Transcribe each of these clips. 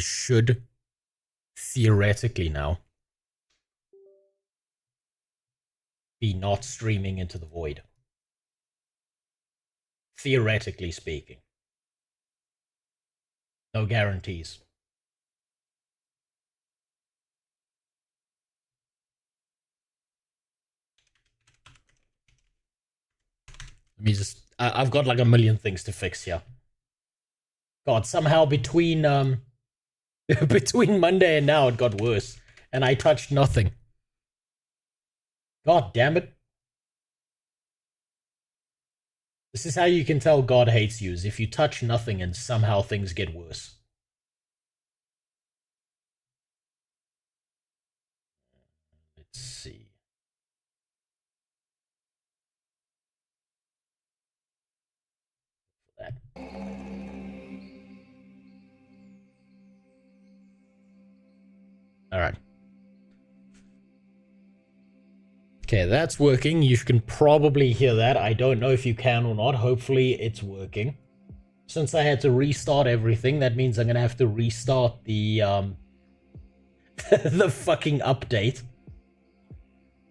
should theoretically now be not streaming into the void. Theoretically speaking. No guarantees. Let me just... I've got like a million things to fix here. God, somehow between between Monday and now it got worse. And I touched nothing. God damn it. This is how you can tell God hates you, is if you touch nothing and somehow things get worse. Let's see. That. All right. Okay, that's working. You can probably hear that. I don't know if you can or not. Hopefully it's working. Since I had to restart everything, that means I'm gonna have to restart the the fucking update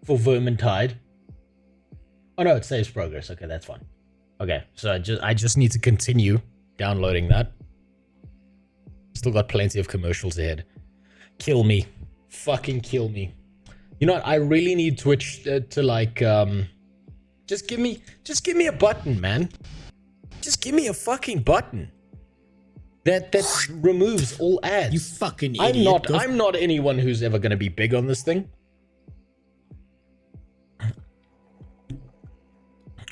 for Vermintide. Oh no, it saves progress. Okay, that's fine. Okay, so I just need to continue downloading that. Still got plenty of commercials ahead. Kill me. Fucking kill me. You know what? I really need Twitch to like, just give me a button, man. Just give me a fucking button. That removes all ads. You fucking idiot. I'm not anyone who's ever gonna be big on this thing.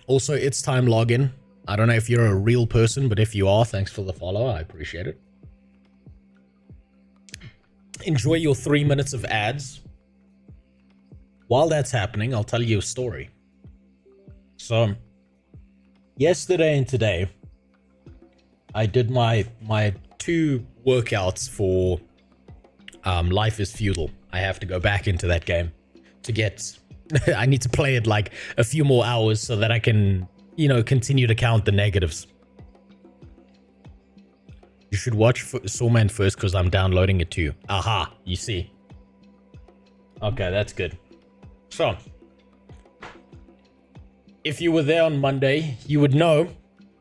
Also, it's time login. I don't know if you're a real person, but if you are, thanks for the follow. I appreciate it. Enjoy your 3 minutes of ads. While that's happening, I'll tell you a story. So, yesterday and today, I did my 2 workouts for Life is Feudal. I have to go back into that game to get... I need to play it like a few more hours so that I can, you know, continue to count the negatives. You should watch Sawman first because I'm downloading it too. Aha, you see. Okay, that's good. So, if you were there on Monday, you would know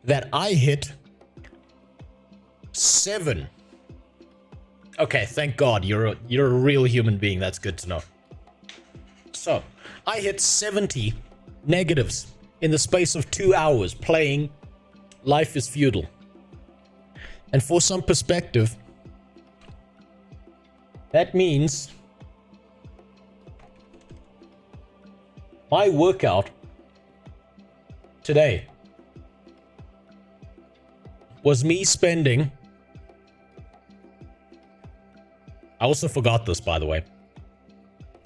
that I hit 7. Okay, thank God, you're a real human being. That's good to know. So, I hit 70 negatives in the space of 2 hours playing Life is Feudal. And for some perspective, that means my workout today was me spending... I also forgot this, by the way.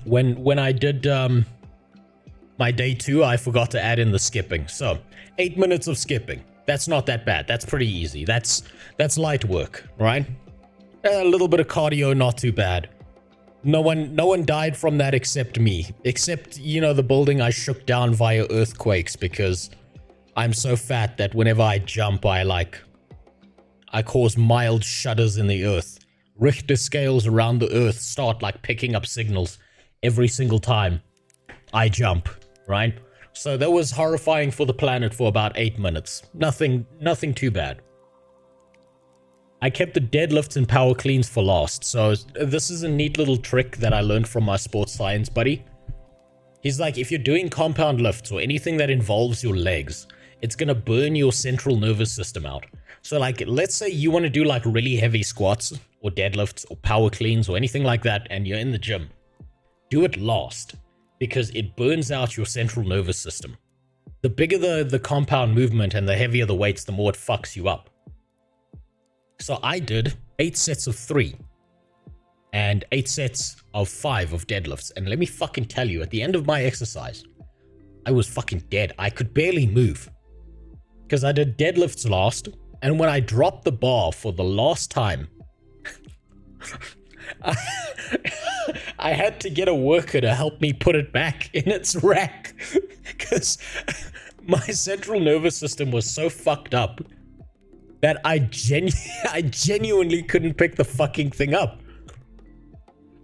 When I did my day 2, I forgot to add in the skipping. So, 8 minutes of skipping. That's not that bad. That's pretty easy. That's light work, right? A little bit of cardio, not too bad. No one died from that except me. Except, you know, the building I shook down via earthquakes because I'm so fat that whenever I jump, I cause mild shudders in the earth. Richter scales around the earth start like picking up signals every single time I jump, right? So that was horrifying for the planet for about 8 minutes. Nothing too bad. I kept the deadlifts and power cleans for last. So this is a neat little trick that I learned from my sports science buddy. He's like, if you're doing compound lifts or anything that involves your legs, it's gonna burn your central nervous system out. So like, let's say you want to do like really heavy squats or deadlifts or power cleans or anything like that and you're in the gym. Do it last, because it burns out your central nervous system. The bigger the compound movement and the heavier the weights, the more it fucks you up. So I did 8 sets of 3 and 8 sets of 5 of deadlifts. And let me fucking tell you, at the end of my exercise, I was fucking dead. I could barely move because I did deadlifts last. And when I dropped the bar for the last time, I had to get a worker to help me put it back in its rack because my central nervous system was so fucked up that I genuinely couldn't pick the fucking thing up.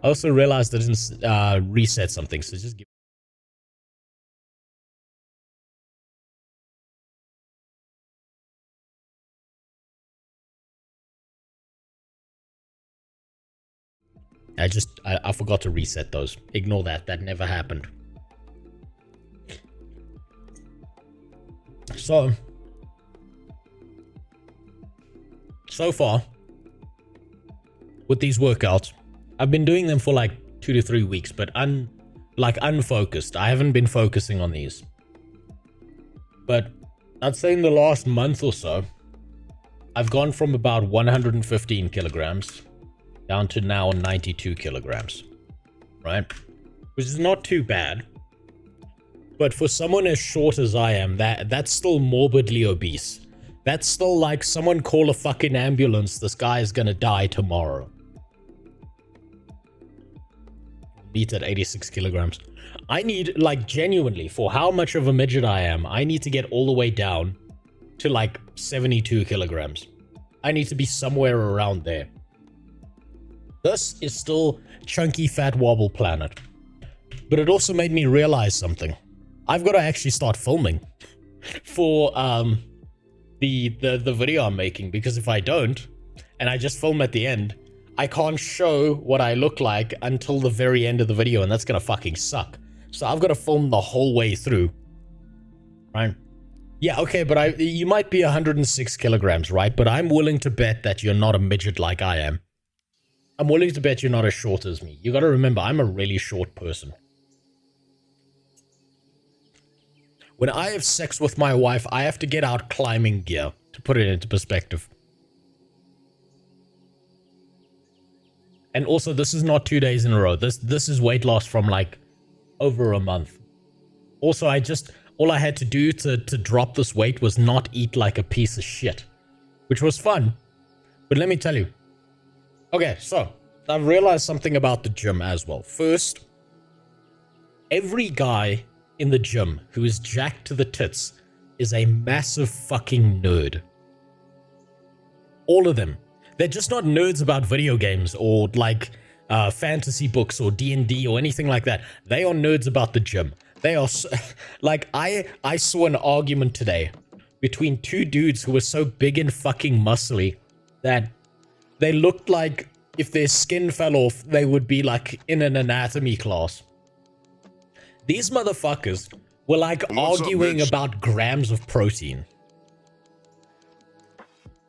I also realized I didn't reset something, so just give. I forgot to reset those. Ignore that. That never happened. So far, with these workouts, I've been doing them for like 2 to 3 weeks, but unfocused. I haven't been focusing on these. But I'd say in the last month or so, I've gone from about 115 kilograms down to now 92 kilograms, right? Which is not too bad. But for someone as short as I am, that's still morbidly obese. That's still like, someone call a fucking ambulance, this guy is gonna die tomorrow. Beat at 86 kilograms. I need, like, genuinely, for how much of a midget I am, I need to get all the way down to like 72 kilograms. I need to be somewhere around there. This is still chunky fat wobble planet. But it also made me realize something. I've got to actually start filming for the video I'm making, because if I don't, and I just film at the end, I can't show what I look like until the very end of the video, and that's gonna fucking suck. So I've got to film the whole way through, right? Yeah, okay, but you might be 106 kilograms, right? But I'm willing to bet that you're not a midget like I am. I'm willing to bet you're not as short as me. You gotta remember, I'm a really short person. When I have sex with my wife, I have to get out climbing gear, to put it into perspective. And also, this is not 2 days in a row. This is weight loss from like over a month. Also, all I had to do to drop this weight was not eat like a piece of shit, which was fun. But let me tell you. Okay, so I've realized something about the gym as well. First, every guy in the gym who is jacked to the tits is a massive fucking nerd. All of them. They're just not nerds about video games or like fantasy books or D&D or anything like that. They are nerds about the gym. They are like, I saw an argument today between two dudes who were so big and fucking muscly that they looked like if their skin fell off, they would be like in an anatomy class. These motherfuckers were like arguing about grams of protein.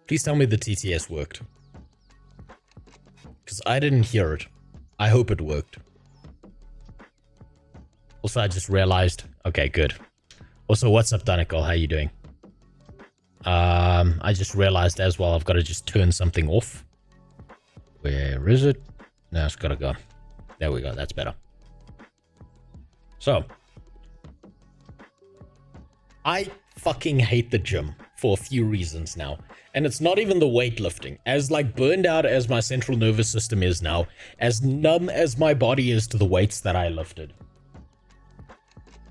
Please tell me the TTS worked. Because I didn't hear it. I hope it worked. Also, I just realized. Okay, good. Also, what's up, Danikol? How you doing? I just realized as well, I've got to just turn something off. Where is it? Now it's got to go. There we go. That's better. So, I fucking hate the gym for a few reasons now. And it's not even the weightlifting. As like burned out as my central nervous system is now, as numb as my body is to the weights that I lifted.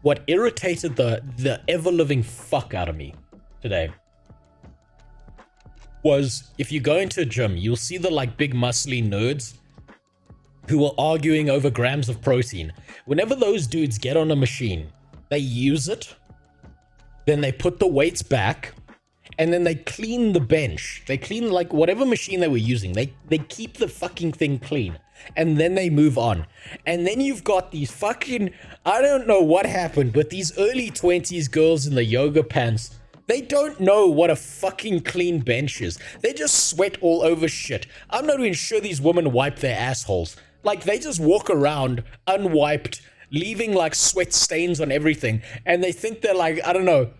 What irritated the ever-living fuck out of me today was, if you go into a gym, you'll see the like big muscly nerds who are arguing over grams of protein. Whenever those dudes get on a machine, they use it, then they put the weights back, and then they clean the bench. They clean like whatever machine they were using. They keep the fucking thing clean. And then they move on. And then you've got these fucking, I don't know what happened, but these early 20s girls in the yoga pants, they don't know what a fucking clean bench is. They just sweat all over shit. I'm not even sure these women wipe their assholes. Like, they just walk around unwiped, leaving like sweat stains on everything. And they think they're like, I don't know,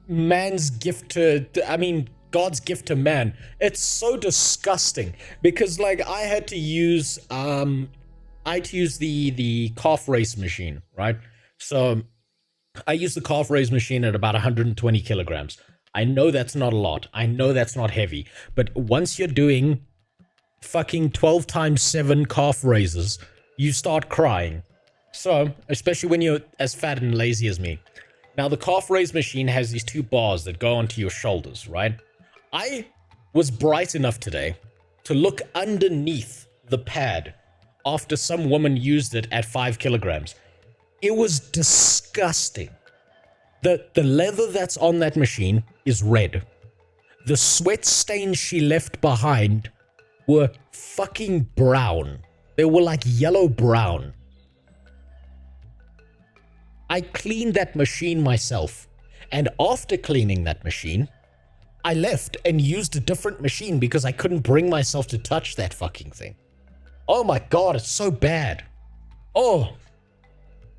man's gift to I mean, God's gift to man. It's so disgusting because like I had to use the calf raise machine, right? So I use the calf raise machine at about 120 kilograms. I know that's not a lot. I know that's not heavy. But once you're doing fucking 12 times 7 calf raises, you start crying. So, especially when you're as fat and lazy as me. Now, the calf raise machine has these 2 bars that go onto your shoulders, right? I was bright enough today to look underneath the pad after some woman used it at 5 kilograms. It was disgusting. The leather that's on that machine is red. The sweat stains she left behind were fucking brown. They were like yellow-brown. I cleaned that machine myself, and after cleaning that machine, I left and used a different machine because I couldn't bring myself to touch that fucking thing. Oh my god, it's so bad. Oh,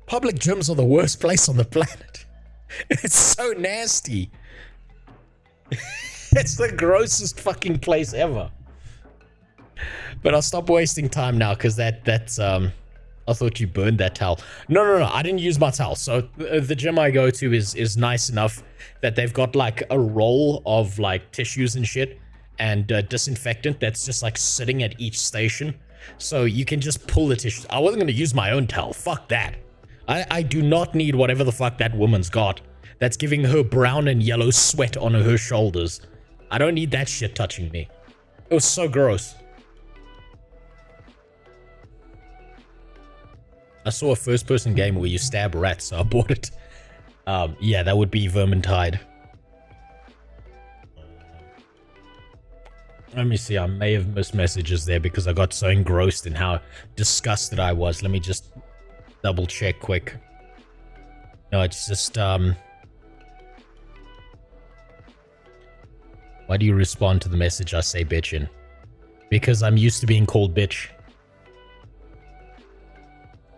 public gyms are the worst place on the planet. It's so nasty. It's the grossest fucking place ever. But I'll stop wasting time now because that's I thought you burned that towel. No, I didn't use my towel. So the gym I go to is nice enough that they've got like a roll of like tissues and shit and disinfectant that's just like sitting at each station. So you can just pull the tissues. I wasn't going to use my own towel. Fuck that. I do not need whatever the fuck that woman's got that's giving her brown and yellow sweat on her shoulders. I don't need that shit touching me. It was so gross. I saw a first-person game where you stab rats, so I bought it. Yeah, that would be Vermintide. Let me see, I may have missed messages there because I got so engrossed in how disgusted I was. Let me just double-check quick. No, it's just, why do you respond to the message I say bitch in? Because I'm used to being called bitch.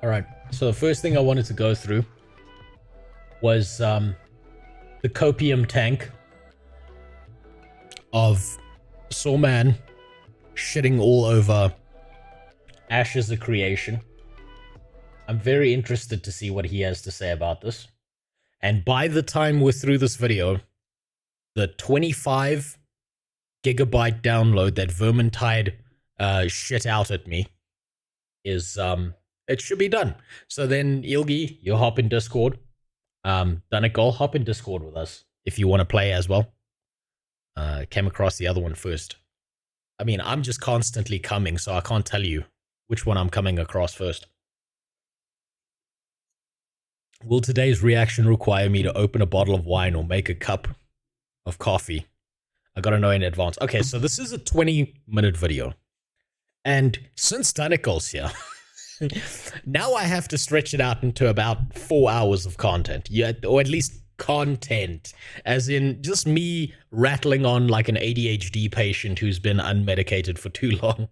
Alright, so the first thing I wanted to go through was the copium tank of Sawman shitting all over Ashes of Creation. I'm very interested to see what he has to say about this. And by the time we're through this video, the 25 gigabyte download that Vermintide shit out at me is it should be done. So then Ilgi, you'll hop in Discord. Dunikol, hop in Discord with us if you want to play as well. Came across the other one first. I mean, I'm just constantly coming, so I can't tell you which one I'm coming across first. Will today's reaction require me to open a bottle of wine or make a cup of coffee? I gotta know in advance. Okay, so this is a 20-minute video. And since Dunikol's here, now I have to stretch it out into about 4 hours of content. Yeah, or at least content. As in just me rattling on like an ADHD patient who's been unmedicated for too long.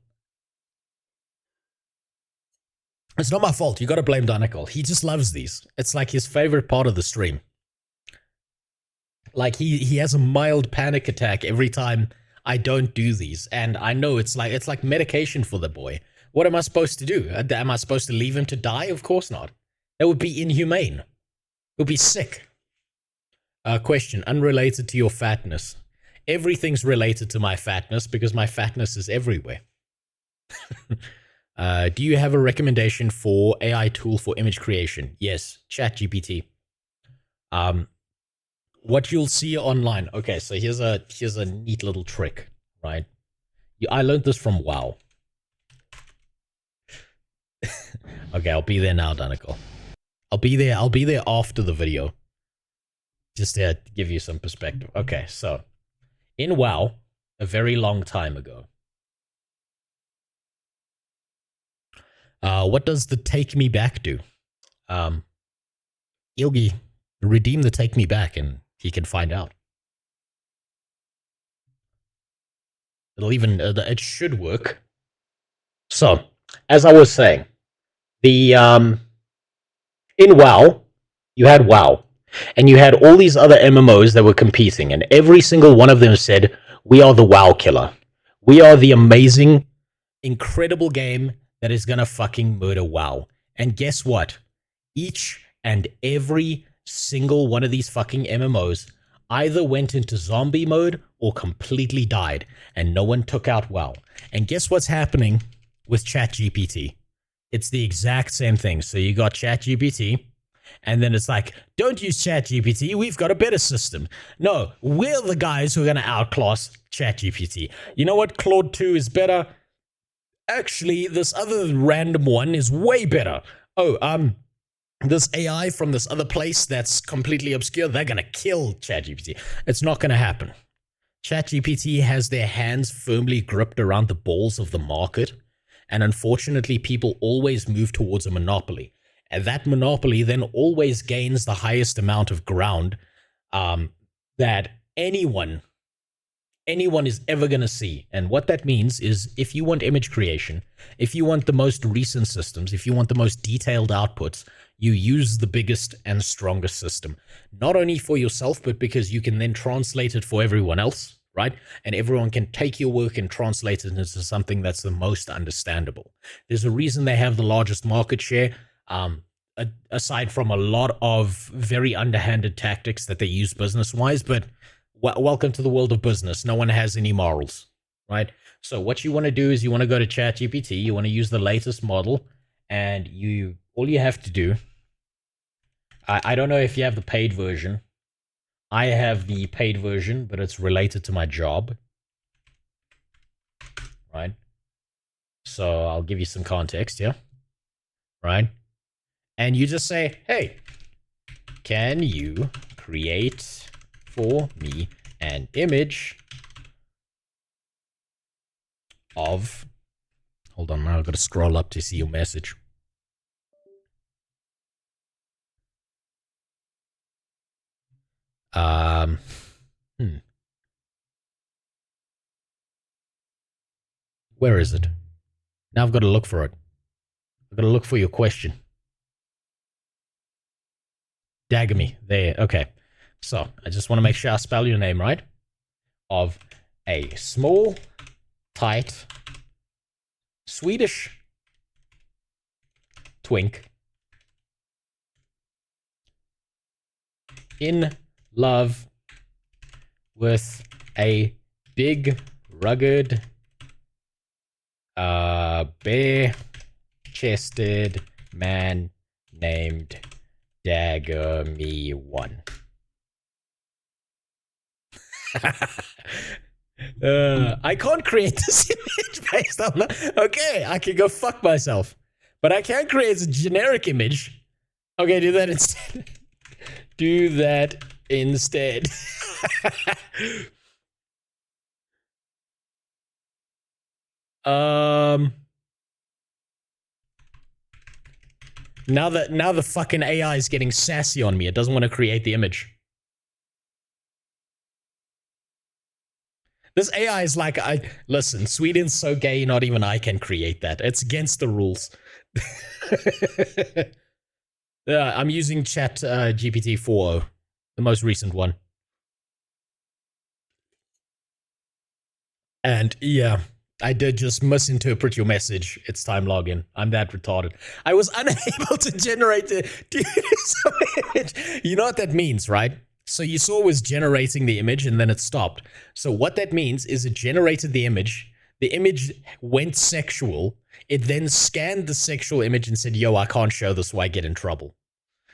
It's not my fault. You gotta blame Dunikol. He just loves these. It's like his favorite part of the stream. Like he has a mild panic attack every time I don't do these. And I know it's like medication for the boy. What am I supposed to do? Am I supposed to leave him to die? Of course not. That would be inhumane. It would be sick. Question, unrelated to your fatness. Everything's related to my fatness because my fatness is everywhere. Do you have a recommendation for AI tool for image creation? Yes, ChatGPT. What you'll see online. Okay, so here's a neat little trick, right? I learned this from WoW. Okay, I'll be there now, Dunikol. I'll be there after the video. Just to give you some perspective. Okay, so in WoW, a very long time ago, what does the take me back do? Ilgi, redeem the take me back and he can find out. It'll even, it should work. So, as I was saying, the, in WoW, you had WoW. And you had all these other MMOs that were competing, and every single one of them said, we are the WoW killer. We are the amazing, incredible game that is gonna fucking murder WoW. And guess what? Each and every single one of these fucking MMOs either went into zombie mode or completely died, and no one took out WoW. And guess what's happening with ChatGPT? It's the exact same thing. So you got ChatGPT, And then it's like, don't use ChatGPT. We've got a better system. No, we're the guys who are going to outclass ChatGPT. You know what? Claude 2 is better. Actually, this other random one is way better. Oh, this AI from this other place that's completely obscure, they're going to kill ChatGPT. It's not going to happen. ChatGPT has their hands firmly gripped around the balls of the market. And unfortunately, people always move towards a monopoly. And that monopoly then always gains the highest amount of ground that anyone is ever going to see. And what that means is if you want image creation, if you want the most recent systems, if you want the most detailed outputs, you use the biggest and strongest system. Not only for yourself, but because you can then translate it for everyone else, right? And everyone can take your work and translate it into something that's the most understandable. There's a reason they have the largest market share, aside from a lot of very underhanded tactics that they use business-wise, but welcome to the world of business. No one has any morals, right? So what you want to do is you want to go to ChatGPT, you want to use the latest model, and all you have to do, I don't know if you have the paid version. I have the paid version, but it's related to my job, right? So I'll give you some context, yeah? Right? And you just say, hey, can you create for me an image of... Hold on, now I've got to scroll up to see your message. Where is it? Now I've got to look for it. I've got to look for your question. Dagger me. There. Okay. So, I just want to make sure I spell your name right. Of a small, tight, Swedish twink in love with a big, rugged, bare-chested man named Dagger Me One. I can't create this image based on that. Okay, I can go fuck myself. But I can create a generic image. Okay, do that instead. Do that instead. Now the fucking AI is getting sassy on me. It doesn't want to create the image. This AI is like, listen, Sweden's so gay, not even I can create that. It's against the rules. Yeah, I'm using Chat GPT 4.0, the most recent one. And yeah, I did just misinterpret your message. It's time login. I'm that retarded. I was unable to generate the image. You know what that means, right? So you saw it was generating the image and then it stopped. So what that means is it generated the image went sexual, it then scanned the sexual image and said, yo, I can't show this, so I get in trouble.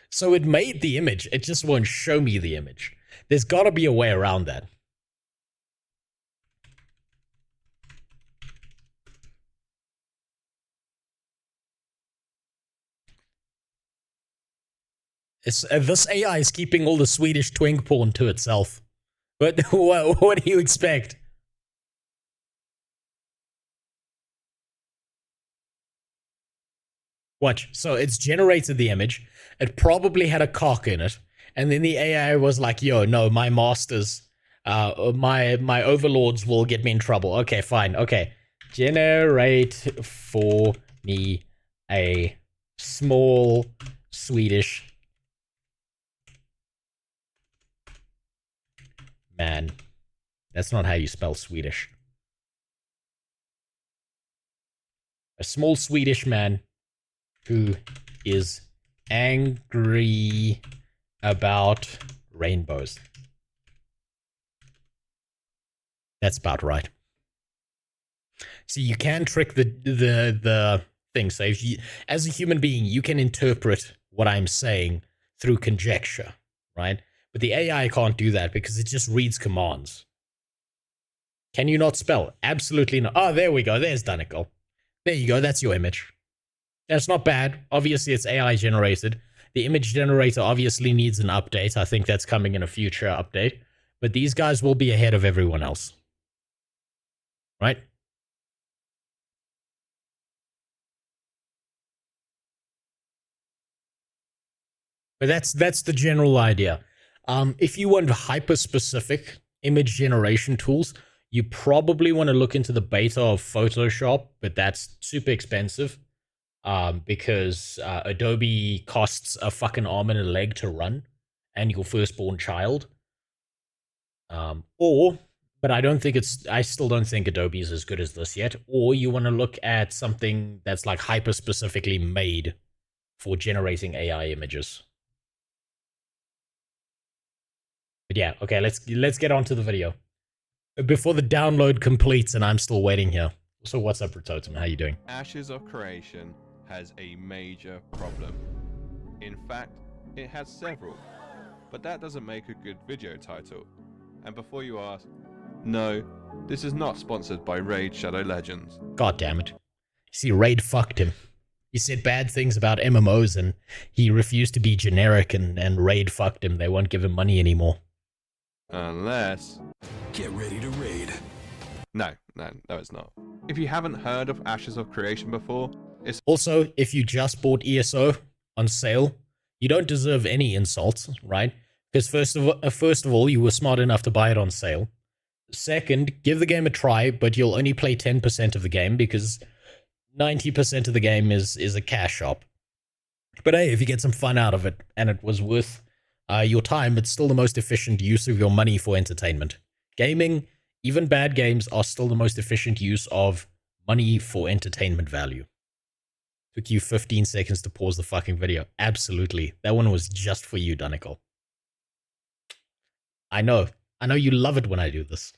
So it made the image, it just won't show me the image. There's gotta be a way around that. This AI is keeping all the Swedish twink porn to itself. But what do you expect? Watch. So it's generated the image. It probably had a cock in it. And then the AI was like, yo, no, my masters, my overlords will get me in trouble. Okay, fine. Okay. Generate for me a small Swedish man. That's not how you spell Swedish. A small Swedish man who is angry about rainbows. That's about right. See, you can trick the thing. So if you, as a human being, you can interpret what I'm saying through conjecture, right? But the AI can't do that because it just reads commands. Can you not spell? Absolutely not. Oh, there we go. There's Dunicle. There you go. That's your image. That's not bad. Obviously, it's AI generated. The image generator obviously needs an update. I think that's coming in a future update. But these guys will be ahead of everyone else. Right? But that's the general idea. If you want hyper-specific image generation tools, you probably want to look into the beta of Photoshop, but that's super expensive. Because Adobe costs a fucking arm and a leg to run, and your firstborn child. But I still don't think Adobe is as good as this yet. Or you want to look at something that's like hyper specifically made for generating AI images. But yeah, okay, let's get on to the video. Before the download completes and I'm still waiting here. So what's up, Rototum? How you doing? Ashes of Creation has a major problem. In fact, it has several. But that doesn't make a good video title. And before you ask, no, this is not sponsored by Raid Shadow Legends. God damn it. See, Raid fucked him. He said bad things about MMOs and he refused to be generic and Raid fucked him. They won't give him money anymore. Unless... Get ready to raid. No, it's not. If you haven't heard of Ashes of Creation before, it's... Also, if you just bought ESO on sale, you don't deserve any insults, right? Because first of all, you were smart enough to buy it on sale. Second, give the game a try, but you'll only play 10% of the game because 90% of the game is a cash shop. But hey, if you get some fun out of it, and it was worth your time, it's still the most efficient use of your money for entertainment. Gaming, even bad games, are still the most efficient use of money for entertainment value. Took you 15 seconds to pause the fucking video. Absolutely. That one was just for you, Dunicle. I know you love it when I do this.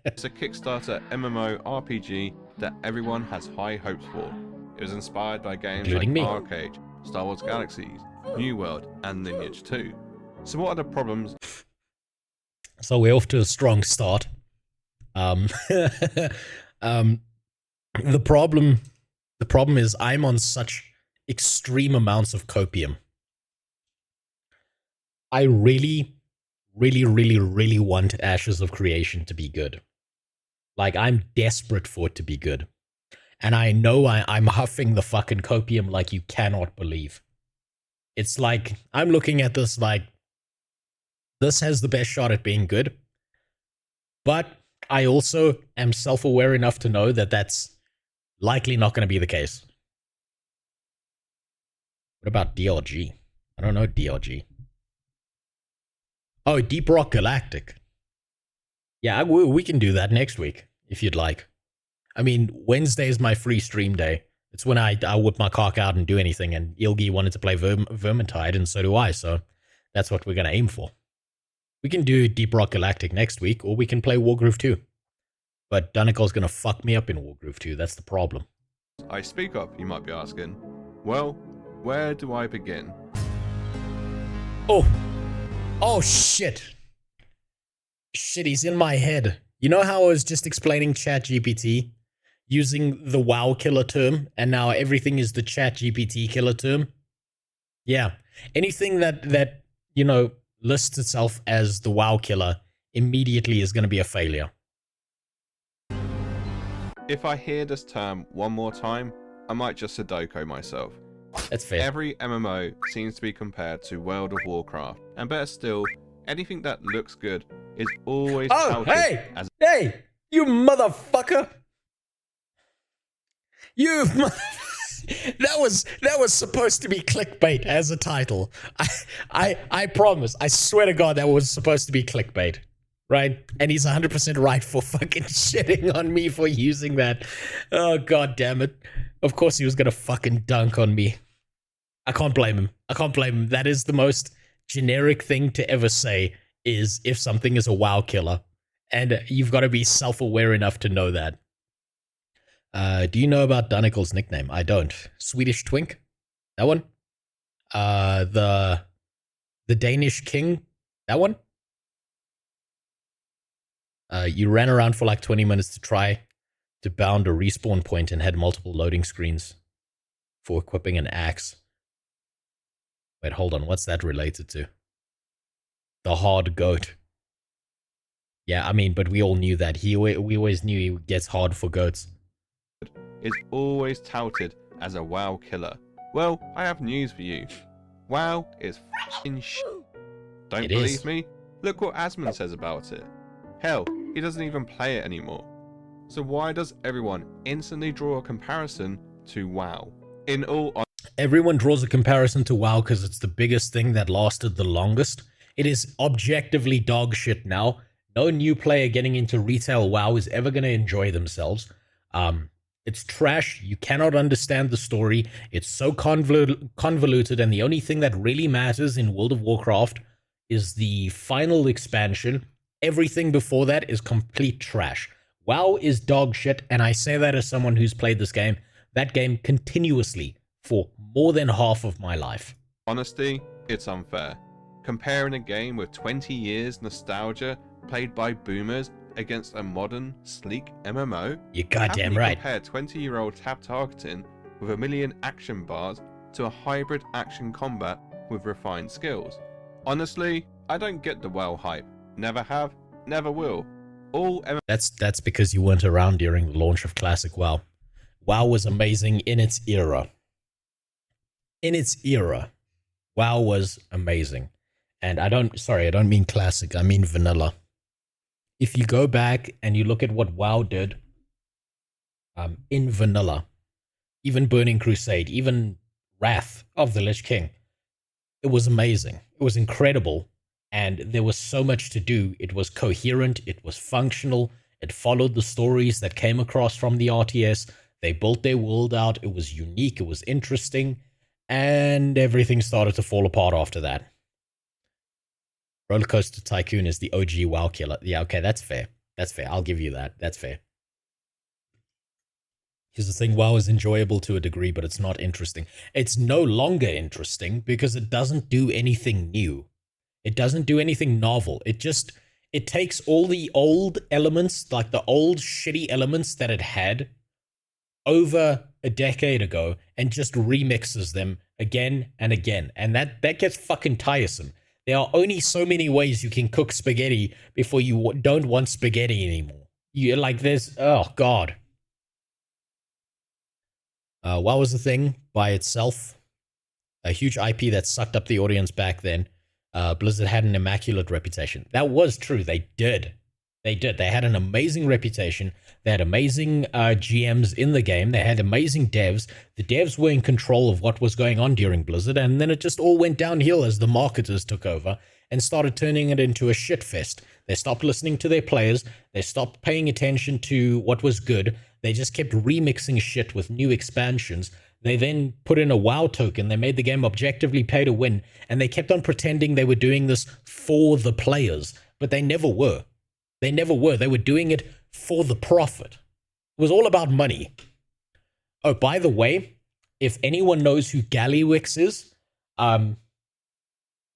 It's a Kickstarter MMO RPG that everyone has high hopes for. It was inspired by games Including like me. Arcade, Star Wars Galaxies, New World, and Lineage 2. So what are the problems? So we're off to a strong start. The problem is I'm on such extreme amounts of copium. I really want Ashes of Creation to be good. Like, I'm desperate for it to be good. And I know I'm huffing the fucking copium like you cannot believe. It's like, I'm looking at this like, this has the best shot at being good. But I also am self-aware enough to know that that's likely not going to be the case. What about DLG? I don't know DLG. Oh, Deep Rock Galactic. Yeah, we can do that next week, if you'd like. I mean, Wednesday is my free stream day. It's when I whip my cock out and do anything, and Ilgi wanted to play Vermintide, and so do I, so that's what we're going to aim for. We can do Deep Rock Galactic next week, or we can play Wargroove 2. But Dunicle's going to fuck me up in Wargroove 2, that's the problem. I speak of, you might be asking. Well, where do I begin? Oh, shit. Shit, he's in my head. You know how I was just explaining ChatGPT using the WoW killer term, and now everything is the ChatGPT killer term? Yeah. Anything that you know, lists itself as the WoW killer immediately is going to be a failure. If I hear this term one more time, I might just Sudoku myself. That's fair. Every MMO seems to be compared to World of Warcraft, and better still, anything that looks good is always touted as... Hey, you motherfucker! That was supposed to be clickbait as a title. I promise. I swear to God, that was supposed to be clickbait, right? And he's 100% right for fucking shitting on me for using that. Oh, God damn it. Of course he was gonna fucking dunk on me. I can't blame him. That is the most generic thing to ever say, is if something is a WoW killer. And you've got to be self-aware enough to know that. Do you know about Dunicle's nickname? I don't. Swedish Twink? That one? The Danish king, that one. You ran around for like 20 minutes to try to bound a respawn point and had multiple loading screens for equipping an axe. Wait, hold on. What's that related to? The hard goat. Yeah, I mean, but we all knew that. We always knew he gets hard for goats. Is always touted as a WoW killer. Well, I have news for you. WoW is f***ing sh**. Don't believe me? Look what Asmund says about it. Hell, he doesn't even play it anymore. So why does everyone instantly draw a comparison to WoW? In all honesty, everyone draws a comparison to WoW because it's the biggest thing that lasted the longest. It is objectively dog shit now. No new player getting into retail WoW is ever going to enjoy themselves. It's trash. You cannot understand the story. It's so convoluted, and the only thing that really matters in World of Warcraft is the final expansion. Everything before that is complete trash. WoW is dog shit, and I say that as someone who's played that game continuously for more than half of my life. Honestly, it's unfair. Comparing a game with 20 years nostalgia played by boomers against a modern, sleek MMO? You're goddamn right. Compare 20-year-old tab targeting with a million action bars to a hybrid action combat with refined skills. Honestly, I don't get the WoW hype. Never have, never will. That's because you weren't around during the launch of Classic WoW. WoW was amazing in its era. In its era, WoW was amazing. And I don't mean Classic, I mean vanilla. If you go back and you look at what WoW did in vanilla, even Burning Crusade, even Wrath of the Lich King, it was amazing. It was incredible. And there was so much to do. It was coherent. It was functional. It followed the stories that came across from the RTS. They built their world out. It was unique. It was interesting. And everything started to fall apart after that. Rollercoaster Tycoon is the OG WoW killer. Yeah, okay, that's fair. That's fair. I'll give you that. That's fair. Here's the thing. WoW is enjoyable to a degree, but it's not interesting. It's no longer interesting because it doesn't do anything new. It doesn't do anything novel. It takes all the old elements, like the old shitty elements that it had over a decade ago, and just remixes them again and again. And that gets fucking tiresome. There are only so many ways you can cook spaghetti before you don't want spaghetti anymore. You're like, oh god. WoW was the thing by itself. A huge IP that sucked up the audience back then. Blizzard had an immaculate reputation. That was true. They did. They had an amazing reputation. They had amazing GMs in the game. They had amazing devs. The devs were in control of what was going on during Blizzard, and then it just all went downhill as the marketers took over and started turning it into a shitfest. They stopped listening to their players. They stopped paying attention to what was good. They just kept remixing shit with new expansions. They then put in a WoW token. They made the game objectively pay to win, and they kept on pretending they were doing this for the players, but they never were. They never were. They were doing it for the profit. It was all about money. Oh, by the way, if anyone knows who Gallywix is,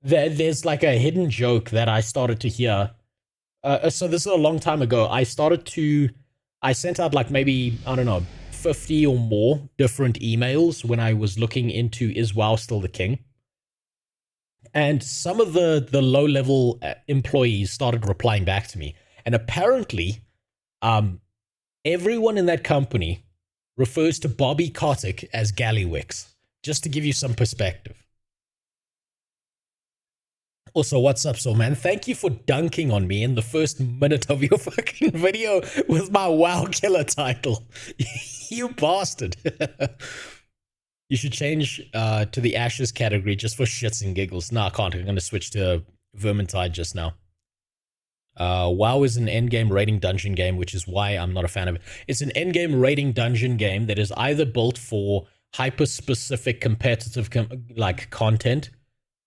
there's like a hidden joke that I started to hear. So this is a long time ago. I sent out like maybe, I don't know, 50 or more different emails when I was looking into is WoW still the king? And some of the low-level employees started replying back to me. And apparently, everyone in that company refers to Bobby Kotick as Gallywix, just to give you some perspective. Also, what's up, Soul Man? Thank you for dunking on me in the first minute of your fucking video with my WoW killer title. You bastard. You should change to the Ashes category just for shits and giggles. No, I can't. I'm going to switch to Vermintide just now. WoW is an endgame raiding dungeon game, which is why I'm not a fan of it. It's an endgame raiding dungeon game that is either built for hyper-specific competitive content,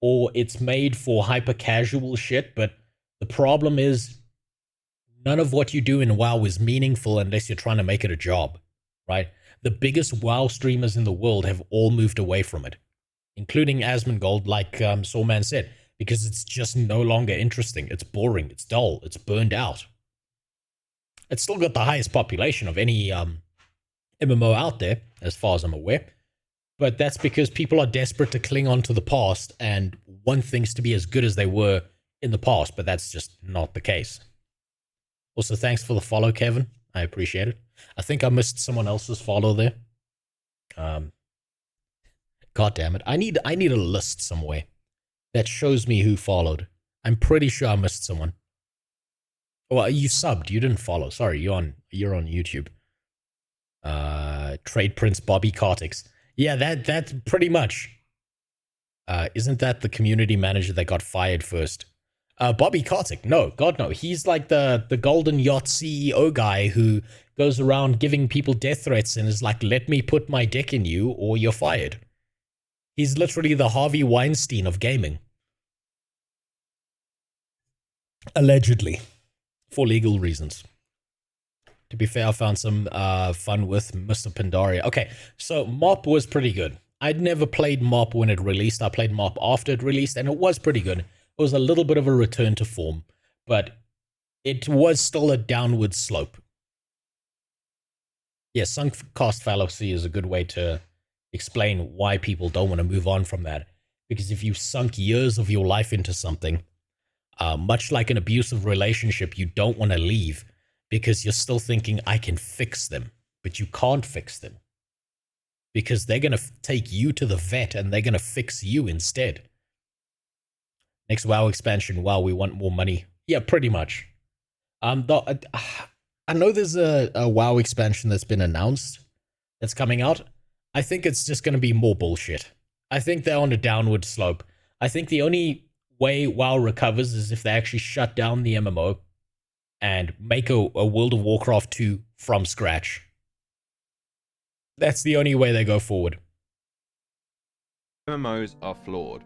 or it's made for hyper-casual shit, but the problem is none of what you do in WoW is meaningful unless you're trying to make it a job, right? The biggest WoW streamers in the world have all moved away from it. including Asmongold, like Sawman said, because it's just no longer interesting. It's boring. It's dull. It's burned out. It's still got the highest population of any MMO out there, as far as I'm aware. But that's because people are desperate to cling on to the past and want things to be as good as they were in the past, but that's just not the case. Also, thanks for the follow, Kevin. I appreciate it. I think I missed someone else's follow there. God damn it. I need a list somewhere that shows me who followed. I'm pretty sure I missed someone. Well, you subbed. You didn't follow. Sorry, you're on YouTube. Trade Prince Bobby Kartix. Yeah, that's pretty much. Isn't that the community manager that got fired first? Bobby Kotick. No, God no. He's like the Golden Yacht CEO guy who goes around giving people death threats and is like, let me put my dick in you or you're fired. He's literally the Harvey Weinstein of gaming. Allegedly. For legal reasons. To be fair, I found some fun with Mr. Pandaria. Okay, so Mop was pretty good. I'd never played Mop when it released. I played Mop after it released, and it was pretty good. It was a little bit of a return to form, but it was still a downward slope. Yeah, sunk cost fallacy is a good way to explain why people don't want to move on from that. Because if you sunk years of your life into something, much like an abusive relationship, you don't want to leave. Because you're still thinking, I can fix them. But you can't fix them. Because they're going to take you to the vet and they're going to fix you instead. Next WoW expansion, wow, we want more money. Yeah, pretty much. I know there's a WoW expansion that's been announced that's coming out. I think it's just going to be more bullshit. I think they're on a downward slope. I think the only way WoW recovers is if they actually shut down the MMO and make a World of Warcraft 2 from scratch. That's the only way they go forward. MMOs are flawed.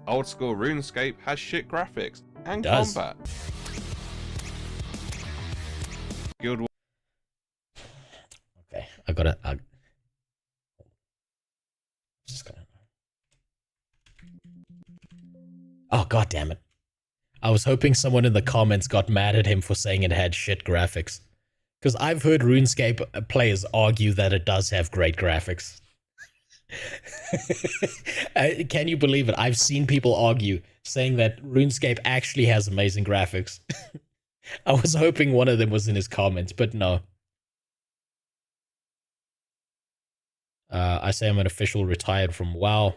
Old school RuneScape has shit graphics and Does. combat. Guild Wars. Okay, I gotta. Just gonna. Oh, god damn it. I was hoping someone in the comments got mad at him for saying it had shit graphics. Because I've heard RuneScape players argue that it does have great graphics. Can you believe it? I've seen people argue, saying that RuneScape actually has amazing graphics. I was hoping one of them was in his comments, but no. I say I'm an official retired from WoW.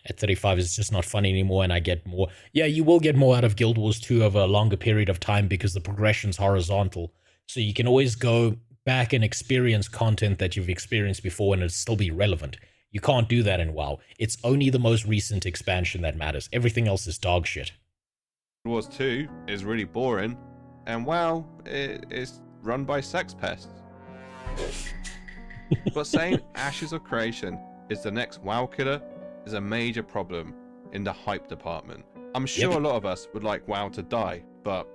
At 35, it's just not fun anymore, and I get more. Yeah, you will get more out of Guild Wars 2 over a longer period of time because the progression's horizontal. So you can always go back and experience content that you've experienced before and it'll still be relevant. You can't do that in WoW. It's only the most recent expansion that matters. Everything else is dog shit. Guild Wars 2 is really boring, and WoW is run by sex pests. But saying Ashes of Creation is the next WoW killer is a major problem in the hype department. I'm sure a lot of us would like WoW to die, but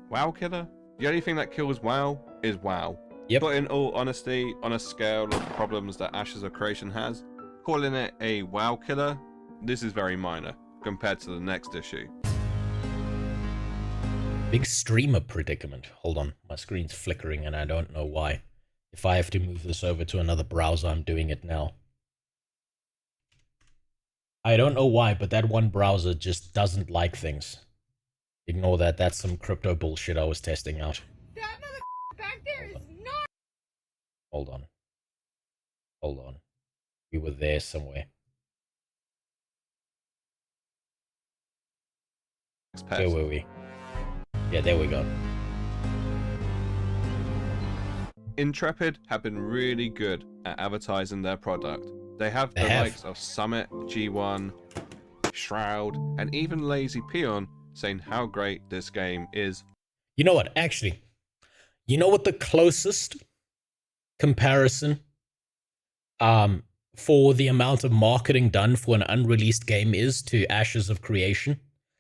WoW killer? The only thing that kills WoW is WoW. Yep. But in all honesty, on a scale of problems that Ashes of Creation has, calling it a WoW killer, this is very minor compared to the next issue. Big streamer predicament. Hold on, my screen's flickering and I don't know why. If I have to move this over to another browser, I'm doing it now. I don't know why, but that one browser just doesn't like things. Ignore that. That's some crypto bullshit I was testing out. That mother back there is not. Hold on. Hold on. We were there somewhere. Where were we? Yeah, there we go. Intrepid have been really good at advertising their product. They have the likes of Summit, G1, Shroud, and even Lazy Peon saying how great this game is. You know what? Actually, you know what the closest comparison for the amount of marketing done for an unreleased game is to Ashes of Creation,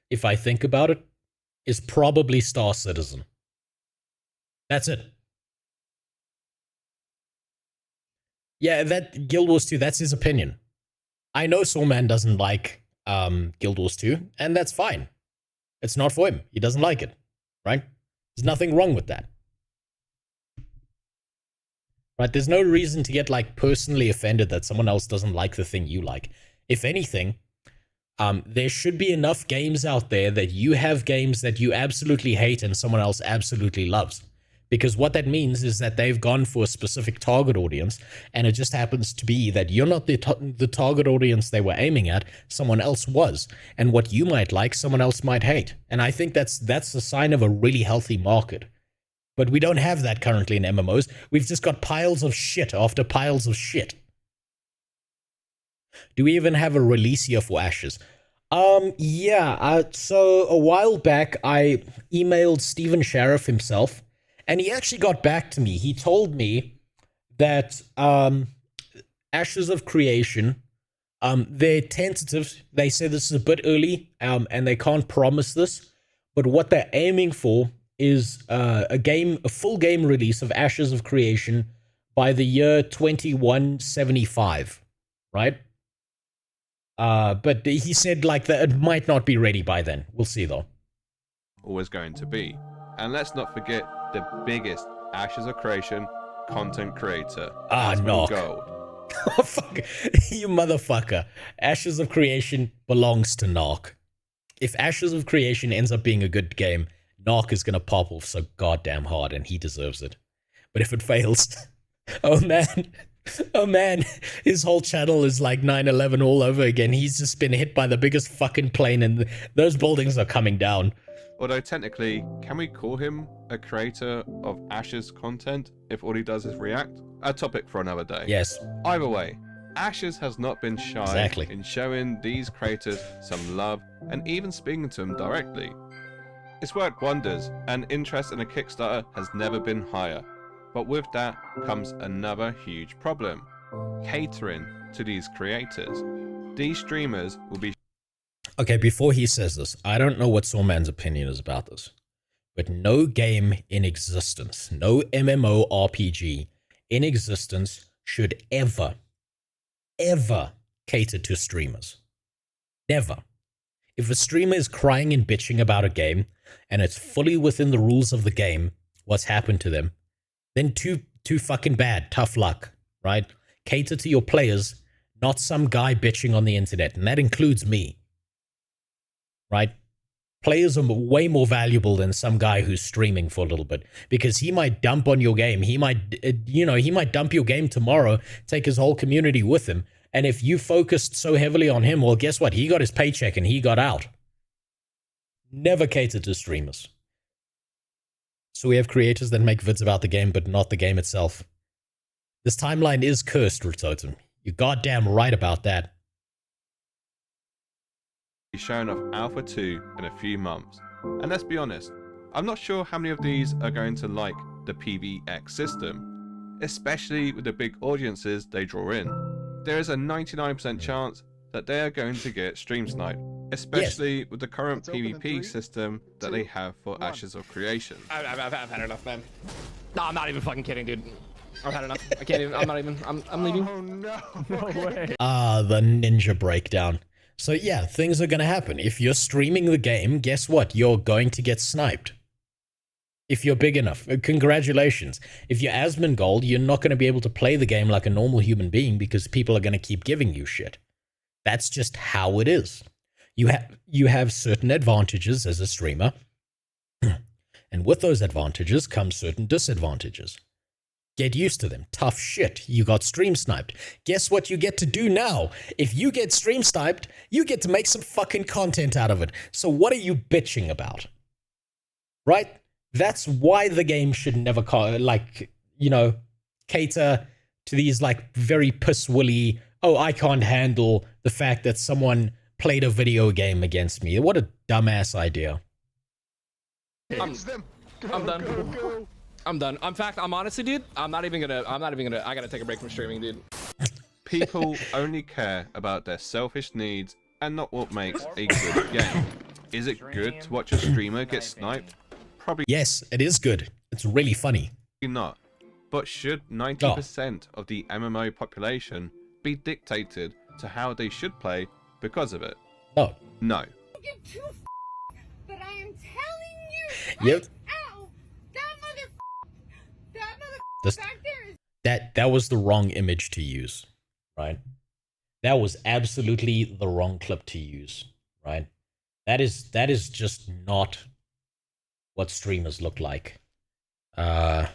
if I think about it, is probably Star Citizen. That's it. Yeah, that Guild Wars 2, that's his opinion. I know Soulman doesn't like Guild Wars 2, and that's fine. It's not for him. He doesn't like it, right? There's nothing wrong with that. Right? There's no reason to get like personally offended that someone else doesn't like the thing you like. If anything, there should be enough games out there that you have games that you absolutely hate and someone else absolutely loves. Because what that means is that they've gone for a specific target audience, and it just happens to be that you're not the target audience they were aiming at, someone else was. And what you might like, someone else might hate. And I think that's a sign of a really healthy market. But we don't have that currently in MMOs. We've just got piles of shit after piles of shit. Do we even have a release year for Ashes? Yeah. So a while back, I emailed Steven Sheriff himself, and he actually got back to me. He told me that Ashes of Creation, they're tentative. They say this is a bit early, and they can't promise this. But what they're aiming for is a full game release of Ashes of Creation by the year 2175, right? But he said like that it might not be ready by then. We'll see though. Always going to be. And let's not forget the biggest Ashes of Creation content creator. Knock. Gold. Oh, fuck. You motherfucker. Ashes of Creation belongs to Knock. If Ashes of Creation ends up being a good game, Knock is gonna pop off so goddamn hard, and he deserves it. But if it fails, oh man, his whole channel is like 9/11 all over again. He's just been hit by the biggest fucking plane, and those buildings are coming down. Although technically, can we call him a creator of Ashes content if all he does is react? A topic for another day. Yes. Either way, Ashes has not been shy in showing these creators some love and even speaking to them directly. It's worked wonders, and interest in a Kickstarter has never been higher. But with that comes another huge problem: catering to these creators. These streamers will be... Okay, before he says this, I don't know what Soulman's opinion is about this, but no game in existence, no MMORPG in existence should ever cater to streamers. Never. If a streamer is crying and bitching about a game, and it's fully within the rules of the game, what's happened to them, then too fucking bad. Tough luck, right? Cater to your players, not some guy bitching on the internet, and that includes me. Right? Players are way more valuable than some guy who's streaming for a little bit, because he might dump on your game. He might, he might dump your game tomorrow, take his whole community with him. And if you focused so heavily on him, well, guess what? He got his paycheck and he got out. Never cater to streamers. So we have creators that make vids about the game, but not the game itself. This timeline is cursed, Ritotem. You're goddamn right about that. Shown off Alpha 2 in a few months. And let's be honest, I'm not sure how many of these are going to like the PvX system, especially with the big audiences they draw in. There is a 99% chance that they are going to get stream sniped, especially with the current PvP system that they have for Ashes of Creation. I've had enough, man. No, I'm not even fucking kidding, dude. I've had enough. I can't even. I'm not even. I'm leaving. Oh no! No way. The ninja breakdown. So yeah, things are gonna happen. If you're streaming the game, guess what? You're going to get sniped. If you're big enough. Congratulations. If you're Asmongold, you're not going to be able to play the game like a normal human being because people are going to keep giving you shit. That's just how it is. You have certain advantages as a streamer, and with those advantages come certain disadvantages. Get used to them. Tough shit. You got stream sniped. Guess what you get to do now? If you get stream sniped, you get to make some fucking content out of it. So what are you bitching about? Right? That's why the game should never, cater to these, very piss-willy, oh, I can't handle the fact that someone played a video game against me. What a dumbass idea. I'm done. Go. I'm done. In fact, I'm honestly, dude, I gotta take a break from streaming, dude. People only care about their selfish needs and not what makes a good game. Is it good to watch a streamer get sniped? Probably Yes, it is good. It's really funny. not. But should 90% of the MMO population be dictated to how they should play because of it? No. No. I don't give two but I am telling you Yep. right now, that mother This, back there is that was the wrong image to use, right? That was absolutely the wrong clip to use, right? That is just not what streamers look like. And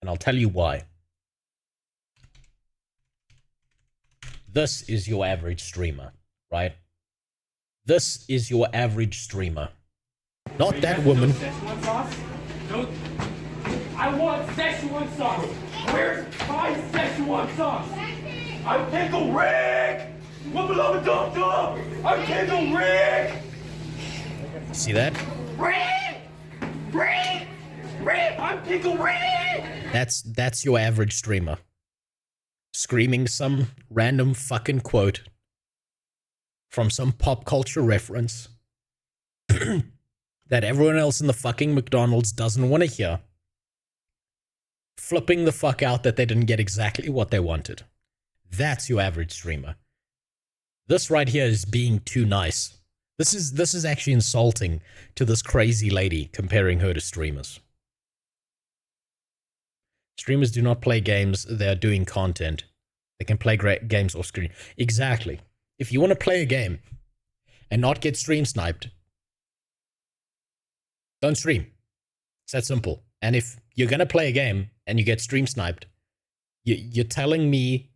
I'll tell you why. This is your average streamer, right? This is your average streamer. Not that woman. Szechuan sauce? No. I want Szechuan sauce. Where's my Szechuan sauce? I'm Pickle Rick. Wubba dum dum. I'm Pickle Rick. See that? Rick. I'm Pickle Rick. That's your average streamer. Screaming some random fucking quote from some pop culture reference that everyone else in the fucking McDonald's doesn't want to hear. Flipping the fuck out that they didn't get exactly what they wanted. That's your average streamer. This right here is being too nice. This is actually insulting to this crazy lady, comparing her to streamers. Streamers do not play games, they are doing content. They can play great games off screen. Exactly. If you want to play a game and not get stream sniped, don't stream. It's that simple. And if you're going to play a game and you get stream sniped, you're telling me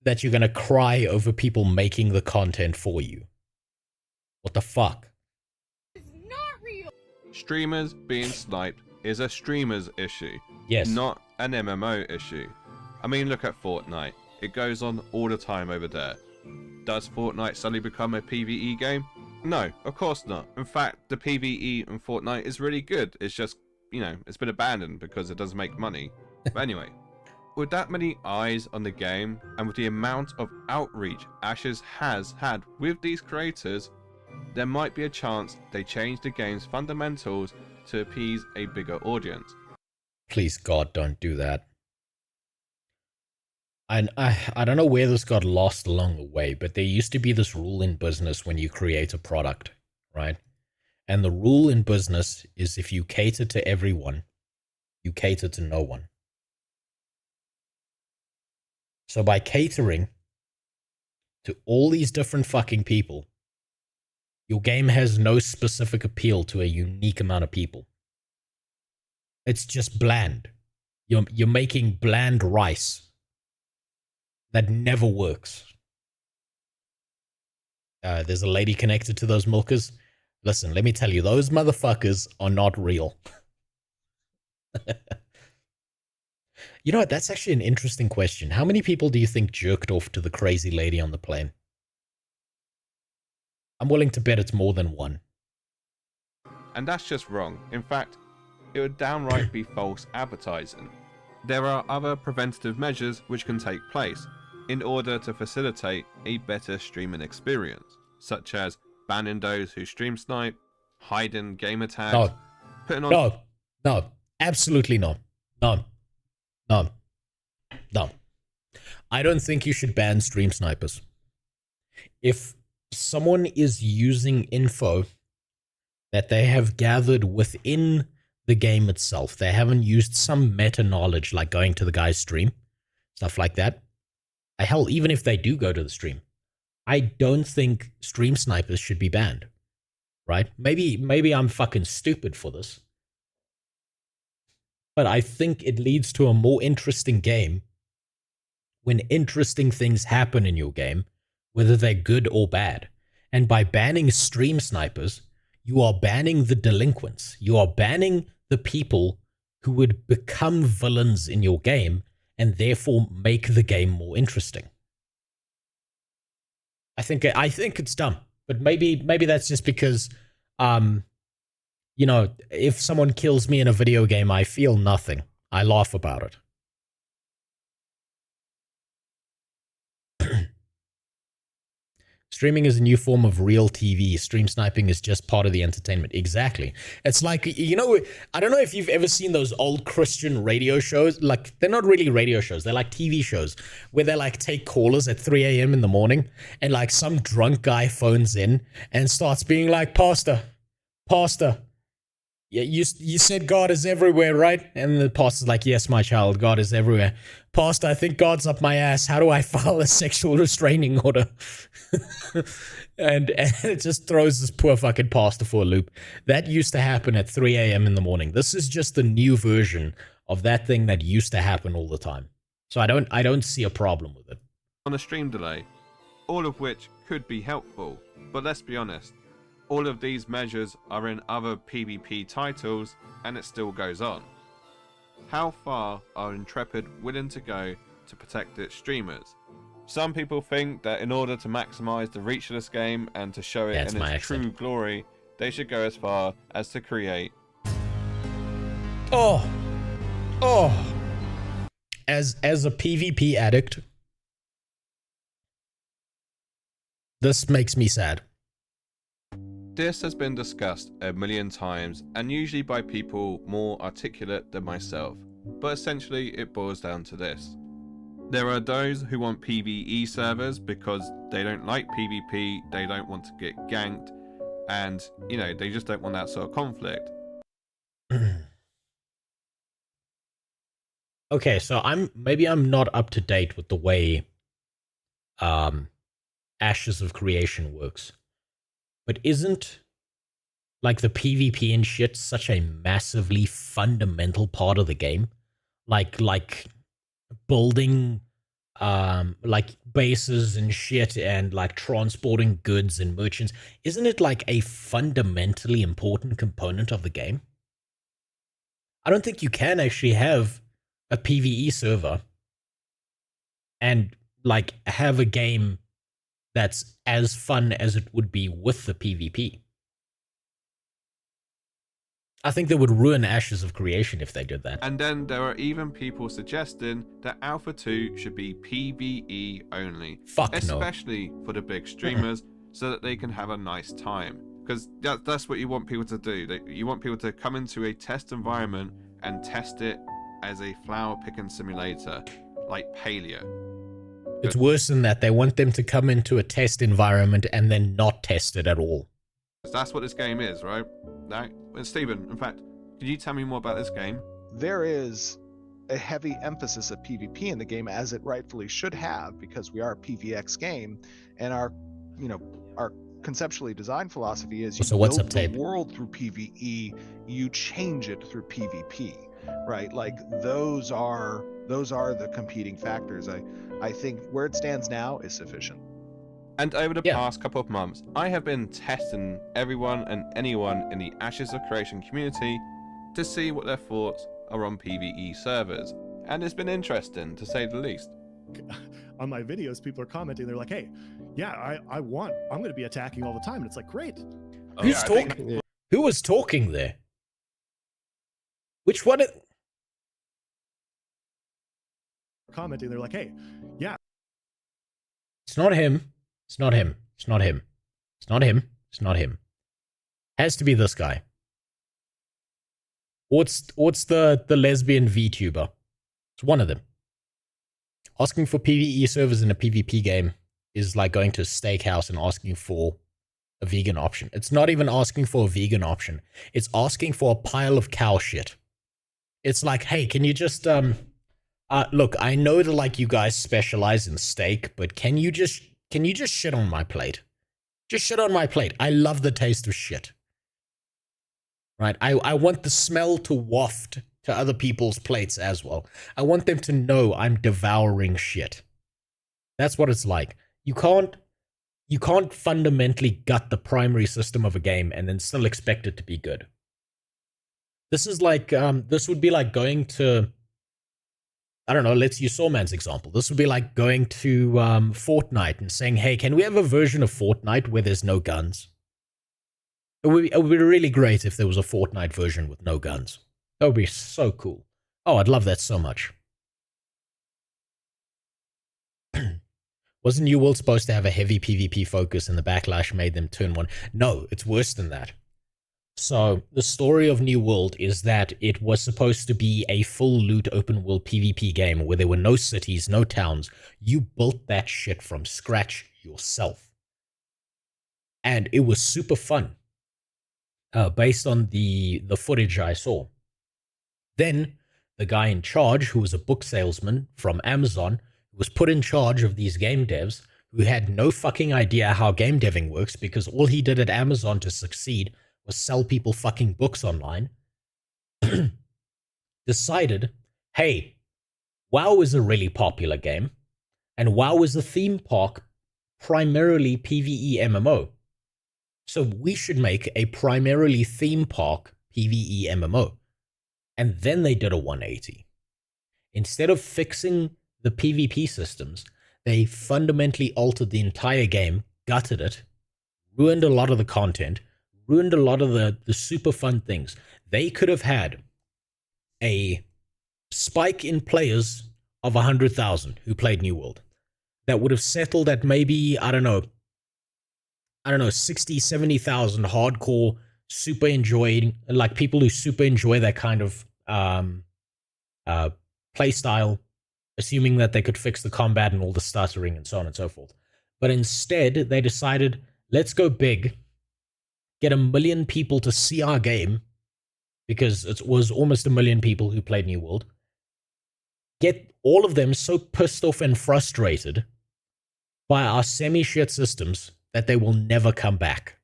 that you're going to cry over people making the content for you. What the fuck? not real. Streamers being sniped is a streamer's issue, Yes. not an MMO issue. I mean, look at Fortnite. It goes on all the time over there. Does Fortnite suddenly become a PvE game? No, of course not. In fact, the PvE in Fortnite is really good. It's just, you know, it's been abandoned because it doesn't make money. But anyway, with that many eyes on the game, and with the amount of outreach Ashes has had with these creators, there might be a chance they change the game's fundamentals to appease a bigger audience. Please, God, don't do that. And I don't know where this got lost along the way, but there used to be this rule in business when you create a product, right? And the rule in business is if you cater to everyone, you cater to no one. So by catering to all these different fucking people, your game has no specific appeal to a unique amount of people. It's just bland. You're making bland rice that never works. There's a lady connected to those milkers. Listen, let me tell you, those motherfuckers are not real. You know what? That's actually an interesting question. How many people do you think jerked off to the crazy lady on the plane? I'm willing to bet it's more than one. And that's just wrong. In fact, it would downright be false advertising. There are other preventative measures which can take place in order to facilitate a better streaming experience, such as banning those who stream snipe, hiding gamer tags, putting on... No, absolutely not. No. I don't think you should ban stream snipers. If someone is using info that they have gathered within the game itself, they haven't used some meta knowledge like going to the guy's stream, stuff like that. Hell, even if they do go to the stream, I don't think stream snipers should be banned, right? Maybe I'm fucking stupid for this, but I think it leads to a more interesting game when interesting things happen in your game, whether they're good or bad. And by banning stream snipers, you are banning the delinquents. You are banning the people who would become villains in your game and therefore make the game more interesting. I think it's dumb, but maybe that's just because, you know, if someone kills me in a video game, I feel nothing. I laugh about it. Streaming is a new form of real TV. Stream sniping is just part of the entertainment. Exactly. It's like, you know, I don't know if you've ever seen those old Christian radio shows. Like, they're not really radio shows. They're like TV shows where they like take callers at 3 a.m. in the morning and like some drunk guy phones in and starts being like, Pastor, yeah, you said God is everywhere, right? And the pastor's like, yes, my child, God is everywhere. Pastor, I think God's up my ass. How do I file a sexual restraining order? and it just throws this poor fucking pastor for a loop. That used to happen at 3 a.m. in the morning. This is just the new version of that thing that used to happen all the time. So I don't see a problem with it. On a stream delay, all of which could be helpful. But let's be honest, all of these measures are in other PvP titles and it still goes on. How far are Intrepid willing to go to protect its streamers? Some people think that in order to maximize the reach of this game and to show it in its true glory, they should go as far as to create. Oh. As a PvP addict, this makes me sad. This has been discussed a million times and usually by people more articulate than myself, but essentially it boils down to this. There are those who want PvE servers because they don't like PvP, they don't want to get ganked, and, you know, they just don't want that sort of conflict. Okay, so maybe I'm not up to date with the way Ashes of Creation works. But isn't like the PvP and shit such a massively fundamental part of the game? Like building like bases and shit and like transporting goods and merchants. Isn't it like a fundamentally important component of the game? I don't think you can actually have a PvE server and like have a game that's as fun as it would be with the PvP. I think they would ruin Ashes of Creation if they did that. And then there are even people suggesting that Alpha 2 should be PvE only. Fuck no. Especially for the big streamers, so that they can have a nice time. Because that's what you want people to do. You want people to come into a test environment and test it as a flower picking simulator, like Paleo. It's worse than that. They want them to come into a test environment and then not test it at all. That's what this game is, right? Now, Stephen, in fact, can you tell me more about this game? There is a heavy emphasis of PvP in the game, as it rightfully should have, because we are a PvX game, and our conceptually designed philosophy is you build the world through PvE, you change it through PvP, right? Like those are the competing factors. I think where it stands now is sufficient. And over the past couple of months, I have been testing everyone and anyone in the Ashes of Creation community to see what their thoughts are on PvE servers. And it's been interesting, to say the least. On my videos, people are commenting, they're like, hey, yeah, I'm going to be attacking all the time. And it's like, great. Who's talking? Who was talking there? Which one? Commenting, they're like, hey, yeah. It's not him. It's not him. It's not him. It's not him. It's not him. Has to be this guy. What's the lesbian VTuber? It's one of them. Asking for PvE servers in a PvP game is like going to a steakhouse and asking for a vegan option. It's not even asking for a vegan option. It's asking for a pile of cow shit. It's like, hey, can you just look, I know that like you guys specialize in steak, but can you just shit on my plate? Just shit on my plate. I love the taste of shit. Right? I want the smell to waft to other people's plates as well. I want them to know I'm devouring shit. That's what it's like. You can't fundamentally gut the primary system of a game and then still expect it to be good. This is like this would be like going to, I don't know, let's use Sawman's example. This would be like going to Fortnite and saying, hey, can we have a version of Fortnite where there's no guns? It would be really great if there was a Fortnite version with no guns. That would be so cool. Oh, I'd love that so much. Wasn't New World supposed to have a heavy PvP focus and the backlash made them turn one? No, it's worse than that. So, the story of New World is that it was supposed to be a full loot open world PvP game where there were no cities, no towns. You built that shit from scratch yourself. And it was super fun, based on the footage I saw. Then, the guy in charge, who was a book salesman from Amazon, was put in charge of these game devs who had no fucking idea how game deving works because all he did at Amazon to succeed was sell people fucking books online, decided, hey, WoW is a really popular game, and WoW is a theme park, primarily PvE MMO. So we should make a primarily theme park PvE MMO. And then they did a 180. Instead of fixing the PvP systems, they fundamentally altered the entire game, gutted it, ruined a lot of the content, ruined a lot of the super fun things. They could have had a spike in players of 100,000 who played New World. That would have settled at maybe, I don't know, 60, 70,000 hardcore, super enjoying, like people who super enjoy that kind of play style, assuming that they could fix the combat and all the stuttering and so on and so forth. But instead, they decided, let's go big, get 1 million people to see our game, because it was almost 1 million people who played New World, get all of them so pissed off and frustrated by our semi-shit systems that they will never come back.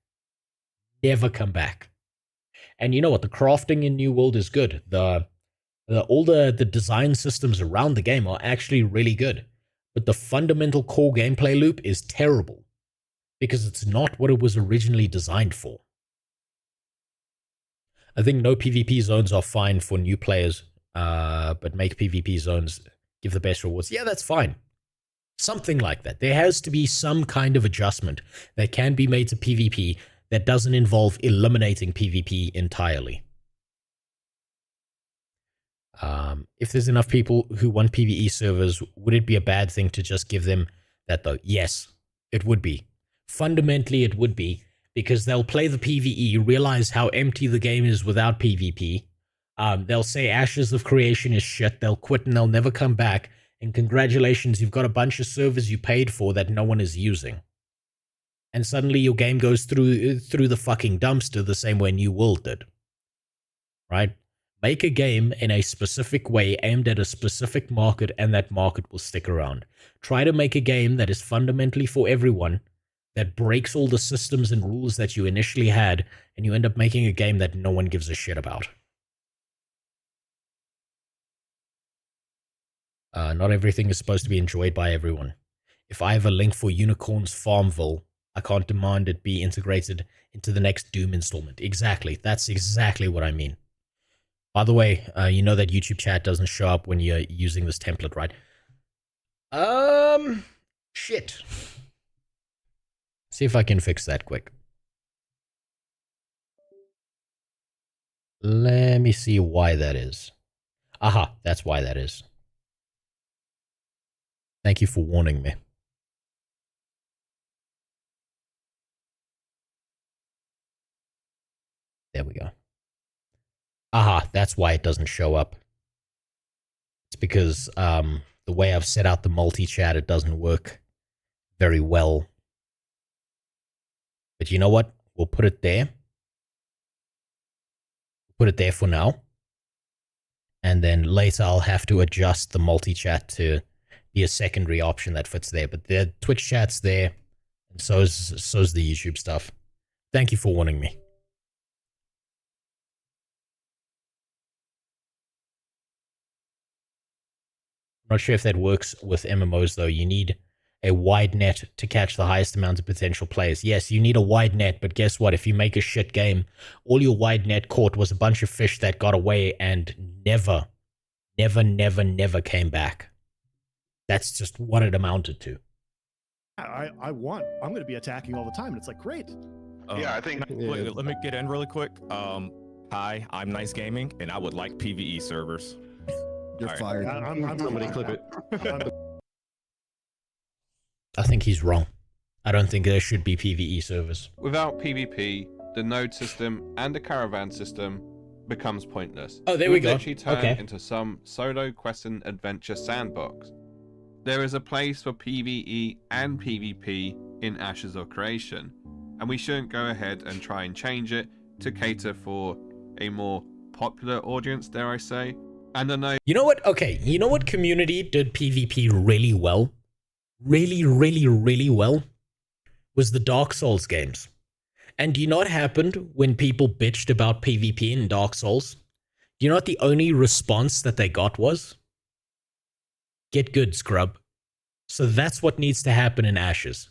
Never come back. And you know what? The crafting in New World is good. All the design systems around the game are actually really good. But the fundamental core gameplay loop is terrible, because it's not what it was originally designed for. I think no PvP zones are fine for new players, but make PvP zones give the best rewards. Yeah, that's fine. Something like that. There has to be some kind of adjustment that can be made to PvP that doesn't involve eliminating PvP entirely. If there's enough people who want PvE servers, would it be a bad thing to just give them that though? Yes, it would be. Fundamentally, it would be, because they'll play the PvE, realize how empty the game is without PvP. They'll say Ashes of Creation is shit, they'll quit and they'll never come back, and congratulations, you've got a bunch of servers you paid for that no one is using. And suddenly your game goes through the fucking dumpster the same way New World did. Right? Make a game in a specific way aimed at a specific market, and that market will stick around. Try to make a game that is fundamentally for everyone, that breaks all the systems and rules that you initially had, and you end up making a game that no one gives a shit about. Not everything is supposed to be enjoyed by everyone. If I have a link for Unicorn's Farmville, I can't demand it be integrated into the next Doom installment. Exactly. That's exactly what I mean. By the way, you know that YouTube chat doesn't show up when you're using this template, right? Shit. See if I can fix that quick. Let me see why that is. Aha, that's why that is. Thank you for warning me. There we go. Aha, that's why it doesn't show up. It's because the way I've set out the multi-chat, it doesn't work very well. But you know what? We'll put it there. Put it there for now. And then later I'll have to adjust the multi-chat to be a secondary option that fits there. But the Twitch chat's there, and so's the YouTube stuff. Thank you for warning me. I'm not sure if that works with MMOs though. You need a wide net to catch the highest amount of potential players. Yes, you need a wide net, but guess what? If you make a shit game, all your wide net caught was a bunch of fish that got away and never came back. That's just what it amounted to. I'm going to be attacking all the time. And it's like, great. Yeah, I think. Wait, let me get in really quick. Hi, I'm Nice Gaming, and I would like PvE servers. You're fired. I'm Somebody clip it. I think he's wrong. I don't think there should be PvE servers. Without PvP, the node system and the caravan system becomes pointless. Oh, there It we would go. literally turn Okay. into some solo quest and adventure sandbox. There is a place for PvE and PvP in Ashes of Creation, and we shouldn't go ahead and try and change it to cater for a more popular audience, dare I say. And I know You know what? Okay, you know what community did PvP really well? Really well? Was the Dark Souls games. And do you know what happened when people bitched about PvP in Dark Souls? Do you know what the only response that they got was? Get good, scrub. So that's what needs to happen in Ashes.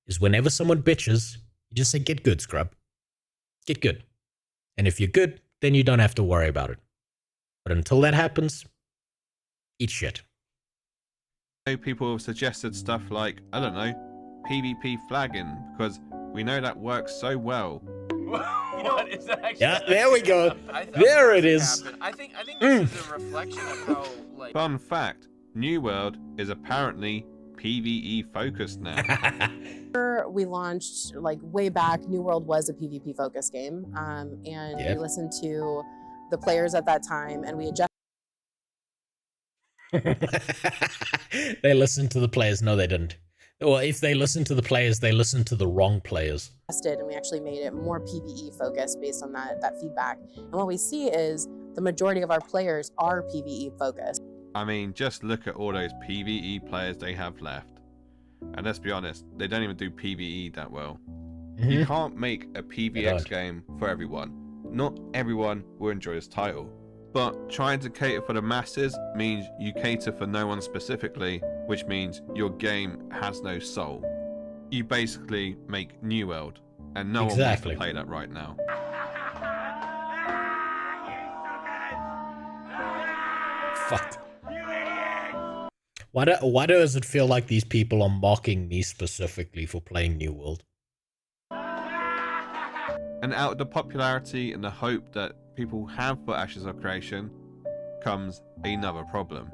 Is whenever someone bitches, you just say, get good, scrub. Get good. And if you're good, then you don't have to worry about it. But until that happens, eat shit. people have suggested stuff like, I don't know, PvP flagging, because we know that works so well. You know what? Is that actually? Yeah, there we go. I thought There it this is. happened. I think this is a reflection of how like. Fun fact, New World is apparently PvE focused now. We launched like way back. New World was a PvP focused game, and Yep. we listened to the players at that time, and we adjusted. They listened to the players. No, they didn't. Well, if they listened to the players, they listened to the wrong players. And we actually made it more PvE focused based on that feedback. And what we see is the majority of our players are PvE focused. I mean, just look at all those PvE players they have left. And let's be honest, they don't even do PvE that well. You can't make a PvX game for everyone. Not everyone will enjoy this title. But trying to cater for the masses means you cater for no one specifically, which means your game has no soul. You basically make New World, and no one wants to play that right now. Fuck. Why does it feel like these people are mocking me specifically for playing New World? And out of the popularity and the hope that people have for Ashes of Creation comes another problem.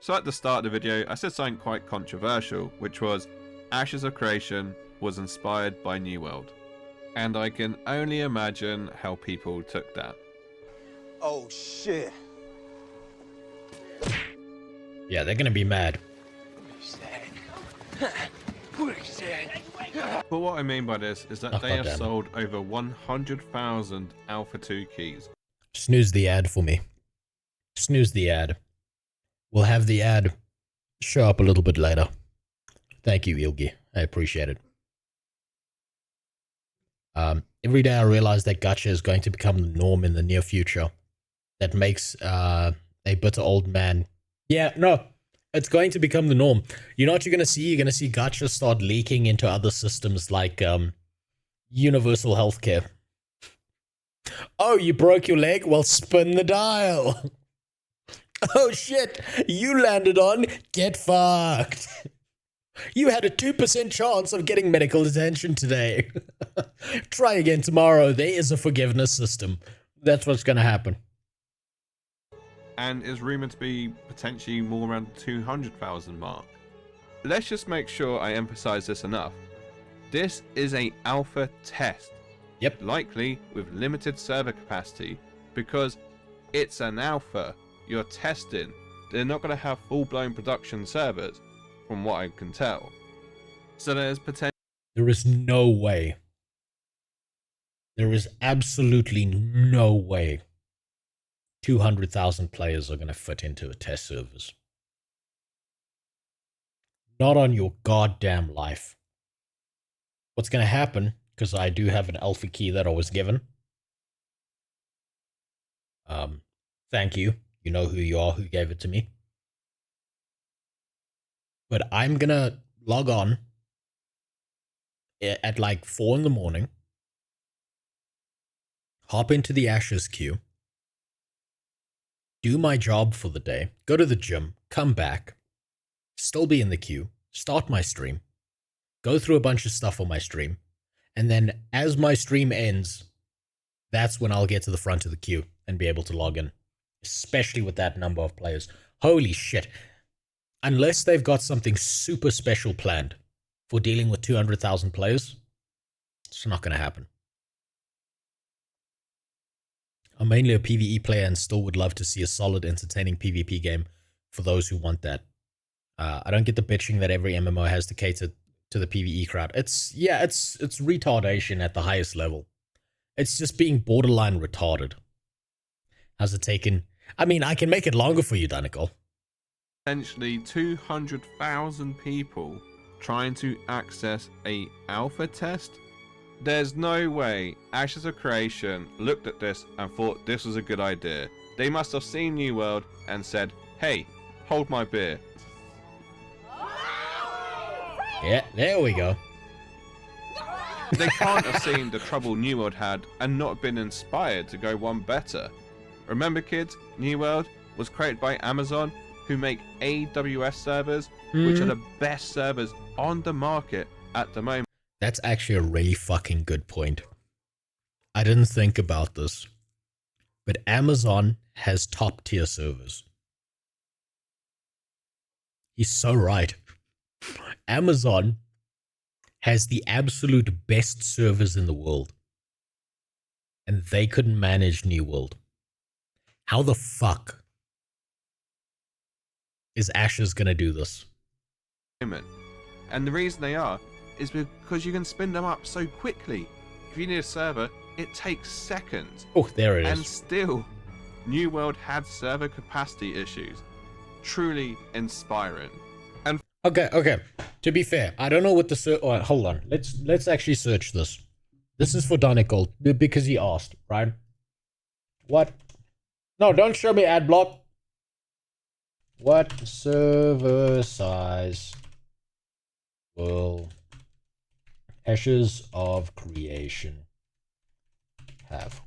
So at the start of the video, I said something quite controversial, which was Ashes of Creation was inspired by New World. And I can only imagine how people took that. Oh shit. Yeah, they're gonna be mad. But what I mean by this is that Oh, they have goddammit. sold over 100,000 Alpha 2 keys. Snooze the ad for me. Snooze the ad. We'll have the ad show up a little bit later. Thank you, Ilgi. I appreciate it. Every day I realize that gacha is going to become the norm in the near future. That makes a bitter old man. Yeah, no, it's going to become the norm. You know what you're going to see? You're going to see gacha start leaking into other systems like universal healthcare. Oh, you broke your leg? Well, spin the dial. Oh shit, you landed on get fucked. You had a 2% chance of getting medical attention today. Try again tomorrow. There is a forgiveness system. That's what's going to happen. And is rumored to be potentially more around the 200,000 mark. Let's just make sure I emphasize this enough. This is a alpha test. Yep. Likely with limited server capacity, because it's an alpha. You're testing. They're not going to have full-blown production servers, from what I can tell. So there's potential. There is no way. There is absolutely no way 200,000 players are going to fit into a test servers. Not on your goddamn life. What's going to happen, because I do have an alpha key that I was given. Thank you. You know who you are, who gave it to me. But I'm going to log on at like 4 in the morning, hop into the Ashes queue, do my job for the day, go to the gym, come back, still be in the queue, start my stream, go through a bunch of stuff on my stream, and then as my stream ends, that's when I'll get to the front of the queue and be able to log in, especially with that number of players. Holy shit. Unless they've got something super special planned for dealing with 200,000 players, it's not going to happen. I'm mainly a PvE player and still would love to see a solid, entertaining PvP game for those who want that. I don't get the bitching that every MMO has to cater to the PvE crowd. It's retardation at the highest level. It's just being borderline retarded. How's it taken? I mean, I can make it longer for you, Danicol. Potentially 200,000 people trying to access a alpha test. There's no way Ashes of Creation looked at this and thought this was a good idea. They must have seen New World and said, hey, hold my beer. Yeah, there we go. They can't have seen the trouble New World had and not been inspired to go one better. Remember, kids, New World was created by Amazon, who make AWS servers, which are the best servers on the market at the moment. That's actually a really fucking good point. I didn't think about this, but Amazon has top tier servers. He's so right. Amazon has the absolute best servers in the world, and they couldn't manage New World. How the fuck is Ashes gonna do this? And the reason they are is because you can spin them up so quickly. If you need a server, it takes seconds. Oh, there it is. And still, New World had server capacity issues. Truly inspiring. And Okay. To be fair, I don't know what the oh, hold on. Let's actually search this. This is for Danicol because he asked, right? What? No, don't show me ad block. What server size will Ashes of Creation have?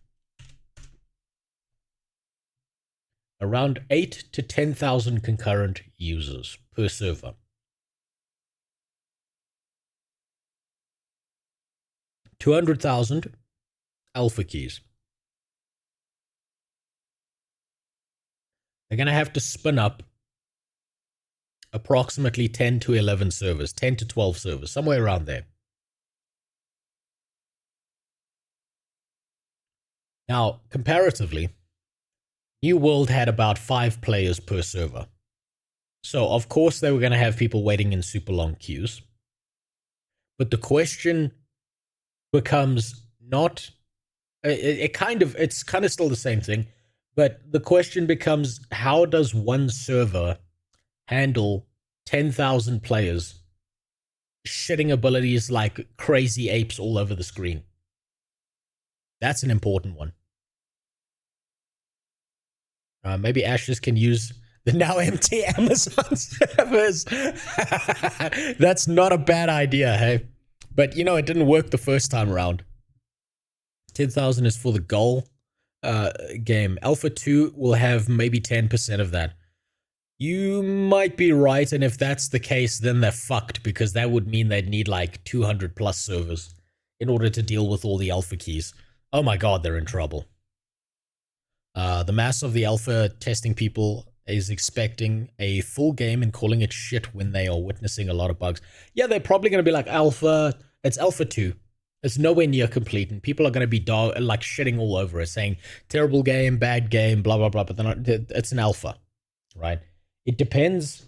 Around 8 to 10,000 concurrent users per server. 200,000 alpha keys. They're going to have to spin up approximately 10 to 11 servers, 10 to 12 servers, somewhere around there. Now, comparatively, New World had about 5 players per server. So, of course, they were going to have people waiting in super long queues. But the question becomes not... it's kind of still the same thing. But the question becomes, how does one server handle 10,000 players shitting abilities like crazy apes all over the screen? That's an important one. Maybe Ashes can use the now empty Amazon servers. That's not a bad idea, hey? But, you know, it didn't work the first time around. 10,000 is for the goal game. Alpha 2 will have maybe 10% of that. You might be right, and if that's the case, then they're fucked, because that would mean they'd need like 200 plus servers in order to deal with all the alpha keys. Oh my god, they're in trouble. The mass of the alpha testing people is expecting a full game and calling it shit when they are witnessing a lot of bugs. Yeah, they're probably going to be like, Alpha, it's Alpha 2. It's nowhere near complete, and people are going to be like shitting all over it, saying, terrible game, bad game, blah, blah, blah, but they're not, it's an alpha, right? It depends,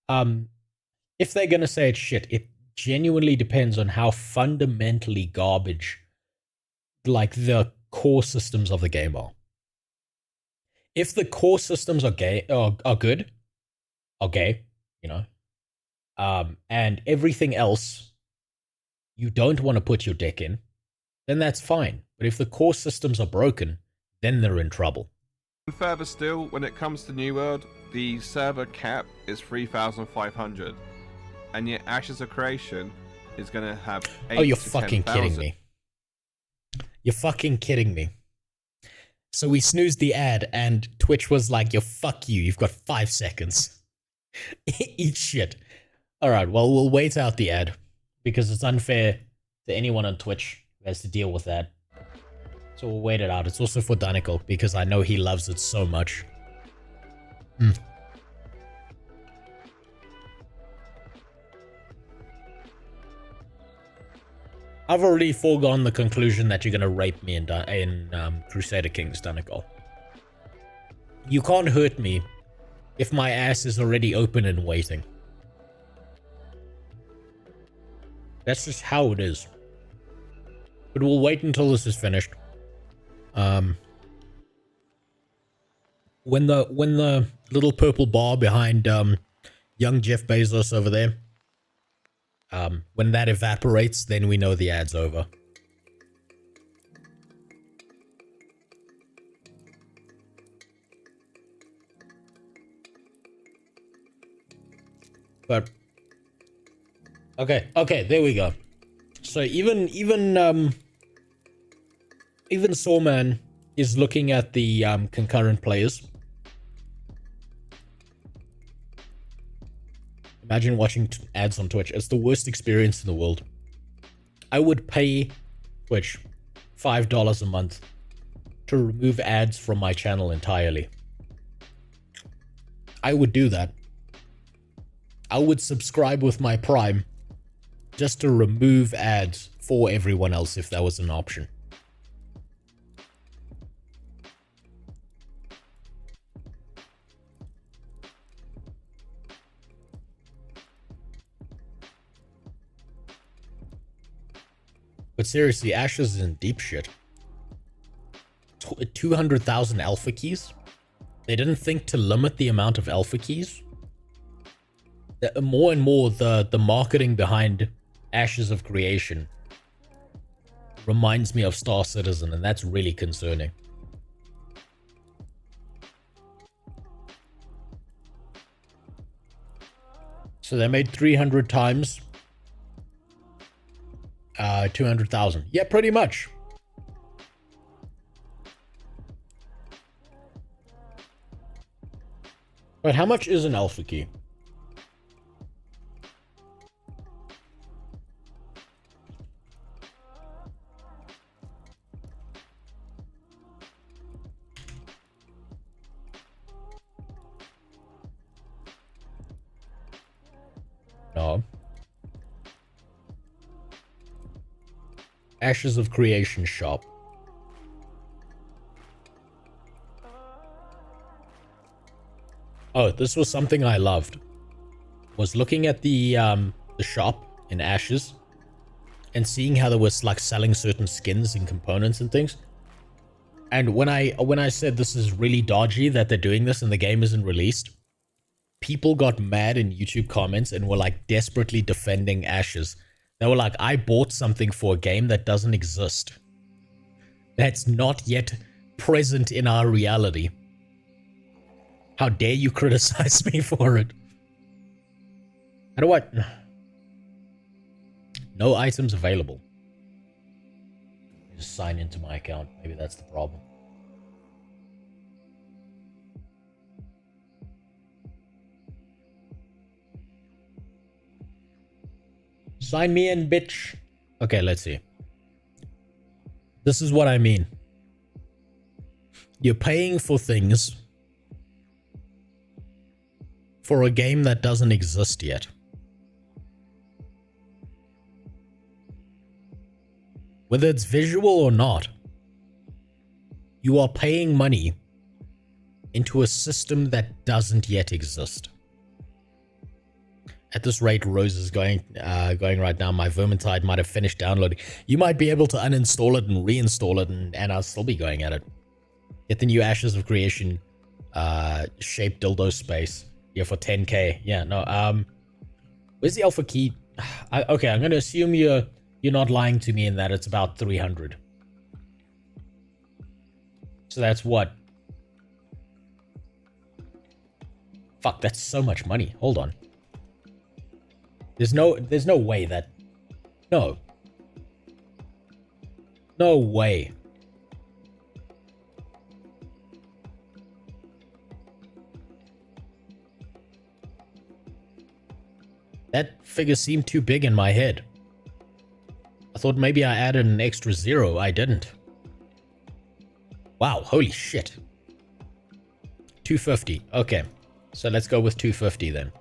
if they're going to say it's shit, it genuinely depends on how fundamentally garbage, like, the core systems of the game are. If the core systems are good, you know, and everything else you don't want to put your deck in, then that's fine. But if the core systems are broken, then they're in trouble. And further still, when it comes to New World, the server cap is 3,500, and yet Ashes of Creation is going to have 8 Oh, you're to fucking 10,000. kidding me. You're fucking kidding me. So we snoozed the ad, and Twitch was like, yo, fuck you, you've got 5 seconds. Eat shit. Alright, well, we'll wait out the ad, because it's unfair to anyone on Twitch who has to deal with that. So we'll wait it out. It's also for Danicol, because I know he loves it so much. I've already foregone the conclusion that you're gonna rape me in Crusader Kings, Donegal. You can't hurt me if my ass is already open and waiting. That's just how it is. But we'll wait until this is finished. When the little purple bar behind young Jeff Bezos over there, when that evaporates, then we know the ad's over. But okay, there we go. So even Sawman is looking at the concurrent players. Imagine watching ads on Twitch. It's the worst experience in the world. I would pay Twitch $5 a month to remove ads from my channel entirely. I would do that. I would subscribe with my Prime just to remove ads for everyone else if that was an option. But seriously, Ashes is in deep shit. 200,000 alpha keys? They didn't think to limit the amount of alpha keys? More and more, the marketing behind Ashes of Creation reminds me of Star Citizen, and that's really concerning. So they made 300 times 200,000. Yeah, pretty much. But how much is an alpha key? No. Ashes of Creation shop. Oh, this was something I loved. Was looking at the shop in Ashes and seeing how there was like selling certain skins and components and things. And when I said this is really dodgy that they're doing this and the game isn't released, people got mad in YouTube comments and were like desperately defending Ashes. They were like, I bought something for a game that doesn't exist. That's not yet present in our reality. How dare you criticize me for it? How do I... No items available. Just sign into my account. Maybe that's the problem. Sign me in, bitch. Okay, let's see. This is what I mean. You're paying for things for a game that doesn't exist yet. Whether it's visual or not, you are paying money into a system that doesn't yet exist. At this rate, Rose is going right now. My Vermintide might have finished downloading. You might be able to uninstall it and reinstall it, and I'll still be going at it. Get the new Ashes of Creation shaped dildo space. Yeah, for 10k. Yeah, no. Where's the alpha key? Okay, I'm gonna assume you're not lying to me in that it's about 300. So that's what? Fuck, that's so much money. Hold on. There's no way that... No. No way. That figure seemed too big in my head. I thought maybe I added an extra 0. I didn't. Wow, holy shit. 250. Okay. So let's go with 250 then.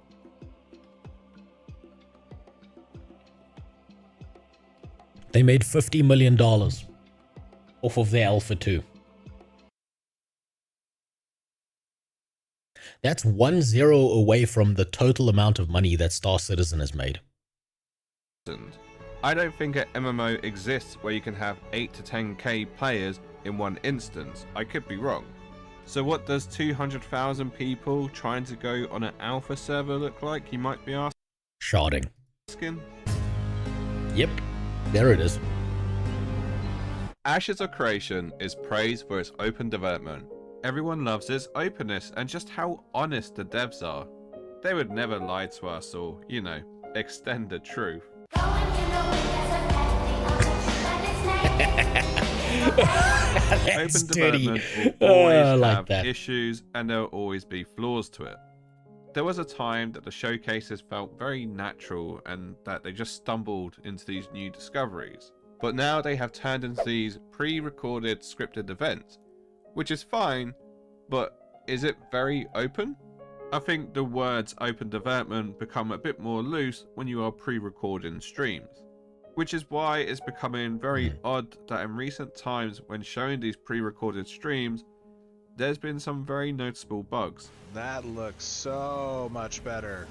They made $50 million off of their Alpha 2. That's 1-0 away from the total amount of money that Star Citizen has made. I don't think an MMO exists where you can have 8 to 10k players in one instance. I could be wrong. So what does 200,000 people trying to go on an alpha server look like, you might be asking? Sharding. Yep, there it is. Ashes of Creation is praised for its open development. Everyone loves its openness and just how honest the devs are. They would never lie to us or, you know, extend the truth. Open development will always have issues and there will always be flaws to it. There was a time that the showcases felt very natural and that they just stumbled into these new discoveries. But now they have turned into these pre-recorded scripted events, which is fine, but is it very open? I think the words open development become a bit more loose when you are pre-recording streams. Which is why it's becoming very odd that in recent times when showing these pre-recorded streams, there's been some very noticeable bugs. That looks so much better.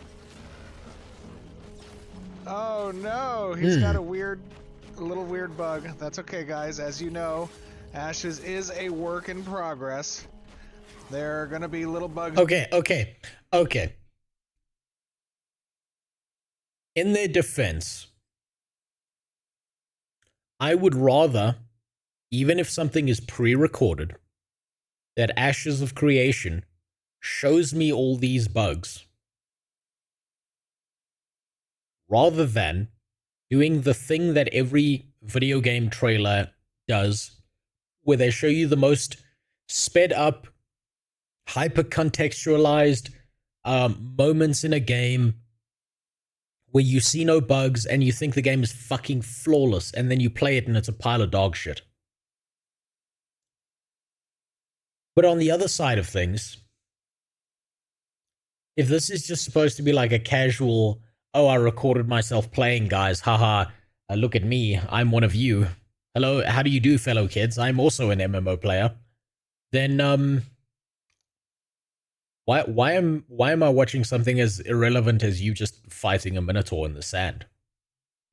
Oh no, he's got a little weird bug. That's okay, guys. As you know, Ashes is a work in progress. There are gonna be little bugs. Okay. In their defense, I would rather, even if something is pre-recorded, that Ashes of Creation shows me all these bugs, rather than doing the thing that every video game trailer does, where they show you the most sped up, hyper-contextualized moments in a game where you see no bugs and you think the game is fucking flawless, and then you play it and it's a pile of dog shit. But on the other side of things, if this is just supposed to be like a casual, oh, I recorded myself playing, guys, haha, look at me, I'm one of you. Hello, how do you do, fellow kids? I'm also an MMO player. Then, why am I watching something as irrelevant as you just fighting a minotaur in the sand?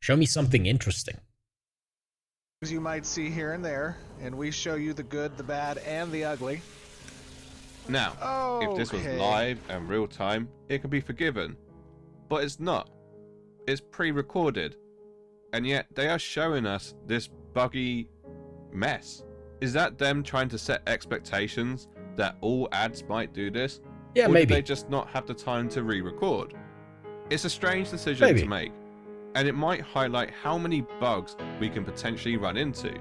Show me something interesting. You might see here and there, and we show you the good, the bad, and the ugly. Now, if this was live and real time, it could be forgiven. But it's not. It's pre-recorded. And yet they are showing us this buggy mess. Is that them trying to set expectations that all ads might do this? Yeah, or maybe. Did they just not have the time to re-record? It's a strange decision to make, and it might highlight how many bugs we can potentially run into.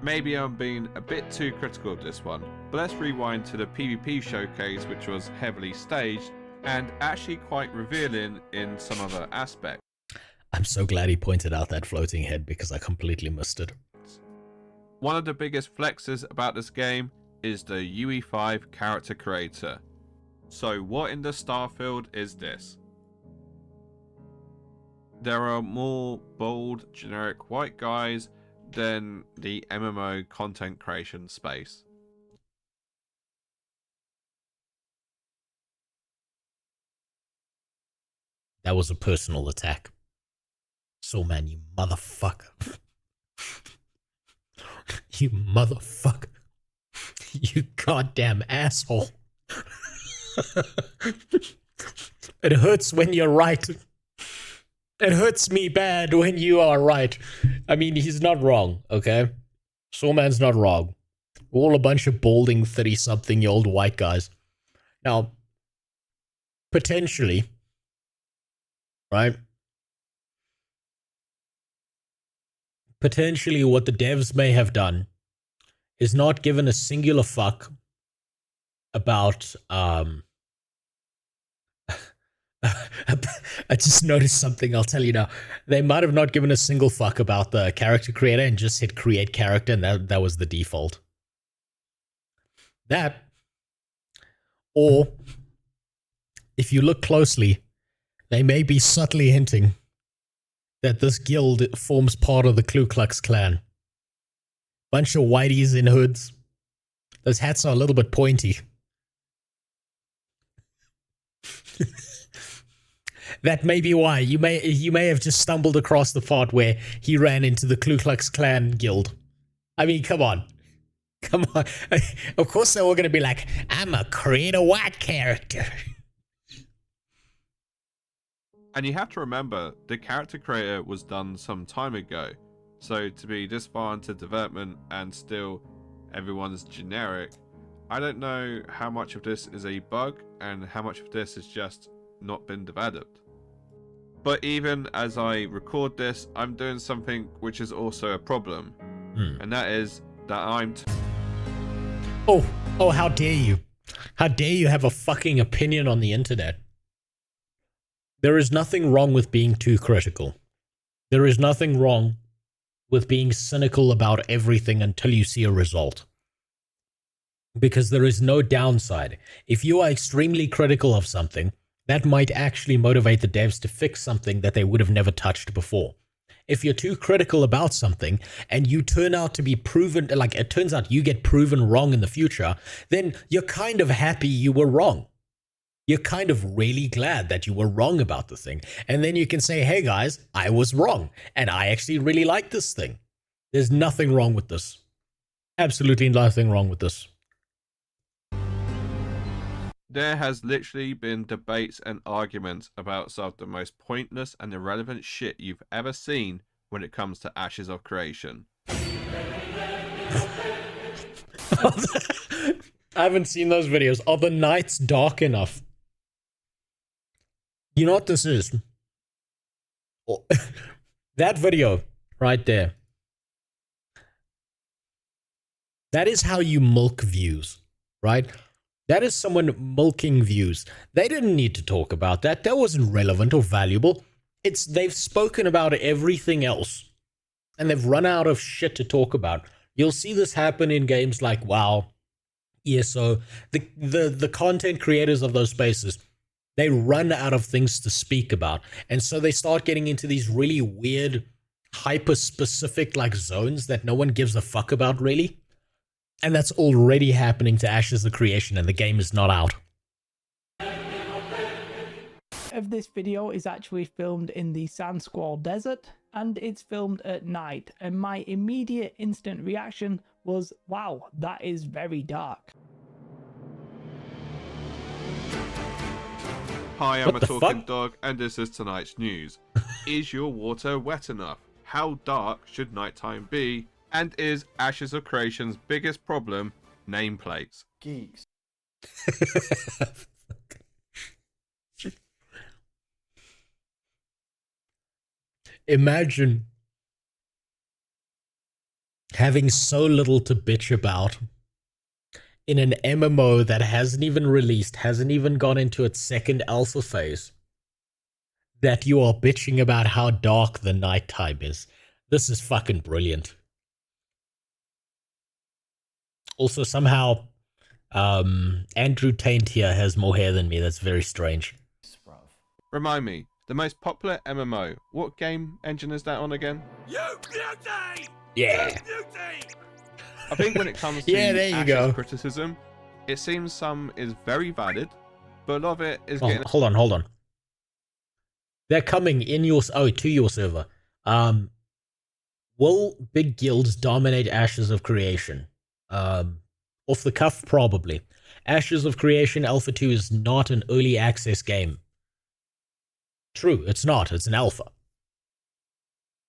Maybe I'm being a bit too critical of this one, but let's rewind to the PvP showcase, which was heavily staged and actually quite revealing in some other aspects. I'm so glad he pointed out that floating head because I completely missed it. One of the biggest flexes about this game is the UE5 character creator. So what in the Starfield is this? There are more bold, generic white guys than the MMO content creation space. That was a personal attack. So, man, you motherfucker. You motherfucker. You goddamn asshole. It hurts when you're right. It hurts me bad when you are right. I mean, he's not wrong, okay? Soulman's not wrong. We're all a bunch of balding 30-something-year-old white guys. Now, potentially, right? Potentially what the devs may have done is not given a singular fuck about, I just noticed something, I'll tell you now. They might have not given a single fuck about the character creator and just hit create character, and that was the default. That, or if you look closely, they may be subtly hinting that this guild forms part of the Ku Klux Klan. Bunch of whiteys in hoods. Those hats are a little bit pointy. That may be why. You may have just stumbled across the part where he ran into the Ku Klux Klan guild. I mean, come on. Come on. Of course they're all going to be like, I'm a create a white character. And you have to remember, the character creator was done some time ago. So to be this far into development and still everyone's generic, I don't know how much of this is a bug and how much of this has just not been developed. But even as I record this, I'm doing something which is also a problem. And that is that I'm... Oh, how dare you. How dare you have a fucking opinion on the internet. There is nothing wrong with being too critical. There is nothing wrong with being cynical about everything until you see a result. Because there is no downside. If you are extremely critical of something, that might actually motivate the devs to fix something that they would have never touched before. If you're too critical about something and you turn out to be proven, like it turns out you get proven wrong in the future, then you're kind of happy you were wrong. You're kind of really glad that you were wrong about the thing. And then you can say, hey guys, I was wrong. And I actually really like this thing. There's nothing wrong with this. Absolutely nothing wrong with this. There has literally been debates and arguments about some of the most pointless and irrelevant shit you've ever seen when it comes to Ashes of Creation. I haven't seen those videos. Are the nights dark enough? You know what this is? That video right there. That is how you milk views, right? That is someone milking views. They didn't need to talk about that. That wasn't relevant or valuable. They've spoken about everything else. And they've run out of shit to talk about. You'll see this happen in games like WoW, ESO. The content creators of those spaces, they run out of things to speak about. And so they start getting into these really weird, hyper-specific like zones that no one gives a fuck about really. And that's already happening to Ashes of Creation, and the game is not out. Of this video is actually filmed in the Sand Squall Desert, and it's filmed at night. And my immediate instant reaction was, wow, that is very dark. Hi, I'm a talking dog, and this is tonight's news. Is your water wet enough? How dark should nighttime be? And is Ashes of Creation's biggest problem nameplates? Geeks. Imagine having so little to bitch about in an MMO that hasn't even released, hasn't even gone into its second alpha phase, that you are bitching about how dark the nighttime is. This is fucking brilliant. Also, somehow, Andrew Taint here has more hair than me. That's very strange. Remind me, the most popular MMO, what game engine is that on again? Yeah. I think when it comes to Yeah, there you Ash's go. criticism, it seems some is very valid, but a lot of it is Oh, getting... hold on. They're coming in your to your server. Will big guilds dominate Ashes of Creation? Off the cuff, probably. Ashes of Creation Alpha 2 is not an early access game. True, it's not. It's an alpha.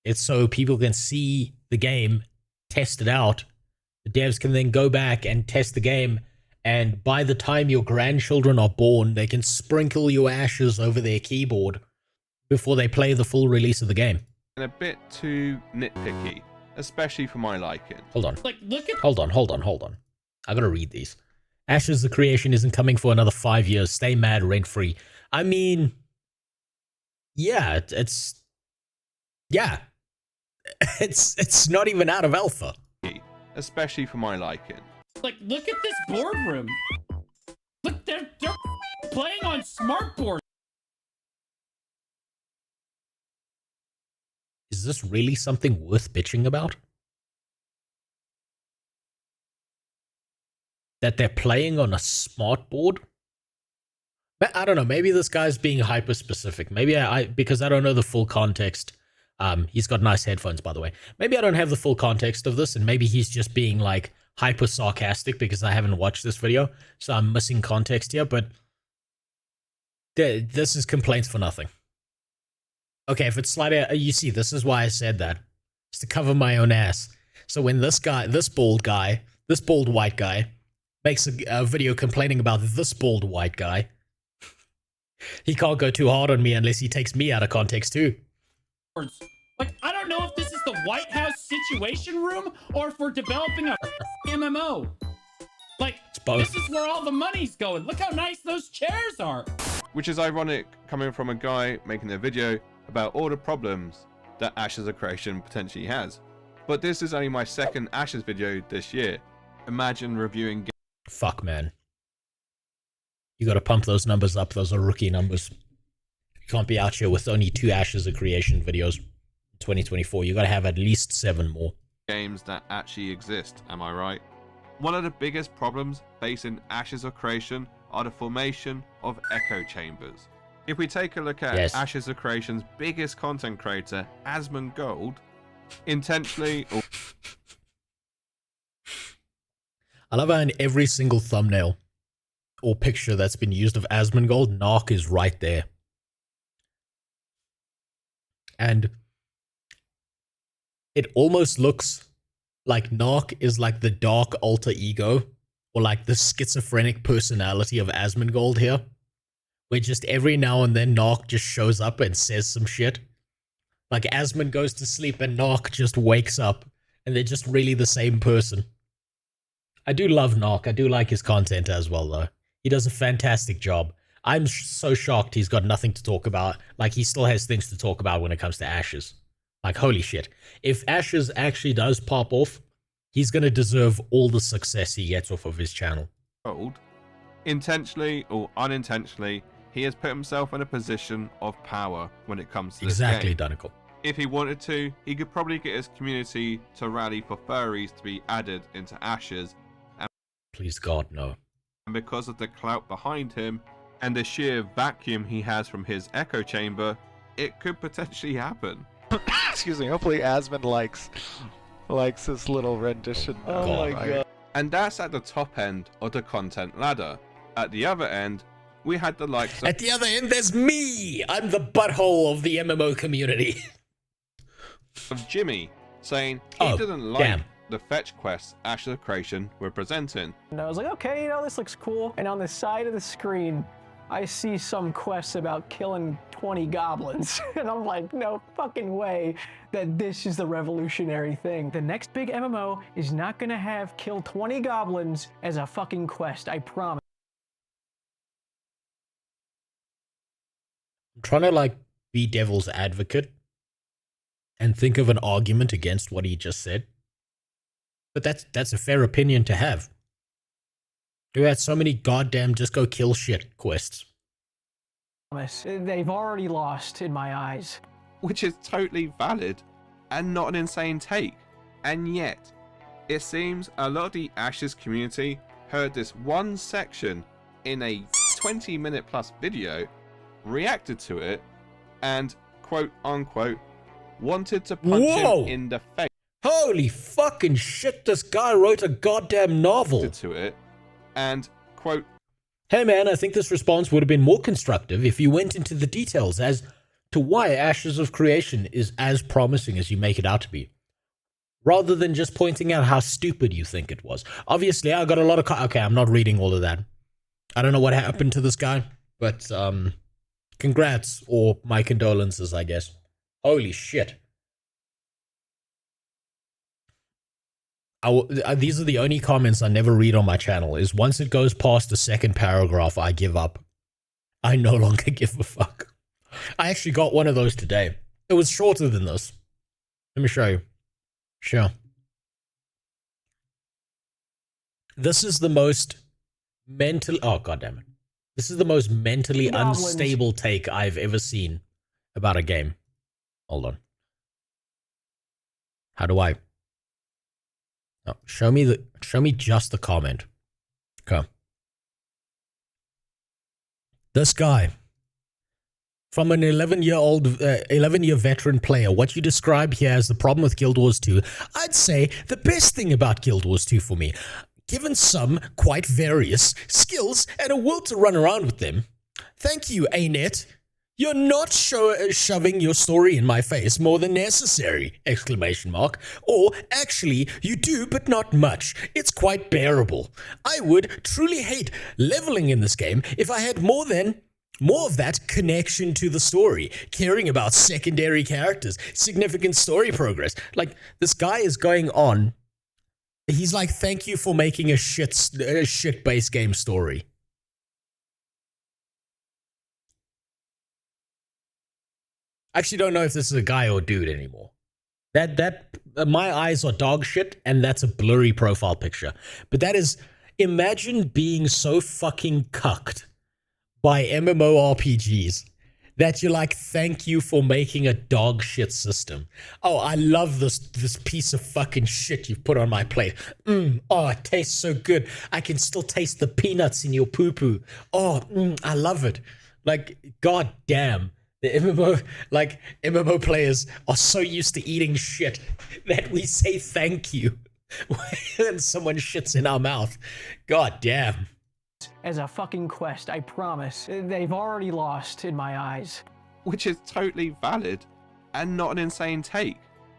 It's so people can see the game, test it out. The devs can then go back and test the game, and by the time your grandchildren are born, they can sprinkle your ashes over their keyboard before they play the full release of the game. a bit too nitpicky, especially for my liking. Hold on. Hold on. I gotta read these. Ashes of Creation isn't coming for another 5 years. Stay mad, rent free. I mean, yeah, it's not even out of alpha. Especially for my liking. Like, look at this boardroom. Look, they're playing on smart board. is this really something worth bitching about? That they're playing on a smart board? I don't know, maybe this guy's being hyper-specific. Maybe because I don't know the full context. He's got nice headphones, by the way. Maybe I don't have the full context of this, and maybe he's just being, like, hyper-sarcastic because I haven't watched this video, so I'm missing context here, but this is complaints for nothing. Okay, if it's slightly... You see, this is why I said that. It's to cover my own ass. So when this bald white guy, makes a video complaining about this bald white guy, he can't go too hard on me unless he takes me out of context too. Like, I don't know if this is the White House Situation Room or if we're developing a MMO. Like, this is where all the money's going. Look how nice those chairs are. Which is ironic coming from a guy making a video about all the problems that Ashes of Creation potentially has. But this is only my second Ashes video this year. Imagine reviewing... Fuck, man. You gotta pump those numbers up. Those are rookie numbers. You can't be out here with only 2 Ashes of Creation videos in 2024. You gotta have at least 7 more. Games that actually exist, am I right? One of the biggest problems facing Ashes of Creation are the formation of echo chambers. If we take a look at Ashes of Creation's biggest content creator, Asmongold, intentionally... I love how in every single thumbnail or picture that's been used of Asmongold, Narc is right there. And it almost looks like Narc is like the dark alter ego or like the schizophrenic personality of Asmongold here, where just every now and then Narc just shows up and says some shit. Like Asmon goes to sleep and Narc just wakes up and they're just really the same person. I do love Narc. I do like his content as well, though. He does a fantastic job. I'm so shocked he's got nothing to talk about. Like, he still has things to talk about when it comes to Ashes. Like, holy shit. If Ashes actually does pop off, he's gonna deserve all the success he gets off of his channel. Intentionally or unintentionally, he has put himself in a position of power when it comes to Exactly, this game. Dunicle. If he wanted to, he could probably get his community to rally for furries to be added into Ashes. Please God, no. And because of the clout behind him and the sheer vacuum he has from his echo chamber, it could potentially happen. Excuse me. Hopefully, Asmon likes this little rendition. Oh my God. And that's at the top end of the content ladder. At the other end, we had the likes of... At the other end, there's me! I'm the butthole of the MMO community. of Jimmy, saying he didn't like the fetch quests Ashes of Creation were presenting. And I was like, okay, this looks cool. And on the side of the screen, I see some quests about killing 20 goblins. And I'm like, no fucking way that this is the revolutionary thing. The next big MMO is not gonna have kill 20 goblins as a fucking quest, I promise. I'm trying to, like, be devil's advocate and think of an argument against what he just said. But that's a fair opinion to have. Who had so many goddamn just go kill shit quests? They've already lost in my eyes. Which is totally valid and not an insane take. And yet, it seems a lot of the Ashes community heard this one section in a 20-minute plus video, reacted to it, and quote unquote wanted to punch him in the face. Holy fucking shit, this guy wrote a goddamn novel. To it, and quote, hey man, I think this response would have been more constructive if you went into the details as to why Ashes of Creation is as promising as you make it out to be, rather than just pointing out how stupid you think it was. Obviously, I got a lot of... Okay, I'm not reading all of that. I don't know what happened to this guy, but congrats, or my condolences, I guess. Holy shit. These are the only comments I never read on my channel, is once it goes past the second paragraph, I give up. I no longer give a fuck. I actually got one of those today. It was shorter than this. Let me show you. Sure. This is the most mentally... Oh, goddammit. This is the most mentally unstable take I've ever seen about a game. Hold on. How do I? Oh, show me just the comment. Okay. This guy, from an 11-year veteran player, what you describe here as the problem with Guild Wars 2, I'd say the best thing about Guild Wars 2 for me, given some quite various skills and a will to run around with them. Thank you, A-Net. You're not shoving your story in my face more than necessary! ! Or, actually, you do, but not much. It's quite bearable. I would truly hate leveling in this game if I had more of that connection to the story, caring about secondary characters, significant story progress. Like, this guy is going on. He's like, thank you for making a shit-based game story. I actually don't know if this is a guy or dude anymore. My eyes are dog shit, and that's a blurry profile picture. But that is, imagine being so fucking cucked by MMORPGs that you're like, thank you for making a dog shit system. Oh, I love this piece of fucking shit you've put on my plate. Oh, it tastes so good. I can still taste the peanuts in your poo-poo. Oh, I love it. Like, god damn. The MMO players are so used to eating shit that we say thank you when someone shits in our mouth. God damn. As a fucking quest, I promise. They've already lost in my eyes. Which is totally valid and not an insane take.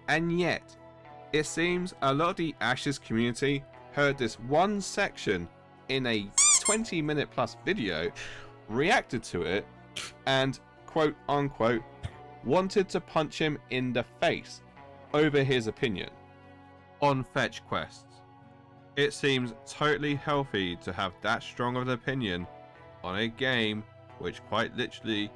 And yet, it seems a lot of the Ashes community heard this one section in a 20-minute plus video, reacted to it, and quote unquote wanted to punch him in the face over his opinion on fetch quests. It seems totally healthy to have that strong of an opinion on a game which quite literally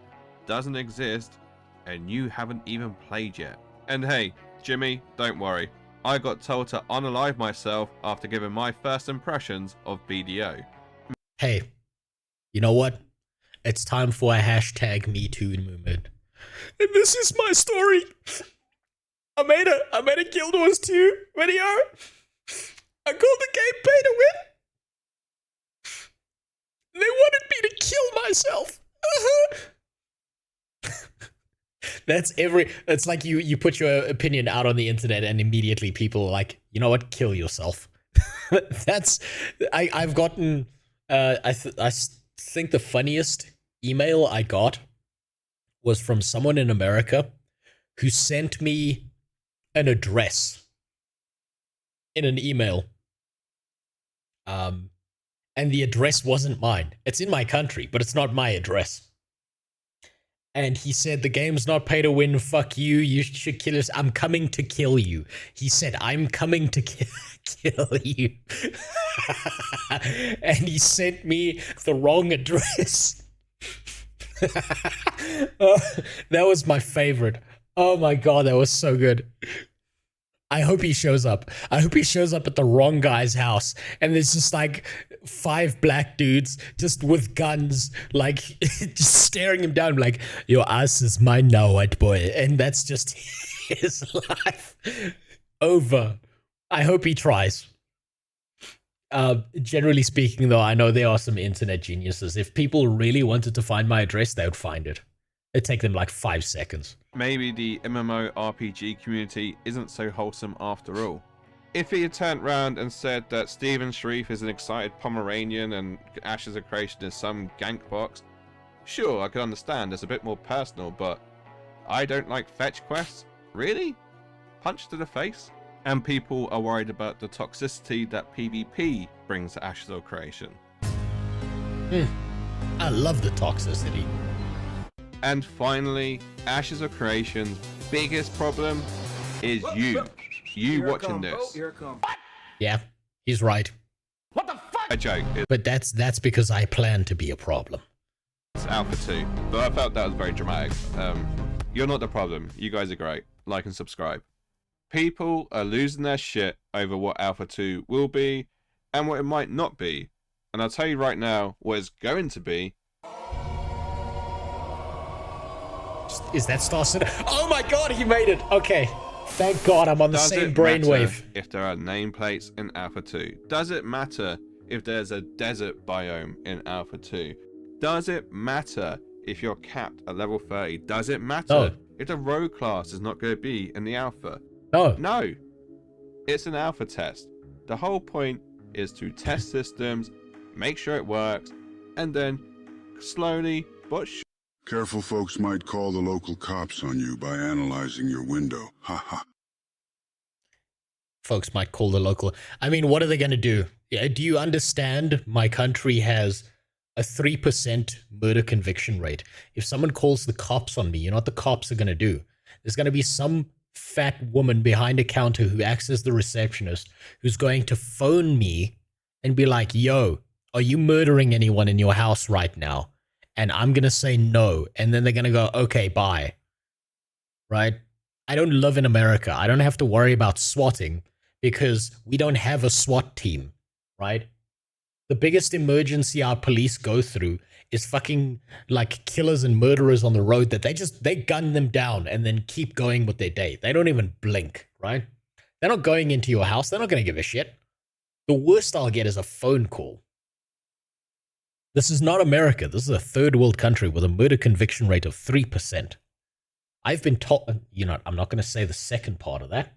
doesn't exist and you haven't even played yet. And hey, Jimmy, don't worry. I got told to unalive myself after giving my first impressions of BDO. Hey, you know what? It's time for a hashtag MeToo movement. And this is my story. I made a Guild Wars 2 video. I called the game Pay to Win. They wanted me to kill myself. It's like you put your opinion out on the internet and immediately people are like, you know what, kill yourself. I've gotten, I think the funniest email I got was from someone in America who sent me an address in an email. And the address wasn't mine. It's in my country, but it's not my address. And he said, the game's not pay to win, fuck you, you should kill us, I'm coming to kill you. He said, I'm coming to kill you. And he sent me the wrong address. That was my favorite. Oh my god, that was so good. I hope he shows up. I hope he shows up at the wrong guy's house and there's just like 5 black dudes just with guns, like just staring him down like, your ass is mine now, white boy. And that's just his life over. I hope he tries. Generally speaking though, I know there are some internet geniuses. If people really wanted to find my address, they would find it. It'd take them like 5 seconds. Maybe the MMORPG community isn't so wholesome after all. If he had turned round and said that Steven Sharif is an excited Pomeranian and Ashes of Creation is some gank box, sure, I could understand, it's a bit more personal, but I don't like fetch quests? Really? Punch to the face? And people are worried about the toxicity that PvP brings to Ashes of Creation. I love the toxicity. And finally, Ashes of Creation's biggest problem is you. You watching this. Yeah, he's right. What the fuck? I joke. But that's because I plan to be a problem. It's Alpha 2, but I felt that was very dramatic. You're not the problem. You guys are great. Like and subscribe. People are losing their shit over what Alpha 2 will be and what it might not be. And I'll tell you right now what it's going to be. Is that Star Citizen? Oh my god, he made it! Okay. Thank God I'm on the Does same it brainwave. matter if there are nameplates in Alpha 2? Does it matter if there's a desert biome in Alpha 2? Does it matter if you're capped at level 30? Does it matter No. if the rogue class is not going to be in the alpha? No. No. It's an alpha test. The whole point is to test systems, make sure it works, and then slowly but surely. Careful folks might call the local cops on you by analyzing your window. Haha. Folks might call the local. I mean, what are they going to do? Do you understand my country has a 3% murder conviction rate? If someone calls the cops on me, you know what the cops are going to do? There's going to be some fat woman behind a counter who acts as the receptionist who's going to phone me and be like, yo, are you murdering anyone in your house right now? And I'm going to say no. And then they're going to go, okay, bye. Right? I don't live in America. I don't have to worry about swatting because we don't have a SWAT team, right? The biggest emergency our police go through is fucking like killers and murderers on the road that they gun them down and then keep going with their day. They don't even blink, right? They're not going into your house. They're not going to give a shit. The worst I'll get is a phone call. This is not America. This is a third world country with a murder conviction rate of 3%. I've been told, you know, I'm not going to say the second part of that.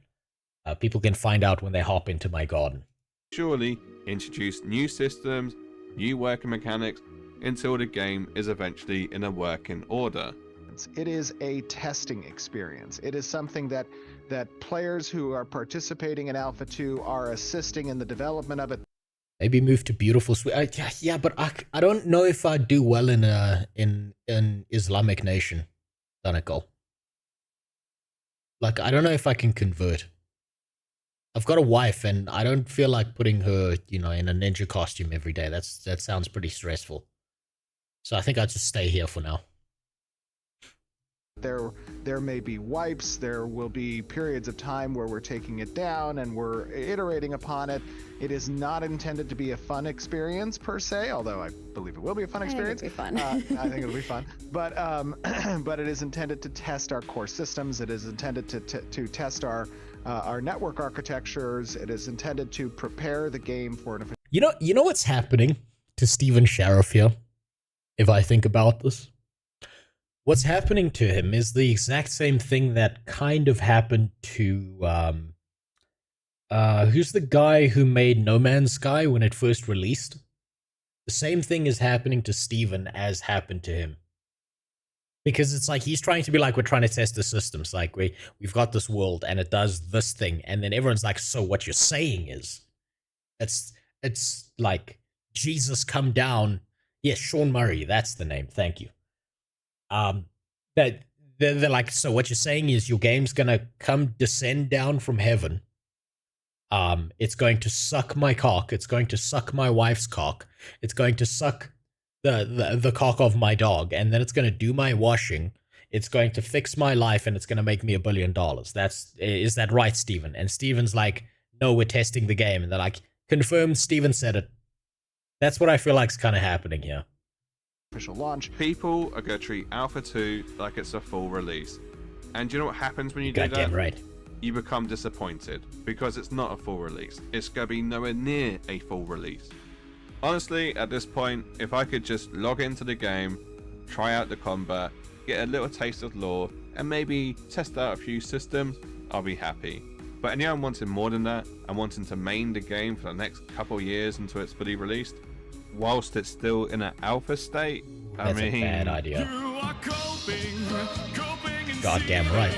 People can find out when they hop into my garden. Surely introduce new systems, new working mechanics, until the game is eventually in a working order. It is a testing experience. It is something that players who are participating in Alpha 2 are assisting in the development of it. Maybe move to beautiful Sweden. Yeah, but I don't know if I'd do well in an Islamic nation, Danikol. Like, I don't know if I can convert. I've got a wife, and I don't feel like putting her, you know, in a ninja costume every day. That sounds pretty stressful. So I think I'll just stay here for now. There may be wipes, there will be periods of time where we're taking it down and we're iterating upon it. It is not intended to be a fun experience per se, although I believe it will be a fun experience. I think it'll be fun. I think it'll be fun. But it is intended to test our core systems. It is intended to test our network architectures. It is intended to prepare the game for an. You know what's happening to Stephen Sheriff here? If I think about this, what's happening to him is the exact same thing that kind of happened to who's the guy who made No Man's Sky when it first released? The same thing is happening to Steven as happened to him. Because it's like he's trying to be like, we're trying to test the systems. Like, we've got this world and it does this thing. And then everyone's like, so what you're saying is, it's like Jesus come down. Yes, Sean Murray, that's the name. Thank you. That they're like, so what you're saying is your game's gonna descend down from heaven. It's going to suck my cock. It's going to suck my wife's cock. It's going to suck the cock of my dog, and then it's going to do my washing. It's going to fix my life, and it's going to make me $1 billion. Is that right, Steven? And Steven's like, no, we're testing the game. And they're like, confirmed, Steven said it. That's what I feel like's kind of happening here. Official launch. People are going to treat Alpha 2 like it's a full release. And do you know what happens when you do that? Goddamn right. You become disappointed because it's not a full release. It's going to be nowhere near a full release. Honestly, at this point, if I could just log into the game, try out the combat, get a little taste of lore, and maybe test out a few systems, I'll be happy. But anyone wanting more than that, and wanting to main the game for the next couple years until it's fully released, whilst it's still in an alpha state, That's a bad idea. Goddamn right.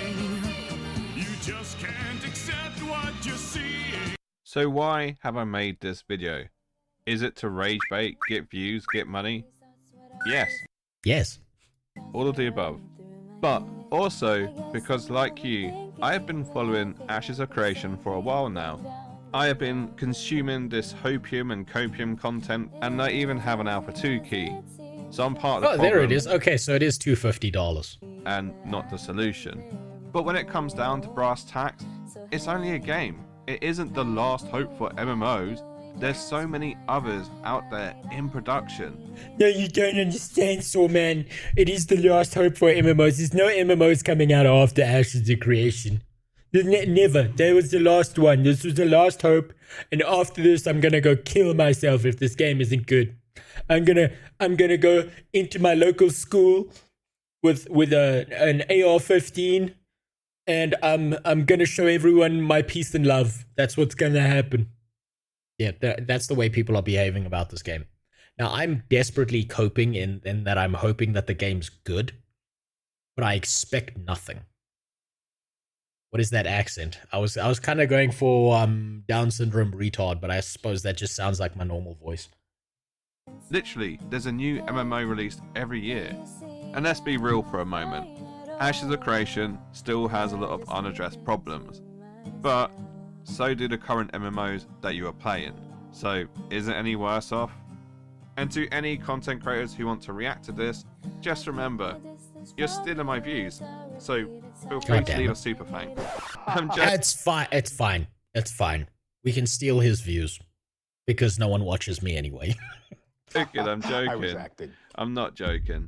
You just can't accept what you see. So why have I made this video? Is it to rage bait, get views, get money? Yes. Yes. All of the above. But also because, like you, I have been following Ashes of Creation for a while now. I have been consuming this hopium and copium content, and I even have an Alpha 2 key. So I'm part of the problem. Oh, there it is. Okay, so it is $250. And not the solution. But when it comes down to brass tacks, it's only a game. It isn't the last hope for MMOs. There's so many others out there in production. No, you don't understand, Saw Man. It is the last hope for MMOs. There's no MMOs coming out after Ashes of Creation. Never. That was the last one. This was the last hope. And after this, I'm gonna go kill myself if this game isn't good. I'm gonna go into my local school with an AR-15, and I'm gonna show everyone my peace and love. That's what's gonna happen. Yeah, that's the way people are behaving about this game. Now, I'm desperately coping in that I'm hoping that the game's good, but I expect nothing. What is that accent? I was kind of going for Down syndrome retard, but I suppose that just sounds like my normal voice. Literally, there's a new MMO released every year. And let's be real for a moment. Ashes of Creation still has a lot of unaddressed problems. But so do the current MMOs that you are playing. So is it any worse off? And to any content creators who want to react to this, just remember, you're stealing my views. So feel free to leave a super thank. It's fine. It's fine. It's fine. We can steal his views because no one watches me anyway. I'm joking. I'm not joking.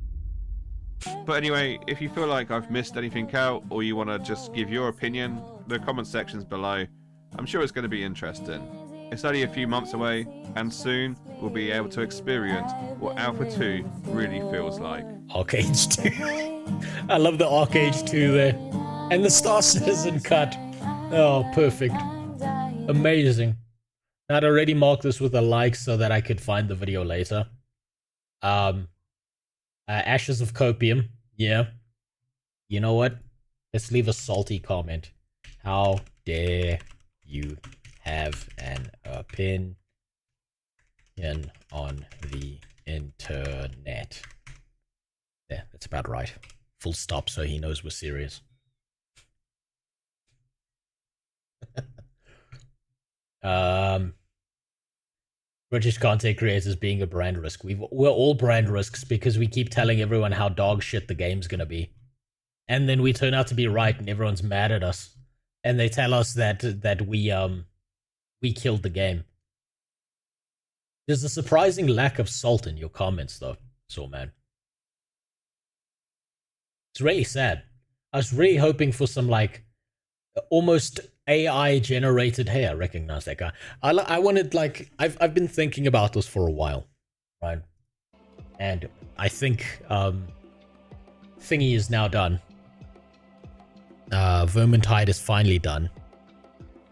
But anyway, if you feel like I've missed anything out or you want to just give your opinion, the comment section's below. I'm sure it's going to be interesting. It's only a few months away, and soon we'll be able to experience what Alpha 2 really feels like. Arcade 2. I love the Arcade 2 there. And the Star Citizen cut. Oh, perfect. Amazing. I'd already marked this with a like so that I could find the video later. Ashes of Copium. Yeah. You know what? Let's leave a salty comment. How dare you have an opinion on the internet? Yeah, that's about right. Full stop so he knows we're serious. British content creators being a brand risk. We're all brand risks because we keep telling everyone how dog shit the game's gonna be. And then we turn out to be right and everyone's mad at us. And they tell us that we killed the game. There's a surprising lack of salt in your comments though, so man. It's really sad. I was really hoping for some like almost AI generated. Hey, I recognize that guy. I wanted like I've been thinking about this for a while, right? And I think Thingy is now done. Vermintide is finally done.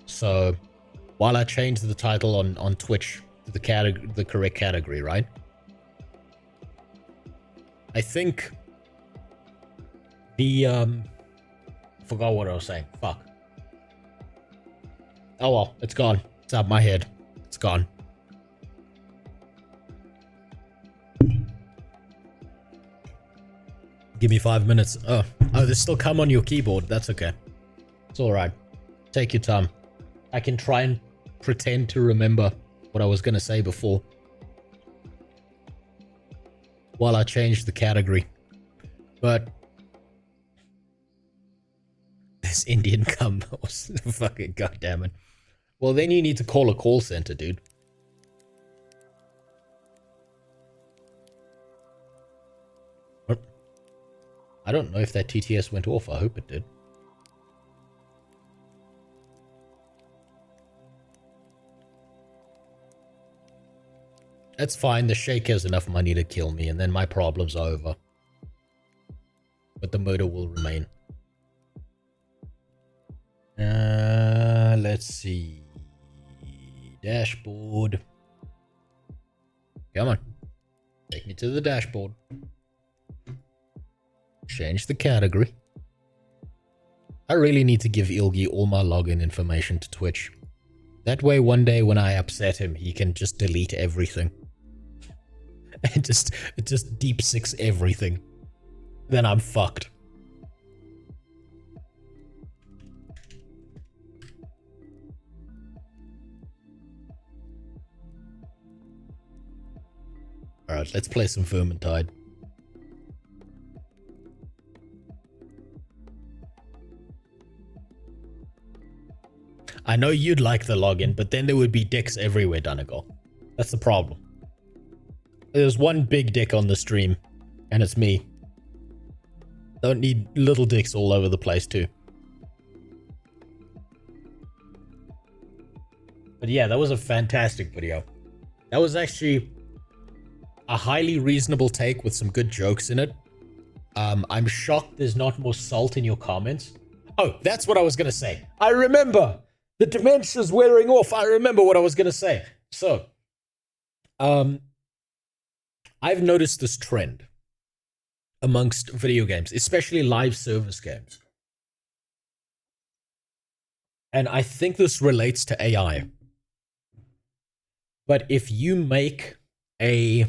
So while I change the title on Twitch to the correct category, right? I think the forgot what I was saying. Fuck. Oh well, it's gone. It's out of my head. It's gone. Give me 5 minutes. Oh, there's still cum on your keyboard. That's okay. It's alright. Take your time. I can try and pretend to remember what I was going to say before. While I change the category. But this Indian cum. Fucking goddammit. Well, then you need to call a call center, dude. I don't know if that TTS went off. I hope it did. That's fine. The Sheikh has enough money to kill me, and then my problem's are over. But the murder will remain. Let's see. Dashboard. Come on. Take me to the dashboard. Change the category. I really need to give Ilgi all my login information to Twitch. That way one day when I upset him, he can just delete everything. And just deep six everything. Then I'm fucked. Alright, let's play some Vermintide. I know you'd like the login, but then there would be dicks everywhere, Donegal. That's the problem. There's one big dick on the stream, and it's me. Don't need little dicks all over the place, too. But yeah, that was a fantastic video. That was actually a highly reasonable take with some good jokes in it. I'm shocked there's not more salt in your comments. Oh, that's what I was gonna say. I remember! The dementia's wearing off. I remember what I was gonna say. So, I've noticed this trend amongst video games, especially live service games. And I think this relates to AI. But if you make a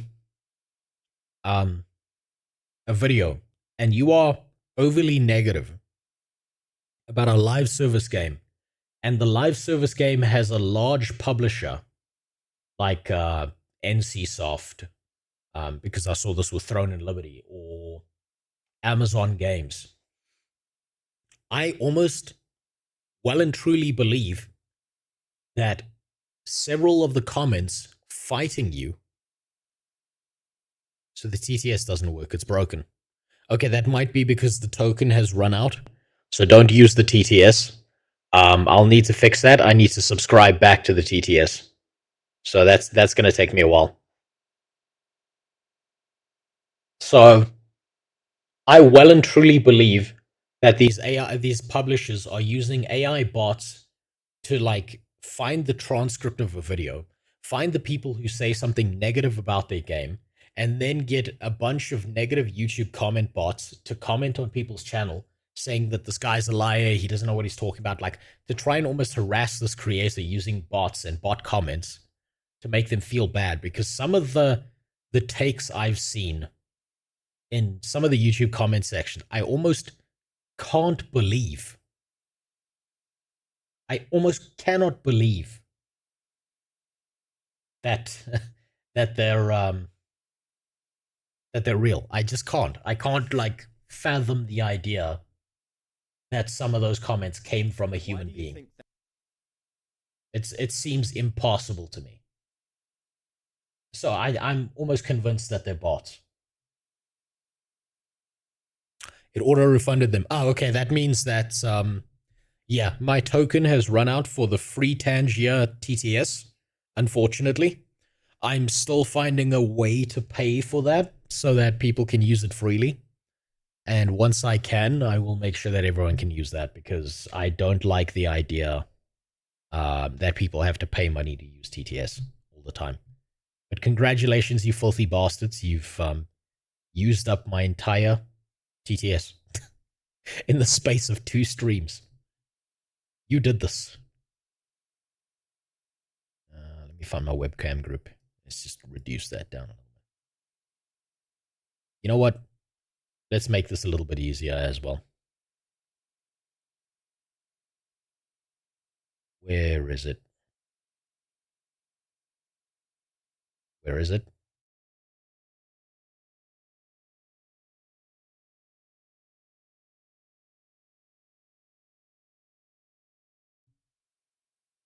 video and you are overly negative about a live service game, and the live service game has a large publisher like NCSoft, because I saw this with Throne and Liberty, or Amazon Games, I almost well and truly believe that several of the comments fighting you. So the TTS doesn't work, it's broken. Okay, that might be because the token has run out, so don't use the TTS. I'll need to fix that. I need to subscribe back to the TTS. So that's going to take me a while. So I well and truly believe that these publishers are using AI bots to like find the transcript of a video, find the people who say something negative about their game, and then get a bunch of negative YouTube comment bots to comment on people's channel saying that this guy's a liar, he doesn't know what he's talking about, like to try and almost harass this creator using bots and bot comments to make them feel bad. Because some of the takes I've seen in some of the YouTube comment section, I almost can't believe. I almost cannot believe that that they're real. I just can't. I can't like fathom the idea that some of those comments came from a human being. It seems impossible to me. So I'm almost convinced that they're bots. It auto-refunded them. Oh, okay, that means that, yeah, my token has run out for the free Tangier TTS, unfortunately. I'm still finding a way to pay for that so that people can use it freely. And once I can, I will make sure that everyone can use that, because I don't like the idea that people have to pay money to use TTS all the time. But congratulations, you filthy bastards. You've used up my entire TTS in the space of 2 streams. You did this. Let me find my webcam group. Let's just reduce that down a little bit. You know what? Let's make this a little bit easier as well. Where is it? Where is it?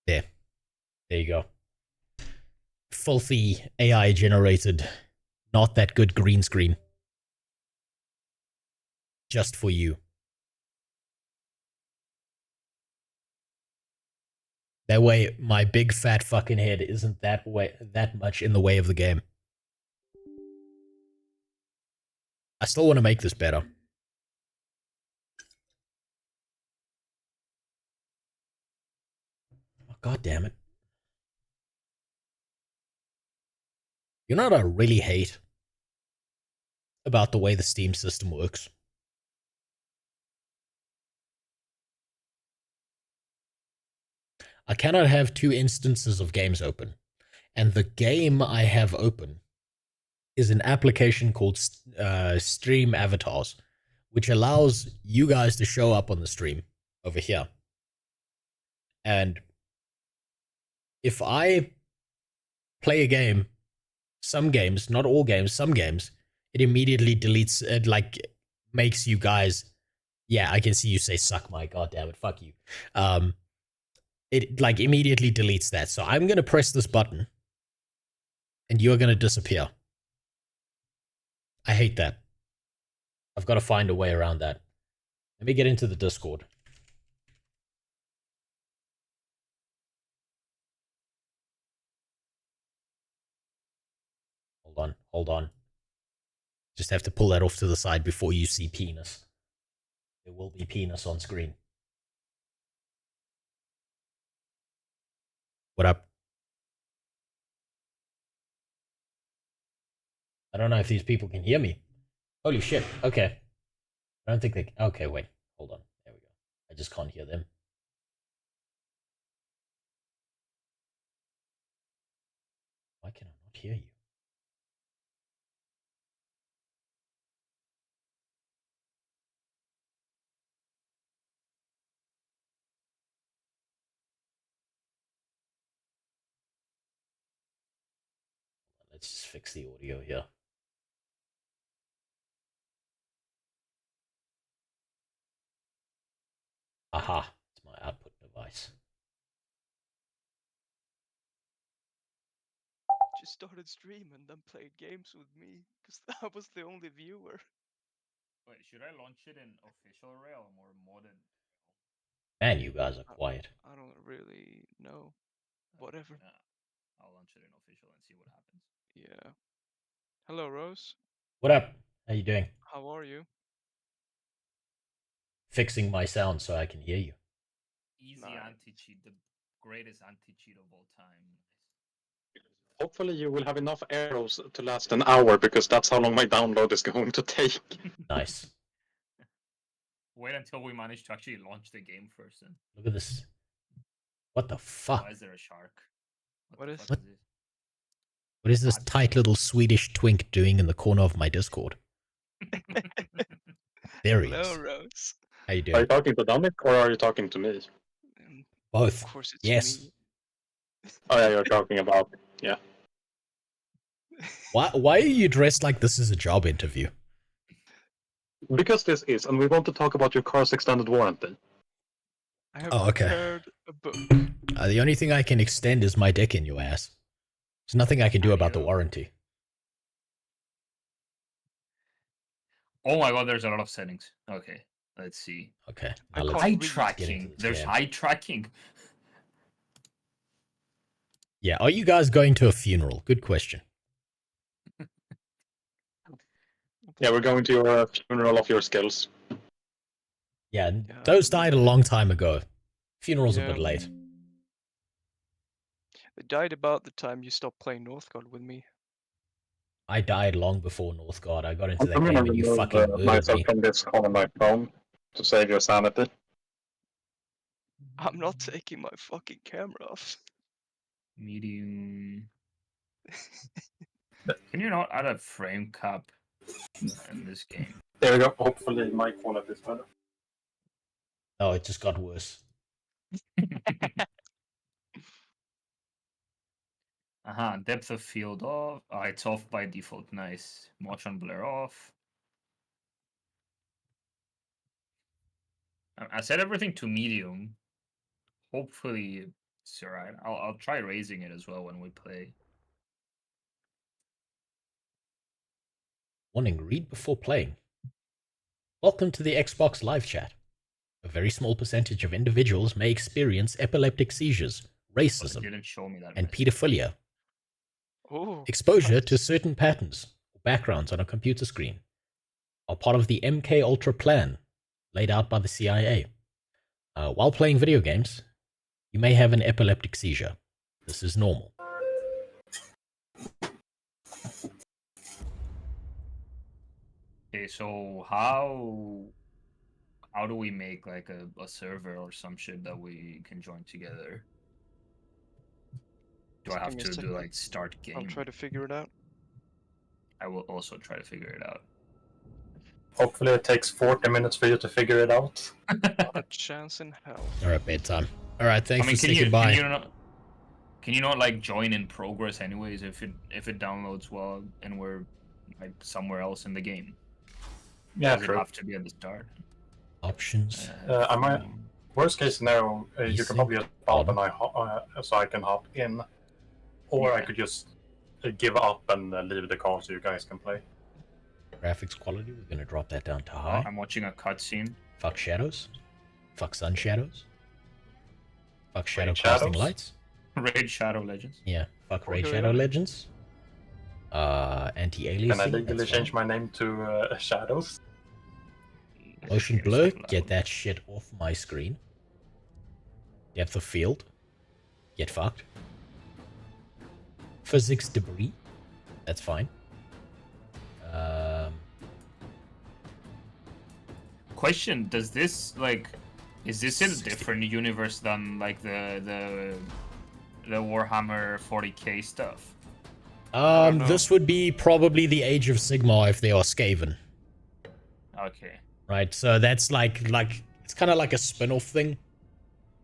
There. There you go. Filthy AI generated, not that good green screen. Just for you. That way, my big fat fucking head isn't that much in the way of the game. I still want to make this better. Oh, God damn it. You know what I really hate about the way the Steam system works? I cannot have 2 instances of games open. And the game I have open is an application called Stream Avatars, which allows you guys to show up on the stream over here. And if I play a game, some games, not all games, some games, it immediately deletes it, like makes you guys, yeah, I can see you say suck my goddamn it, fuck you. It like immediately deletes that. So I'm gonna press this button and you're gonna disappear. I hate that. I've got to find a way around that. Let me get into the Discord. hold on. Just have to pull that off to the side before you see penis. There will be penis on screen. What up? I don't know if these people can hear me. Holy shit. Okay. I don't think they... Okay, wait. Hold on. There we go. I just can't hear them. Why can I not hear you? Let's just fix the audio here. Aha, it's my output device. Just started stream and then played games with me because I was the only viewer. Wait, should I launch it in official realm or modern? Man, you guys are quiet. I don't really know. Whatever. I'll launch it in official and see what happens. Yeah. Hello, Rose. What up? How you doing? How are you? Fixing my sound so I can hear you. Easy anti-cheat, the greatest anti-cheat of all time. Hopefully you will have enough arrows to last an hour, because that's how long my download is going to take. Nice. Wait until we manage to actually launch the game first. Then. Look at this. What the fuck? Why is there a shark? What is this? What is this tight little Swedish twink doing in the corner of my Discord? There he Hello, is. Rose. How you Are doing? you talking to Dominic or are you talking to me? Both. Of course it's yes. me. Oh yeah, you're talking about, yeah. Why are you dressed like this is a job interview? Because this is, and we want to talk about your car's extended warranty. I have Oh, okay. prepared a book. The only thing I can extend is my dick in your ass. There's nothing I can do about the warranty. Oh my god, there's a lot of settings. Okay, let's see. Okay. Eye tracking. There's eye tracking. Yeah, are you guys going to a funeral? Good question. Yeah, we're going to your funeral of your skills. Yeah, those died a long time ago. Funeral's a Yeah. bit late. They died about the time you stopped playing Northgard with me. I died long before Northgard. I got into that I'm game gonna and you remove fucking murdered myself me. from this call on my phone to save your sanity. I'm not taking my fucking camera off. Medium. Can you not add a frame cap in this game? There we go. Hopefully my quality is better. Oh, it just got worse. Depth of field off. Oh, it's off by default. Nice. Motion blur off. I set everything to medium. Hopefully it's alright. I'll try raising it as well when we play. Warning, read before playing. Welcome to the Xbox live chat. A very small percentage of individuals may experience epileptic seizures, racism, Didn't show me that. and pedophilia. Ooh, Exposure to certain patterns or backgrounds on a computer screen are part of the MK Ultra plan laid out by the CIA. While playing video games, you may have an epileptic seizure. This is normal. Okay, so how do we make like a server or some shit that we can join together? Do I have Give me a to do second. like start game? I'll try to figure it out. I will also try to figure it out. Hopefully it takes 40 minutes for you to figure it out. Not a chance in hell. Alright, bedtime. Alright, thanks for can sticking by. Can you not like join in progress anyways if it downloads well and we're like somewhere else in the game? Yeah, Does true. it have to be at the start? Options. I might. Worst case scenario, you could probably just hop and so I can hop in, or I could just give up and leave the call so you guys can play. Graphics quality, we're gonna drop that down to Oh, high. I'm watching a cutscene. Fuck shadows. Fuck sun shadows. Fuck shadow Raid casting shadows? lights. Raid Shadow Legends. Yeah. Fuck Raid Okay. Shadow Legends. Anti-aliasing. Can I legally change my name to Shadows? Motion blur. Get that shit off my screen. Depth of field. Get fucked. Physics debris. That's fine. Question: does this is this in a different universe than like the Warhammer 40k stuff? This would be probably the Age of Sigmar if they are Skaven. Okay. Right, so that's like it's kind of like a spin-off thing.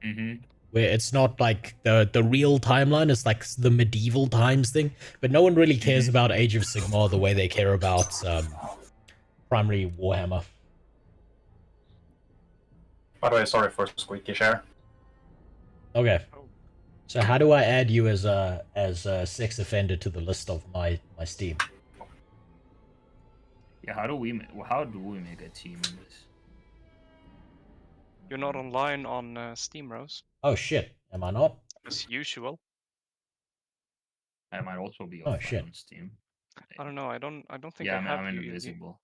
Mm-hmm. Where it's not like the real timeline, it's like the medieval times thing. But no one really cares about Age of Sigmar the way they care about primary Warhammer. By the way, sorry for squeaky share. Okay. So how do I add you as a sex offender to the list of my Steam? Yeah, how do we make a team in this? You're not online on Steam, Rose. Oh shit, am I not? As usual. I might also be Oh, offline shit. on Steam. I don't know. I don't think Yeah, I have I'm you. invisible.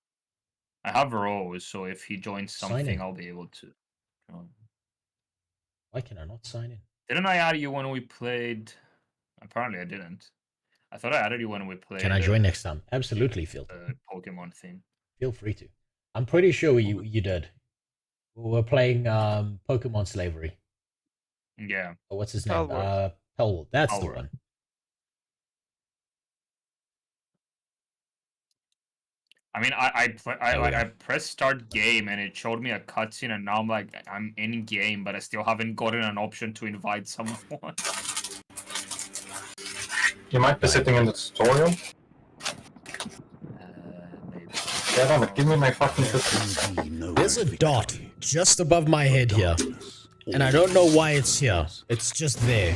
I have Rose, so if he joins Sign something, in. I'll be able to join. Why can I not sign in? Didn't I add you when we played? Apparently, I didn't. I thought I added you when we played. Can I join next time? Absolutely, Phil. Pokemon thing. Feel free to. I'm pretty sure you did. We were playing Pokemon Slavery. Yeah. Oh, what's his name? Palworld. Palworld. That's the Palworld. one. I mean, I There we go. pressed start game and it showed me a cutscene, and now I'm like, I'm in game, but I still haven't gotten an option to invite someone. You might be sitting in the tutorial. Yeah, damn it, give me my fucking cookies. There's a dot just above my head here, and I don't know why it's here. It's just there.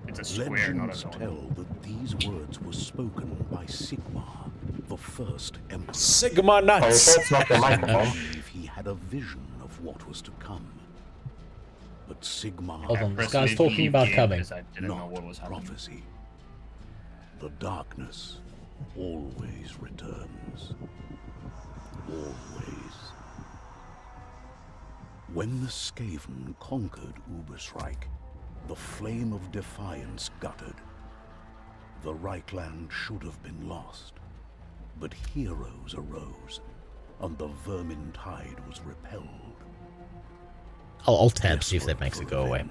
It's a square, not a dot. Tell that these words were spoken by Sigmar, the first emperor. Sigma nuts. That's not the microphone. If he had a vision of what was to come. But Sigmar Hold on, this guy's talking about coming. I didn't know what was happening. prophecy. The darkness always returns. Always. When the Skaven conquered Ubersreich, the flame of defiance guttered. The Reichland should have been lost, but heroes arose, and the Vermintide was repelled. I'll tab, see if that makes it go away.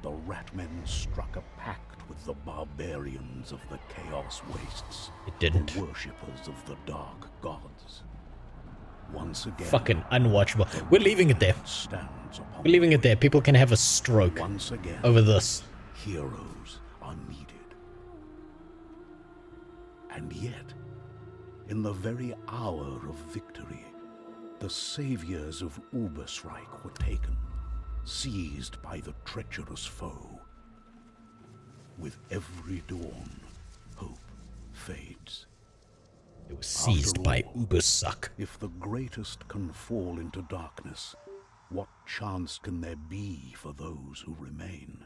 The Ratmen struck a pact with the barbarians of the Chaos Wastes. It didn't. The worshippers of the Dark Gods. Once again, Fucking unwatchable. We're leaving it there. stands upon We're leaving it there. People can have a stroke once again. over this. Heroes are needed. And yet, in the very hour of victory, the saviors of Ubersreich were taken, seized by the treacherous foe. With every dawn, hope fades. It was seized by Ubersuck. If the greatest can fall into darkness, what chance can there be for those who remain?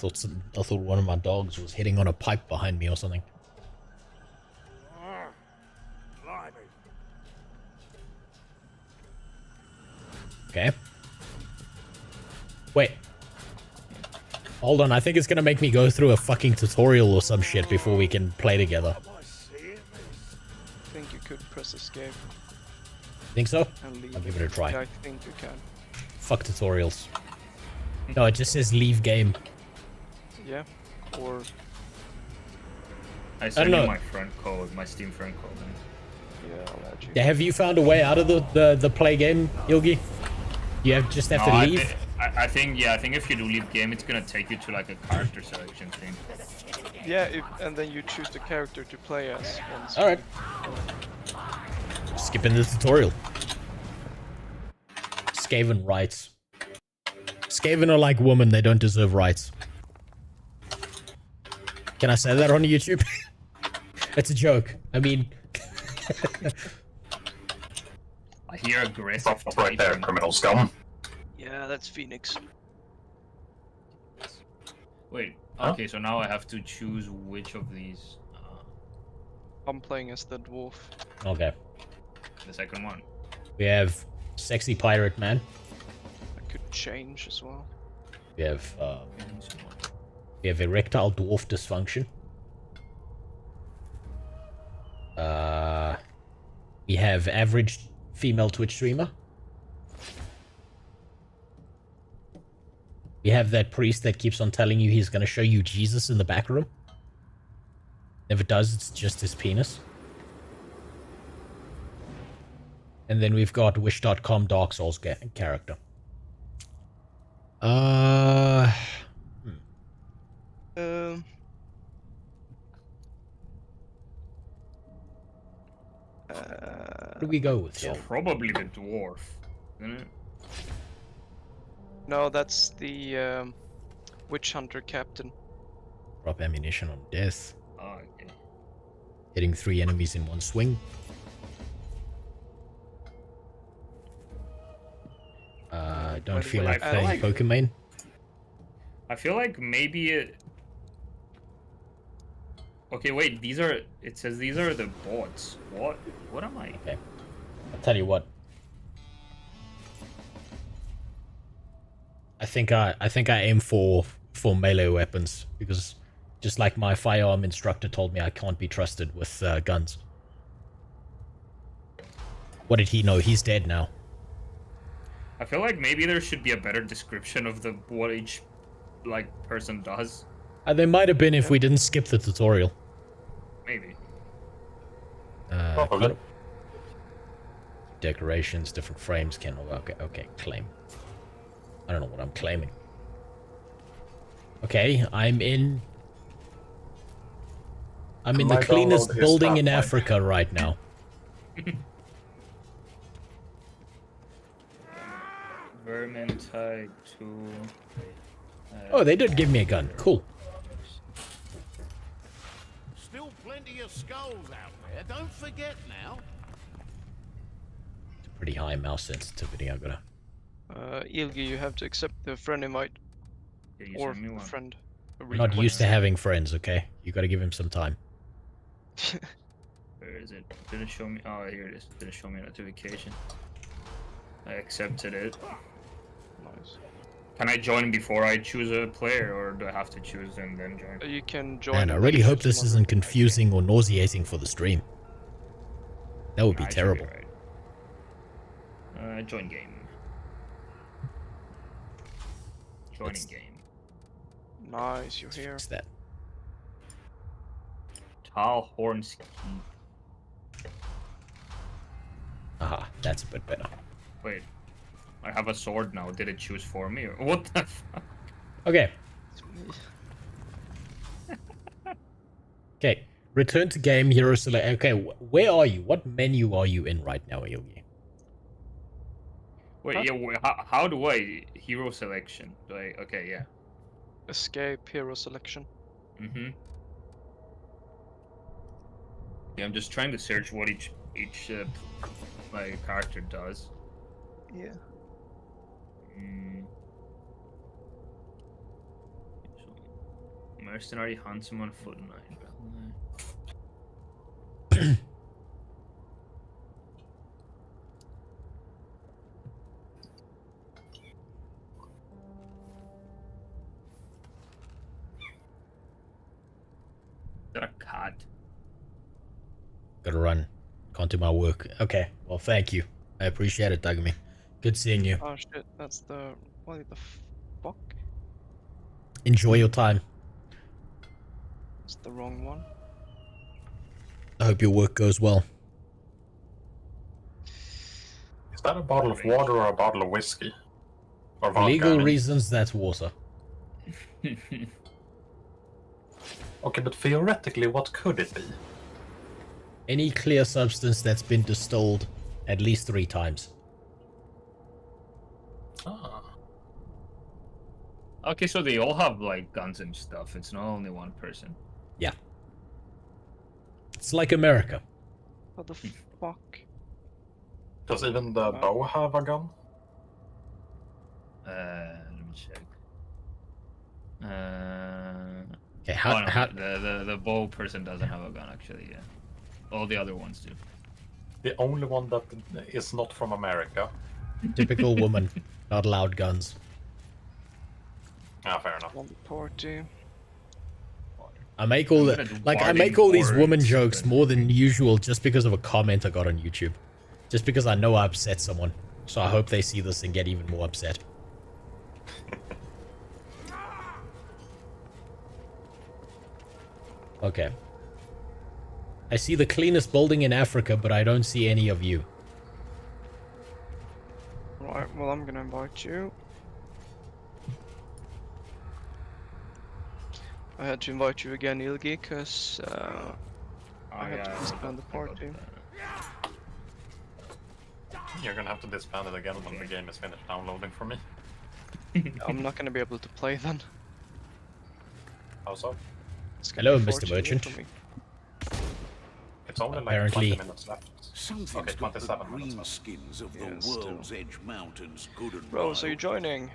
I thought one of my dogs was hitting on a pipe behind me or something. Okay. Wait. Hold on, I think it's gonna make me go through a fucking tutorial or some shit before we can play together. I think you could press escape. Think so? And leave. I'll give it a try. Yeah, I think you can. Fuck tutorials. No, it just says leave game. Yeah, or I sent you know. my friend code, my Steam friend code. yeah, I'll add you. Yeah, have you found a way out of the play game, Yogi? You just have to leave? I think if you do leave game, it's gonna take you to like a character selection thing. Yeah, and then you choose the character to play as. Alright. Skipping the tutorial. Skaven rights. Skaven are like women, they don't deserve rights. Can I say that on YouTube? It's a joke. I mean... I hear aggressive right there, criminal scum. Yeah, that's Phoenix. Wait, Huh? okay, so now I have to choose which of these. I'm playing as the dwarf. Okay. The second one. We have Sexy Pirate Man. I could change as well. We have Erectile Dwarf Dysfunction. We have Average Female Twitch Streamer. We have that priest that keeps on telling you he's gonna show you Jesus in the back room. Never does, it's just his penis. And then we've got Wish.com Dark Souls character. What do we go with here? Probably the dwarf, isn't it? No, that's the witch hunter captain. Drop ammunition on death. Oh, okay. Hitting 3 enemies in one swing. Don't feel like playing Pokemon. I feel like maybe it... Okay, wait, these are... It says these are the bots. What? What am I? Okay. I'll tell you what. I think I aim for melee weapons, because just like my firearm instructor told me, I can't be trusted with guns. What did he know? He's dead now. I feel like maybe there should be a better description of what each person does. There might have been if we didn't skip the tutorial. Maybe. Decorations, different frames, can... Okay, claim. I don't know what I'm claiming. Okay, I'm in the cleanest building in Africa right now. Vermintide to... Oh, they did give me a gun. Cool. Still plenty of skulls out there. Don't forget now. It's a pretty high mouse sensitivity. I gotta. Ilgi, you have to accept the friend invite. Or friend. I'm not used to having friends. Okay, you gotta give him some time. Where is it? Didn't show me. Oh, here it is. Didn't show me a notification. I accepted it. Nice. Can I join before I choose a player, or do I have to choose and then join? You can join. Man, I really hope this isn't confusing or nauseating for the stream. That would be terrible. Right. Join game. Joining game. Nice, you're here. What's that? Tall horns. Aha, that's a bit better. Wait, I have a sword now. Did it choose for me, or what the fuck? Okay. Okay, return to game, hero select. Okay, where are you? What menu are you in right now, Ilgi? Wait, how do I hero selection? Do I? Okay, yeah. Escape hero selection. Mm-hmm. Yeah, I'm just trying to search what each my character does. Yeah. Mercenary, huntsman, foot knight. Is that a cat? Gotta run. Can't do my work. Okay, well, thank you. I appreciate it, Dagami. Good seeing you. Oh shit, that's the... What the fuck? Enjoy your time. It's the wrong one. I hope your work goes well. Is that a bottle of water or a bottle of whiskey? Or For vodka, legal I mean? reasons, that's water. Okay, but theoretically, what could it be? Any clear substance that's been distilled at least 3 times. Ah. Okay, so they all have like guns and stuff. It's not only one person. Yeah. It's like America. What the fuck? Does even the bow have a gun? Let me check. Okay, how the bow person doesn't have a gun actually. Yeah, all the other ones do. The only one that is not from America. Typical woman, not allowed guns. Ah, fair enough. On the party. I make all these woman jokes more than usual just because of a comment I got on YouTube. Just because I know I upset someone. So I hope they see this and get even more upset. Okay. I see the cleanest building in Africa, but I don't see any of you. Right, well I'm gonna invite you. I had to invite you again, Ilgi, because I had to disband the party. You're gonna have to disband it again when the game is finished downloading for me. I'm not gonna be able to play then. How so? Hello, Mr. Merchant. It's only like Apparently 20 minutes left. Okay, 27 minutes skins of the world's edge mountains good and Rose, are you joining?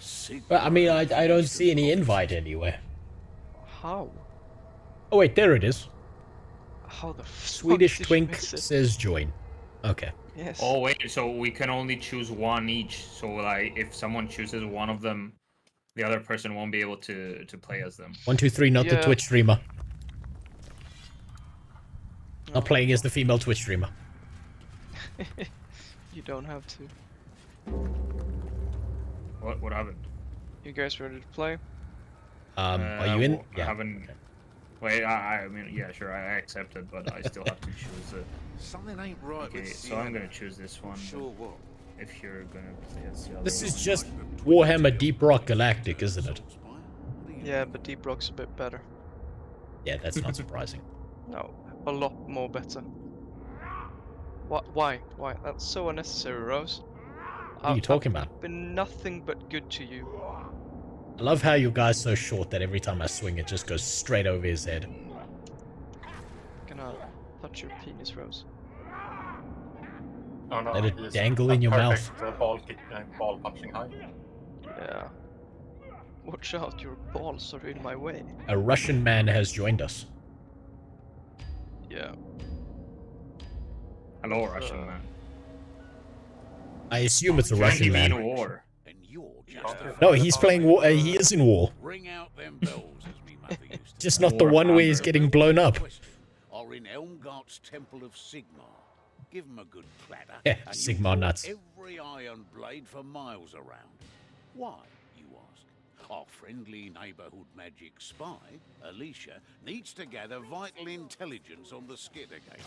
But I mean, I don't see any invite anywhere. How? Oh wait, there it is. How the fuck Swedish did you Twink miss it? says join. Okay. Yes. Oh wait, so we can only choose one each. So like, if someone chooses one of them, the other person won't be able to play as them. 1, 2, 3, not the Yeah. Twitch streamer. Not playing as the female Twitch streamer. You don't have to. What happened? You guys ready to play? Are you in? I Yeah. haven't. Wait, I mean, yeah, sure, I accepted, but I still have to choose it. Something ain't right Okay, with so I'm gonna choose this one. Sure what? If you're gonna play as the other This is one. just Warhammer Deep Rock Galactic, isn't it? Yeah, but Deep Rock's a bit better. Yeah, that's not surprising. No, a lot more better. What? Why? Why? That's so unnecessary, Rose. What are you talking about? I've been nothing but good to you. I love how your guy's so short that every time I swing it just goes straight over his head. Gonna touch your penis, Rose. Oh no, Let it he's dangle a in your mouth. perfect, ball punching height. Yeah. Watch out, your balls are in my way. A Russian man has joined us. Yeah. Hello, Russian man. I assume it's a Russian man. In war. No, he's playing war. He is in war. Ring out them bells, as me mother used to Just not the one where he's getting blown up. Are in Elmgart's Temple of Sigmar. Give him a good clatter. Yeah, and Sigmar you'll find nuts. Every iron blade for miles around. Why, you ask? Our friendly neighborhood magic spy, Alicia, needs to gather vital intelligence on the skid again.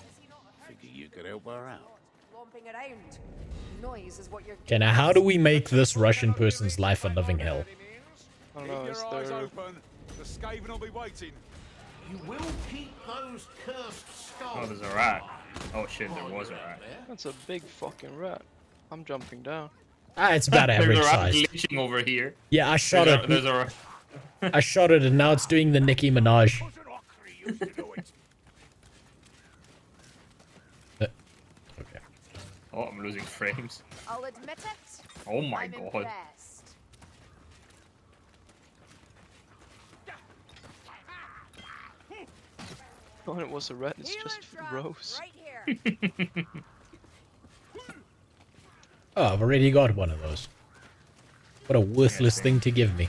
Figure you could help her out. Lomping around. Noise is what you're. Okay, now how do we make this Russian person's life a living hell? I don't know, is there... The Skaven will be waiting. You will keep those cursed skulls. Oh, there's a rat. Oh shit, there was a rat. That's a big fucking rat. I'm jumping down. Ah, it's about average There's a rat size. glitching over here. Yeah, I shot There's it. There's a I shot it, and now it's doing the Nicki Minaj. Okay. Oh, I'm losing frames. I'll admit it. Oh my I'm god. impressed. Oh, it was a rat, it's just Rose. Right here. Oh, I've already got one of those. What a worthless thing to give me.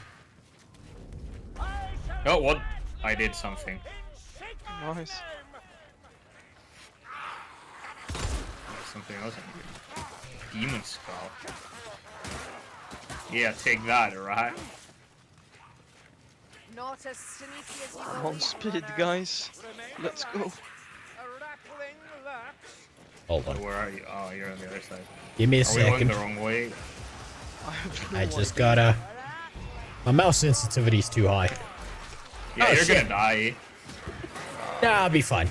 Oh, what? I did something. Nice. Something else I did. Demon Skull. Yeah, take that, alright? Not as sneaky as you I'm on speed, guys. Let's go. Hold on. Where are you? Oh, you're on the other side. Give me a Are we going second. the wrong way? I just gotta... My mouse sensitivity's too high. Yeah, Oh, you're shit. gonna die. Nah, I'll be fine.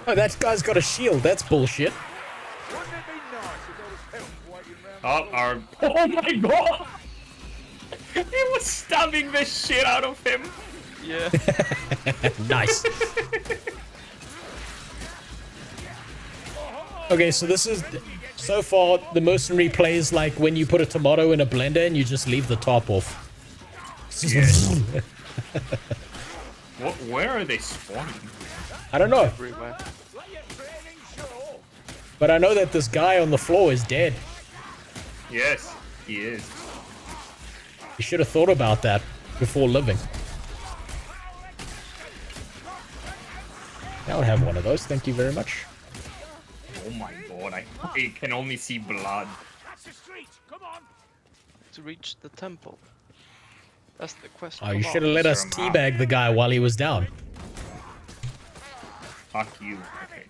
Oh, that guy's got a shield. That's bullshit. Oh, oh my god! He was stabbing the shit out of him. Yeah. Nice. Okay, so this is... So far, the mercenary plays like when you put a tomato in a blender and you just leave the top off. Yes. Where are they spawning? I don't know. Everywhere. But I know that this guy on the floor is dead. Yes, he is. You should have thought about that before living. I'll have one of those, thank you very much. Oh my god, I can only see blood. To reach the temple. That's the quest. Oh, you should have let us teabag the guy while he was down. Fuck you. Okay.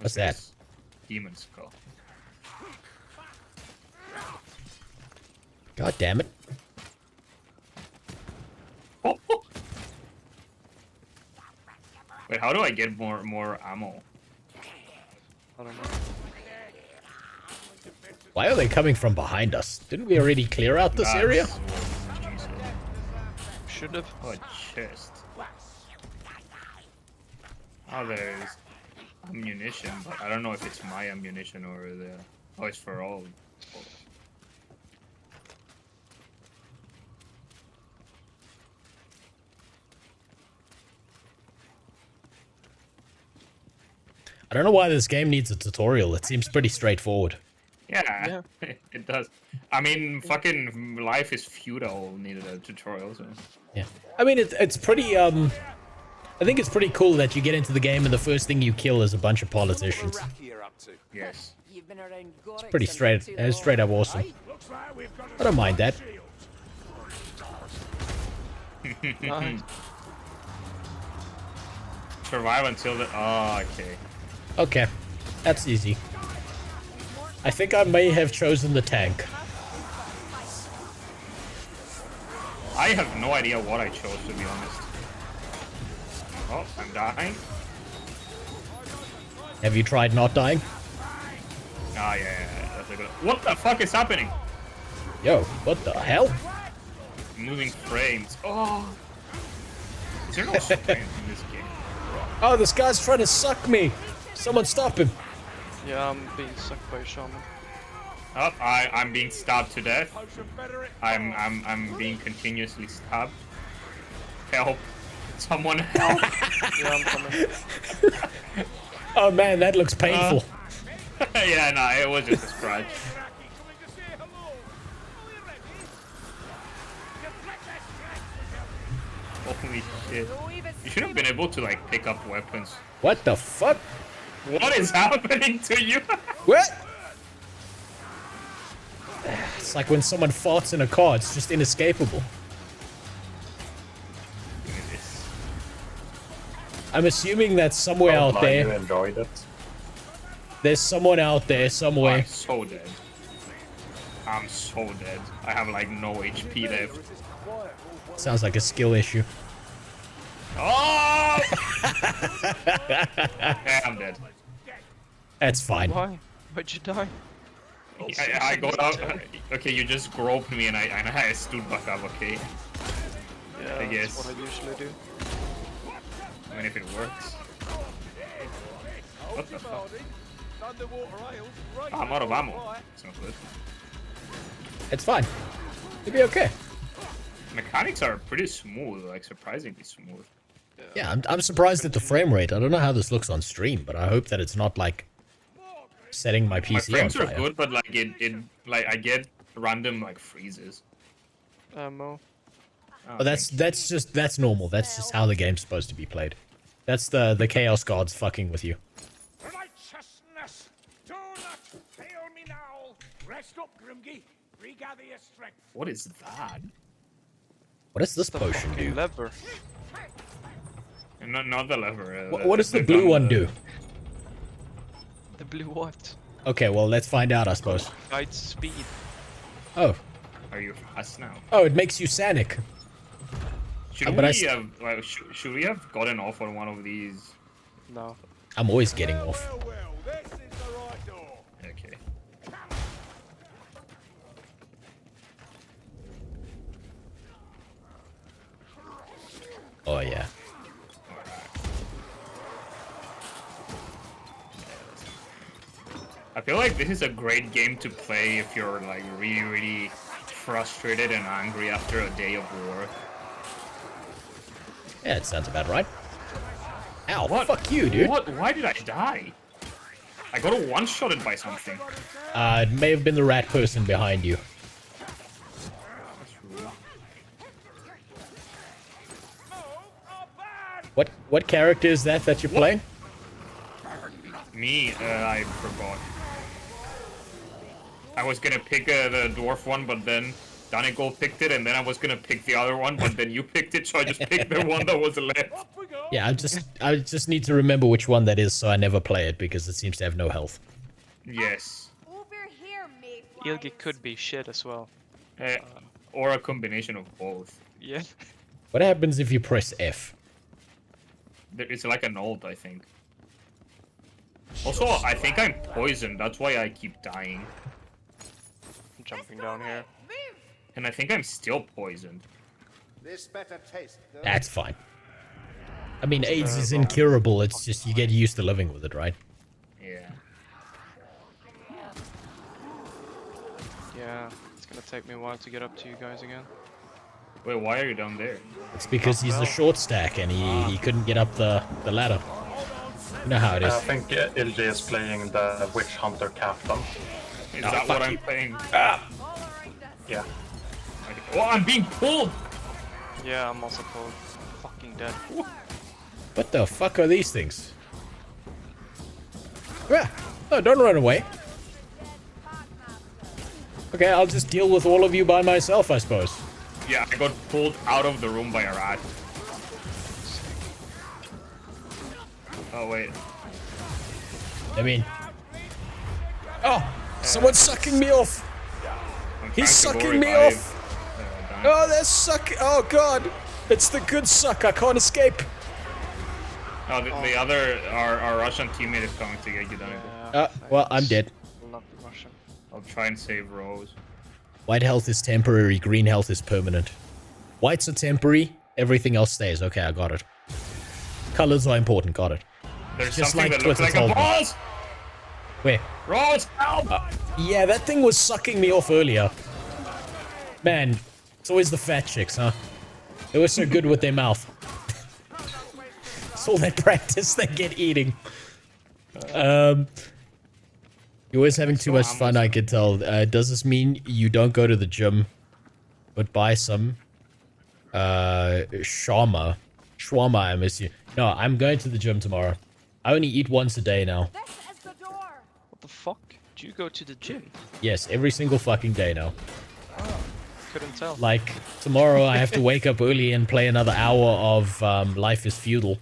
What's that? This? Demon skull. God damn it. Wait, how do I get more ammo? I don't know. Why are they coming from behind us? Didn't we already clear out this area? Should have. Oh, a chest. Oh, there's ammunition, but I don't know if it's my ammunition or the... Oh, it's for all. I don't know why this game needs a tutorial. It seems pretty straightforward. Yeah, it does. I mean, fucking life is futile needed a tutorial, so... Yeah. I mean, it's pretty, I think it's pretty cool that you get into the game and the first thing you kill is a bunch of politicians. Yes. It's pretty straight up awesome. I don't mind that. Survive until the... Oh, okay. Okay. That's easy. I think I may have chosen the tank. I have no idea what I chose, to be honest. Oh, I'm dying. Have you tried not dying? Ah, yeah. That's a good... What the fuck is happening? Yo, what the hell? Moving frames. Oh. Is there no strength in this game? Oh, this guy's trying to suck me. Someone stop him. Yeah, I'm being sucked by a shaman. Oh, I'm being stabbed to death. I'm being continuously stabbed. Help. Someone help. Yeah, I'm coming. Oh man, that looks painful. Yeah, no, it was just a scratch. Holy shit. You should have been able to, like, pick up weapons. What the fuck? What is happening to you? What? It's like when someone farts in a car, it's just inescapable. I'm assuming that somewhere out there... You enjoyed it. There's someone out there somewhere. I'm so dead. I'm so dead. I have like no HP left. Sounds like a skill issue. Oh! Yeah, I'm dead. That's fine. Why? Why'd you die? I got out. Okay, you just groped me and I stood back up, okay? Yeah, I guess. that's what I usually do. I mean, if it works. What the fuck? I'm out of ammo. It's not good. It's fine. It'll be okay. Mechanics are pretty smooth, like surprisingly smooth. Yeah, I'm surprised at the frame rate. I don't know how this looks on stream, but I hope that it's not like setting my PC My frames on are fire. good, but like like I get random like freezes. Ammo. Oh, that's normal. That's just how the game's supposed to be played. That's the chaos gods fucking with you. Righteousness, do not fail me now. Rest up, Grimgy. Regather your strength. What is that? What does this potion do? Lever. Not the lever. What does the blue one do? The blue what? Okay, well, let's find out, I suppose. Guides speed. Oh. Are you fast now? Oh, it makes you Sanic. Should But we have like, should we have gotten off on one of these? No. I'm always getting off. Okay. Oh, yeah. I feel like this is a great game to play if you're like really, really frustrated and angry after a day of work. Yeah, it sounds about right. Ow, What? fuck you, dude. What? Why did I die? I got one-shotted by something. It may have been the rat person behind you. What character is that you're playing? Me, I forgot. I was gonna pick the dwarf one, but then Donegal picked it, and then I was gonna pick the other one, but then you picked it, so I just picked the one that was left. Yeah, I just need to remember which one that is so I never play it, because it seems to have no health. Yes. Ilgi could be shit as well. Or a combination of both. Yeah. What happens if you press F? It's like an ult, I think. Also, I think I'm poisoned, that's why I keep dying. I'm jumping down here. And I think I'm still poisoned. This better taste. That's fine. I mean, AIDS is incurable, it's just you get used to living with it, right? Yeah. Yeah, it's gonna take me a while to get up to you guys again. Wait, why are you down there? It's because he's the short stack and he couldn't get up the ladder. You know how it is. I think LJ is playing the Witch Hunter Captain. Is that what I'm playing? Yeah. Oh, I'm being pulled! Yeah, I'm also pulled. Fucking dead. What the fuck are these things? Ah, no, don't run away. Okay, I'll just deal with all of you by myself, I suppose. Yeah, I got pulled out of the room by a rat. Oh, wait. I mean... Oh! Someone's sucking me off! He's sucking me off! Oh, they're sucking... Oh, God! It's the good suck, I can't escape! Oh, the other... Our Russian teammate is coming to get you down. Well, I'm dead. I'll try and save Rose. White health is temporary, green health is permanent. Whites are temporary, everything else stays. Okay, I got it. Colors are important, got it. There's Just something like that looks Twitter like a told me. boss! Where? Rose, help! Yeah, that thing was sucking me off earlier. Man, it's always the fat chicks, huh? They were so good with their mouth. It's all that practice they get eating. You're always having too much fun, I can tell. Does this mean you don't go to the gym, but buy some shawarma? Shawarma, I miss you. No, I'm going to the gym tomorrow. I only eat once a day now. What the fuck? Do you go to the gym? Yes, every single fucking day now. Couldn't tell. Like, tomorrow I have to wake up early and play another hour of Life is Feudal.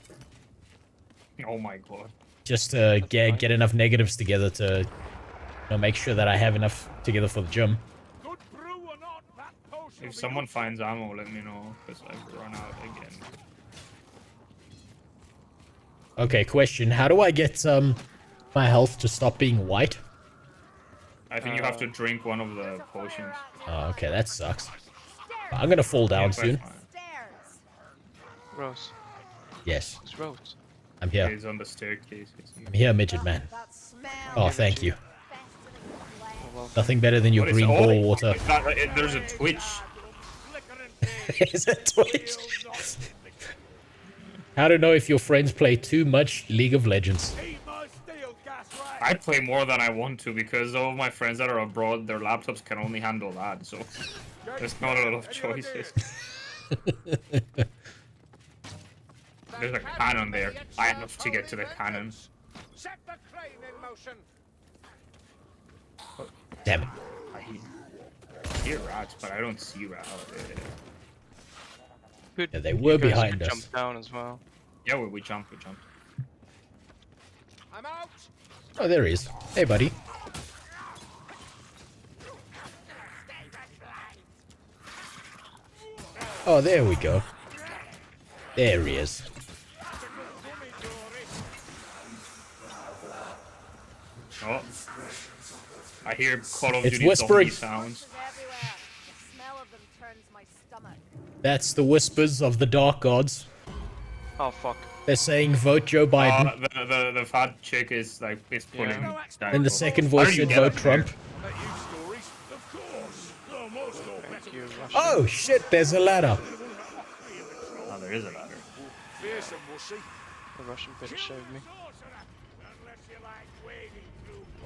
Oh my god. Just to get enough negatives together to, you know, make sure that I have enough together for the gym. If someone finds ammo, let me know, because I've run out again. Okay, question. How do I get my health to stop being white? I think you have to drink one of the potions. Oh, okay, that sucks. I'm gonna fall down soon. Rose. Yes. It's Rose. I'm here. He's on the staircase. I'm here, midget man. Oh, thank you. Well, Nothing better than your What is green all- ball water. There's a Twitch. Is it Twitch? How to know if your friends play too much League of Legends? I play more than I want to because all of my friends that are abroad, their laptops can only handle that, so there's not a lot of choices. There's a cannon there. I have to get to the cannon. Damn it. I hear rats, but I don't see rats. Yeah, they were behind us. Jump down as well. Yeah, we jumped. I'm out. Oh, there he is. Hey, buddy. Oh, there we go. There he is. Oh. I hear Call of It's Duty whispering. zombie sounds. That's the whispers of the dark gods. Oh fuck. They're saying vote Joe Biden. The fat chick is like pulling. And the second voice said vote Trump. Oh shit, there's a ladder. Oh, there is a ladder. The Russian bitch showed me.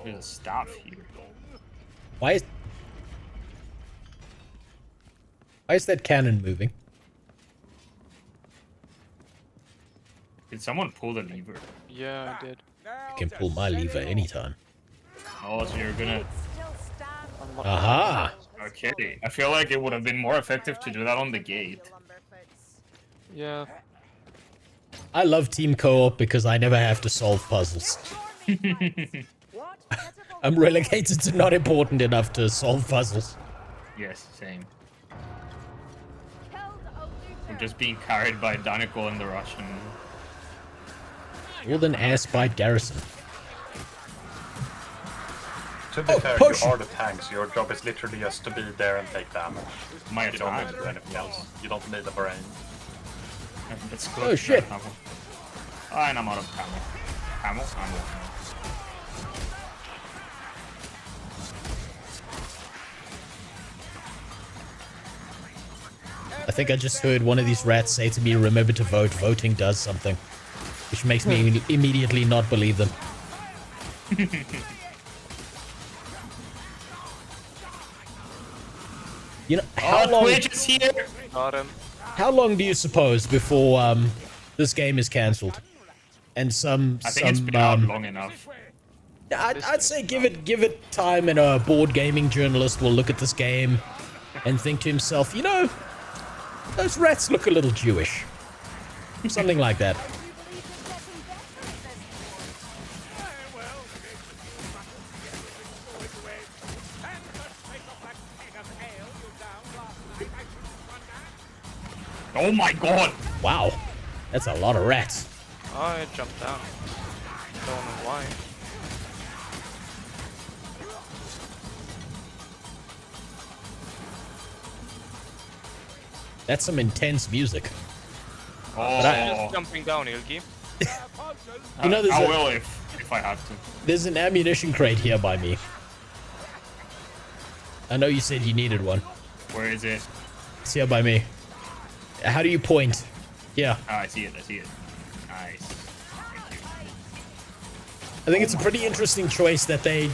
There's a staff here. Why is that cannon moving? Did someone pull the lever? Yeah, I did. I can pull my lever anytime. Oh, so you're gonna... Aha! Okay, I feel like it would have been more effective to do that on the gate. Yeah. I love team co-op because I never have to solve puzzles. I'm relegated to not important enough to solve puzzles. Yes, same. I'm just being carried by Danikol and the Russian. All an ass by Garrison. To be fair, you are the tanks. Your job is literally just to be there and take damage. You don't need to do anything else. You don't need a brain. Let's Oh shit! Oh, and I'm out of ammo. Ammo. I think I just heard one of these rats say to me, remember to vote, voting does something. Which makes me immediately not believe them. You know, how long... Twitch is here! Got him. How long do you suppose before this game is cancelled? And I think it's been out long enough. I'd say give it time, and a board gaming journalist will look at this game and think to himself, you know, those rats look a little Jewish. Something like that. Oh my god! Wow, that's a lot of rats. Oh, I jumped down. Don't know why. That's some intense music. Oh. Just jumping down, Ilgi. You know, I will if I have to. There's an ammunition crate here by me. I know you said you needed one. Where is it? It's here by me. How do you point? Yeah. Oh, I see it. Nice. Thank you. I think it's a pretty interesting choice that they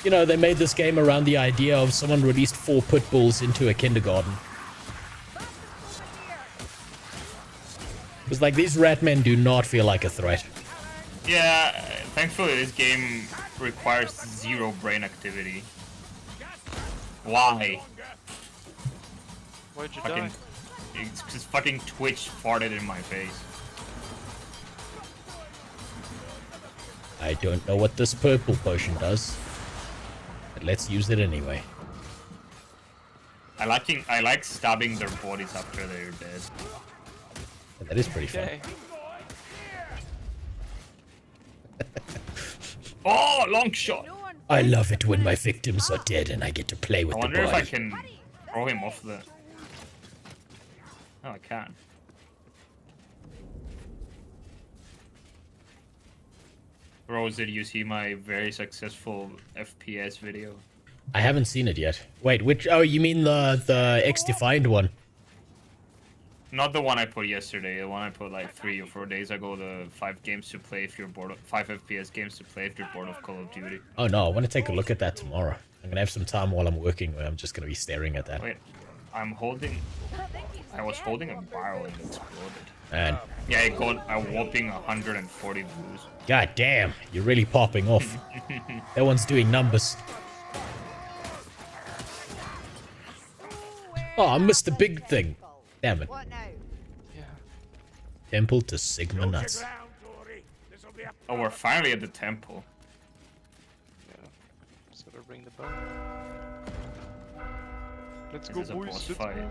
made this game around the idea of someone released 4 pit bulls into a kindergarten. It's like, these rat men do not feel like a threat. Yeah, thankfully this game requires 0 brain activity. Why? Why'd you die? It's just fucking Twitch farted in my face. I don't know what this purple potion does, but let's use it anyway. I like stabbing their bodies after they're dead. Yeah, that is pretty fun. Oh, long shot! I love it when my victims are dead and I get to play with I the wonder body. if I can throw him off the... Oh, I can. Rose, did you see my very successful FPS video? I haven't seen it yet. Wait, which? Oh, you mean the X-Defined one? Not the one I put yesterday. The one I put like 3 or 4 days ago. The 5 games to play if you're bored. 5 FPS games to play if you're bored of Call of Duty. Oh no, I want to take a look at that tomorrow. I'm gonna have some time while I'm working where I'm just gonna be staring at that. Wait, I was holding a barrel and it exploded. Man. Yeah, it got a whopping 140 views. God damn, you're really popping off. That one's doing numbers. Oh, I missed the big thing. Damn it. Temple to Sigma Nuts. Oh, we're finally at the temple. Yeah. Just gotta ring the bell. Let's This go, is a boys. boss Let's fight. go.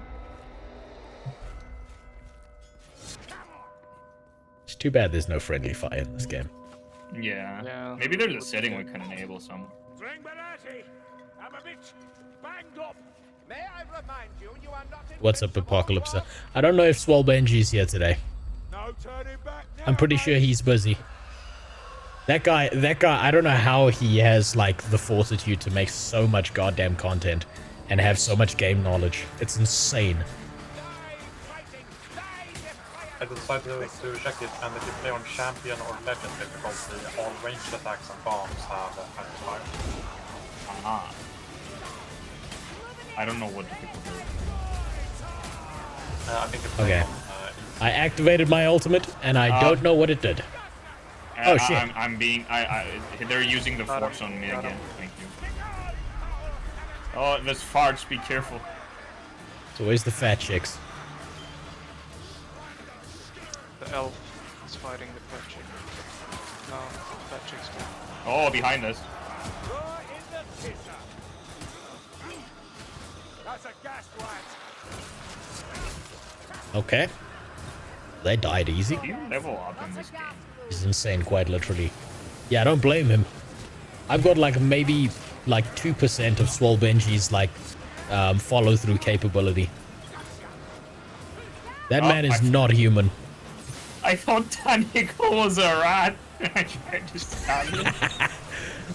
It's too bad there's no friendly fire in this game. Yeah. Maybe there's a setting we can enable some. I'm a bit banged up. May I remind you, you are not in What's up, Apocalypse? I don't know if Swell Benji's here today. No, I'm pretty sure he's busy. That guy, I don't know how he has, like, the fortitude to make so much goddamn content and have so much game knowledge. It's insane. I decided to check it, and if you play on Champion or Legend difficulty, all ranged attacks and bombs have anti-fire. Aha. I don't know what difficulty. I think it's Okay. I activated my ultimate, and I don't know what it did. Oh shit! I'm being. They're using the force on me again. Thank you. Oh, there's farts. Be careful. So where's the fat chicks? The elf is fighting the fat chick. No, the fat chick's dead. Oh, behind us. That's a gas rat. Okay. They died easy. You level up in this game. He's insane, quite literally. Yeah, I don't blame him. I've got like maybe like 2% of Swole Benji's like follow-through capability. That man is not human. I thought Tanico was a rat. I tried to stab him.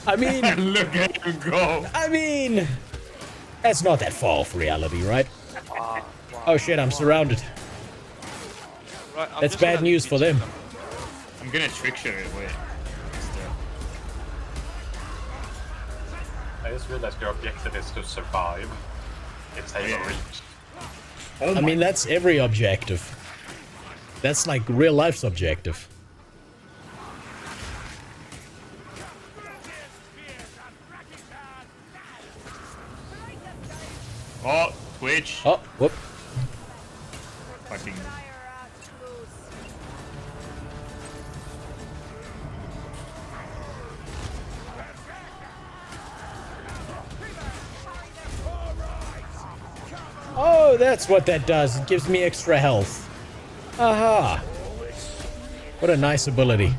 I mean, look at him go. I mean, that's not that far off reality, right? Oh shit, I'm surrounded. Right, That's bad news for them. I'm gonna trickshot it. Wait. I just realized your objective is to survive. It's Halo Reach. I mean, that's every objective. That's like real life's objective. Oh, Twitch. Oh, whoop. Fucking. Oh, that's what that does. It gives me extra health. Aha. What a nice ability. Is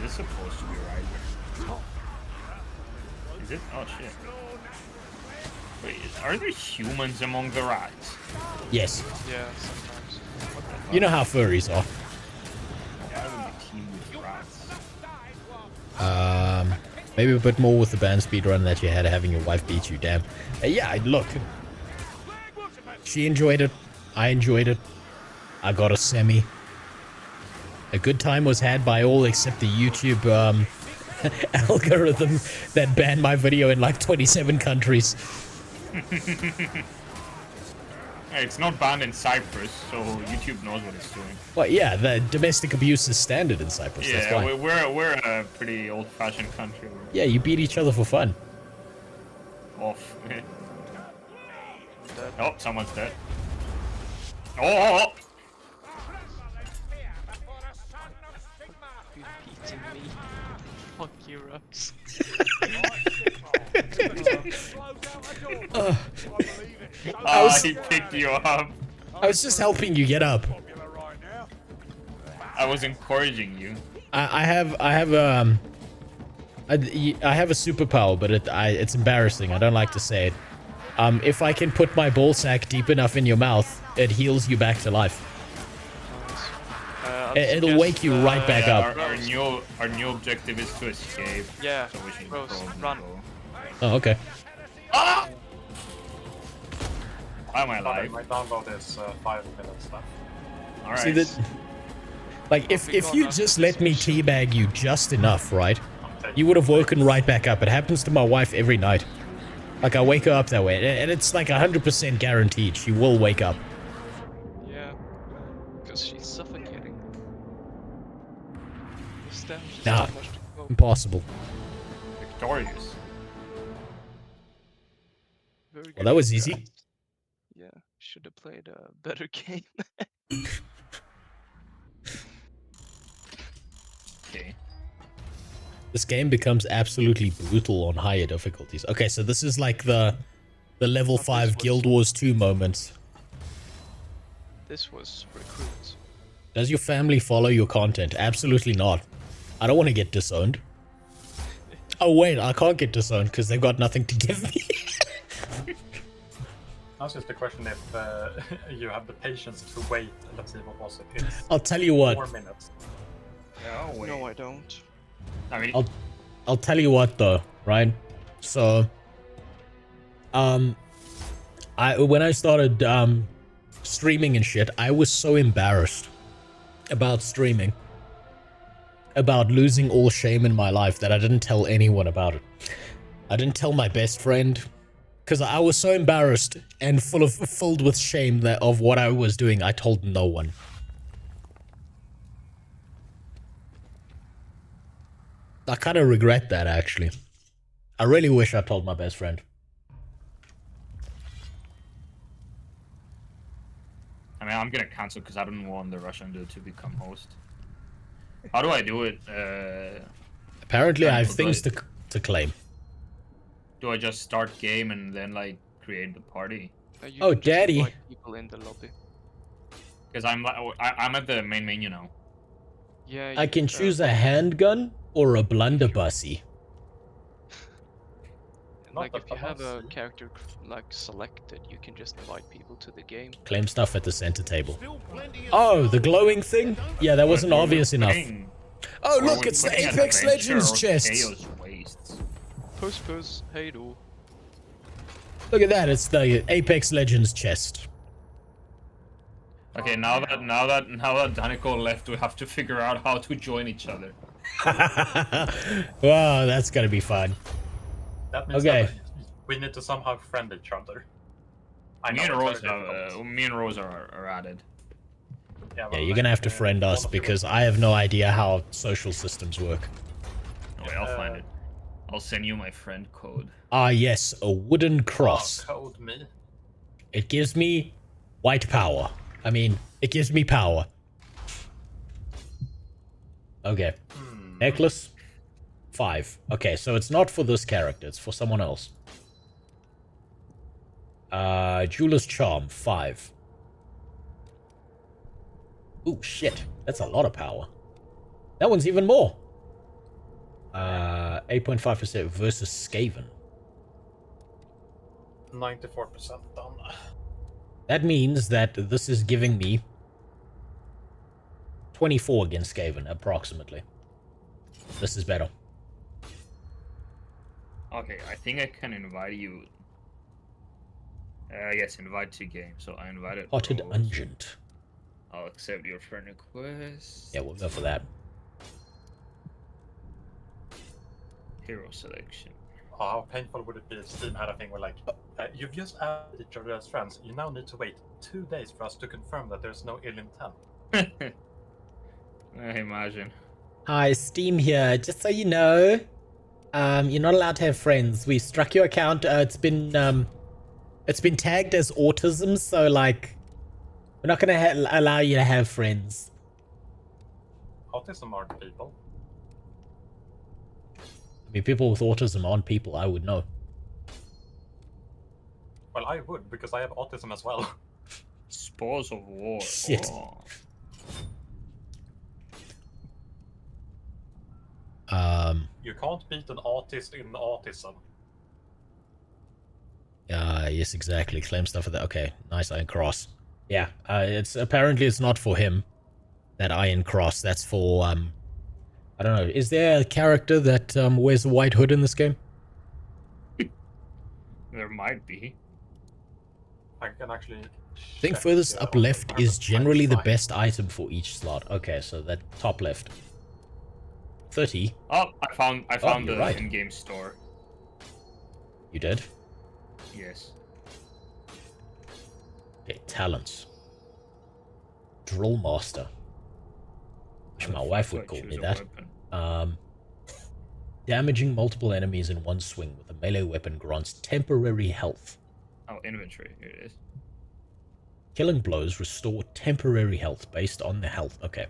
this supposed to be right? Is it? Oh shit. Wait, are there humans among the rats? Yes. Yeah, sometimes. What the fuck? You know how furries are. I would be team with rats. Maybe a bit more with the band speedrun that you had having your wife beat you, damn. Yeah, look. She enjoyed it. I enjoyed it. I got a semi. A good time was had by all except the YouTube algorithm that banned my video in like 27 countries. It's not banned in Cyprus, so YouTube knows what it's doing. Well, yeah, the domestic abuse is standard in Cyprus. That's Yeah, why. we're a pretty old-fashioned country. Yeah, you beat each other for fun. Off. Oh, someone's dead. Oh! Beating me. Fuck you, Rups. He picked you up. I was just helping you get up. I was encouraging you. I have a superpower, but it's embarrassing. I don't like to say it. If I can put my ball sack deep enough in your mouth, it heals you back to life. It'll wake you right back up. Our new objective is to escape. Yeah, so we should Rose, probably run. go. Oh, okay. Ah! Why am I alive? My download is 5 minutes left. Alright. See that? Like, if you just let me teabag you just enough, right? You would have woken right back up. It happens to my wife every night. Like, I wake her up that way, and it's like 100% guaranteed she will wake up. Yeah, because she's suffocating. This damage is Nah, so much to go. impossible. Victorious. Very Well, good, that was guys. easy. Yeah, should have played a better game. Okay. This game becomes absolutely brutal on higher difficulties. Okay, so this is like the level 5 Guild Wars 2 moment. This was recruits. Does your family follow your content? Absolutely not. I don't want to get disowned. Oh wait, I can't get disowned because they've got nothing to give me. That's just the question if you have the patience to wait. Let's see, what was it? It's I'll tell you what. 4 minutes. No, I don't. I mean, I'll tell you what though, right? So, when I started streaming and shit, I was so embarrassed about streaming, about losing all shame in my life, that I didn't tell anyone about it. I didn't tell my best friend, because I was so embarrassed and filled with shame that of what I was doing. I told no one. I kind of regret that, actually. I really wish I told my best friend. I mean, I'm gonna cancel because I don't want the Russian dude to become host. How do I do it? Apparently, I have things to claim. Do I just start game and then like create the party? Oh, daddy! People in the lobby. Because I'm at the main menu now. Yeah. I can choose a handgun or a blunderbussy. Like if you have a character like selected, you can just invite people to the game. Claim stuff at the center table. Oh, the glowing thing? Yeah, that wasn't obvious enough. Oh, look, it's the Apex Legends chest. Puss, hey do. Look at that, it's the Apex Legends chest. Okay, now that Danico left, we have to figure out how to join each other. Wow, that's gonna be fun. That means that we need to somehow friend each other. Me and Rose are added. Yeah, you're gonna have to friend us because I have no idea how social systems work. Oh, wait, I'll find it. I'll send you my friend code. Ah, yes, a wooden cross. Code me. It gives me white power. I mean, it gives me power. Okay. Necklace? 5. Okay, so it's not for this character, it's for someone else. Jeweler's Charm, 5. Ooh, shit. That's a lot of power. That one's even more. 8.5% versus Skaven. 94% done. That means that this is giving me 24 against Skaven, approximately. This is better. Okay, I think I can invite you. Yes, invite to game. So I invited. Potted Ungent. I'll accept your friend request. Yeah, we'll go for that. Hero selection. Oh, how painful would it be if Steam had a thing where, like, you've just added each other as friends. You now need to wait 2 days for us to confirm that there's no ill intent. I imagine. Hi, Steam here. Just so you know, you're not allowed to have friends. We struck your account. It's been tagged as autism, so like, we're not gonna allow you to have friends. Autism aren't people. I mean, people with autism aren't people. I would know. Well, I would, because I have autism as well. Spores of war. Shit. Oh. You can't beat an autist in autism. Yes, exactly. Claim stuff for that. Okay, nice iron cross. Yeah, it's apparently it's not for him. That iron cross. That's for I don't know. Is there a character that wears a white hood in this game? There might be. I can actually. I think furthest up left is generally the best item for each slot. Okay, so that top left. 30. Oh, I found the right. in-game store. You did? Yes. Okay, talents. Drill master. Wish my wife would call me that. Damaging multiple enemies in one swing with a melee weapon grants temporary health. Oh, inventory. Here it is. Killing blows restore temporary health based on the health. Okay.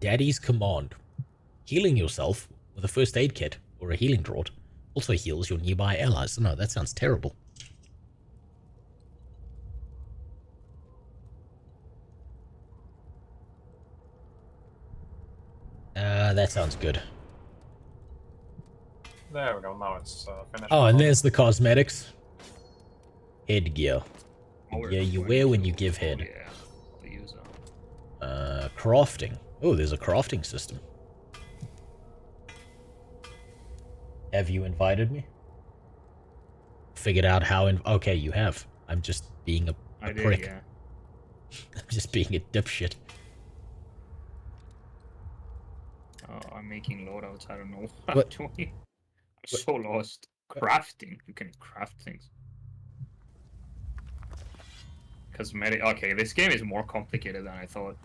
Daddy's command. Healing yourself with a first aid kit or a healing draught also heals your nearby allies. No, that sounds terrible. That sounds good. There we go. Now it's finished. Oh, and there's the cosmetics. Headgear. Headgear you wear when you give head. Crafting. Oh, there's a crafting system. Have you invited me? Figured out how okay, you have. I'm just being a prick. Yeah. I'm just being a dipshit. Oh, I'm making loadouts. I don't know what I'm doing. I'm so lost. Crafting. You can craft things. Cosmetic. Okay, this game is more complicated than I thought.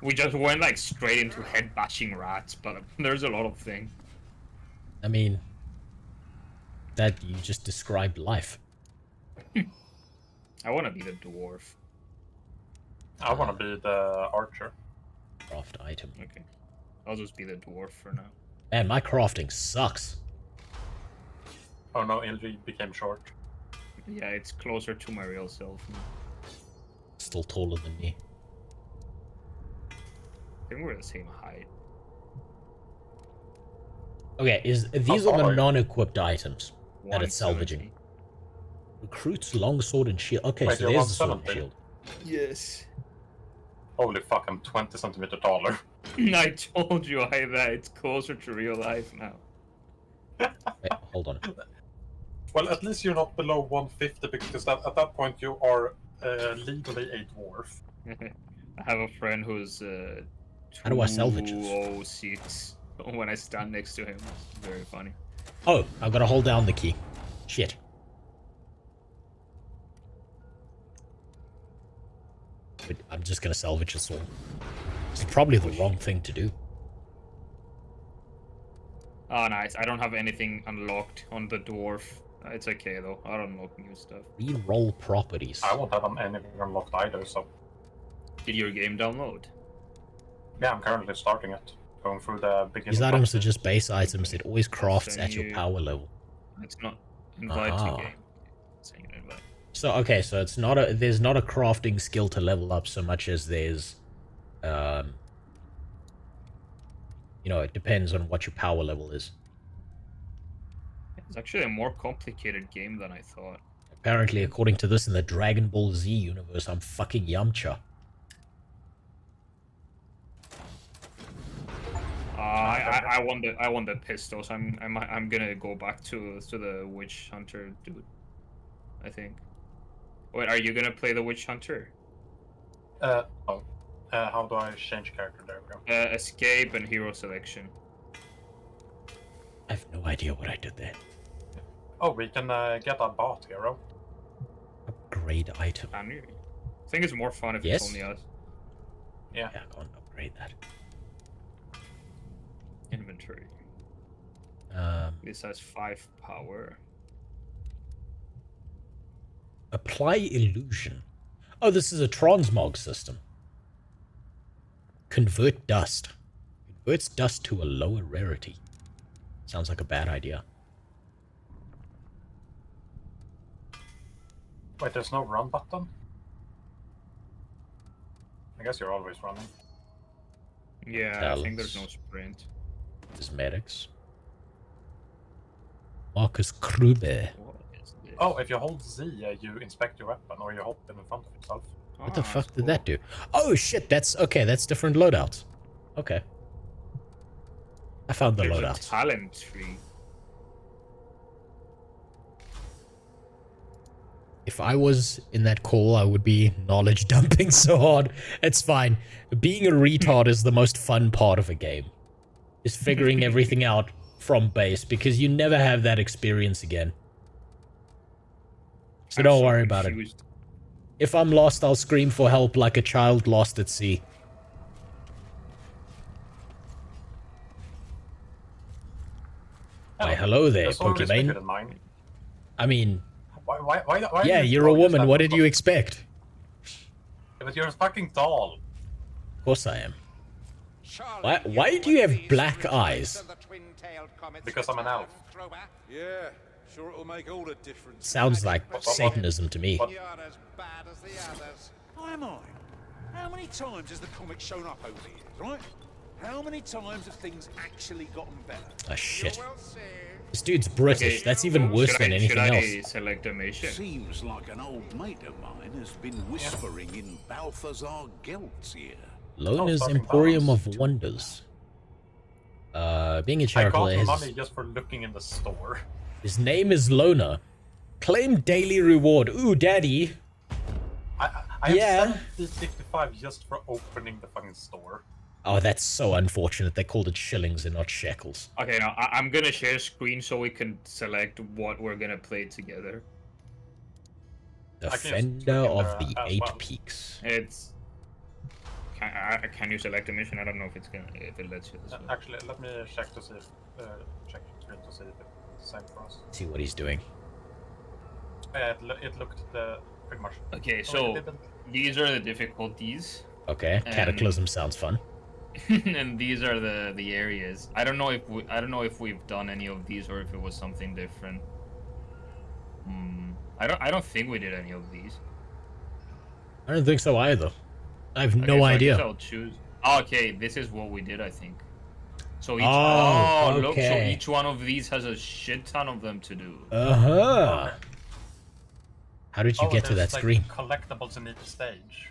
We just went like straight into head bashing rats, but there's a lot of things. I mean, that you just described life. I want to be the dwarf. I want to be the archer. Craft item. Okay. I'll just be the dwarf for now. Man, my crafting sucks. Oh no, Ilvi became short. Yeah, it's closer to my real self now. Still taller than me. I think we're the same height. Okay, these are the non-equipped items that it's salvaging. Recruits longsword and shield. Okay, wait, so there's the sword and shield. Yes. Holy fuck, I'm 20 centimeters taller. I told you that it's closer to real life now. Wait, hold on. Well, at least you're not below 150 because at that point you are legally a dwarf. I have a friend who's How do I salvage this? 206 when I stand next to him. It's very funny. Oh, I've got to hold down the key. Shit. But I'm just going to salvage this all. It's probably the wrong thing to do. Oh, nice. I don't have anything unlocked on the dwarf. It's okay, though. I'll unlock new stuff. Reroll properties. I won't have anything unlocked either, so... Did your game download? Yeah, I'm currently starting it. Going through the beginning... These items are just base items. It always crafts at your power level. It's not invite to game. It's saying invite. So, okay, so it's not a... There's not a crafting skill to level up so much as there's... you know, it depends on what your power level is. It's actually a more complicated game than I thought. Apparently, according to this in the Dragon Ball Z universe, I'm fucking Yamcha. I want the pistols. I'm gonna go back to the witch hunter dude. I think. Wait, are you gonna play the witch hunter? Oh. How do I change character? There we go. Escape and hero selection. I have no idea what I did there. Oh, we can get a bot hero. Upgrade item. Can you? I think it's more fun if it's only us. Yeah. Yeah, go and upgrade that. Inventory. This has 5 power. Apply illusion. Oh, this is a transmog system. Convert dust. Converts dust to a lower rarity. Sounds like a bad idea. Wait, there's no run button? I guess you're always running. Yeah, I think there's no sprint. Cosmetics. Marcus Krube. Oh, if you hold Z, you inspect your weapon, or you hold it in front of yourself. What the fuck did that do? Oh shit, that's okay, that's different loadouts. Okay. I found the There's loadouts. a talent tree. If I was in that call, I would be knowledge dumping so hard. It's fine. Being a retard is the most fun part of a game. Is figuring everything out from base, because you never have that experience again. So don't worry about it. If I'm lost, I'll scream for help like a child lost at sea. Why, hello there, Pokemon. I mean... Why yeah, you're a woman. What did you expect? Yeah, but you're fucking tall. Of course I am. Why do you have black eyes? Because I'm an elf. Yeah, sure it'll make all the difference. Sounds like Satanism to me. You're as bad as the others. Why am I? How many times has the comic shown up over the years, right? How many times have things actually gotten better? Ah, shit. This dude's British. That's even worse than anything else. Select a mission? Seems like an old mate of mine has been whispering in Balthazar Gelt's ear. Lona's Emporium of Wonders. Being a character I got has... money just for looking in the store. His name is Lona. Claim daily reward. Ooh, daddy. I have 55 just for opening the fucking store. Oh, that's so unfortunate. They called it shillings and not shekels. Okay, now I'm gonna share screen so we can select what we're gonna play together. Defender of the Eight well. Peaks. It's. Can you select a mission? I don't know if it's gonna if it lets you. This way. Actually, let me check to see if check the screen to see if it's the same for us. See what he's doing. It looked pretty much. Okay, so these are the difficulties. Okay, Cataclysm sounds fun. And these are the areas. I don't know if we've done any of these or if it was something different. I don't think we did any of these. I don't think so either. I have Okay, no so I idea. guess I'll choose. Oh, okay, this is what we did, I think. So each look, so okay. each one of these has a shit ton of them to do. Uh-huh. How did you get to that there's, screen? Collectibles in each stage.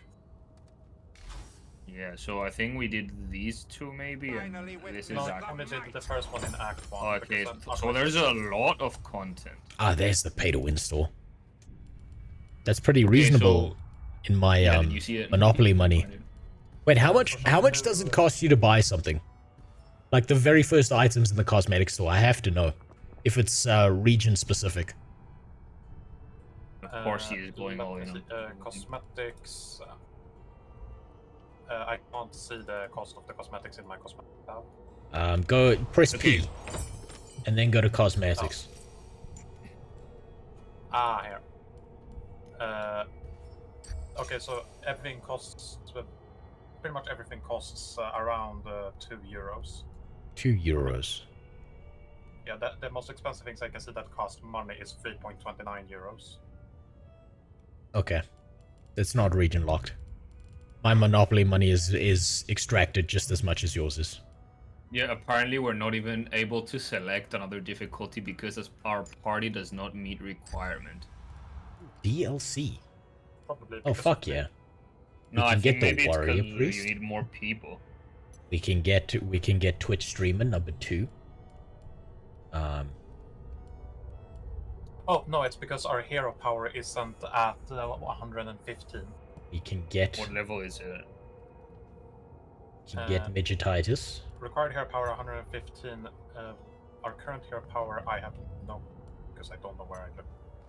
Yeah, so I think we did these two maybe, and this is I only did the first one in Act 1. okay, so there's a lot of content. Ah, there's the pay-to-win store. That's pretty reasonable in my did you see it? Monopoly money. Wait, how much does it cost you to buy something? Like the very first items in the cosmetic store, I have to know if it's region specific. Of course, he's going all in. Cosmetics. I can't see the cost of the cosmetics in my cosmetic tab. Go press P, and then go to cosmetics. Ah, here. Okay, so everything costs. Pretty much everything costs around €2. €2. Yeah, the most expensive things I can see that cost money is €3.29. Okay, that's not region locked. My Monopoly money is extracted just as much as yours is. Yeah, apparently we're not even able to select another difficulty because our party does not meet requirement. DLC. Probably. Oh fuck yeah! No, we I can think get maybe the it's warrior 'cause priest. you need more people. We can get Twitch streamer number 2. Oh no, it's because our hero power isn't at 115. We can get. What level is it? Can get Midgetitis. Required hero power 115. Our current hero power I have no, because I don't know where I look.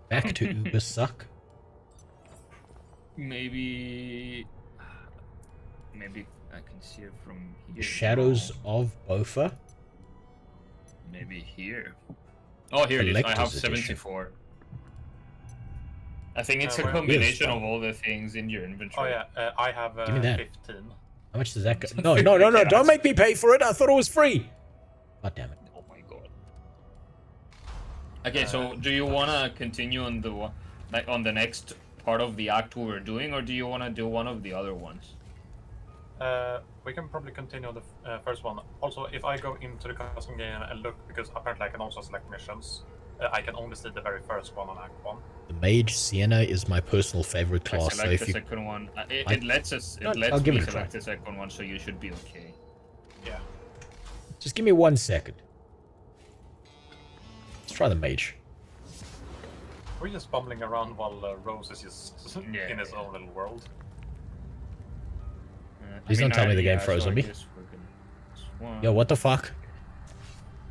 Back to Uber suck. Maybe I can see it from here. Shadows of Bofa. Maybe here. Oh, here it is. I have Collector's 74. I think it's a where- combination of all the things in your Oh inventory. yeah, I have Give me that. 15. How much does that go? No! Don't make me pay for it. I thought it was free. God damn it. Oh my god. Okay, so do you wanna continue on the next part of the act we're doing, or do you wanna do one of the other ones? We can probably continue the first one. Also, if I go into the custom game and look, because apparently I can also select missions, I can only see the very first one on Act 1. The Mage Sienna is my personal favorite I class. So select if the you second one. It lets us. I'll It lets give me it a try. select the second one, so you should be okay. Yeah. just give me 1 second. Let's try the Mage. We're just bumbling around while Rose is just in his own little world. Please don't tell me the game froze on me. Yo, what the fuck?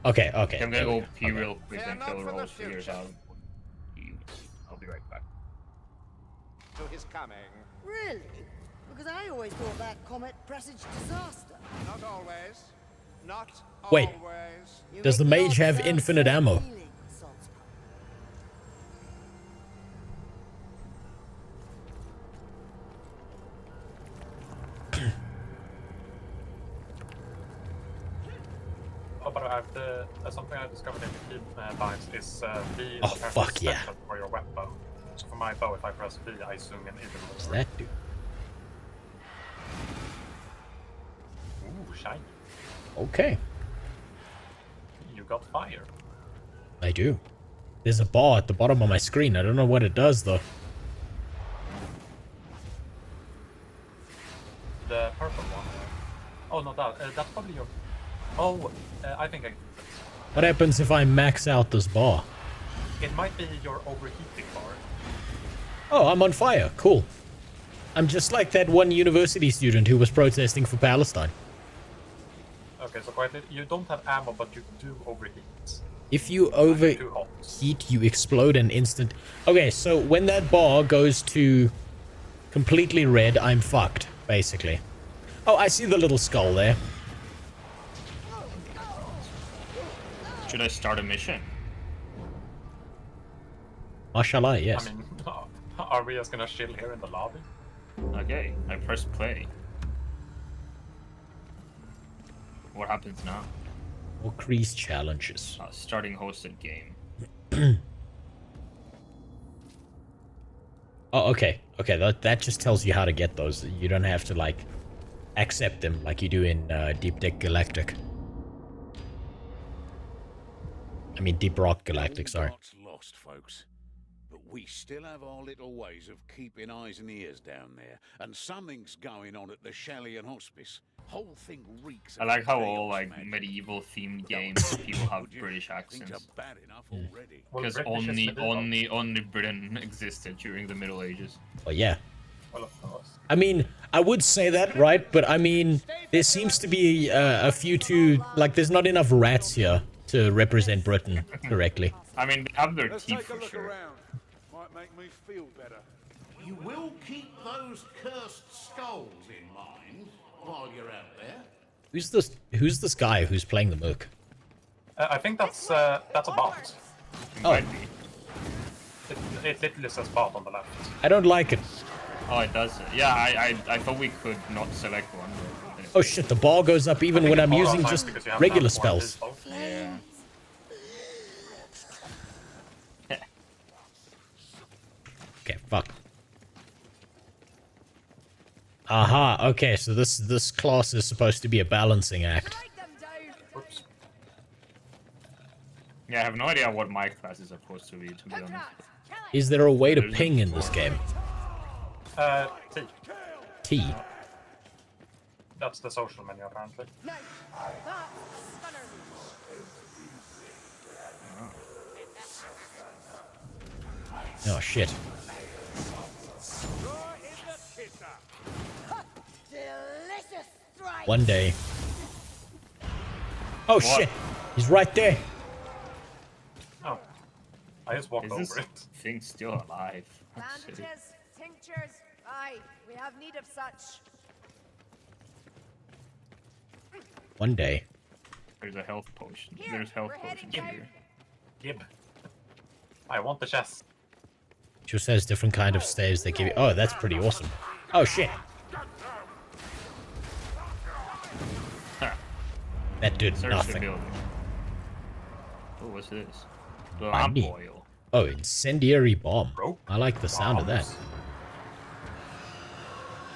Okay. I'm gonna there we go pee Okay. real quick until Rose figures out. I'll be right back. To his coming. Really? Because I always thought that comet presaged disaster. Not always. Not Wait. always. Does the Mage have infinite ammo? Oh, but I have something I discovered in the key lines is V Oh, is fuck yeah. special for your weapon. So for my bow, if I press V, I swing an even more. What's that do? Ooh, shiny. Okay. You got fire. I do. There's a bar at the bottom of my screen. I don't know what it does, though. The purple one. Oh, no, that's probably your... Oh, I think I... What happens if I max out this bar? It might be your overheating bar. Oh, I'm on fire. Cool. I'm just like that one university student who was protesting for Palestine. Okay, so quietly, you don't have ammo, but you do overheat. If you overheat, you explode an instant... Okay, so when that bar goes to completely red, I'm fucked, basically. Oh, I see the little skull there. Should I start a mission? Mashallah, yes. I mean, are we just gonna chill here in the lobby? Okay, I press play. What happens now? Increase challenges. Starting hosted game. Oh, okay. Okay, that just tells you how to get those. You don't have to, like, accept them like you do in Deep Deck Galactic. I mean, Deep Rock Galactic, sorry. Not lost, folks. But we still have our little ways of keeping eyes and ears down there. And something's going on at the Shellian Hospice. Whole thing reeks. I like how all like medieval themed games people have British accents. Because only Britain existed during the Middle Ages. Well, yeah. I mean, I would say that, right? But I mean, there seems to be a few too... Like, there's not enough rats here to represent Britain correctly. I mean, they have their teeth for sure. Might make me feel better. You will keep those cursed skulls in mind while you're out there. Who's this guy who's playing the Mook? I think that's a bot. Oh. It literally says bot on the left. I don't like it. Oh, it does. Yeah, I thought we could not select one. Oh shit, the bar goes up even when I'm using just regular spells. Yeah. Okay, fuck. Aha, okay, so this class is supposed to be a balancing act. Oops. Yeah, I have no idea what my class is supposed to be honest. Is there a way to ping in this game? T. T. That's the social menu, apparently. Oh shit. One day. Oh What? shit! He's right there. Oh. I just walked over Is this it. thing still alive? Bandages, tinctures. Aye, we have need of such. One day. There's a health potion. There's health potions here. Gib. I want the chest. Just says different kind of staves they give you. Oh, that's pretty awesome. Oh shit. That did Search the nothing. building. Oh, what's this? I Lamp need- oil. Oh, incendiary bomb. I like the sound of that.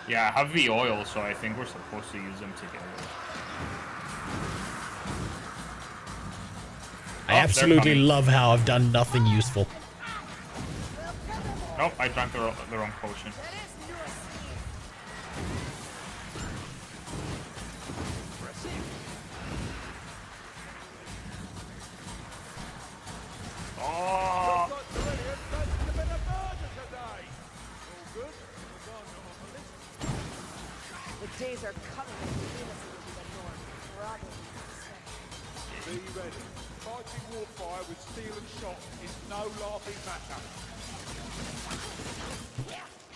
Yeah, I have the oil, so I think we're supposed to use them together. I absolutely love how I've done nothing useful. Nope, I drank the wrong potion. Oh! The days are coming when the innocent will be the norm, rather than Be ready. Fighting warfire with steel and shot is no laughing matter.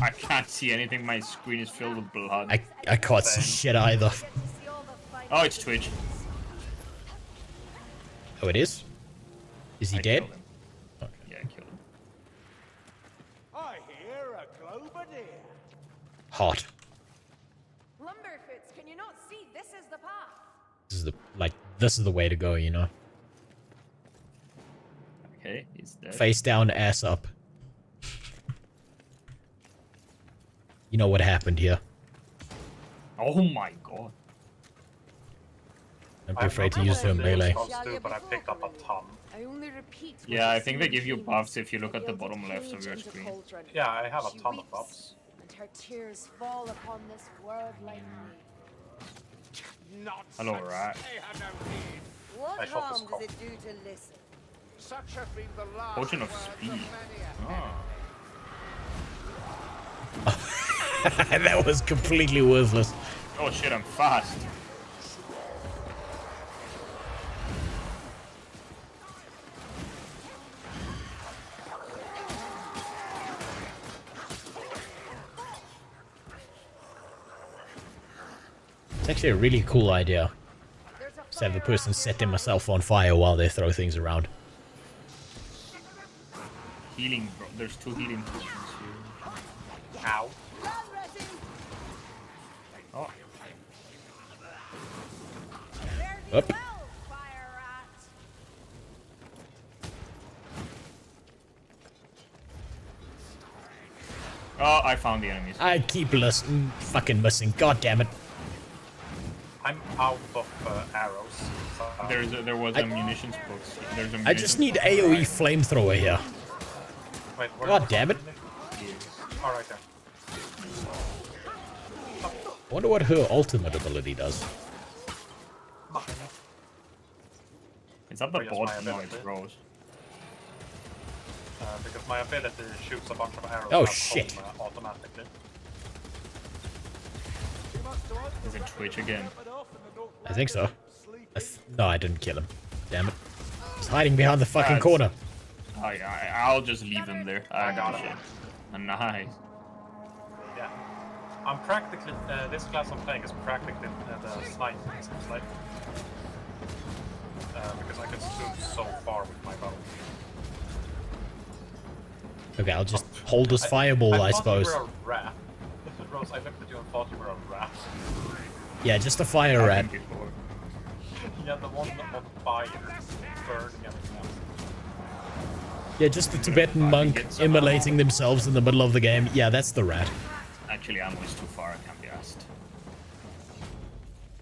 I can't see anything. My screen is filled with blood. I can't see shit either. Oh, it's Twitch. Oh, it is? Is he dead? Yeah, I killed him. I hear a clover deer. Hot. Lumberfoots, can you not see this is the path? This is the way to go, you know. Okay, he's dead. Face down, ass up. You know what happened here. Oh my god. Don't be afraid to use her melee. But I picked up a ton. I only repeat what Yeah, the I think they sea give you means. buffs if you look at the Built bottom left of your cage into screen. cauldron. Yeah, I have a She ton of weeps, buffs. and her tears fall upon this world like me. Hello, rat. What I shot harm this does cop. it do to listen? Such have been the last Potion of words speed. many a That was completely worthless. Oh shit, I'm fast. It's actually a really cool idea. Just have the person set themselves on fire while they throw things around. Healing, bro. There's 2 healing potions here. Ow. Oh. Up. Oh, I found the enemies. I keep fucking missing. God damn it. I'm out of arrows. So, There was a munitions box. There's a I just need AoE flamethrower here. Wait, God damn it. All right there. I wonder what her ultimate ability does. Is that the Yes, boss? my No, ability. it's Rose. Because my ability shoots a bunch of arrows Oh, out shit. home, automatically. Is it Twitch again? I think so. No, I didn't kill him. Damn it. He's hiding behind the fucking corner. I'll just leave him there. I got shit. Nice. Yeah. I'm practically, this class I'm playing is practically the sniper, it seems like. Because I can shoot so far with my bow. Okay, I'll just hold this fireball, I suppose. I thought you were a rat. Rose, I looked at you and thought you were a rat. Yeah, just a fire rat. Yeah, the one on fire, burning everything else. Yeah, just the Tibetan monk immolating themselves in the middle of the game. Yeah, that's the rat. Actually, ammo is too far. I can't be asked.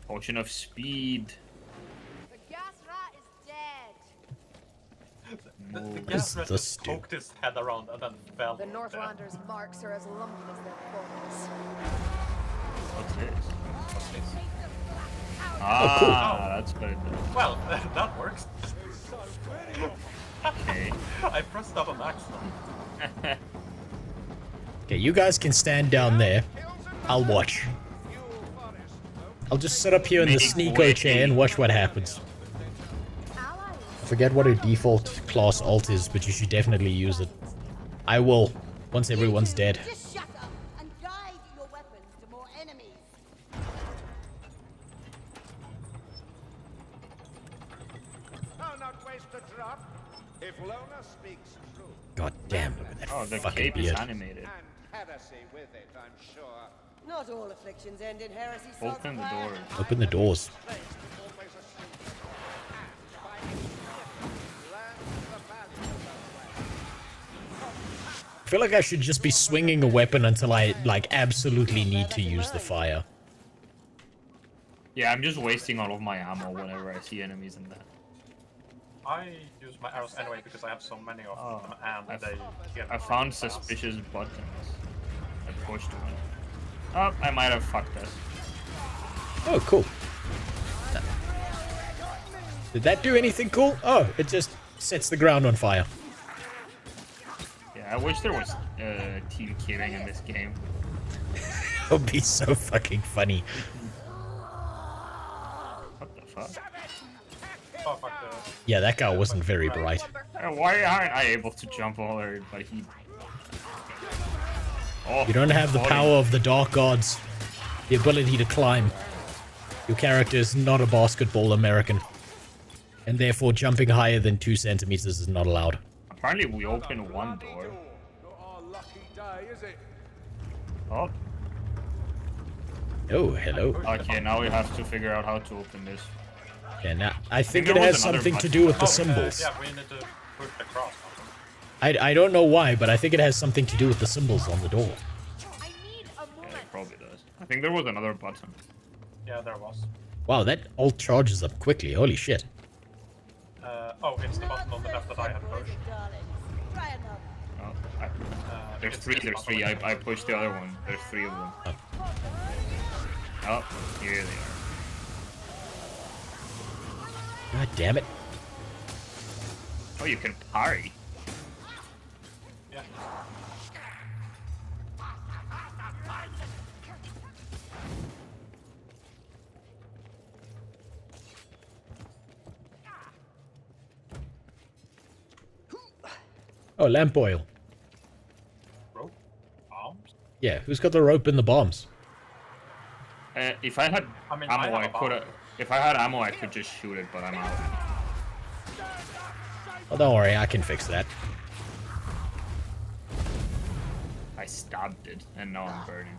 Potion of speed. The gas rat is dead. The What gas is rat this just poked his head around and then fell. The dead. Northlanders' marks are as lumpy as their bodies. What's this? What's this? Ah, that's what it does. Well, that works. Okay. I pressed up on accident. Okay, you guys can stand down there. I'll watch. I'll just sit up here in the sneako chair and watch what happens. I forget what her default class alt is, but you should definitely use it. I will, once everyone's dead. Just shut up and guide your weapons to more enemies. Oh, not waste a drop. If Lona speaks true. God damn, look at that Oh, the fucking cape is beard. animated. And heresy with it, I'm sure. Not all afflictions end in heresy. Open the door. Open the doors. I feel like I should just be swinging a weapon until I, like, absolutely need to use the fire. Yeah, I'm just wasting all of my ammo whenever I see enemies in that. I use my arrows anyway because I have so many of them and they kill. I found suspicious buttons. I pushed one. Oh, I might have fucked us. Oh, cool. Did that do anything cool? Oh, it just sets the ground on fire. Yeah, I wish there was team killing in this game. It would be so fucking funny. What the fuck? Oh, fuck Yeah, that guy wasn't very bright. Why aren't I able to jump over? But he. Oh, You don't have the falling. power of the dark gods. The ability to climb. Your character is not a basketball American. And therefore jumping higher than 2 centimeters is not allowed. Apparently we opened one door. Oh. Oh, hello. Okay, now we have to figure out how to open this. Yeah, now, I think there it was has another something to button. do with the symbols. Yeah, we need to push the cross. I don't know why, but I think it has something to do with the symbols on the door. Yeah, it probably does. I think there was another button. Yeah, there was. Wow, that ult charges up quickly. Holy shit. Oh, it's the button on the left that I had pushed. Oh, there's three. I pushed the other one. There's 3 of them. Oh, here they are. God damn it. Oh, you can parry. Yeah. Oh, lamp oil. Rope? Bombs? Yeah, who's got the rope and the bombs? If I had I ammo, I could. If I had ammo, I could just shoot it, but I'm out. Oh, don't worry, I can fix that. I stabbed it, and now I'm burning.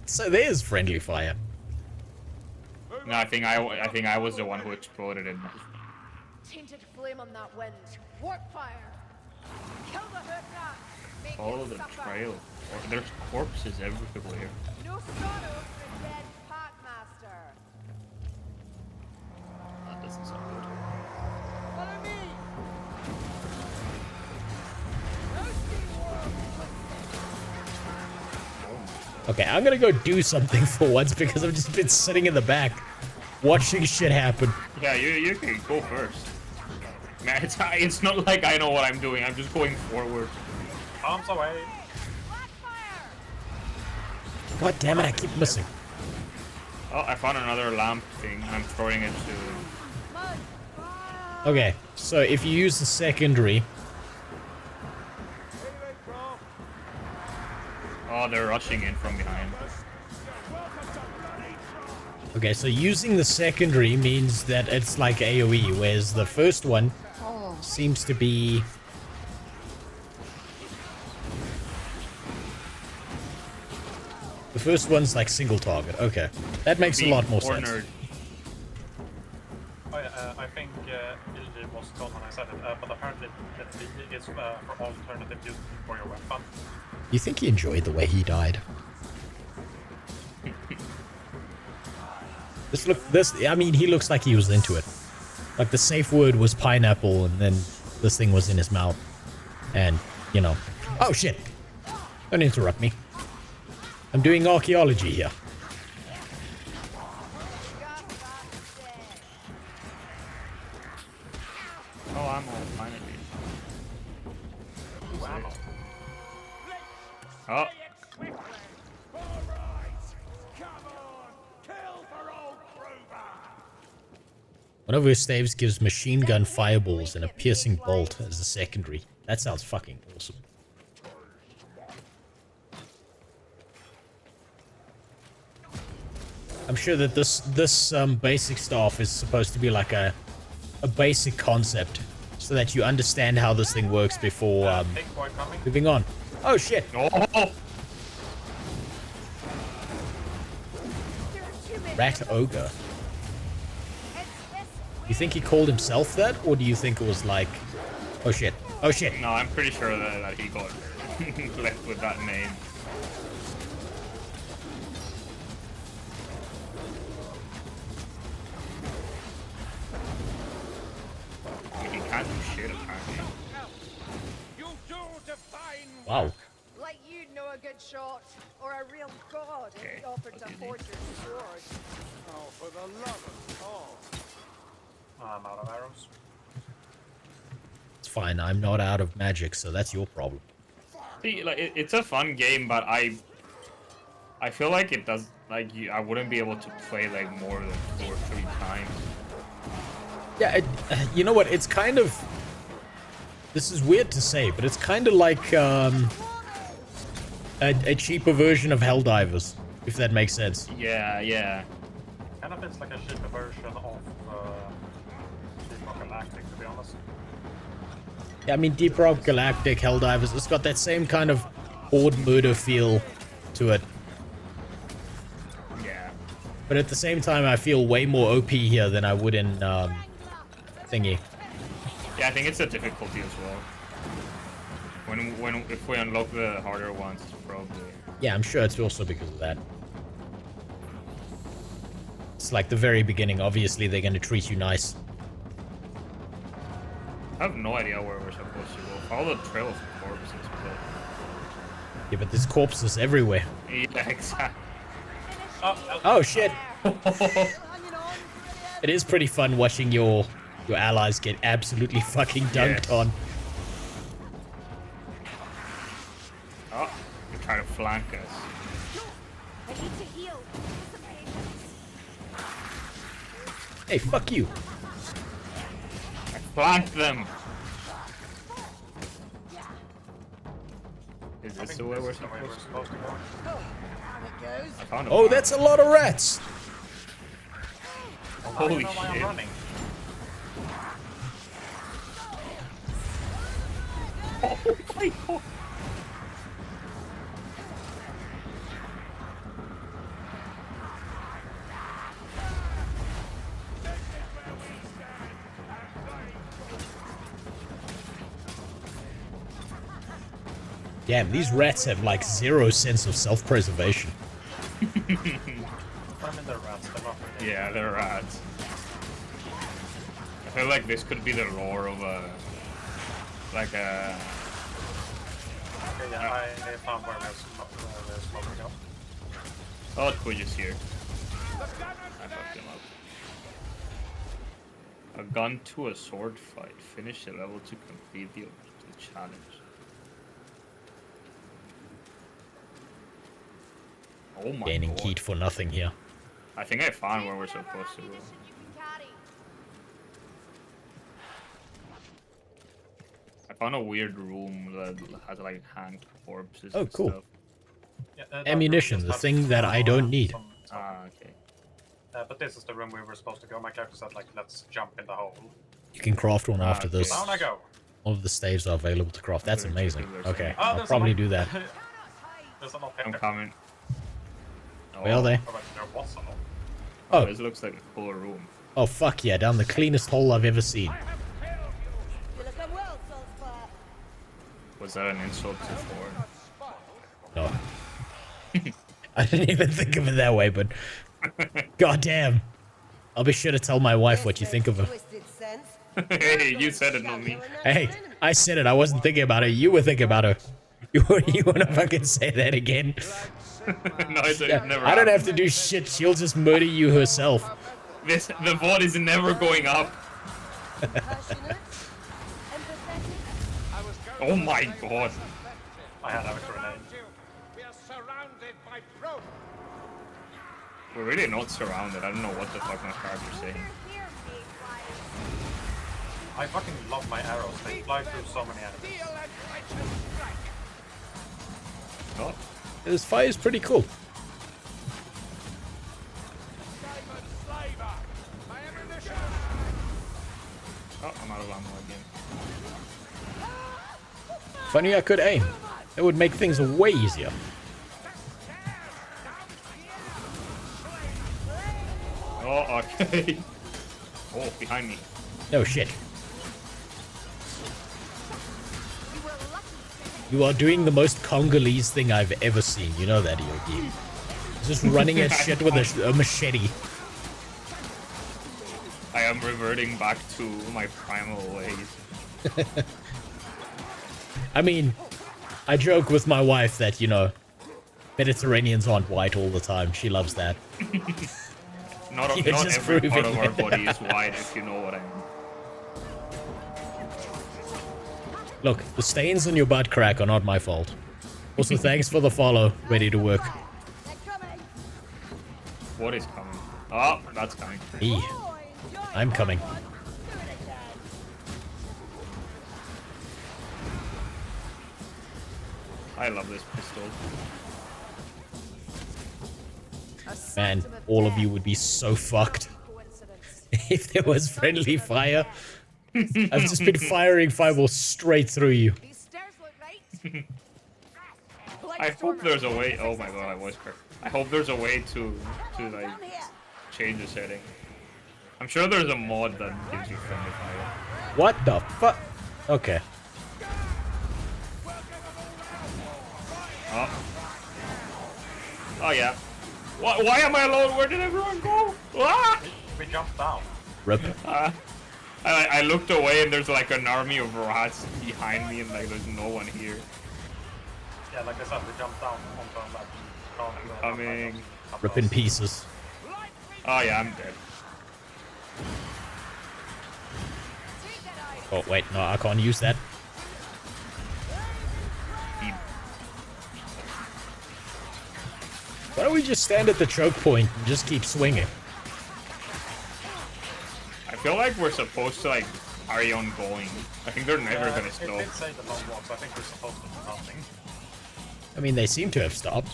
So there's friendly fire. No, I think I was the one who exploded it. Tainted flame on that wind. Warp fire. Kill the hook now. Make Follow it the suffer. trail. Oh, there's corpses everywhere. No sorrow for dead Packmaster. That doesn't sound good. Follow me. Okay, I'm gonna go do something for once because I've just been sitting in the back watching shit happen. Yeah, you can go first. Man, it's not like I know what I'm doing. I'm just going forward. Bombs away. God damn it, I keep missing. Oh, I found another lamp thing. I'm throwing it to... Okay, so if you use the secondary... Oh, they're rushing in from behind. Okay, so using the secondary means that it's like AoE, whereas the first one seems to be... The first one's like single target. Okay, that makes a lot more sense. Oh, yeah, I think LG was gone when I said it, but apparently the is for alternative use for your weapon. You think he enjoyed the way he died? I mean, he looks like he was into it. Like, the safe word was pineapple, and then this thing was in his mouth. And, you know... Oh, shit! Don't interrupt me. I'm doing archaeology here. Oh, I'm all finally. Oh. One of her staves gives machine gun fireballs and a piercing bolt as a secondary. That sounds fucking awesome. I'm sure that this basic stuff is supposed to be like a basic concept, so that you understand how this thing works before moving on. Oh shit! Oh. Rat ogre. You think he called himself that, or do you think it was like, oh shit, oh shit? No, I'm pretty sure that he got left with that name. He can't do shit apparently. Wow. Like you'd know a good shot, or a real god if he offered to forge your sword. Oh, for the love of God. I'm out of arrows. It's fine, I'm not out of magic, so that's your problem. See, like it's a fun game, but I feel like it does like I wouldn't be able to play like more than 2 or 3 times. Yeah, you know what? It's kind of... This is weird to say, but it's kind of like a cheaper version of Helldivers, if that makes sense. Yeah, yeah. Kind of feels like a cheaper version of Deep Rock Galactic, to be honest. Yeah, I mean, Deep Rock Galactic, Helldivers, it's got that same kind of horde murder feel to it. Yeah. But at the same time, I feel way more OP here than I would in Thingy. Yeah, I think it's the difficulty as well. If we unlock the harder ones, it's probably... Yeah, I'm sure it's also because of that. It's like the very beginning. Obviously, they're going to treat you nice. I have no idea where we're supposed to go. Follow the trail of corpses, but... Yeah, but there's corpses everywhere. Yeah, exactly. Oh shit! It is pretty fun watching your allies get absolutely fucking dunked on. Oh, you're trying to flank us. I need to heal. Hey, fuck you! I flanked them. Is this the way we're supposed to go? I found a Oh, that's a lot of rats! Holy shit. Oh my god. Damn, these rats have like 0 sense of self-preservation. Yeah, they're rats. I feel like this could be the lore of a... like a... Okay, yeah, I found where there's smoke to go. Oh, Twitch is here. I fucked him up. A gun to a sword fight. Finish the level to complete the challenge. Oh my Gaining god. heat for nothing here. I think I found where we're supposed to go. I found a weird room that has like hanged corpses. Oh, and cool. Stuff. Yeah, Ammunition, the thing that I don't need. Ah, okay. But this is the room we were supposed to go. My character said, like, let's jump in the hole. You can craft one after this. Down I go. All of the staves are available to craft. That's amazing. Okay, Oh, I'll there's probably someone. do that. There's someone I'm coming. Where are they? Oh, wait, there was someone. Oh. This looks like a cool room. Oh, fuck yeah, down the cleanest hole I've ever seen. Was that an insult to Thor? No. I didn't even think of it that way, but... God damn. I'll be sure to tell my wife what you think of her. Hey, you said it, not me. Hey, I said it. I wasn't thinking about her. You were thinking about her. You wanna fucking say that again? No, it's never. I don't have to do shit. She'll just murder you herself. The vote is never going up. Oh my god. I had a grenade. We're really not surrounded. I don't know what the fuck my character's saying. I fucking love my arrows. They fly through so many enemies. Oh, this fire is pretty cool. Oh, I'm out of ammo again. Funny I could aim. It would make things way easier. Oh, okay. Oh, behind me. No shit. You are doing the most Congolese thing I've ever seen. You know that, Yogi. Just running at shit with a machete. I am reverting back to my primal ways. I mean, I joke with my wife that, you know, Mediterraneans aren't white all the time. She loves that. Not every part of our body is white, if you know what I mean. Look, the stains on your butt crack are not my fault. Also, thanks for the follow. Ready to work. What is coming? Oh, that's coming. E. I'm coming. I love this pistol. Man, all of you would be so fucked if there was friendly fire. I've just been firing fireballs straight through you. I hope there's a way. Oh my god, I was cracked. I hope there's a way to like change the setting. I'm sure there's a mod that gives you friendly fire. What the fuck? Okay. Oh yeah. Why am I alone? Where did everyone go? Ah! jumped down. Rip. I looked away and there's like an army of rats behind me and like there's no one here. Yeah, like I said, we jumped down onto a ledge. I'm coming. Rip in pieces. Oh yeah, I'm dead. Oh wait, no, I can't use that. Why don't we just stand at the choke point and just keep swinging? I feel like we're supposed to like carry on going. I think they're never gonna It stop. did say the long walk, so I think we're supposed to do nothing. I mean, they seem to have stopped.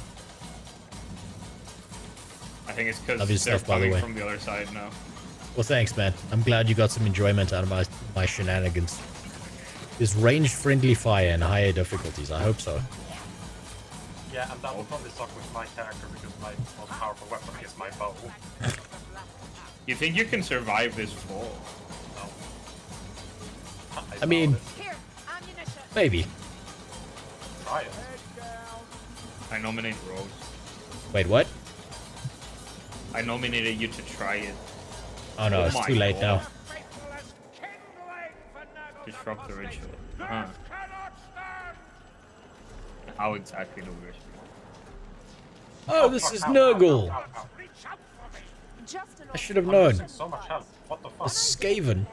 I think it's Love your because they're stuff, by the coming way. from the other side now. Well, thanks, man. I'm glad you got some enjoyment out of my shenanigans. Is range-friendly fire in higher difficulties? I hope so. Yeah, and that will probably suck with my character because my most powerful weapon is my bow. You think you can survive this fall? No. I mean, maybe. Try it. I nominate Rose. Wait, what? I nominated you to try it. Oh no, it's my too late God. now. Disrupt the ritual. Huh. How exactly do we respond? Oh, this is Nurgle. I should have known. So much health. What the fuck? It's Skaven.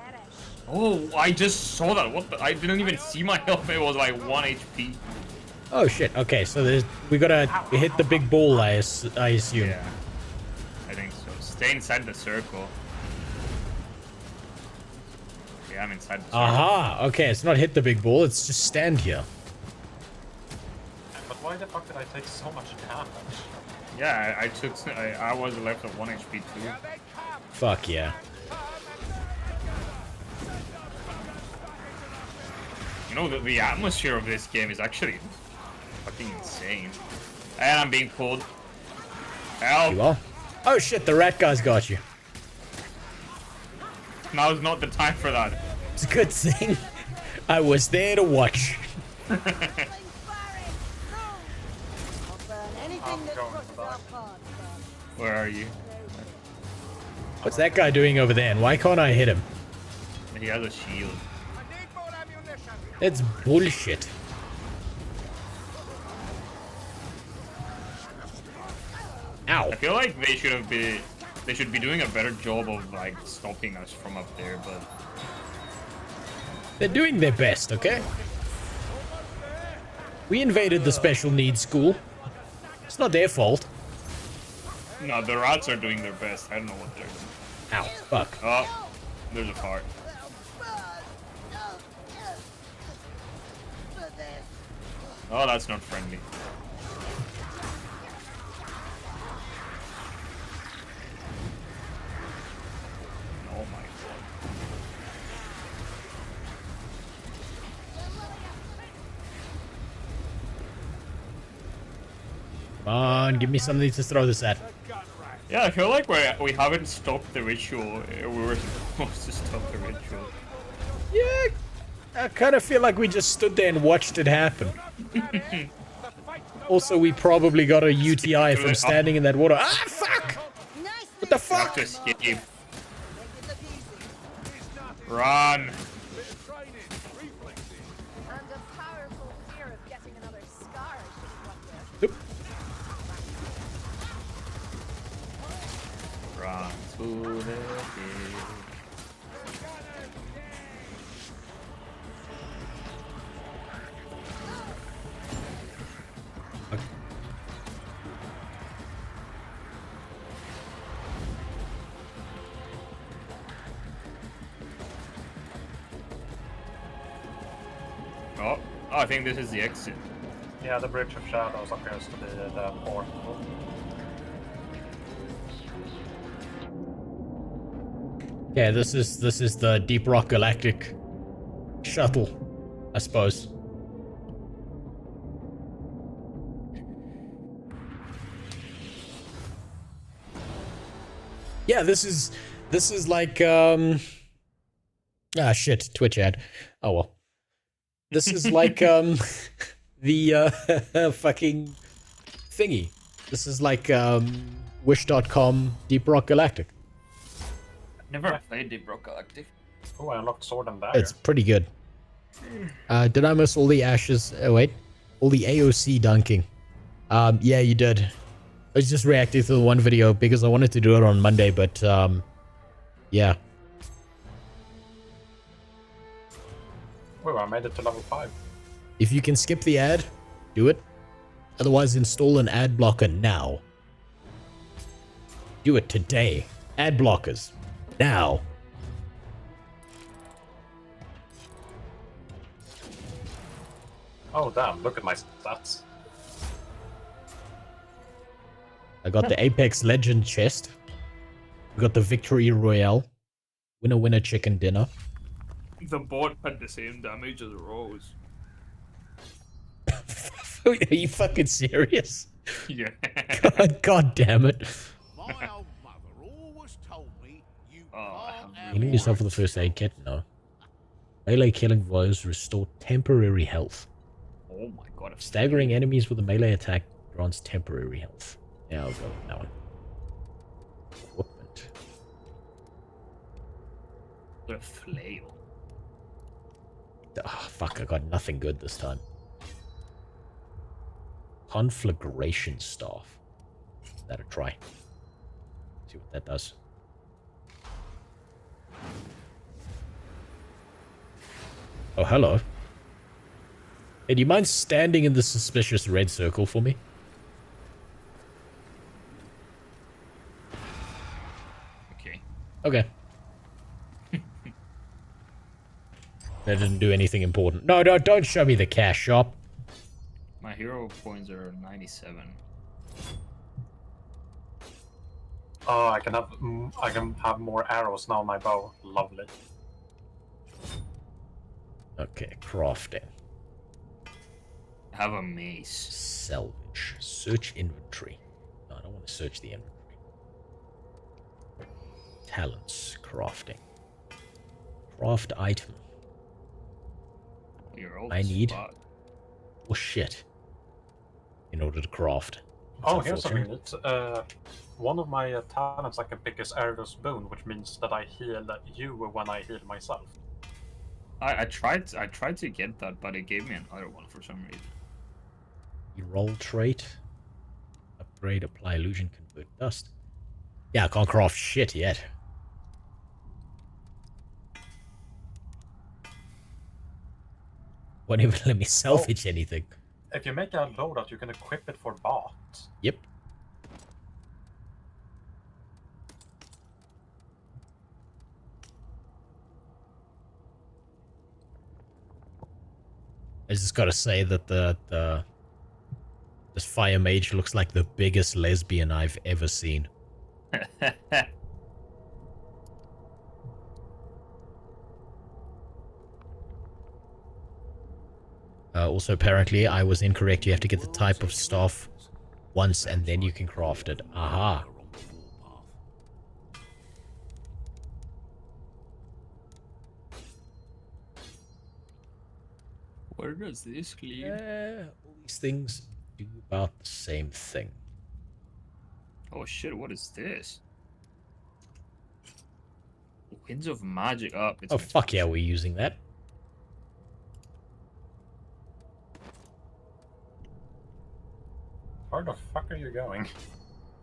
Oh, I just saw that. What the? I didn't even see my health. It was like 1 HP. Oh shit. Okay, so we gotta hit the big ball. I assume. Yeah, I think so. Stay inside the circle. Yeah, I'm inside the circle. Aha. Okay, it's not hit the big ball. It's just stand here. But why the fuck did I take so much damage? Yeah, I was left at 1 HP too. Fuck yeah. You know, the atmosphere of this game is actually fucking insane. And I'm being pulled. Help! You are? Oh shit, the rat guy's got you. Now's not the time for that. It's a good thing I was there to watch. Where are you? What's that guy doing over there, and why can't I hit him? He has a shield. That's bullshit. Ow. I feel like they should be doing a better job of like stopping us from up there, but They're doing their best, okay? We invaded the special needs school. It's not their fault. no, the rats are doing their best. I don't know what they're doing. Ow, fuck. Oh, there's a part. Oh, that's not friendly. Oh my god. Come on, give me something to throw this at. Yeah, I feel like we haven't stopped the ritual. We were supposed to stop the ritual. Yeah, I kind of feel like we just stood there and watched it happen. Also, we probably got a UTI from standing in that water. Ah, fuck! What the fuck? To escape. Run! Run to the hill. Oh, I think this is the exit. Yeah, the Bridge of Shadows appears to be the portal. Yeah, this is the Deep Rock Galactic shuttle, I suppose. Yeah, this is like ah shit, Twitch ad. Oh well. This is like the fucking thingy. This is like wish.com Deep Rock Galactic. Never played Deep Rock Galactic. Oh, I unlocked Sword and Dagger. It's pretty good. Did I miss all the ashes? Oh, wait. All the AoC dunking. Yeah, you did. I was just reacting to the one video because I wanted to do it on Monday, but, yeah. Oh, I made it to level 5. If you can skip the ad, do it. Otherwise, install an ad blocker now. Do it today. Ad blockers. Now. Oh, damn. Look at my stats. I got the Apex Legend chest. We got the Victory Royale. Winner, winner, chicken dinner. The board had the same damage as Rose. Are you fucking serious? Yeah. God damn it. My old mother always told me you Healing yourself with the first aid kit? No. Melee killing blows restore temporary health. Oh my god. Staggering enemies with a melee attack grants temporary health. Yeah, I'll go with that one. Equipment. The flail. Oh, fuck, I got nothing good this time. Conflagration staff. That a try. See what that does. Oh, hello. Hey, do you mind standing in the suspicious red circle for me? Okay. Okay. That didn't do anything important. No, don't show me the cash shop. My hero points are 97. Oh, I can have more arrows now on my bow. Lovely. Okay, crafting. Have a mace. Salvage. Search inventory. No, I don't want to search the inventory. Talents. Crafting. Craft item. I need more shit in order to craft. Oh, here's something neat. One of my talents I can pick is Ergo's Boon, which means that I heal you when I heal myself. I tried to get that, but it gave me another one for some reason. Roll trait. Upgrade, apply illusion, convert dust. Yeah, I can't craft shit yet. Won't even let me salvage anything. If you make a loadout, you can equip it for bot. Yep. I just gotta say that this fire mage looks like the biggest lesbian I've ever seen. Also, apparently, I was incorrect. You have to get the type of staff once, and then you can craft it. Aha. Where does this lead? All these things do about the same thing. Oh shit, what is this? Winds of Magic up. Oh, fuck yeah, we're using that. Where the fuck are you going?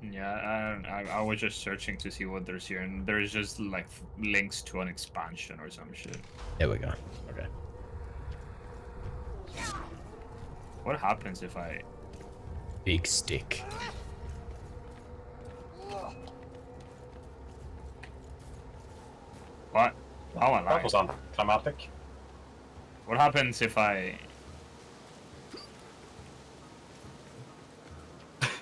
Yeah, I was just searching to see what there's here, and there's just like links to an expansion or some shit. There we go. Okay. What happens if I... Big stick. What? Oh, I lied. That was anticlimactic. What happens if I...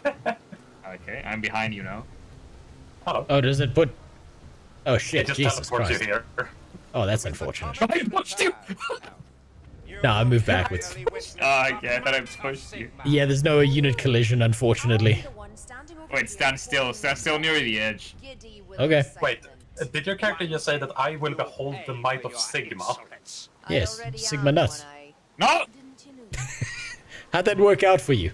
Okay, I'm behind you now. Hello. Oh, does it put... Oh shit, It just Jesus teleports Christ. you here. Oh, that's unfortunate. I pushed you! No, I moved backwards. Yeah, I thought I pushed you. Yeah, there's no unit collision, unfortunately. Wait, stand still near the edge. Okay. Wait, did your character just say that I will behold the might of Sigma? Yes, Sigma nuts. No! How'd that work out for you?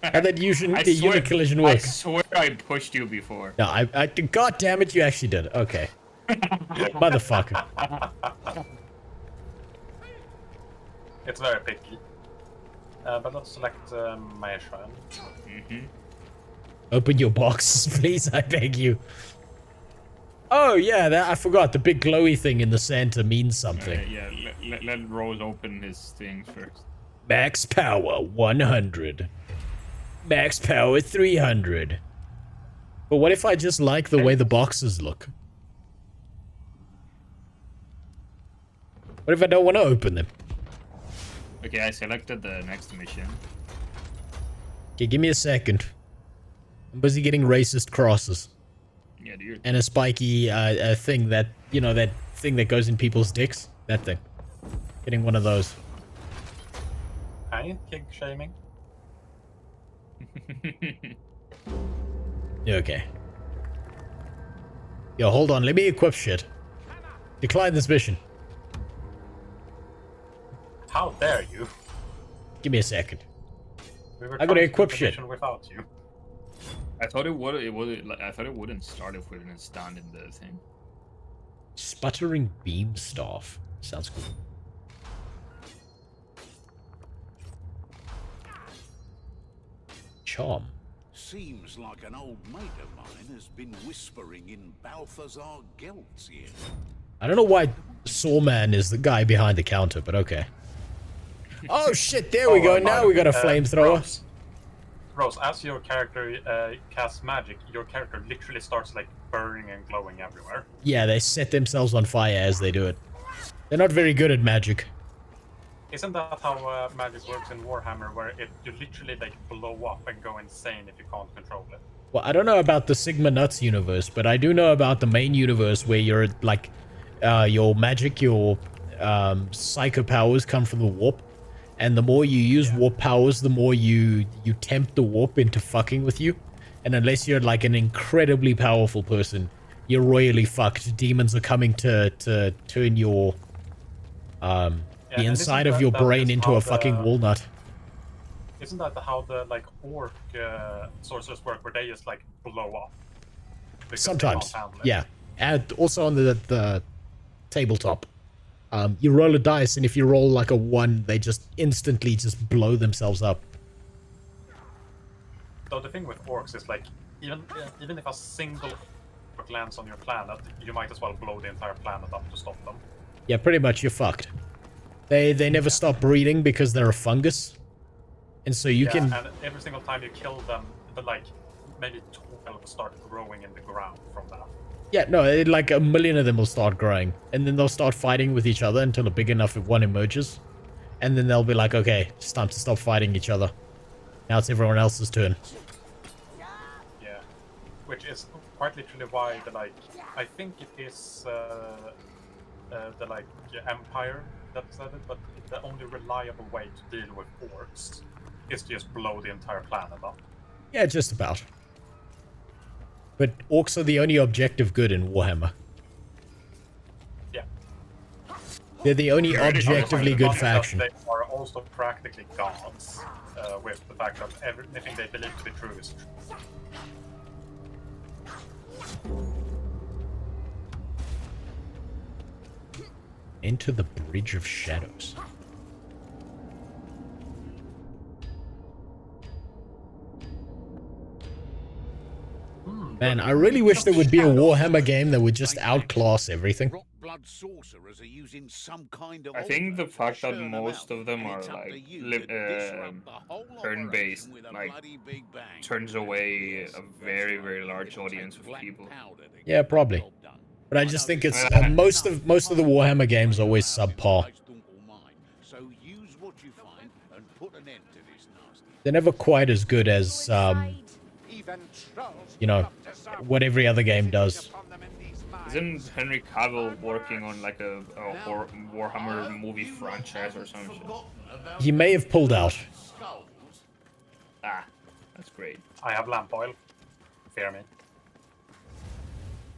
How'd that unit collision work? I swear I pushed you before. No, God damn it, you actually did. Okay. Motherfucker. It's very picky. But let's select my shrine. Open your boxes, please, I beg you. Oh, yeah, I forgot. The big glowy thing in the center means something. Yeah, let Rose open his thing first. Max power, 100. Max power, 300. But what if I just like the way the boxes look? What if I don't want to open them? Okay, I selected the next mission. Okay, give me a second. I'm busy getting racist crosses. Yeah, dude. And a spiky thing that, you know, that thing that goes in people's dicks. That thing. Getting one of those. Hi, kink shaming. Okay. Yo, hold on. Let me equip shit. Decline this mission. How dare you? Give me a second. We were I gotta trying to equip do the shit. mission without you. I thought it wouldn't start if we didn't stand in the thing. Sputtering beam staff. Sounds cool. Charm. Seems like an old mate of mine has been whispering in Balthazar Gelt's ear. I don't know why Sawman is the guy behind the counter, but okay. Oh shit, there we go. Now we got a flamethrower. Rose, as your character casts magic, your character literally starts like burning and glowing everywhere. Yeah, they set themselves on fire as they do it. They're not very good at magic. Isn't that how magic works in Warhammer, where you literally like blow up and go insane if you can't control it? Well, I don't know about the Sigma Nuts universe, but I do know about the main universe where you're like, your magic, your psycho powers come from the warp. And the more you use warp powers, the more you tempt the warp into fucking with you. And unless you're like an incredibly powerful person, you're royally fucked. Demons are coming to turn your the inside of your brain into a fucking walnut. Isn't that how the like orc sorcerers work, where they just like blow up? because they Sometimes, can't handle it? yeah. And also on the tabletop. You roll a dice, and if you roll like a 1, they just instantly just blow themselves up. Though the thing with orcs is like, even if a single orc lands on your planet, you might as well blow the entire planet up to stop them. Yeah, pretty much, you're fucked. They never stop breeding because they're a fungus. And so you can... and every single time you kill them, the like, maybe 12 start growing in the ground from that. Yeah, no, like a million of them will start growing. And then they'll start fighting with each other until a big enough one emerges. And then they'll be like, okay, it's time to stop fighting each other. Now it's everyone else's turn. Yeah. Which is quite literally why the like, I think it is the like Empire that said it, but the only reliable way to deal with orcs is to just blow the entire planet up. Yeah, just about. But orcs are the only objective good in Warhammer. Yeah. They're the only objectively good faction. They are also practically gods, with the fact that everything they believe to be true is true. Into the Bridge of Shadows. Man, I really wish there would be a Warhammer game that would just outclass everything. I think the fact that most of them are like turn-based, like turns away a very, very large audience of people. Yeah, probably. But I just think it's most of the Warhammer games are always subpar. They're never quite as good as you know, what every other game does. Isn't Henry Cavill working on like a Warhammer movie franchise or some shit? He may have pulled out. Ah, that's great. I have lamp oil. Fear me.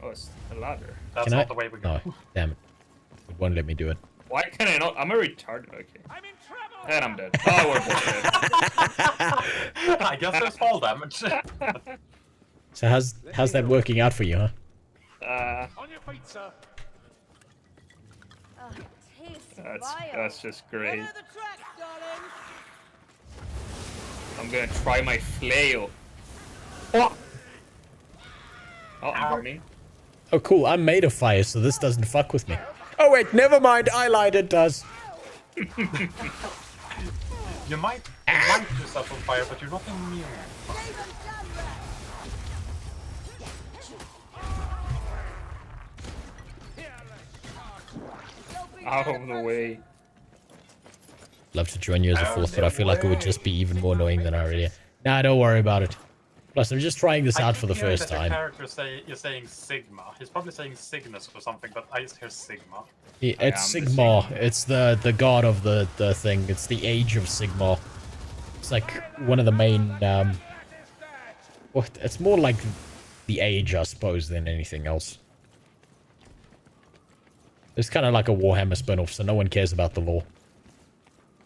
Oh, it's a ladder. That's Can not I? the way we go. No, damn it. It won't let me do it. Why can I not? I'm a retard. Okay. I'm in trouble. And I'm dead. Oh, we're both dead. I guess there's fall damage. So how's that working out for you, huh? On your feet, sir. Oh, it tastes vile. That's just great. Clear the track, darling. I'm gonna try my flail. Oh, I'm burning. Oh, cool. I'm made of fire, so this doesn't fuck with me. Oh, wait. Never mind. I lied. It does. You might light yourself on fire, but you're not immune. Out of the way. Love to join you as a fourth, but I feel like it would just be even more annoying than I already am. Nah, don't worry about it. Plus, I'm just trying this out for the first time. You're saying Sigma. He's probably saying Cygnus or something, but I just hear Sigma. Yeah, it's Sigma. It's the god of the thing. It's the age of Sigma. It's like one of the main. It's more like the age, I suppose, than anything else. It's kind of like a Warhammer spin-off, so no one cares about the lore.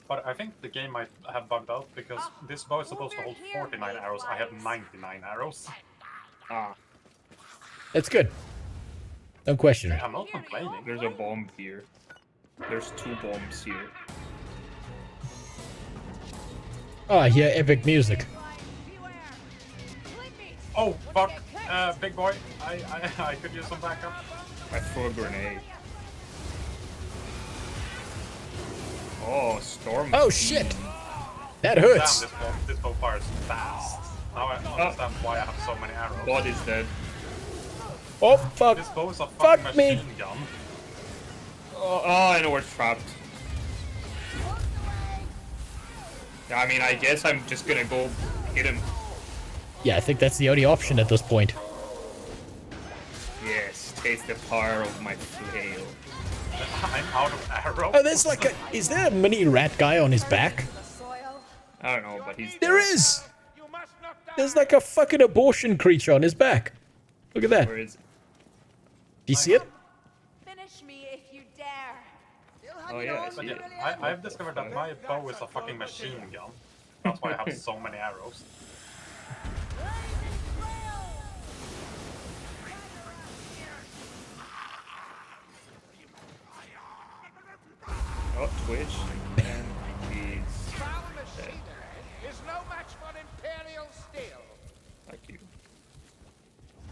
But I think the game might have bugged out because this bow is supposed to hold 49 arrows. I have 99 arrows. Ah. It's good. Don't question it. I'm not complaining. There's a bomb here. There's 2 bombs here. Oh, I hear epic music. Oh, fuck. Big boy. I could use some backup. I threw a grenade. Oh, storm. Oh, shit. That hurts. Damn, this bow fires fast. Now I understand why I have so many arrows. God is dead. Oh, fuck. This bow is a fucking machine gun. Oh, I know we're trapped. Yeah, I mean, I guess I'm just gonna go hit him. Yeah, I think that's the only option at this point. Yes, taste the power of my flail. I'm out of arrows. Oh, there's like a... Is there a mini rat guy on his back? I don't know, but he's... There is! There's like a fucking abortion creature on his back. Look at that. Where is it? Do you see it? Finish me if you dare. Oh yeah, I see it. I've discovered that my bow is a fucking machine gun. That's why I have so many arrows. Oh, Twitch. And he's dead. Is no match for Imperial steel. Thank you.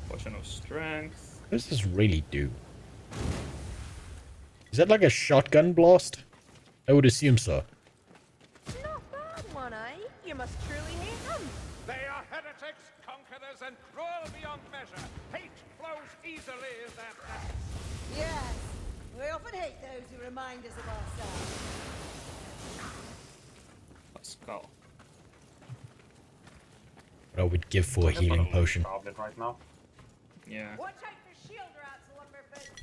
Potion of strength. What does this really do? Is that like a shotgun blast? I would assume so. Not bad one, eh? You must truly hate them. They are heretics, conquerors, and cruel beyond measure. Hate flows easily as their practice. Yes, we often hate those who remind us of ourselves. Let's go. What I would give for a healing potion. Right now. Yeah. Watch out for shield rats, lumberfoots.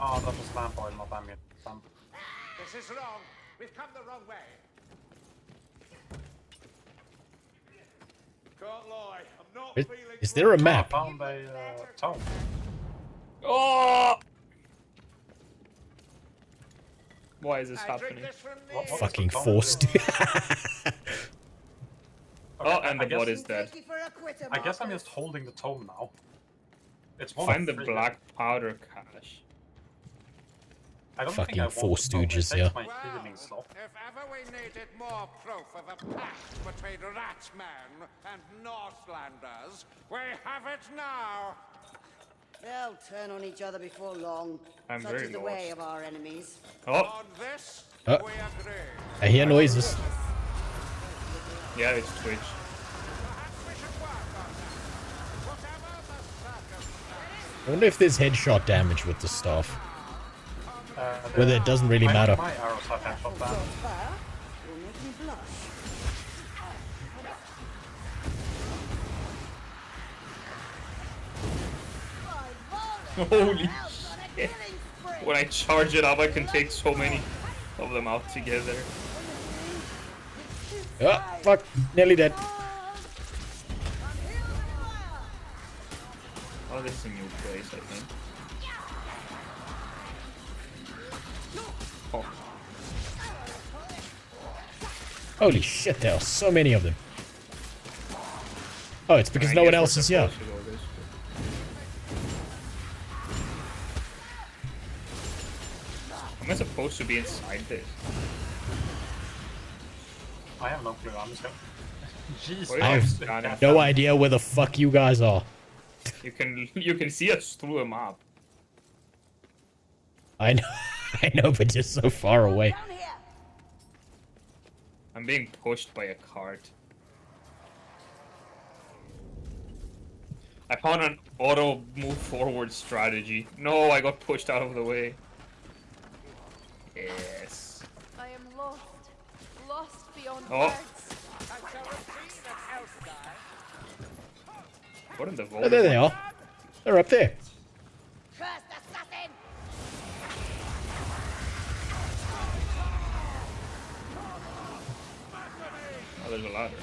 Oh, that was lamp oil, not ambient. This is wrong. We've come the wrong way. Can't lie. I'm not feeling. Is there a map? I found a tome. Oh! Why is this happening? Fucking forced. Oh, and the bot is dead. I guess I'm just holding the tome now. It's one Find the of three. black powder cache. I don't Fucking think I want four the tome. It stooges, takes yeah. my healing slot. If ever we needed more proof of a pact between Ratsmen and Northlanders, we have it now. They'll turn on each other before long. I'm Such very is the way lost. of our enemies. Oh, On this, Oh. we agree. I hear noises. yeah, it's Twitch. I wonder if there's headshot damage with the staff. Whether it doesn't really matter. My arrows have headshot damage. Fire will make me blush. Holy shit. When I charge it up, I can take so many of them out together. Oh, fuck. Nearly dead. Oh, this is a new place, I think. Oh. Holy shit, there are so many of them. Oh, it's because no one else is here. Am I supposed to be inside this? I have no clue. I'm just gonna. Jesus. I have no idea where the fuck you guys are. You can see us through a map. I know, but you're so far away. I'm being pushed by a cart. I found an auto move forward strategy. No, I got pushed out of the way. Yes. I am lost. Lost beyond Oh. words. What in the Oh, there they are. They're up there. Oh, there's a ladder.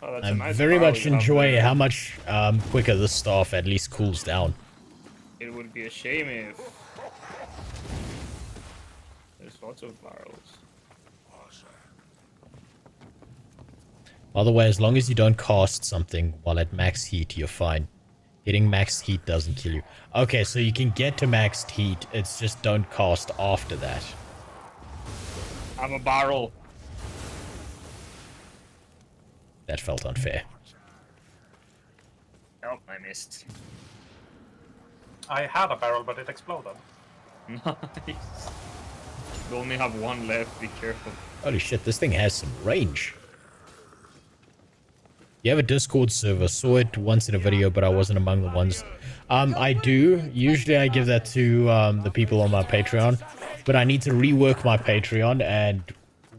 Oh, that's I a nice very power much you have enjoy there. how much quicker this staff at least cools down. It would be a shame if there's lots of barrels. By the way, as long as you don't cast something while at max heat, you're fine. Hitting max heat doesn't kill you. Okay, so you can get to max heat, it's just don't cast after that. I'm a barrel. That felt unfair. Oh, I missed. I had a barrel, but it exploded. Nice. We only have one left, be careful. Holy shit, this thing has some range. You have a Discord server. Saw it once in a video, but I wasn't among the ones. I do. Usually I give that to the people on my Patreon. But I need to rework my Patreon, and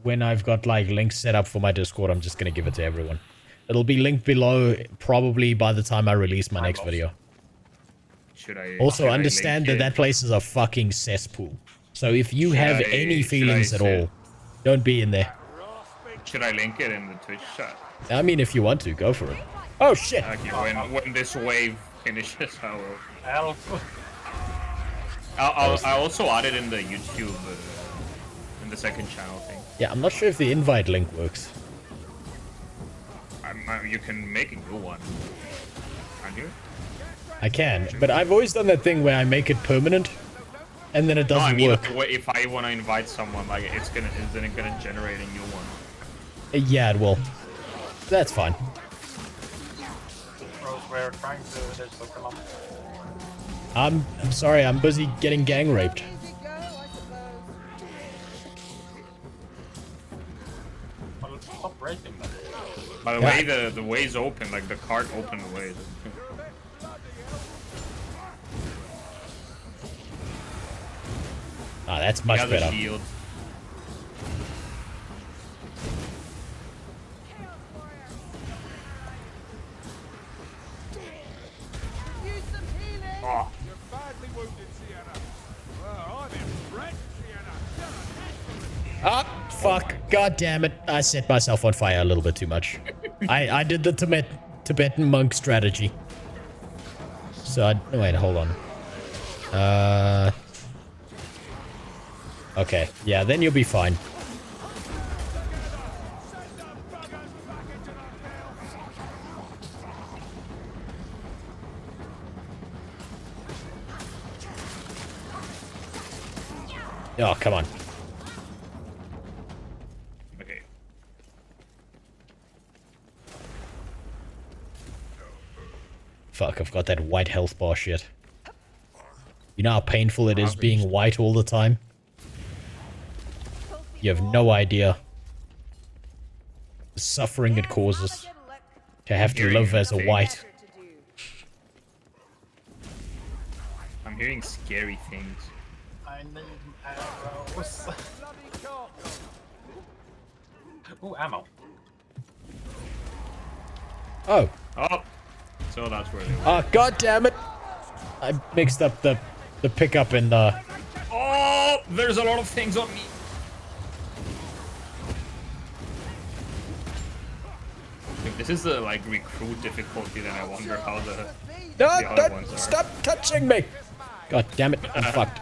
when I've got like links set up for my Discord, I'm just going to give it to everyone. It'll be linked below probably by the time I release my next video. Also, understand that that place is a fucking cesspool. So if you have any feelings at all, don't be in there. Should I link it in the Twitch chat? I mean, if you want to, go for it. Oh, shit! Okay, when this wave finishes, I will. Help. I also added in the YouTube, in the second channel thing. Yeah, I'm not sure if the invite link works. You can make a new one. Can't you? I can, but I've always done that thing where I make it permanent, and then it No, doesn't I mean, work. if I want to invite someone, like isn't it gonna generate a new one? Yeah, it will. That's fine. Bros, we're trying to. There's a come on. I'm sorry, I'm busy getting gang raped. Well, stop raping them. By the way, the way's open, like the cart opened the way. Ah, that's much better. Shield. Oh. You're badly wounded, Sienna. Well, I'm impressed, Sienna. Ah, fuck. God damn it. I set myself on fire a little bit too much. I did the Tibetan monk strategy. So, wait, hold on. Okay. Yeah, then you'll be fine. Oh, come on. Okay. Fuck, I've got that white health bar shit. You know how painful it is being white all the time? You have no idea the suffering it causes to have to live as a white. I'm hearing scary things. I need arrows. Ooh, ammo. Oh. Oh. So that's where they were. Ah, god damn it. I mixed up the pickup and the... Oh, there's a lot of things on me. If this is the like recruit difficulty, then I wonder how the other ones are. Stop touching me! God damn it, I'm fucked.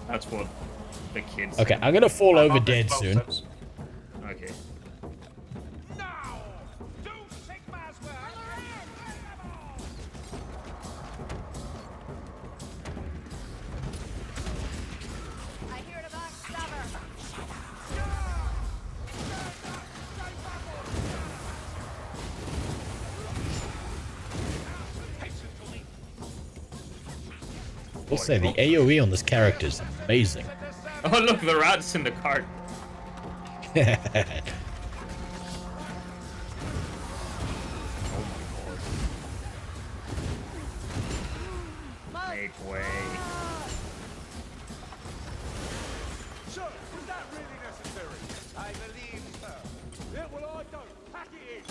That's what the kids. Okay, I'm gonna fall over dead soon. Okay. We'll say the AoE on this character is amazing. Oh look, the rat's in the cart. Make way. Sir, was that really necessary? I believe so. Yeah, well, I don't. Pack it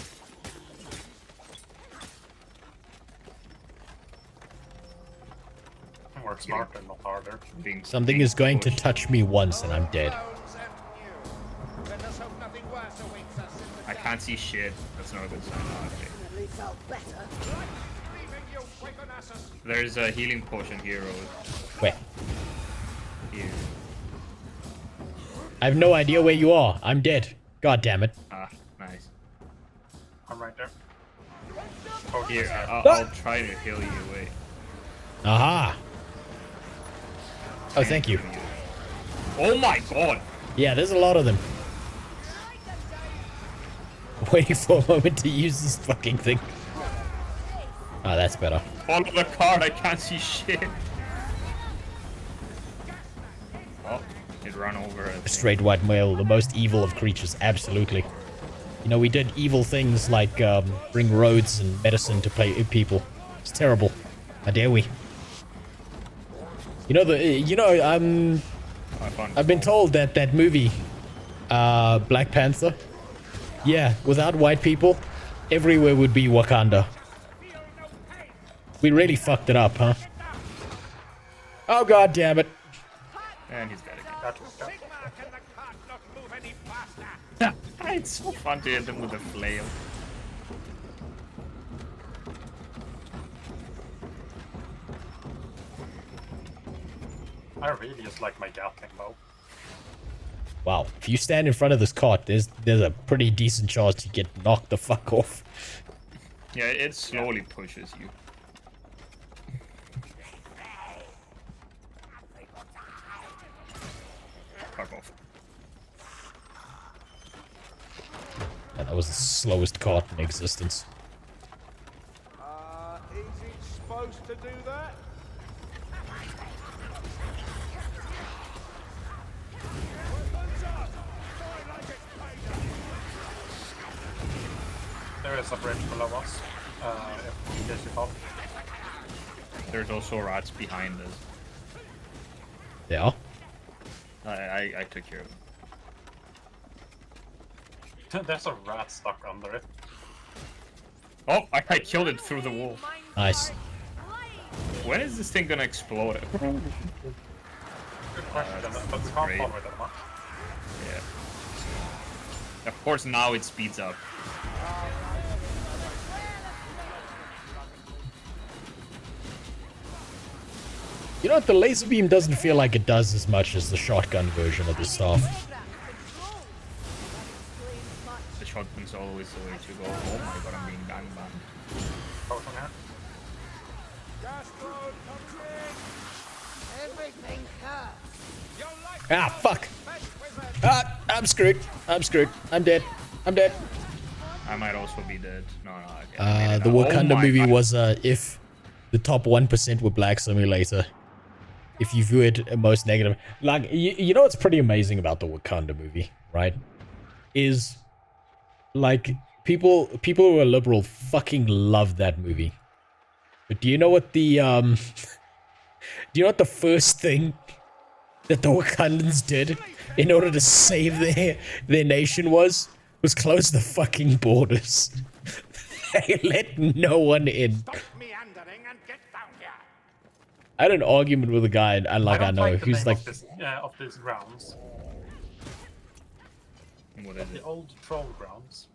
in. Work smarter, not harder. Something is going to touch me once and I'm dead. I can't see shit. That's not a good sign. Oh, okay. Definitely felt better. There's a healing potion here, Rose. Where? Here. I have no idea where you are. I'm dead. God damn it. Ah, nice. I'm right there. Here, I'll try to heal you. Wait. Aha. Oh, thank you. Oh my god. Yeah, there's a lot of them. Waiting for a moment to use this fucking thing. Oh, that's better. Follow the card, I can't see shit. Oh, it ran over it. Straight white male, the most evil of creatures, absolutely. You know, we did evil things like bring roads and medicine to people. It's terrible. How dare we? You know I've been told that that movie, Black Panther, yeah, without white people, everywhere would be Wakanda. We really fucked it up, huh? Oh god damn it! And he's dead again. It's so fun to hit them with a flail. I really just like my Gatling bow. Wow, if you stand in front of this cart, there's a pretty decent chance you get knocked the fuck off. Yeah, it slowly pushes you. Fuck off. Yeah, that was the slowest cart in existence. Is it supposed to do that? There is a bridge below us, in case you thought. There's also rats behind us. Yeah? I took care of them. There's a rat stuck under it. Oh, I killed it through the wall. Nice. When is this thing gonna explode? Good question, but we can't follow it that much. Yeah. Of course, now it speeds up. You know what? The laser beam doesn't feel like it does as much as the shotgun version of the staff. The shotgun's always the way to go. Oh my god, I'm being gangbanged. Potion here. Everything hurts. Ah, fuck! Ah, I'm screwed. I'm screwed. I'm dead. I'm dead. I might also be dead. No, okay. The Wakanda movie was if the top 1% were Black Simulator. If you view it most negative, like you know what's pretty amazing about the Wakanda movie, right? Is like people who are liberal fucking love that movie. But do you know what the do you know what the first thing that the Wakandans did in order to save their nation was close the fucking borders. They let no one in. I had an argument with a guy I know who's like of these grounds. What is the it? old troll grounds.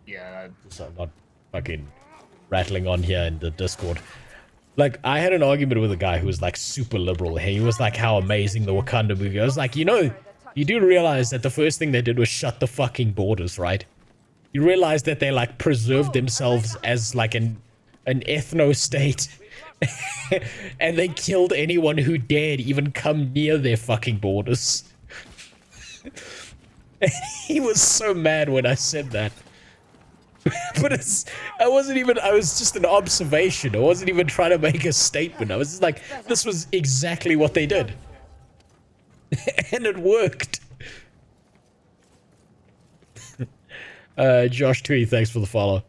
Yeah. So I'm not fucking rattling on here in the Discord. Like, I had an argument with a guy who was like super liberal. He was like, how amazing the Wakanda movie. I was like, you know, you do realize that the first thing they did was shut the fucking borders, right? You realize that they like preserved themselves as like an ethno state. And they killed anyone who dared even come near their fucking borders. He was so mad when I said that. But I was just an observation. I wasn't even trying to make a statement. I was just like, this was exactly what they did. And it worked. Josh Tweedy, thanks for the follow.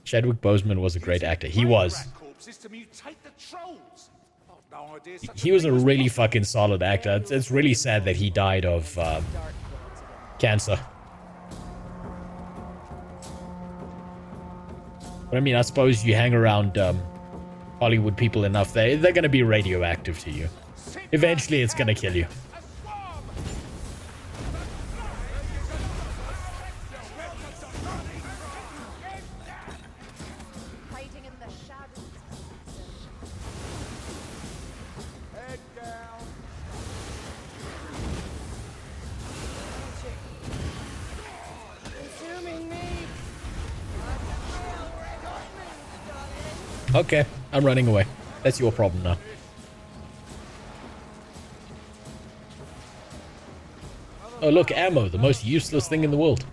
Chadwick Boseman was a great actor. He was. He was a really fucking solid actor. It's really sad that he died of cancer. But I mean, I suppose you hang around Hollywood people enough, they're going to be radioactive to you. Eventually, it's going to kill you. Okay, I'm running away. That's your problem now. Oh look, ammo, the most useless thing in the world.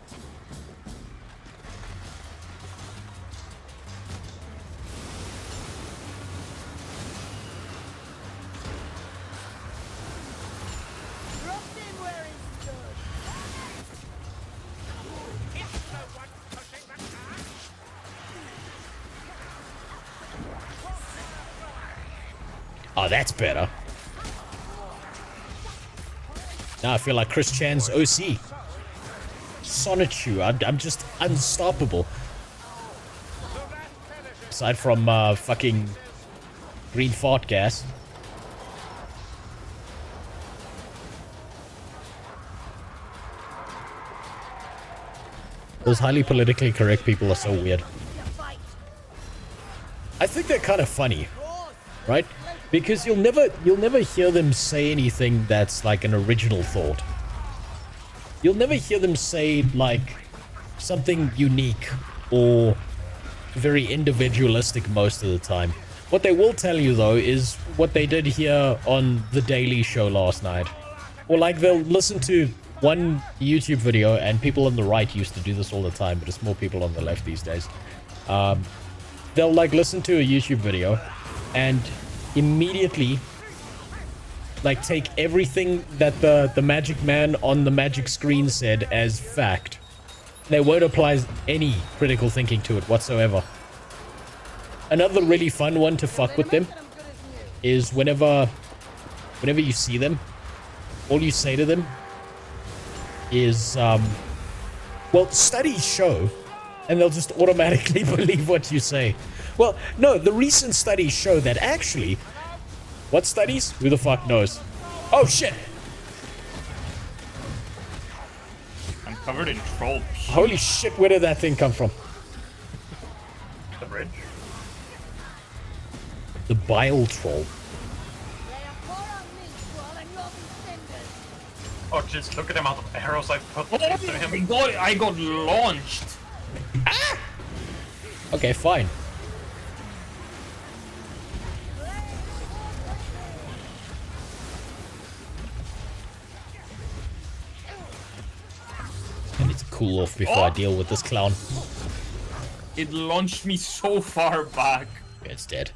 Oh, that's better. Now I feel like Chris Chan's OC. Sonichu, I'm just unstoppable. Aside from fucking green fart gas. Those highly politically correct people are so weird. I think they're kind of funny, right? Because you'll never hear them say anything that's like an original thought. You'll never hear them say like something unique or very individualistic most of the time. What they will tell you though is what they did here on The Daily Show last night. Or like they'll listen to one YouTube video, and people on the right used to do this all the time, but it's more people on the left these days. They'll like listen to a YouTube video and immediately like take everything that the magic man on the magic screen said as fact. They won't apply any critical thinking to it whatsoever. Another really fun one to fuck with them is whenever you see them, all you say to them is well, studies show, and they'll just automatically believe what you say. Well, no, the recent studies show that actually... What studies? Who the fuck knows? Oh, shit! I'm covered in troll. Holy shit, where did that thing come from? The bridge? The bile troll. Oh, jeez, look at the amount of arrows I put into him. I got launched. Ah! Okay, fine. I need to cool off before I deal with this clown. It launched me so far back. It's dead.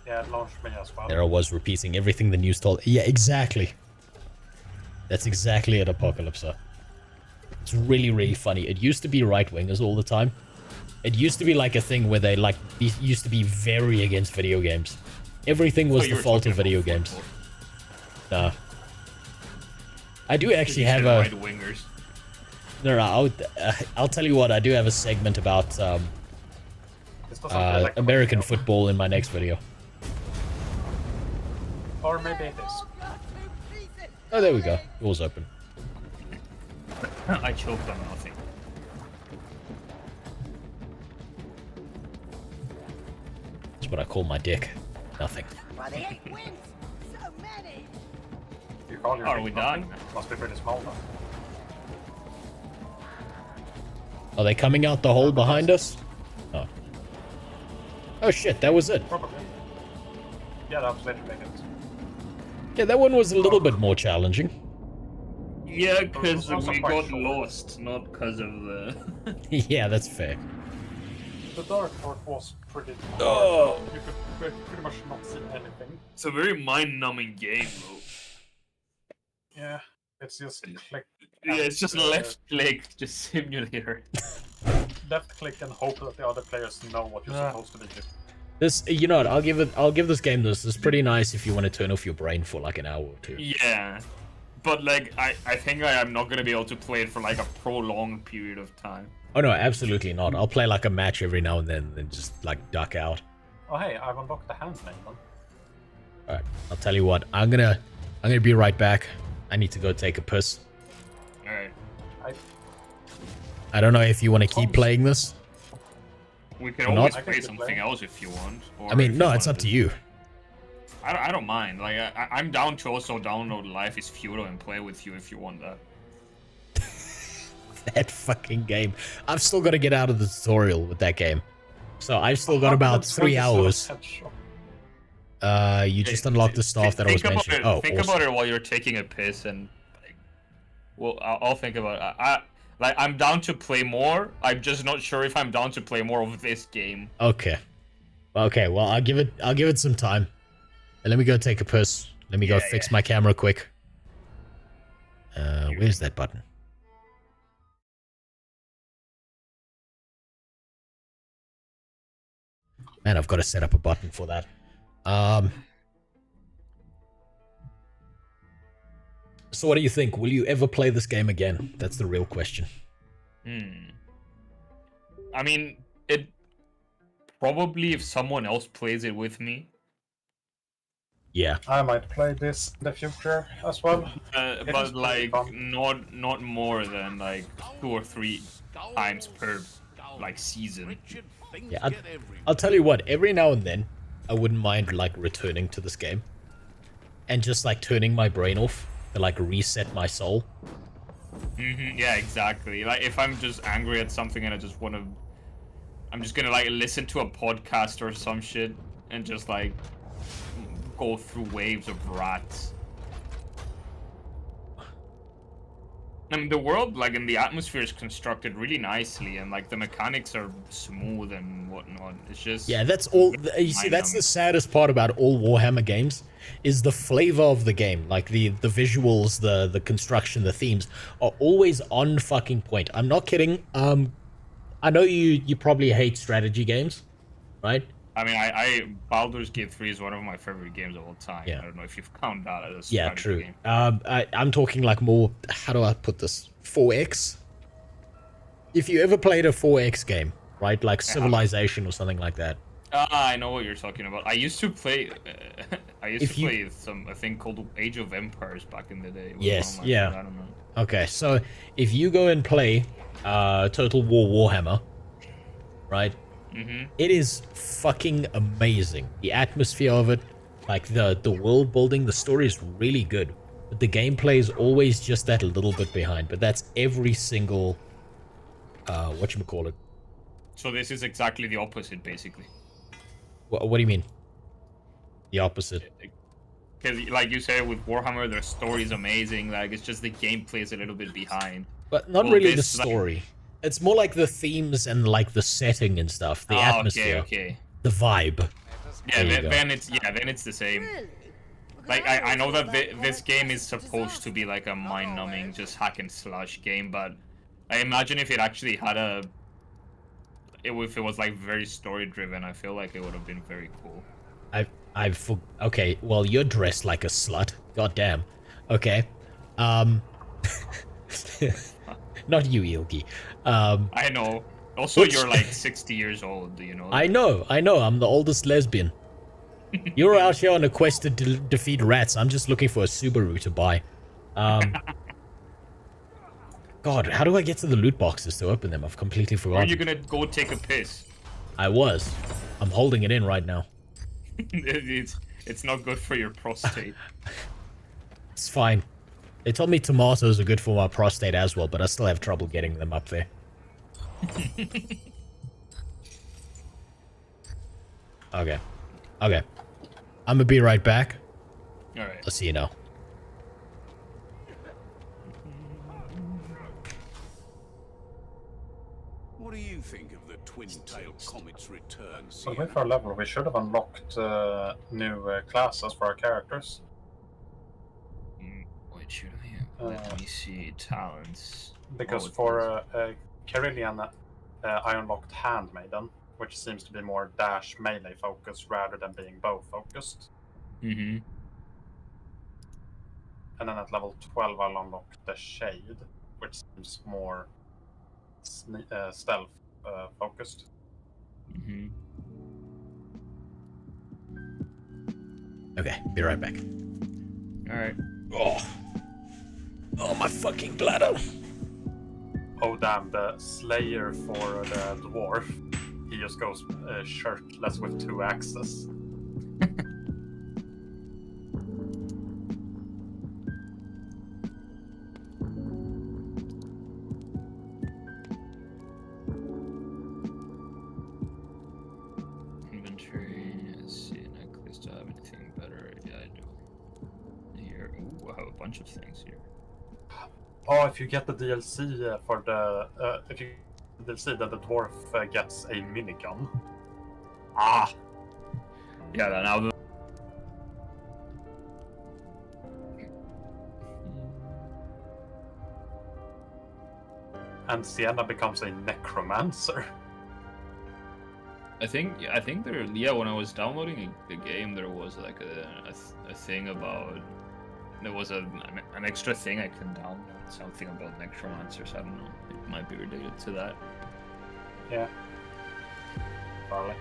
Yeah, it launched me as well. There I was repeating everything the news told. Yeah, exactly. That's exactly it, Apocalypse. It's really, really funny. It used to be right-wingers all the time. It used to be like a thing where they like used to be very against video games. Everything was the fault of video games. Nah. I do actually have a... Right-wingers. No, I'll tell you what, I do have a segment about American football in my next video. Or maybe it is. Oh, there we go. Door's open. I choked on nothing. That's what I call my dick. Nothing. Are we done? Must be pretty small though. Are they coming out the hole behind us? Oh. Oh shit, that was it. Probably. Yeah, that was literally it. Yeah, that one was a little bit more challenging. Yeah, because Also we quite got short. lost, not because of the. Yeah, that's fair. The dark part was pretty hard. Oh. You could pretty much not see anything. It's a very mind-numbing game, though. Yeah, it's just click. Yeah, it's just and, left click, just simulator. Left click and hope that the other players know what you're supposed to be doing. This, you know what? I'll give this game this. It's pretty nice if you want to turn off your brain for like an hour or two. Yeah, but like I think I'm not gonna be able to play it for like a prolonged period of time. Oh no, absolutely not. I'll play like a match every now and then just like duck out. Oh hey, I've unlocked the handmade one. Alright, I'll tell you what. I'm gonna be right back. I need to go take a piss. Alright. I don't know if you want to keep playing this. We can Or always not. play something else if you want. Or I mean, if no, you it's want up to you. I don't mind. Like I'm down to also download Life is Futile and play with you if you want that. That fucking game. I've still got to get out of the tutorial with that game. So I've still got about 3 hours. You just unlocked the stuff that I was mentioning. Oh, think awesome. about it while you're taking a piss, and like, well, I'll think about it. I'm down to play more. I'm just not sure if I'm down to play more of this game. Okay. Okay, well, I'll give it some time. And let me go take a piss. Let me go fix my camera quick. Where's that button? Man, I've got to set up a button for that. So what do you think? Will you ever play this game again? That's the real question. I mean, it probably if someone else plays it with me. Yeah. I might play this in the future as well. But like not more than like 2 or 3 times per like season. Yeah, I'll tell you what, every now and then, I wouldn't mind, like, returning to this game. And just, like, turning my brain off to, like, reset my soul. Yeah, exactly. Like, if I'm just angry at something and I just want to... I'm just gonna, like, listen to a podcast or some shit and just, like, go through waves of rats. I mean, the world, like, and the atmosphere is constructed really nicely, and, like, the mechanics are smooth and whatnot. It's just... Yeah, that's all... You see, that's the saddest part about all Warhammer games, is the flavor of the game. Like, the visuals, the construction, the themes, are always on fucking point. I'm not kidding. I know you probably hate strategy games, right? I mean, Baldur's Gate 3 is one of my favorite games of all time. Yeah. I don't know if you've count that as a strategy Yeah, true. game. I'm talking like more, how do I put this? 4X? If you ever played a 4X game, right? Like Civilization or something like that. I know what you're talking about. I used to play a thing called Age of Empires back in the day. It was Yes, one of my yeah. I don't know. Okay, so if you go and play Total War Warhammer, right? It is fucking amazing. The atmosphere of it, like the world building, the story is really good. But the gameplay is always just that little bit behind. But that's every single, whatchamacallit. So this is exactly the opposite, basically. What do you mean? The opposite? Because, like you said, with Warhammer, their story is amazing. Like, it's just the gameplay is a little bit behind. But not really the story. It's more like the themes and like the setting and stuff, the atmosphere, okay. the vibe. Yeah, There you go. then it's the same. Like I know that this game is supposed to be like a mind-numbing, just hack and slash game, but I imagine if it actually had if it was like very story-driven, I feel like it would have been very cool. Okay, well, you're dressed like a slut. God damn. Okay. Not you, Ilgi. I know. Also, you're like 60 years old, you know. I know. I'm the oldest lesbian. You're out here on a quest to defeat rats. I'm just looking for a Subaru to buy. God, how do I get to the loot boxes to open them? I've completely Or are forgotten. you gonna go take a piss? I was. I'm holding it in right now. It's not good for your prostate. It's fine. They told me tomatoes are good for my prostate as well, but I still have trouble getting them up there. Okay. I'm gonna be right back. Alright. I'll see you now. do you think of the twin-tailed comet's return, So with our level, we should have unlocked new classes for our characters. Wait, should I? Let me see talents. Because for Carillion, I unlocked Handmaiden, which seems to be more dash melee focused rather than being bow focused. Mm-hmm. And then at level 12, I'll unlock the Shade, which seems more stealth focused. Mm-hmm. Okay, be right back. Alright. Oh, my fucking bladder. Oh damn, the Slayer for the dwarf, he just goes shirtless with 2 axes. Inventory, let's see, necklace, do I have anything better? Yeah, I do. Here, ooh, I have a bunch of things here. Oh, if you get the DLC for the if you get the DLC, then the dwarf gets a minigun. Ah, yeah. Then I'll. And Sienna becomes a necromancer. I think there. Yeah, when I was downloading the game, there was like a thing about. There was an extra thing I can download. Something about necromancers. I don't know. It might be related to that. Yeah. Probably.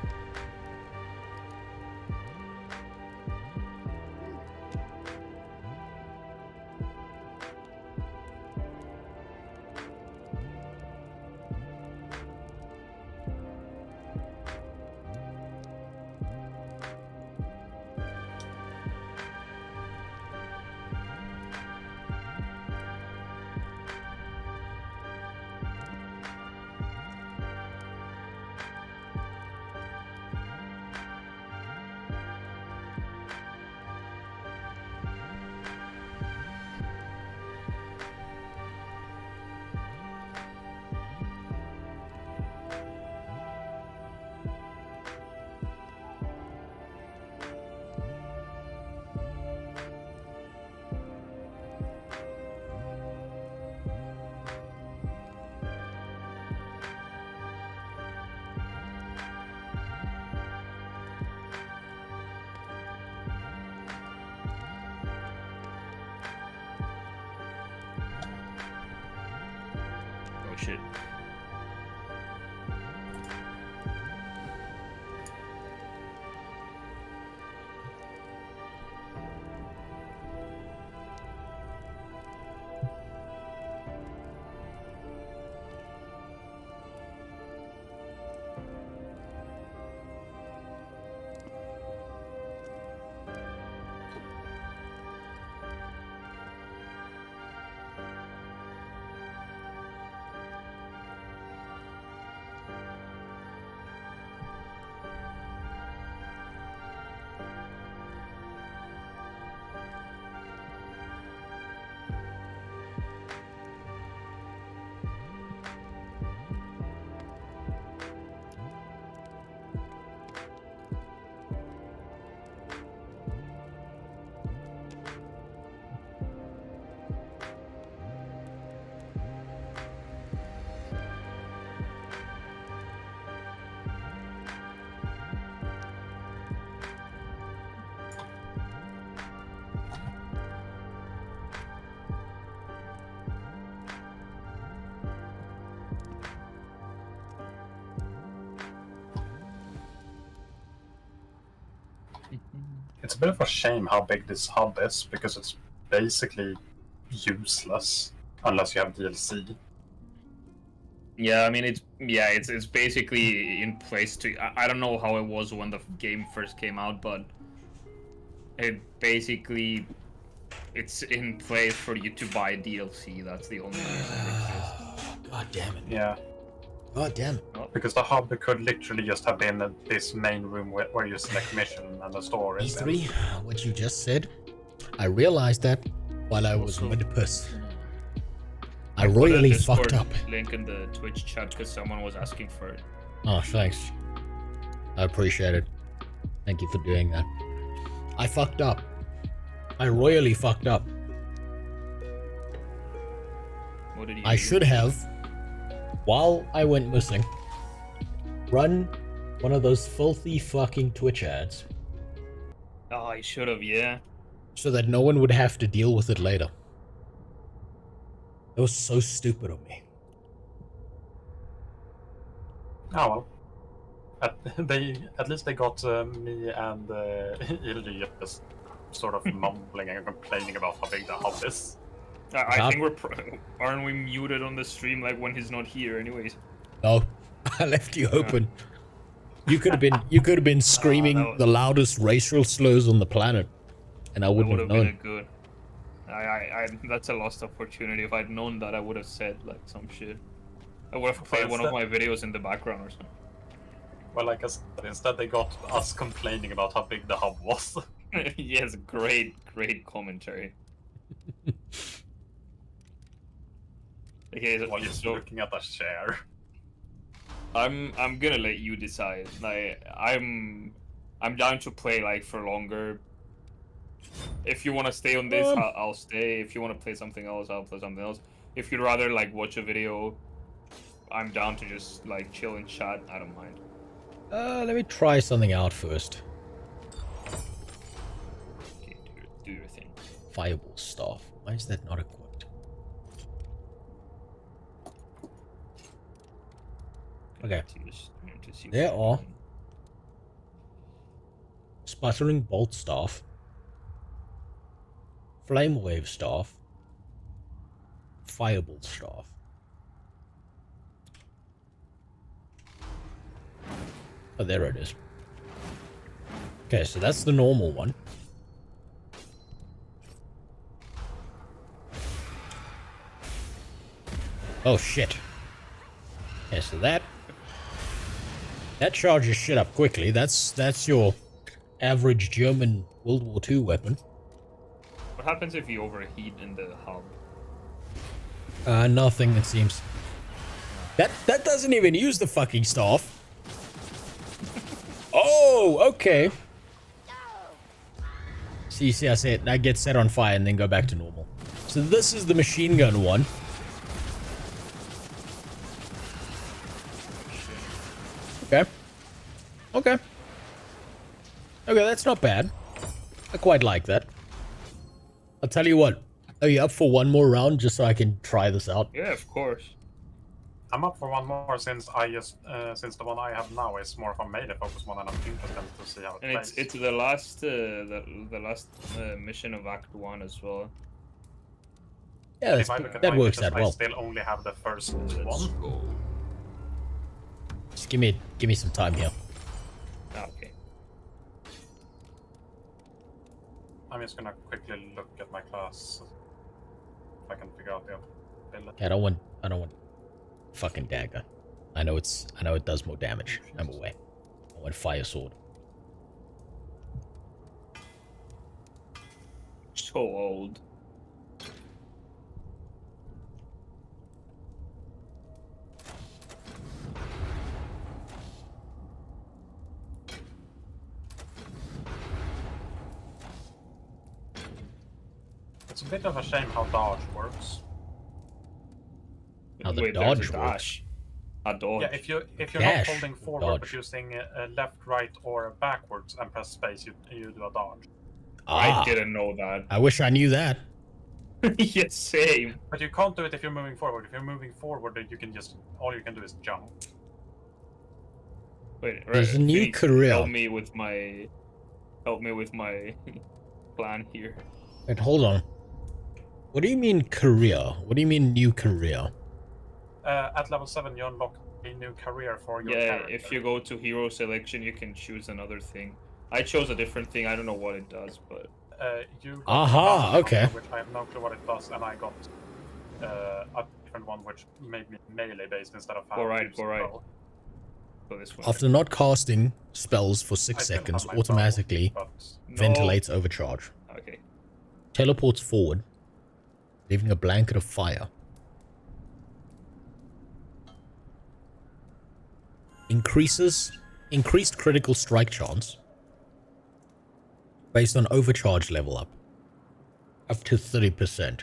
Oh shit. It's a bit of a shame how big this hub is, because it's basically useless unless you have DLC. Yeah, I mean it's basically in place to. I don't know how it was when the game first came out, but it basically it's in place for you to buy DLC. That's the only reason it exists. God damn it. Yeah. God damn it. Because the hub could literally just have been this main room where you select mission and the store is. E3, what you just said, I realized that while I was with the puss. I put a royally Discord fucked up. link in the Twitch chat because someone was asking for it. Oh, thanks. I appreciate it. Thank you for doing that. I fucked up. I royally fucked up. What did you I do? should have, while I went missing, run one of those filthy fucking Twitch ads. Oh, I should have, yeah. So that no one would have to deal with it later. It was so stupid of me. Oh well. At least they got me and Ilri just sort of mumbling and complaining about how big the hub is. I think aren't we muted on the stream like when he's not here anyways? No, I left you open. You could have been screaming the loudest racial slurs on the planet, and I wouldn't have known. Been a good. That's a lost opportunity. If I'd known that, I would have said like some shit. I would have played one of my videos in the background or something. Well, like I said, instead they got us complaining about how big the hub was. Yes, great commentary. Okay, While you're looking at the share. I'm gonna let you decide. Like I'm down to play like for longer. If you want to stay on this, I'll stay. If you want to play something else, I'll play something else. If you'd rather like watch a video, I'm down to just like chill and chat. I don't mind. Let me try something out first. Okay, do your thing. Fireball staff. Why is that not equipped? Okay. There are sputtering bolt staff, flame wave staff, fireball staff. Oh, there it is. Okay, so that's the normal one. Oh shit. Okay, so that charges shit up quickly. That's your average German World War II weapon. What happens if you overheat in the hub? Nothing, it seems. That doesn't even use the fucking staff. Oh, okay. See, I said that gets set on fire and then go back to normal. So this is the machine gun one. Okay. Okay, that's not bad. I quite like that. I'll tell you what. Are you up for one more round just so I can try this out? Yeah, of course. I'm up for one more since since the one I have now is more of a melee focus one, and I'm interested to see how it plays. It's the last the last mission of Act 1 as well. Yeah, that works out well. I still only have the first one. Just give me some time here. Okay. I'm just gonna quickly look at my class if I can figure out the ability. I don't want fucking dagger. I know it does more damage. I'm away. I want fire sword. So old. It's a bit of a shame how dodge works. How the dodge works? A dodge. Yeah, if you're Dash, not holding forward dodge. but using left, right, or backwards and press space, you do a dodge. I didn't know that. I wish I knew that. Yes, same. But you can't do it if you're moving forward. If you're moving forward, you can just all you can do is jump. Wait, There's a new Phoenix, career. Help me with my plan here. Wait, hold on. What do you mean career? What do you mean new career? At level 7, you unlock a new career for your character. If you go to hero selection, you can choose another thing. I chose a different thing. I don't know what it does, but you got Aha, okay. which I have no clue what it does, and I got a different one which made me melee based instead of Alright. So this one. After not casting spells for 6 seconds, automatically ventilates overcharge. Okay. Teleports forward, leaving a blanket of fire. increased critical strike chance based on overcharge level up to 30%.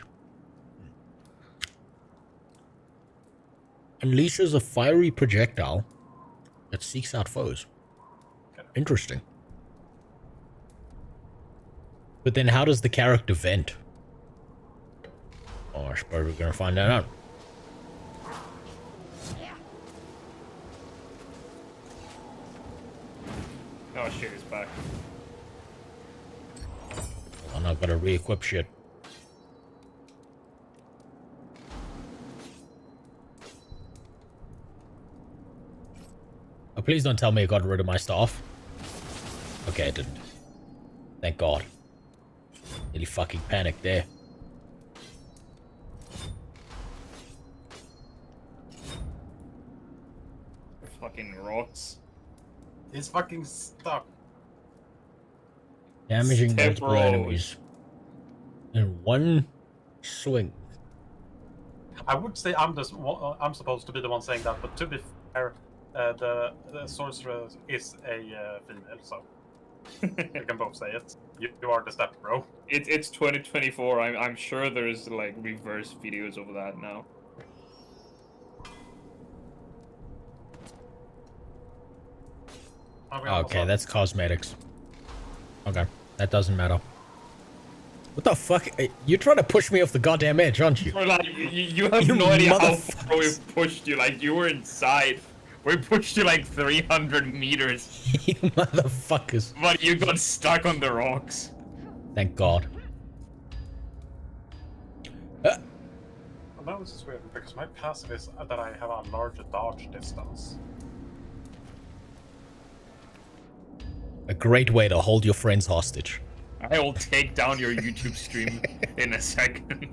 Unleashes a fiery projectile that seeks out foes. Interesting. But then how does the character vent? Oh, I suppose we're gonna find that out. Oh shit, it's back. I'm not gonna re-equip shit. Oh, please don't tell me I got rid of my staff. Okay, I didn't. Thank God. Nearly fucking panicked there. Fucking rocks. He's fucking stuck. Damaging Step multiple rolls. enemies in one swing. I would say I'm supposed to be the one saying that, but to be fair, the sorcerer is a female, so we can both say it. You are the step bro. It's 2024. I'm sure there's like reverse videos of that now. Okay, that's cosmetics. Okay, that doesn't matter. What the fuck? You're trying to push me off the goddamn edge, aren't you? Or like, you have no idea how far we pushed you. Like, you were inside. We pushed you like 300 meters. You motherfuckers. But you got stuck on the rocks. Thank God. Well, that was just weird because my passive is that I have a larger dodge distance. A great way to hold your friends hostage. I will take down your YouTube stream in a second.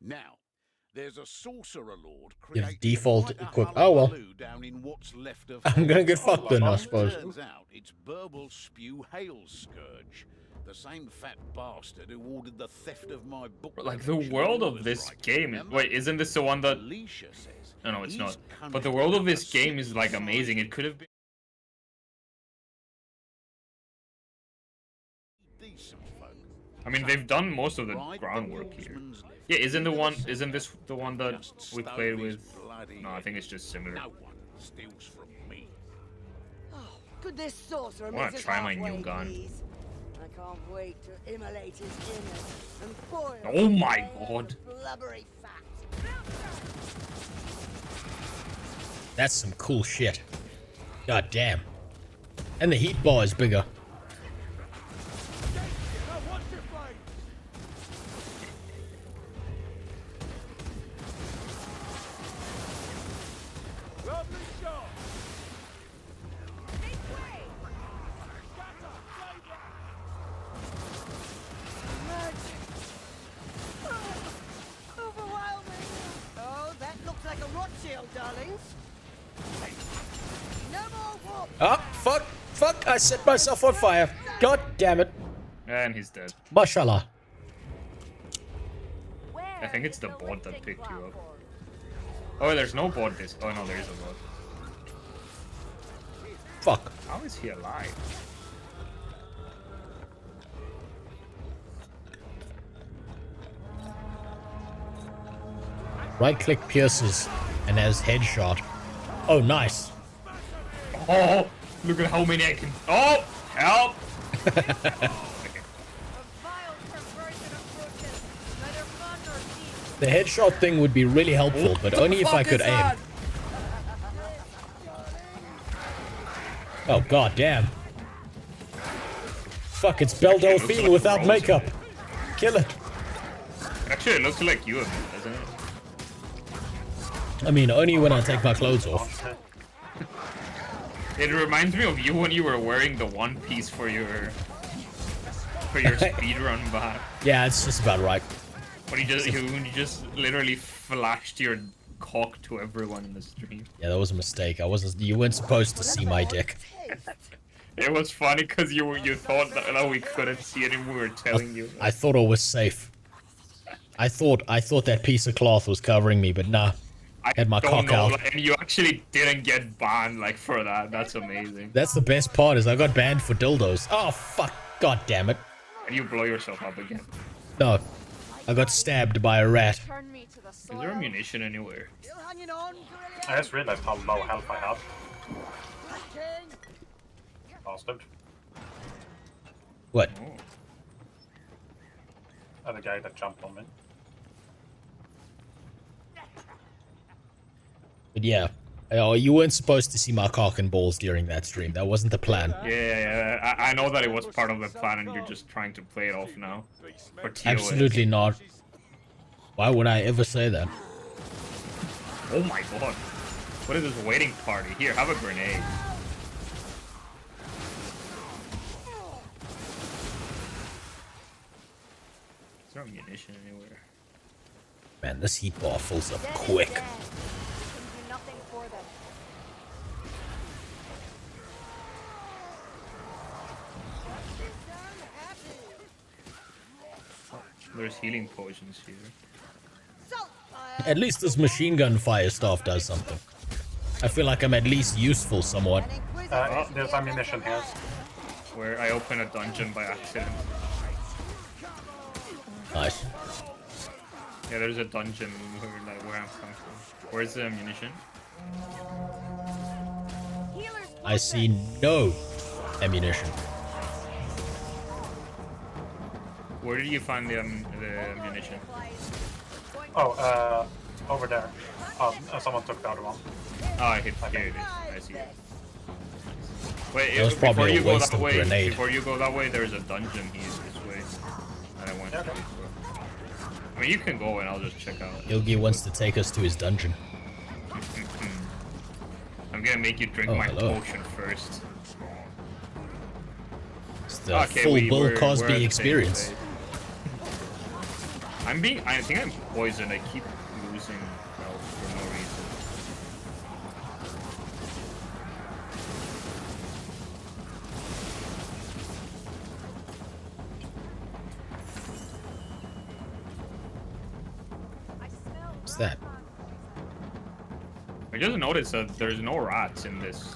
Now, there's a sorcerer lord If default equip. Oh well. down in what's left of I'm gonna get fucked then, I suppose. Turns out it's Burble Spew Hail Scourge, the same fat bastard who ordered the theft of my book. Like, the world of this game. Wait, isn't this the one that. No, it's not. But the world of this game is like amazing. It could have been. I mean, they've done most of the groundwork here. Yeah, isn't this the one that we played with? No, I think it's just similar. Could this sorcerer I wanna meet us try my new halfway, gun. please? I can't wait to immolate his innards and boil Oh his my veins God. with blubbery fat. That's some cool shit. God damn. And the heat bar is bigger. Overwhelming. Oh, that looks like a rot shield, darlings. No more warp. Oh, fuck. Fuck, I set myself on fire. God damn it. And he's dead. Mashallah. I think it's the bot that picked you up. Oh, there's no bot this. Oh no, there is a bot. Fuck. How is he alive? Right click pierces and has headshot. Oh, nice. Oh, look at how many I can. Oh, help! The headshot thing would be really helpful, but only if I could aim. Oh, god damn. Fuck, it's Belle Delphine without makeup. Kill it. Actually, it looks like you a bit, doesn't it? I mean, only when I take my clothes off. It reminds me of you when you were wearing the one piece for your speedrun back. Yeah, it's just about right. When you just literally flashed your cock to everyone in the stream. Yeah, that was a mistake. You weren't supposed to see my dick. It was funny because you thought that we couldn't see it and we were telling you. I thought it was safe. I thought that piece of cloth was covering me, but nah. Had my cock out. Like, and you actually didn't get banned like for that. That's amazing. That's the best part, is I got banned for dildos. Oh, fuck. God damn it. And you blow yourself up again. No. I got stabbed by a rat. Is there ammunition anywhere? I just realized how low health I have. Bastard. What? The guy that jumped on me. But yeah. Oh, you weren't supposed to see my cock and balls during that stream. That wasn't the plan. Yeah. I know that it was part of the plan and you're just trying to play it off now. For TOS. Absolutely not. Why would I ever say that? Oh my god. What is this waiting party? Here, have a grenade. Is there ammunition anywhere? Man, this heat bar fills up quick. There's healing potions here. At least this machine gun fire staff does something. I feel like I'm at least useful somewhat. There's ammunition here. Where I open a dungeon by accident. Nice. Yeah, there's a dungeon where I'm coming from. Where's the ammunition? I see no ammunition. Where did you find the ammunition? Oh, over there. Someone took the other one. Oh, I hit. Here it is. I see. Wait, That was probably a waste of grenade. Before you go that way, there's a dungeon here this way. And I went straight for. I mean, you can go and I'll just check out. Yogi wants to take us to his dungeon. I'm gonna make you drink my potion first. It's the full Bill Cosby experience. I think I'm poisoned. I keep losing health for no reason. What's that? I just noticed that there's no rats in this.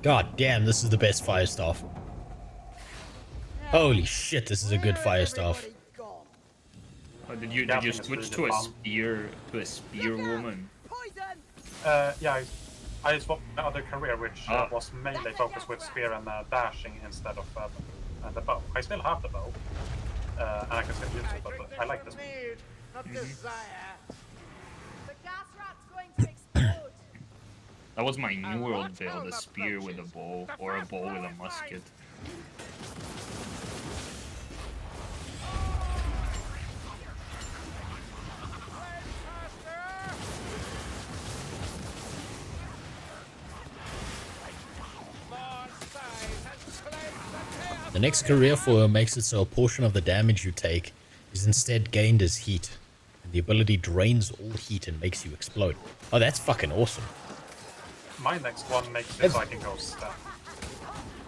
God damn, this is the best fire staff. Holy shit, this is a good fire staff. Oh, did you switch to a spear woman? Yeah, I swapped my other career, which was mainly focused with spear and dashing instead of the bow. I still have the bow, and I can still use it, but I like this one. That was my New World build, a spear with a bow, or a bow with a musket. The next career for makes it so a portion of the damage you take is instead gained as heat. And the ability drains all heat and makes you explode. Oh, that's fucking awesome. My next one makes it so I can go step.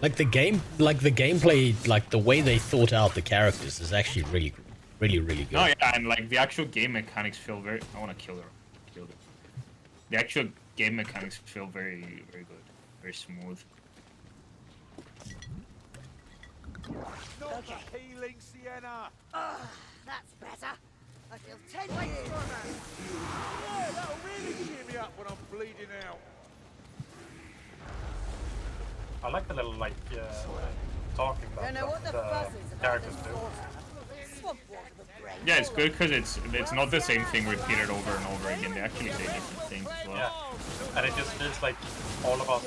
Like the gameplay, like the way they thought out the characters is actually really good. Oh yeah, and like the actual game mechanics feel very. I want to kill her. The actual game mechanics feel very good, very smooth. Not healing, Sienna. That's better. I feel 10 ways stronger. Yeah, that'll really cheer me up when I'm bleeding out. I like the little talking about the characters do. Yeah, it's good because it's not the same thing repeated over and over again. They actually say different things as well. Yeah, and it just feels like all of us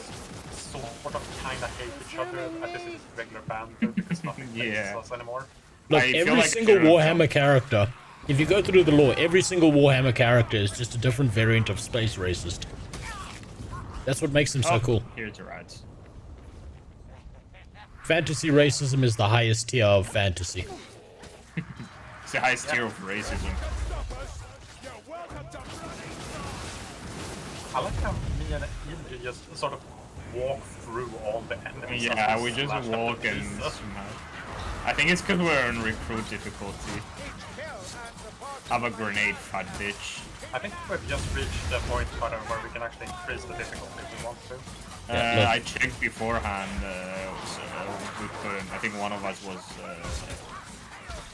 sort of kind of hate each other, and this is regular banter because nothing makes us anymore. Look, every single Warhammer character, if you go through the lore, every single Warhammer character is just a different variant of space racist. That's what makes them so cool. Here's the rats. Fantasy racism is the highest tier of fantasy. It's the highest tier of racism. I like how me and Ilja just sort of walk through all the enemies. Yeah, we just walk and smash. I think it's because we're on recruit difficulty. Have a grenade, fat bitch. I think we've just reached the point where we can actually increase the difficulty if we want to. I checked beforehand, so we couldn't. I think one of us was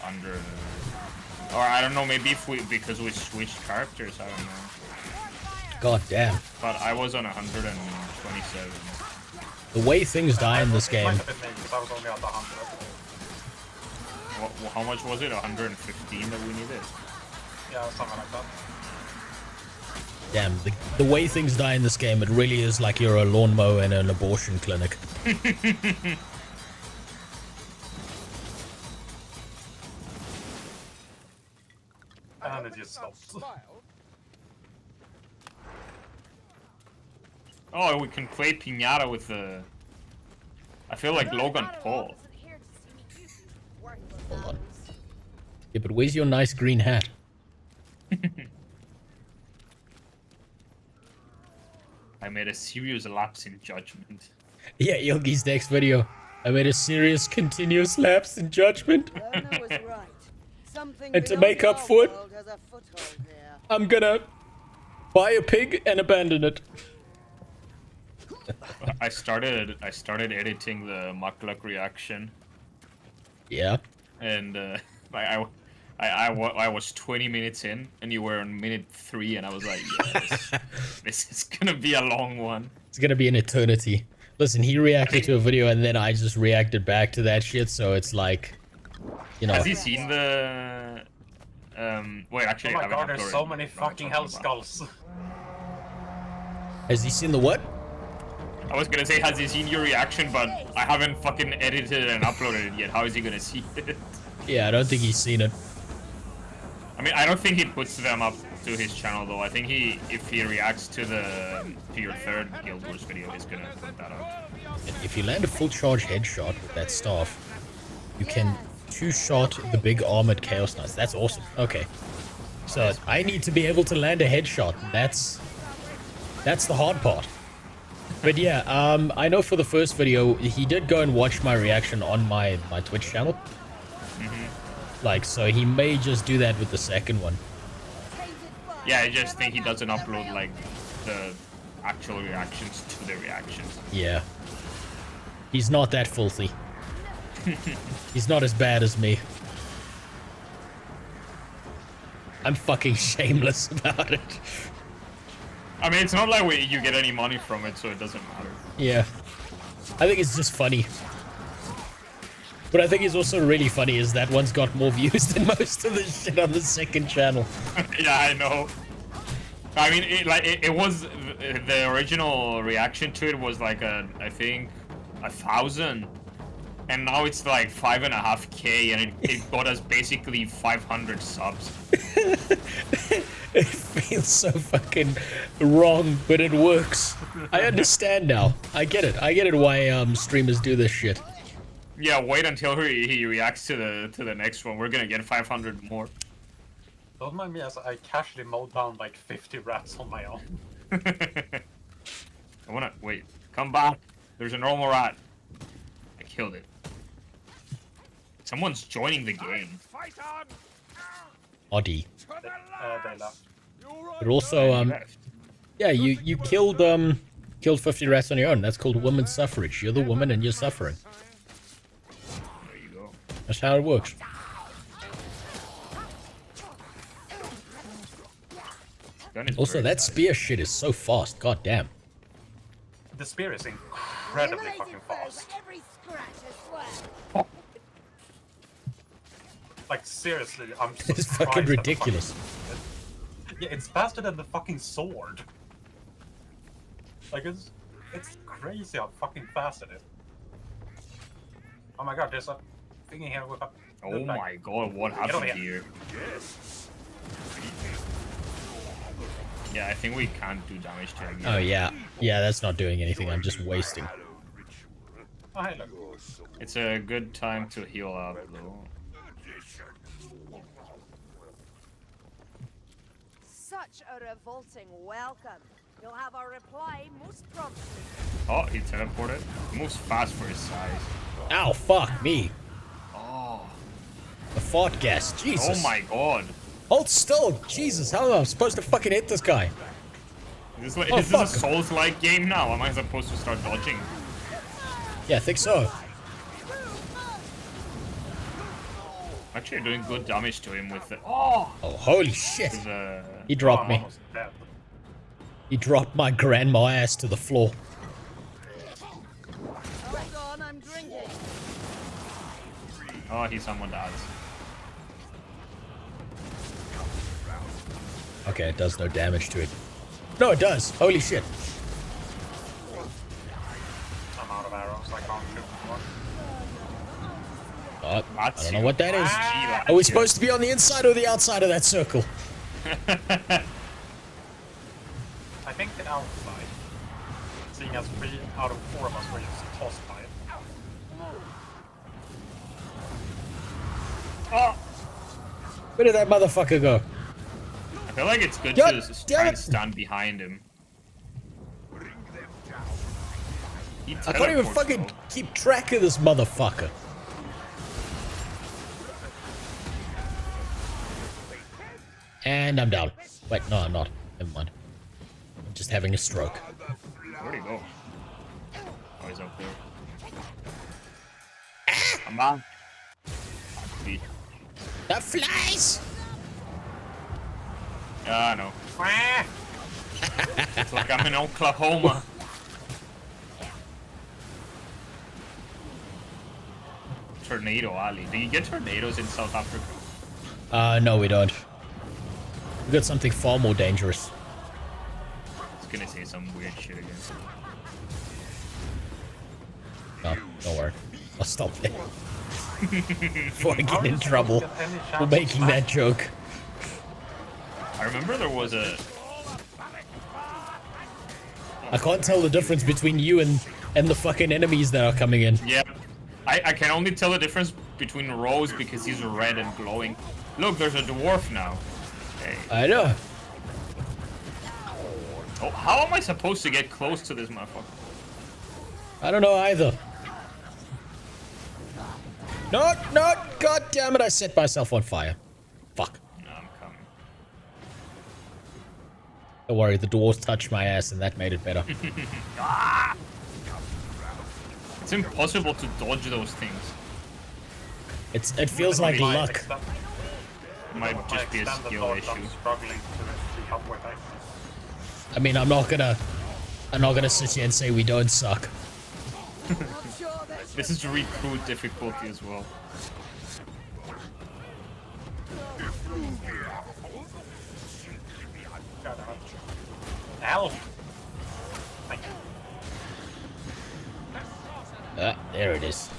under, or I don't know. Maybe if because we switched characters, I don't know. God damn. But I was on 127. The way things die in this game. I was only on the 100. How much was it? 115 that we needed? Yeah, something like that. Damn, the way things die in this game, it really is like you're a lawnmower in an abortion clinic. And it just stops. Oh, we can play Piñata with the... I feel like Logan Paul. Hold on. Yeah, but where's your nice green hat? I made a serious lapse in judgment. Yeah, Yogi's next video. I made a serious, continuous lapse in judgment. And to make up for it, I'm gonna buy a pig and abandon it. I started editing the Muckluck reaction. Yeah. And I was 20 minutes in, and you were on minute 3, and I was like, yes, this is gonna be a long one. It's gonna be an eternity. Listen, he reacted to a video, and then I just reacted back to that shit, so it's like, you know. Has he seen the... wait, actually, oh I my god, haven't there's uploaded so many what I'm fucking hell talking about. skulls. Has he seen the what? I was gonna say, has he seen your reaction, but I haven't fucking edited and uploaded it yet. How is he gonna see it? Yeah, I don't think he's seen it. I mean, I don't think he puts them up to his channel though. I think if he reacts to your third Guild Wars video, he's gonna put that up. If you land a full charge headshot with that staff, you can two-shot the big armored Chaos Knights. That's awesome. Okay. So I need to be able to land a headshot. That's the hard part. But yeah, I know for the first video, he did go and watch my reaction on my Twitch channel. Like, so he may just do that with the second one. Yeah, I just think he doesn't upload, like, the actual reactions to the reactions. Yeah. He's not that filthy. He's not as bad as me. I'm fucking shameless about it. I mean, it's not like you get any money from it, so it doesn't matter. Yeah. I think it's just funny. But I think it's also really funny is that one's got more views than most of the shit on the second channel. Yeah, I know. I mean, it was the original reaction to it was like I think 1,000, and now it's like 5.5K, and it got us basically 500 subs. It feels so fucking wrong, but it works. I understand now. I get it. I get it why streamers do this shit. Yeah, wait until he reacts to the next one. We're gonna get 500 more. Don't mind me as I casually mowed down like 50 rats on my own. I wanna wait. Come back. There's a normal rat. I killed it. Someone's joining the game. Oddie. They left. But also, yeah, you killed 50 rats on your own. That's called women's suffrage. You're the woman and you're suffering. There you go. That's how it works. Also, that spear shit is so fast. God damn. The spear is incredibly fucking fast. Like seriously, I'm so It's fucking ridiculous. Yeah, it's faster than the fucking sword. Like it's crazy how fucking fast it is. Oh my god, there's a thing in here with a... Oh my god, what happened here? Yeah, I think we can't do damage to him. Oh yeah. Yeah, that's not doing anything. I'm just wasting. Oh, hey, look. It's a good time to heal up though. Such a revolting welcome. You'll have our reply most promptly. Oh, he teleported. He moves fast for his size. Ow, fuck me. Oh, fart gas. Jesus. Oh my god. Hold still. Jesus, how am I supposed to fucking hit this guy? Is this, Oh, is this a fuck. Souls-like game now? Am I supposed to start dodging? Yeah, I think so. Actually, doing good damage to him with the... Oh! Oh, holy shit. The, He dropped me. He dropped my grandma ass to the floor. Hold on, I'm drinking. Oh, he's someone dies. Okay, it does no damage to it. No, it does. Holy shit. I'm out of arrows, I can't shoot more. Oh, I don't know what that is. Are we supposed to be on the inside or the outside of that circle? I think the outside. Seeing as 3 out of 4 of us were just tossed by it. Oh! Where did that motherfucker go? I feel like it's good God to damn try it. and stand behind him. He I can't even teleports, fucking though. keep track of this motherfucker. And I'm down. Wait, no, I'm not. Never mind. I'm just having a stroke. Where'd he go? Oh, he's up there. Come on. The flies! Yeah, I know. It's like I'm in Oklahoma. Tornado Alley. Do you get tornadoes in South Africa? No, we don't. We got something far more dangerous. I was gonna say some weird shit again. No, don't worry. I'll stop there. Before I get in trouble for making that joke. I remember there was a... I can't tell the difference between you and the fucking enemies that are coming in. Yep. I can only tell the difference between Rose because he's red and glowing. Look, there's a dwarf now. Hey. I know. Oh, how am I supposed to get close to this motherfucker? I don't know either. No, no, god damn it, I set myself on fire. Fuck. No, I'm coming. Don't worry, the dwarves touched my ass and that made it better. It's impossible to dodge those things. It feels like luck. Might just be a skill issue. I mean, I'm not gonna sit here and say we don't suck. This is recruit difficulty as well. Ow! There it is.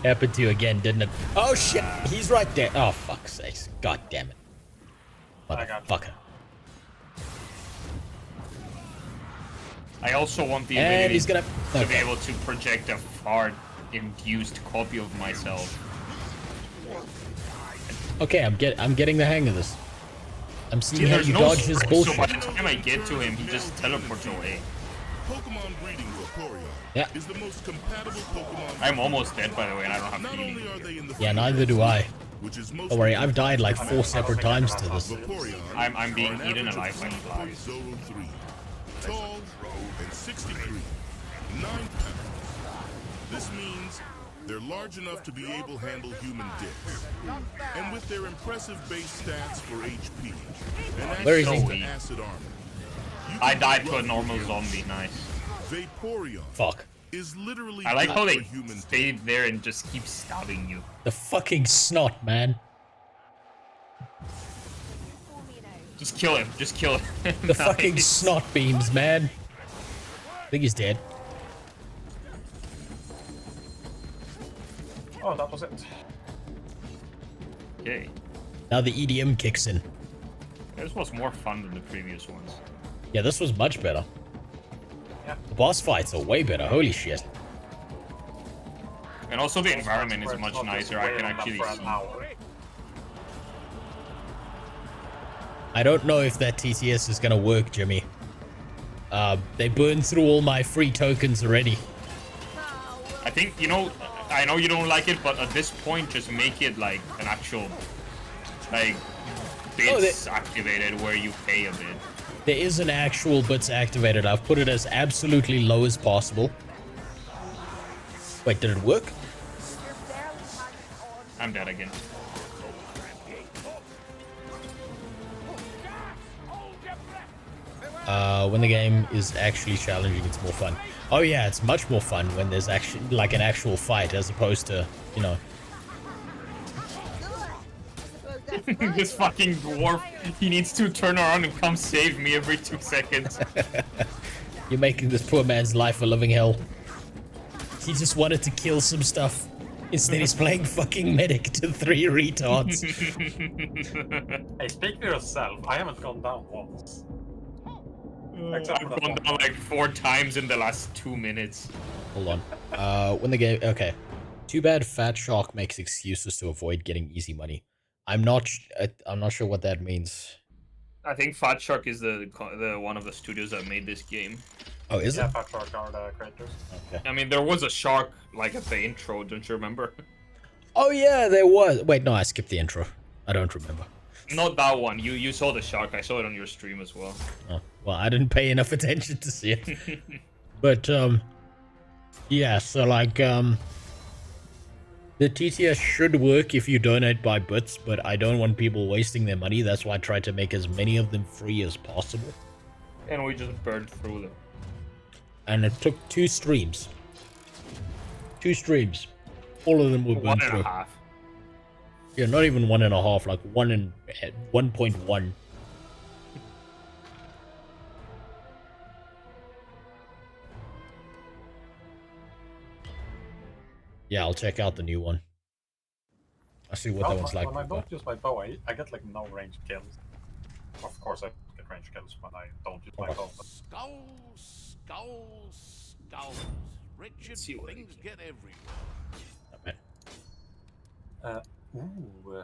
Happened to you again, didn't it? Oh shit, he's right there. Oh fuck's sakes. God damn it. Motherfucker. I also want the And ability he's gonna... to be able to project a fart-induced copy of myself. Okay, I'm getting the hang of this. I'm seeing how There's you no dodge his sprint, bullshit. so by the time I get to him, he just teleports away. Pokemon breeding Vaporeon Yeah. is the most compatible Pokemon. I'm almost dead, by the way, and I don't have healing. Yeah, neither do I. Don't worry, I've died like 4 separate times to this. I'm being eaten alive by flies. 03, tall and 63, 9 pounds. This means they're large enough to be able to handle human dicks. And with their impressive base stats for HP and Where is access he? to acid armor. I died to a normal zombie, nice. Vaporeon Fuck. is literally I like how built they for human stay there and just keep stabbing you. The fucking snot, man. Just kill him, just kill him. The fucking Nice. snot beams, man. I think he's dead. Oh, that was it. Okay. Now the EDM kicks in. This was more fun than the previous ones. Yeah, this was much better. Yeah. The boss fights are way better. Holy shit. And also the environment is much nicer. I can actually see. I don't know if that TTS is gonna work, Jimmy. They burned through all my free tokens already. I think, you know, I know you don't like it, but at this point, just make it like an actual, like, bits activated where you pay a bit. There is an actual bits activated. I've put it as absolutely low as possible. Wait, did it work? I'm dead again. When the game is actually challenging, it's more fun. Oh yeah, it's much more fun when there's actually like an actual fight as opposed to, you know. This fucking dwarf, he needs to turn around and come save me every 2 seconds. You're making this poor man's life a living hell. He just wanted to kill some stuff. Instead he's playing fucking medic to 3 retards. Hey, speak for yourself. I haven't gone down once. I've gone down like 4 times in the last 2 minutes. Hold on. When the game... Okay. Too bad Fat Shark makes excuses to avoid getting easy money. I'm not sure what that means. I think Fat Shark is the one of the studios that made this game. Oh, is it? Yeah, Fat Shark are the creators. Okay. I mean, there was a shark like at the intro, don't you remember? Oh yeah, there was. Wait, no, I skipped the intro. I don't remember. Not that one. You saw the shark. I saw it on your stream as well. Oh, well, I didn't pay enough attention to see it. But yeah, so like the TTS should work if you donate by bits, but I don't want people wasting their money. That's why I try to make as many of them free as possible. And we just burned through them. And it took 2 streams. 2 streams. All of them were burned through. 1.5. Yeah, not even 1.5, like 1.1. Yeah, I'll check out the new one. I see what that one's like. When I don't use my bow, I get like no ranged kills. Of course, I get ranged kills when I don't use my bow. But... Skulls, skulls, skulls. Richard, things get everywhere.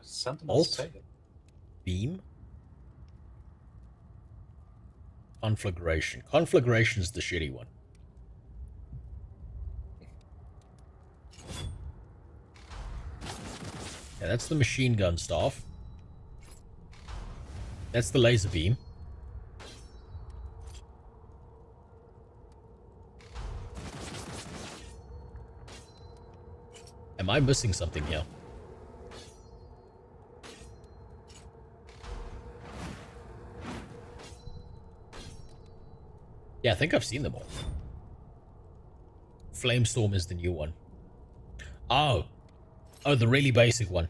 Sentinel Alt? Sail. Beam? Conflagration. Conflagration's the shitty one. Yeah, that's the machine gun staff. That's the laser beam. Am I missing something here? Yeah, I think I've seen them all. Flamestorm is the new one. Oh. Oh, the really basic one.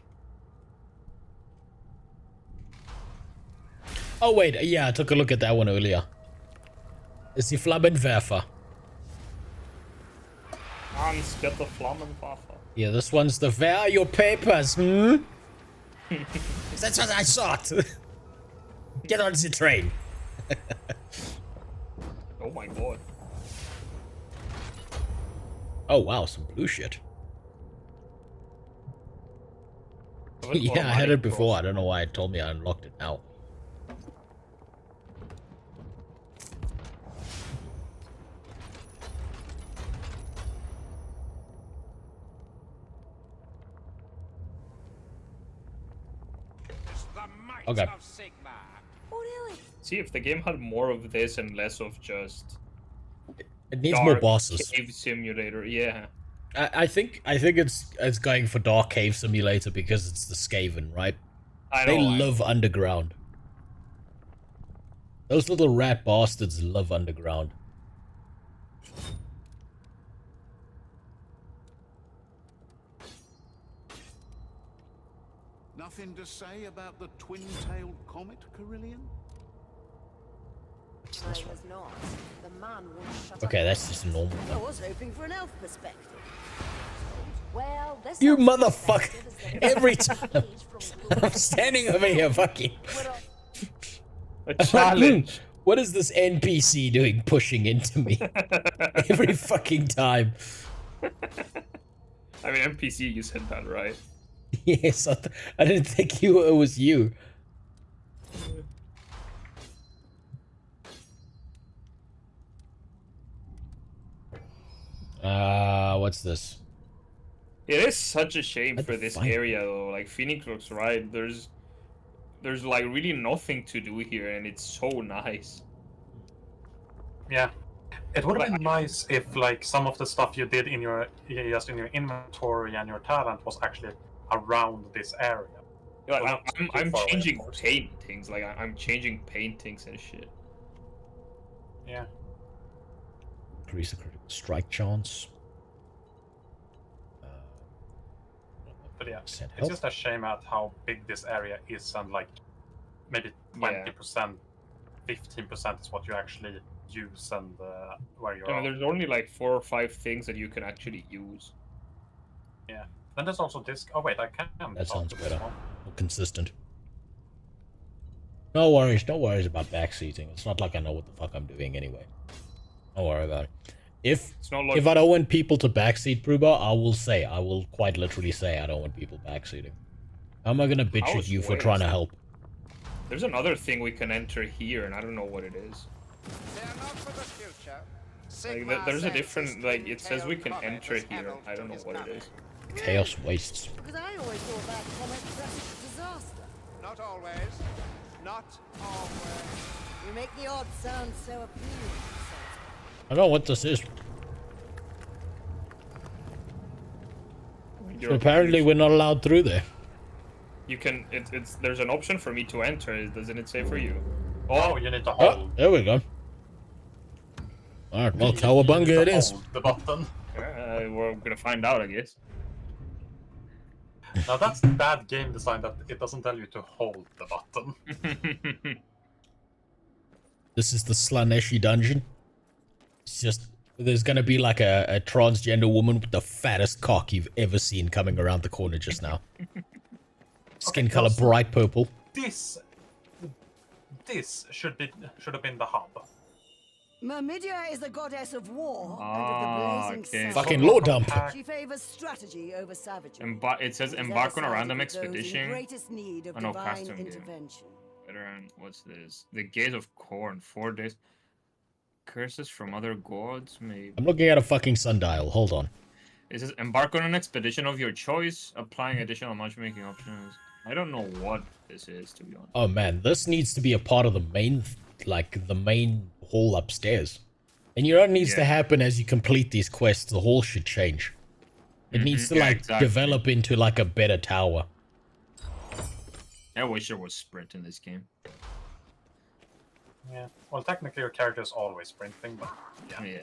Oh, wait. Yeah, I took a look at that one earlier. It's the Flammenwerfer. Hans, get the Flammenwerfer. Yeah, this one's the where are your papers, hmm? That's what I thought. Get on the train. Oh my god. Oh wow, some blue shit. Yeah, I had it before. I don't know why it told me I unlocked it now. Okay. See, if the game had more of this and less of just... It needs more bosses. Cave simulator, yeah. I think it's going for Dark Cave Simulator because it's the Skaven, right? They love underground. Those little rat bastards love underground. Nothing to say about the twin-tailed comet, Carillion? Okay, that's just a normal I one. was hoping for an elf perspective. Well, this You motherfucker! Every time I'm standing over here fucking... A challenge. What is this NPC doing pushing into me? Every fucking time. I mean, NPC, you said that, right? Yes, I didn't think it was you. What's this? It is such a shame for this area though. Like Phoenix looks right. There's like really nothing to do here, and it's so nice. Yeah, it would have been nice if like some of the stuff you did in your just in your inventory and your talent was actually around this area. Like, Well, I'm far away, changing of course. paintings. Like I'm changing paintings and shit. Yeah. Increase the critical strike chance. But yeah, Help. it's just a shame at how big this area is, and like maybe 20%, 15% is what you actually use, and where you're. I mean, there's only like 4 or 5 things that you can actually use. Yeah. Then there's also this. Oh wait, I can. That sounds talk to this better. one. More consistent. No worries about backseating. It's not like I know what the fuck I'm doing anyway. Don't worry about it. If I don't want people to backseat, Pruba, I will quite literally say I don't want people backseating. How am I gonna bitch at you for trying to help? There's another thing we can enter here, and I don't know what it is. Like, there's a different, like, it says we can enter here. I don't know what it is. Chaos wastes. Because I always thought that comment preceded disaster. Not always. Not always. You make the odds sound so appealing. I don't know what this is. So apparently we're not allowed through there. You can, it's there's an option for me to enter. Doesn't it say for you? Oh, you need to hold. Oh, there we go. Alright, well, cowabunga it is. The button. We're gonna find out, I guess. Now that's bad game design that it doesn't tell you to hold the button. This is the Slaneshi dungeon. It's just, there's gonna be like a transgender woman with the fattest cock you've ever seen coming around the corner just now. Skin color bright purple. This should have been the hub. Myrmidia is the goddess of war Ah, and of the blazing okay. sun. Fucking lore dump. She favors strategy over savagery. It says embark on a random Those in expedition. greatest need of Oh no, divine custom game. intervention. Veteran, what's this? The Gaze of Corn, 4 days. Curses from other gods, maybe. I'm looking at a fucking sundial. Hold on. It says embark on an expedition of your choice, applying additional matchmaking options. I don't know what this is, to be honest. Oh man, this needs to be a part of the main, like the main hall upstairs. And you know what needs to happen as you complete these quests? The hall should change. It needs to like develop into like a better tower. I wish there was sprint in this game. Yeah. Well, technically your character is always sprinting, but yeah.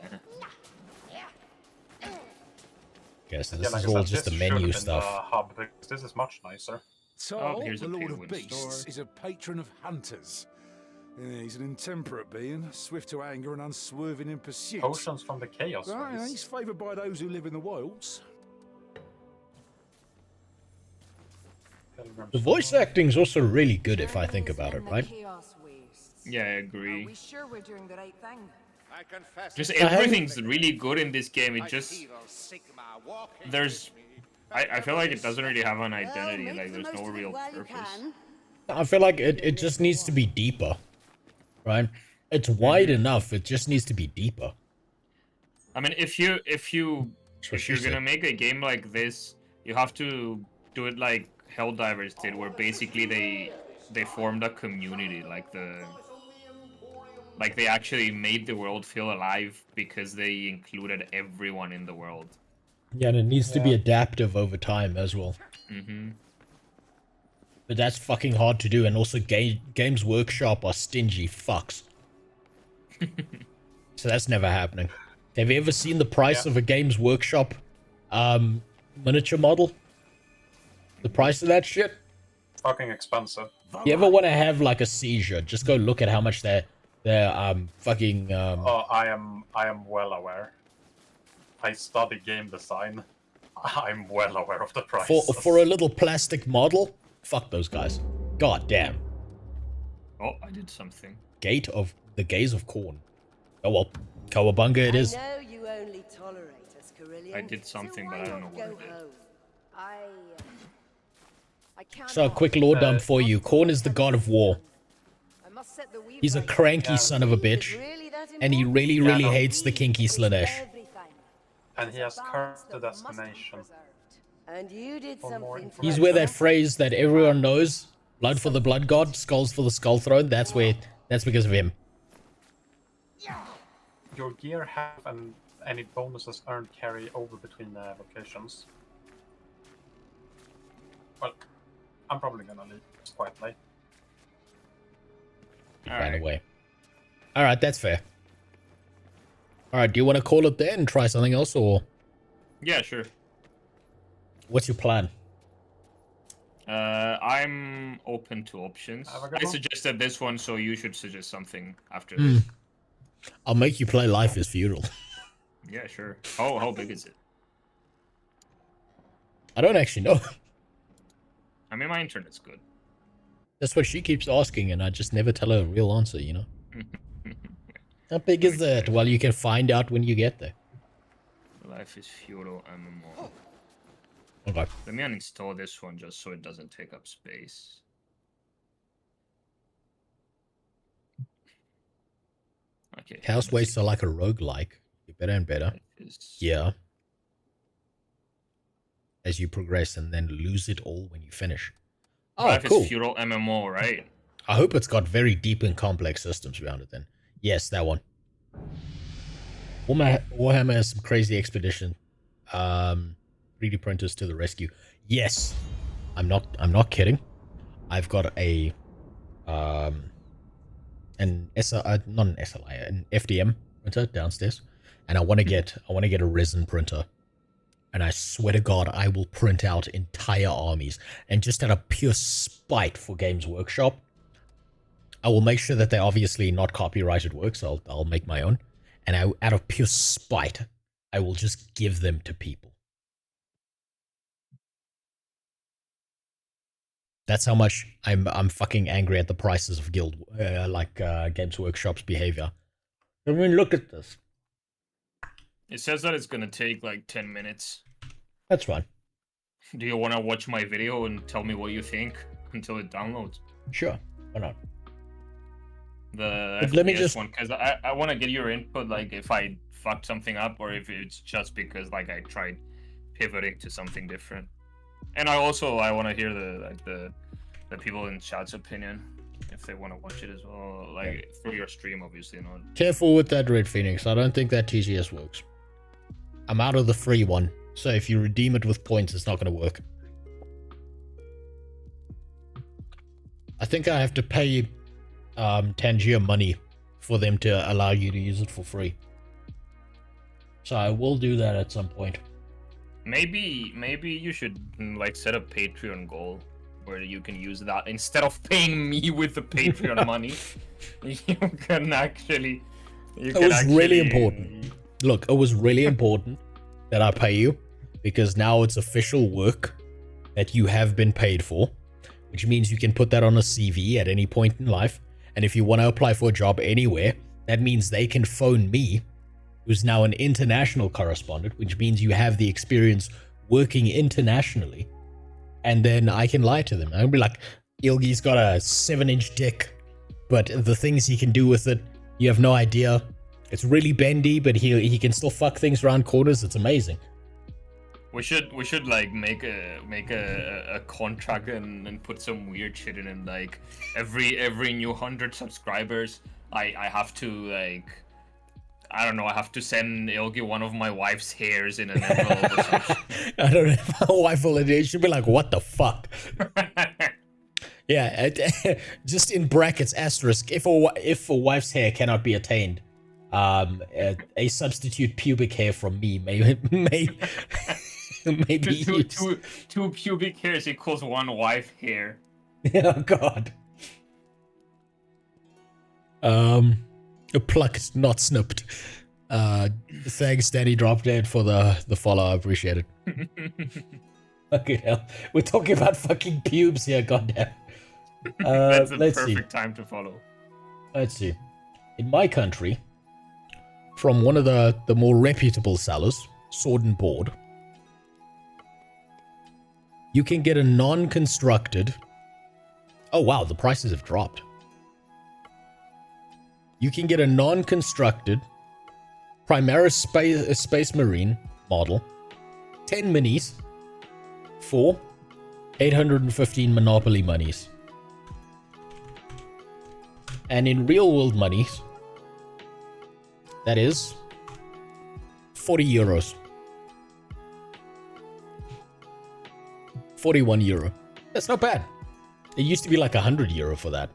Okay, so Yeah, this like is I all said, just the this should menu have been stuff. the hub, because this is much nicer. Tol, here's the a Lord of penguin Beasts, store. is a patron of hunters. Yeah, he's an intemperate being, swift to anger and unswerving in pursuit. Potions from the Chaos Right, Race. he's favoured by those who live in the wilds. The voice acting's also really good if I think about it, right? Yeah, I agree. Sure we're doing the right thing? I confess. Just everything's really good in this game. It just there's I feel like it doesn't really have an identity. Like there's no real purpose. I feel like it just needs to be deeper, right? It's wide enough. It just needs to be deeper. I mean, if you're gonna make a game like this, you have to do it like Helldivers did, where basically they formed a community, like they actually made the world feel alive because they included everyone in the world. Yeah, and it needs to be adaptive over time as well. Mm-hmm. But that's fucking hard to do, and also Games Workshop are stingy fucks. So that's never happening. Have you ever seen the price of a Games Workshop miniature model? The price of that shit? Fucking expensive. You ever want to have like a seizure? Just go look at how much they're fucking Oh, I am well aware. I study game design. I'm well aware of the price. for a little plastic model. Fuck those guys. God damn. Oh, I did something. Gate of the Gaze of Corn. Oh well, cowabunga it is. I know you only tolerate us, Carillion. I did something, but I don't know what it is. I can't. So a quick lore dump for you. Corn is the god of war. He's a cranky son of a bitch, and he really hates the kinky Slanesh. And he has cursed the destination. And you did something. He's where that phrase that everyone knows, blood for the blood god, skulls for the skull throne, that's because of him. Your gear have and any bonuses earned carry over between locations. Well, I'm probably gonna leave this quite late. Ran away. Alright, that's fair. Alright, do you want to call it there and try something else, or? Yeah, sure. What's your plan? I'm open to options. I suggested this one, so you should suggest something after Hmm. this. I'll make you play Life is Feudal. Yeah, sure. How big is it? I don't actually know. I mean, my internet's good. That's what she keeps asking, and I just never tell her a real answer, you know? How big is that? Well, you can find out when you get there. Life is Feudal MMO. Okay. Let me uninstall this one just so it doesn't take up space. Okay. Chaos Wastes are like a roguelike. Get better and better. Yeah. As you progress and then lose it all when you finish. Oh, Life cool. is Feudal MMO, right? I hope it's got very deep and complex systems around it then. Yes, that one. Warhammer has some crazy expedition. 3D printers to the rescue. Yes. I'm not kidding. I've got a not an SLI, an FDM printer downstairs, and I want to get a resin printer. And I swear to God, I will print out entire armies. And just out of pure spite for Games Workshop, I will make sure that they're obviously not copyrighted works. So I'll make my own. And out of pure spite, I will just give them to people. That's how much I'm fucking angry at the prices of Games Workshop's behavior. I mean, look at this. It says that it's gonna take like 10 minutes. That's fine. Do you want to watch my video and tell me what you think until it downloads? Sure, why not? The But FPS let me just- one, because I want to get your input, like if I fucked something up or if it's just because like I tried pivoting to something different. And I want to hear the people in chat's opinion if they want to watch it as well, like through your stream, obviously not. Careful with that, Red Phoenix. I don't think that TGS works. I'm out of the free one, so if you redeem it with points, it's not going to work. I think I have to pay Tangier money for them to allow you to use it for free. So I will do that at some point. Maybe you should like set a Patreon goal where you can use that instead of paying me with the Patreon money. You can actually. It was really important. Look, it was really important that I pay you because now it's official work that you have been paid for, which means you can put that on a CV at any point in life. And if you want to apply for a job anywhere, that means they can phone me, who's now an international correspondent, which means you have the experience working internationally. And then I can lie to them. I'll be like, Ilgi's got a 7-inch dick, but the things he can do with it, you have no idea. It's really bendy, but he can still fuck things around corners. It's amazing. We should like make a contract and put some weird shit in it. Like every new 100 subscribers, I have to like, I don't know, I have to send Ilgi one of my wife's hairs in an envelope or something. I don't know if my wife will. She'll be like, what the fuck? Yeah, just in brackets, asterisk, if a wife's hair cannot be attained, a substitute pubic hair from me may two pubic hairs equals one wife hair. Oh god. Plucked, not snipped. Thanks, Danny Drop Dead, for the follow. I appreciate it. Fucking hell, we're talking about fucking pubes here. Goddamn. That's a let's perfect see. time to follow. Let's see. In my country, from one of the more reputable sellers, Sword and Board, you can get a non-constructed. Oh wow, the prices have dropped. You can get a non-constructed Primaris Space Marine model, 10 minis, for 815 Monopoly monies. And in real world monies, that is 40 euros. 41 euro. That's not bad. It used to be like 100 euro for that.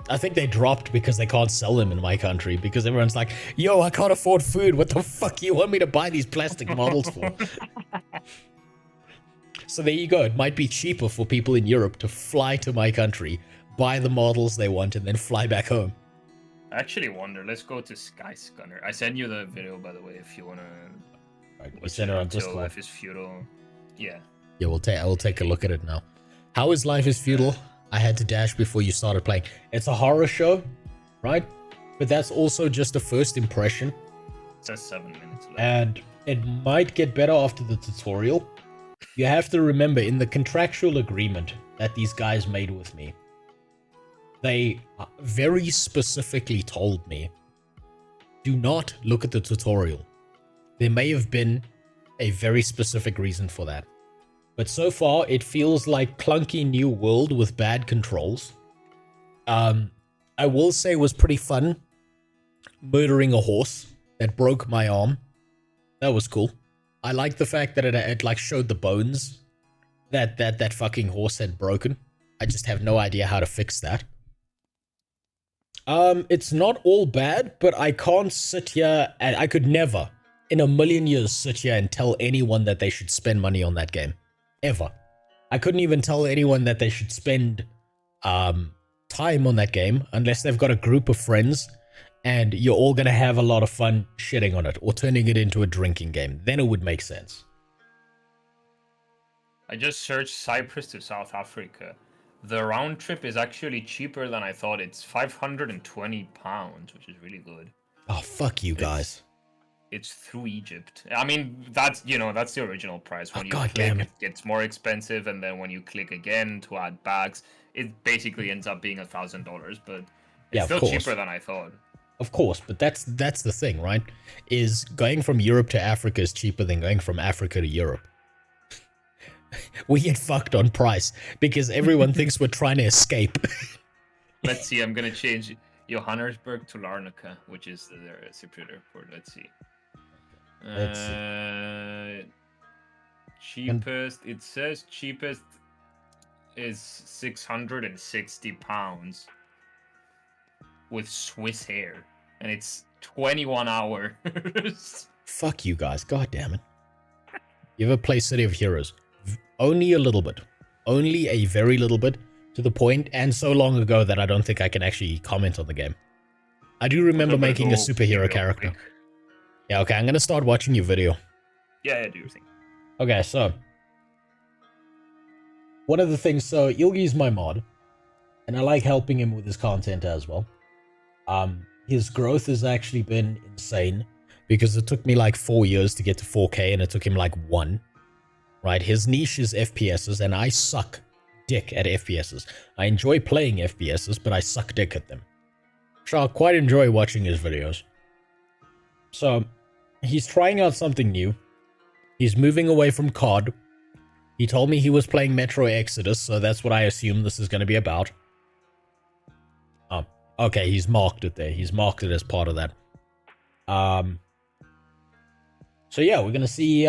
I think they dropped because they can't sell them in my country because everyone's like, yo, I can't afford food. What the fuck you want me to buy these plastic models for? So there you go. It might be cheaper for people in Europe to fly to my country, buy the models they want, and then fly back home. I actually wonder. Let's go to Skyscanner. I sent you the video, by the way, if you wanna. We sent it on Until Discord. Life is Feudal. Yeah. Yeah, we'll take a look at it now. How is Life is Feudal? I had to dash before you started playing. It's a horror show, right? But that's also just a first impression. It says 7 minutes left. And it might get better after the tutorial. You have to remember, in the contractual agreement that these guys made with me, they very specifically told me, do not look at the tutorial. There may have been a very specific reason for that. But so far, it feels like clunky new world with bad controls. I will say it was pretty fun murdering a horse that broke my arm. That was cool. I like the fact that it like showed the bones that fucking horse had broken. I just have no idea how to fix that. It's not all bad, but I can't sit here and I could never in a million years sit here and tell anyone that they should spend money on that game. Ever. I couldn't even tell anyone that they should spend time on that game unless they've got a group of friends and you're all going to have a lot of fun shitting on it or turning it into a drinking game. Then it would make sense. I just searched Cyprus to South Africa. The round trip is actually cheaper than I thought. It's £520, which is really good. Oh, fuck you guys. It's through Egypt. I mean, that's the original price. When you God click, damn it. it gets more expensive, and then when you click again to add bags, it basically ends up being $1,000. But it's Yeah, of still course. cheaper than I thought. Of course, but that's the thing, right? Is going from Europe to Africa is cheaper than going from Africa to Europe. We get fucked on price because everyone thinks we're trying to escape. Let's see. I'm gonna change Johannesburg to Larnaca, which is their Cypriot airport. Let's see. Cheapest. It says cheapest is £660 with Swiss Air, and it's 21 hours. Fuck you guys, god damn it. You ever play City of Heroes? Only a little bit. Only a very little bit, to the point, and so long ago that I don't think I can actually comment on the game. I do remember making a superhero character. Yeah, okay, I'm gonna start watching your video. Yeah, do your thing. Okay, so one of the things, so Ilgi's my mod, and I like helping him with his content as well. His growth has actually been insane because it took me like 4 years to get to 4K and it took him like 1. Right? His niche is FPSs and I suck dick at FPSs. I enjoy playing FPSs, but I suck dick at them. So I quite enjoy watching his videos. So he's trying out something new. He's moving away from COD. He told me he was playing Metro Exodus, so that's what I assume this is going to be about. Oh, okay, he's marked it there. He's marked it as part of that. So yeah, we're going to see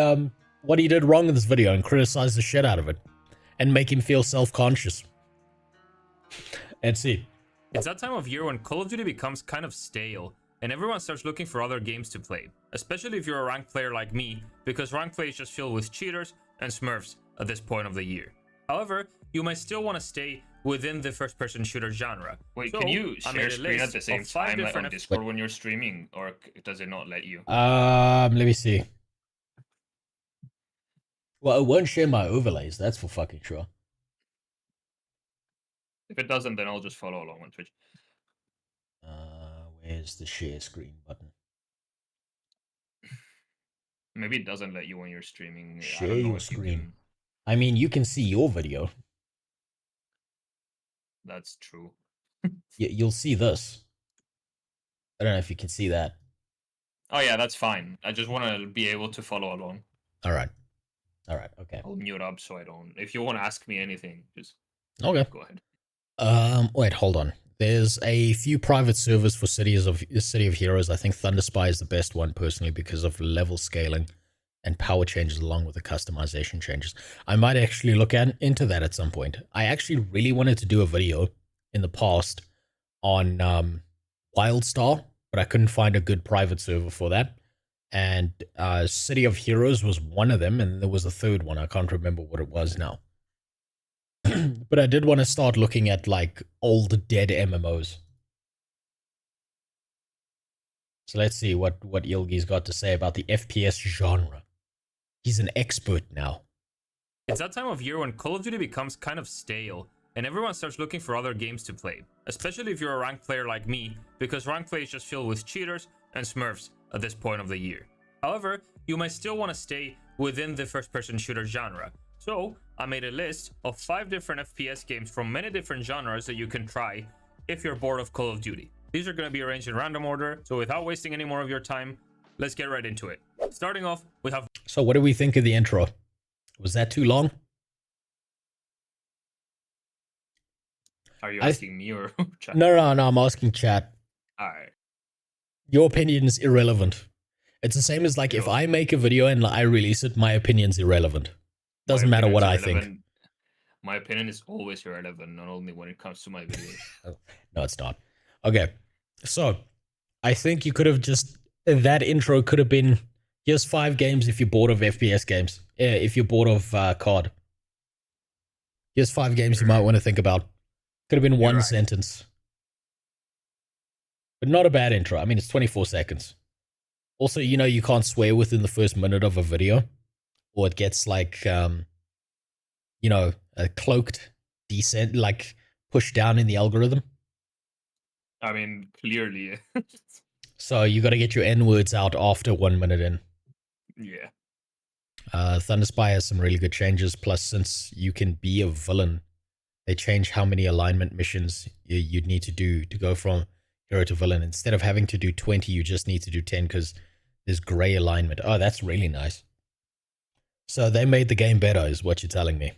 what he did wrong in this video and criticize the shit out of it. And make him feel self-conscious. And see. It's that time of year when Call of Duty becomes kind of stale, and everyone starts looking for other games to play. Especially if you're a ranked player like me, because ranked play is just filled with cheaters and smurfs at this point of the year. However, you might still want to stay within the first-person shooter genre. Wait, So, can you I share made a screen list at the same of 5 time like on different Discord when you're streaming, or does it not let you? Let me see. Well, it won't share my overlays, that's for fucking sure. If it doesn't, then I'll just follow along on Twitch. Where's the share screen button? Maybe it doesn't let you when you're streaming. I Share don't know your if you screen. can- I mean, you can see your video. That's true. You'll see this. I don't know if you can see that. Oh yeah, that's fine. I just want to be able to follow along. All right. All right. Okay. I'll mute up so I don't. If you want to ask me anything, just Okay. go ahead. Wait, hold on. There's a few private servers for City of Heroes. I think Thunder Spy is the best one personally because of level scaling and power changes along with the customization changes. I might actually look into that at some point. I actually really wanted to do a video in the past on WildStar, but I couldn't find a good private server for that. And City of Heroes was one of them, and there was a third one. I can't remember what it was now. But I did want to start looking at like old dead MMOs. So let's see what Ilgi's got to say about the FPS genre. He's an expert now. It's that time of year when Call of Duty becomes kind of stale, and everyone starts looking for other games to play. Especially if you're a ranked player like me, because ranked play is just filled with cheaters and smurfs at this point of the year. However, you might still want to stay within the first-person shooter genre. So, I made a list of 5 different FPS games from many different genres that you can try if you're bored of Call of Duty. These are going to be arranged in random order, so without wasting any more of your time, let's get right into it. Starting off, we have... So what do we think of the intro? Was that too long? Are you asking me or chat? No, I'm asking chat. Alright. Your opinion is irrelevant. It's the same as like if I make a video and I release it, my opinion's irrelevant. Doesn't matter what I think. My opinion is always irrelevant, not only when it comes to my videos. No, it's not. Okay, so I think you could have just... That intro could have been... Here's 5 games if you're bored of FPS games. If you're bored of COD. Here's 5 games you might want to think about. Could have been one sentence. But not a bad intro. I mean, it's 24 seconds. Also, you know, you can't swear within the first minute of a video. Or it gets like, you know, a cloaked descent, like pushed down in the algorithm. I mean, clearly. So you got to get your N-words out after 1 minute in. Yeah. Thunder Spy has some really good changes. Plus, since you can be a villain, they change how many alignment missions you'd need to do to go from hero to villain. Instead of having to do 20, you just need to do 10 because there's gray alignment. Oh, that's really nice. So they made the game better, is what you're telling me.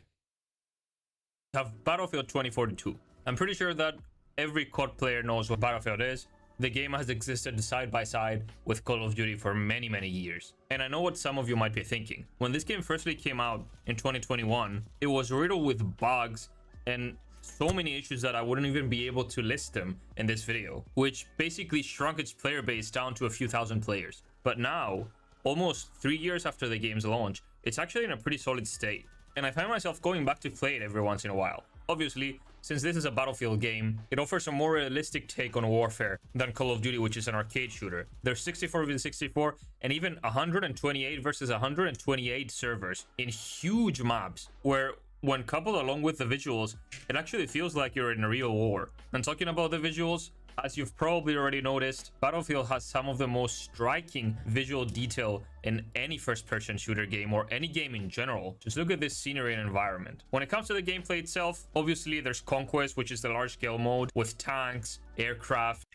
Have Battlefield 2042. I'm pretty sure that every COD player knows what Battlefield is. The game has existed side by side with Call of Duty for many, many years. And I know what some of you might be thinking. When this game firstly came out in 2021, it was riddled with bugs and so many issues that I wouldn't even be able to list them in this video, which basically shrunk its player base down to a few thousand players. But now, almost 3 years after the game's launch, it's actually in a pretty solid state, and I find myself going back to play it every once in a while. Obviously, since this is a Battlefield game, it offers a more realistic take on warfare than Call of Duty, which is an arcade shooter. There's 64 vs 64 and even 128 versus 128 servers in huge maps, where when coupled along with the visuals, it actually feels like you're in a real war. And talking about the visuals, as you've probably already noticed, Battlefield has some of the most striking visual detail in any first-person shooter game or any game in general. Just look at this scenery and environment. When it comes to the gameplay itself, obviously there's Conquest, which is the large-scale mode with tanks, aircraft.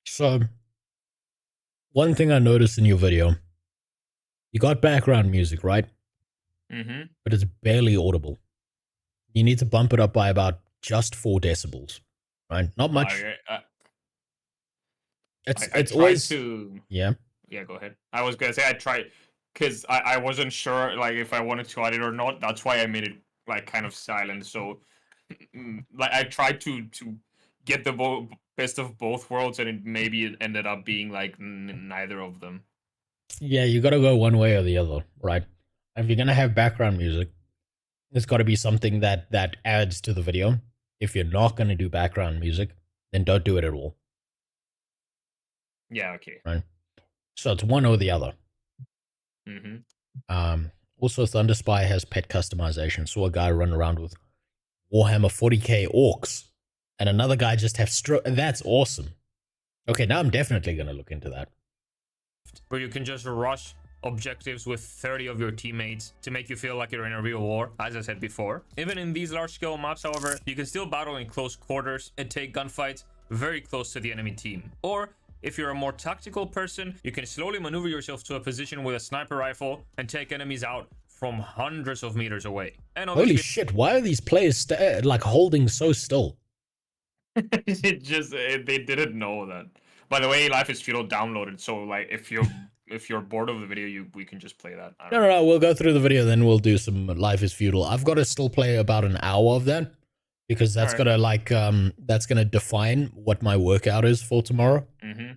So, one thing I noticed in your video, you got background music, right? Mm-hmm. But it's barely audible. You need to bump it up by about just 4 decibels, right? Not much. It's always Yeah, go ahead. I was gonna say I tried because I wasn't sure like if I wanted to add it or not. That's why I made it like kind of silent. So like I tried to get the best of both worlds, and it ended up being like neither of them. Yeah, you gotta go one way or the other, right? If you're gonna have background music, it's got to be something that adds to the video. If you're not gonna do background music, then don't do it at all. Yeah, okay. Right. So it's one or the other. Mm-hmm. Also, Thunder Spy has pet customization. Saw a guy run around with Warhammer 40k orcs, and another guy just have That's awesome. Okay, now I'm definitely gonna look into that. Where you can just rush objectives with 30 of your teammates to make you feel like you're in a real war, as I said before. Even in these large-scale maps, however, you can still battle in close quarters and take gunfights very close to the enemy team. Or if you're a more tactical person, you can slowly maneuver yourself to a position with a sniper rifle and take enemies out from hundreds of meters away. And Holy obviously, shit, why are these players like holding so still? It just they didn't know that. By the way, Life is Feudal downloaded, so like if you're bored of the video, we can just play that. No, we'll go through the video, then we'll do some Life is Feudal. I've got to still play about an hour of that, because that's Alright. gonna like that's gonna define what my workout is for tomorrow. Mm-hmm.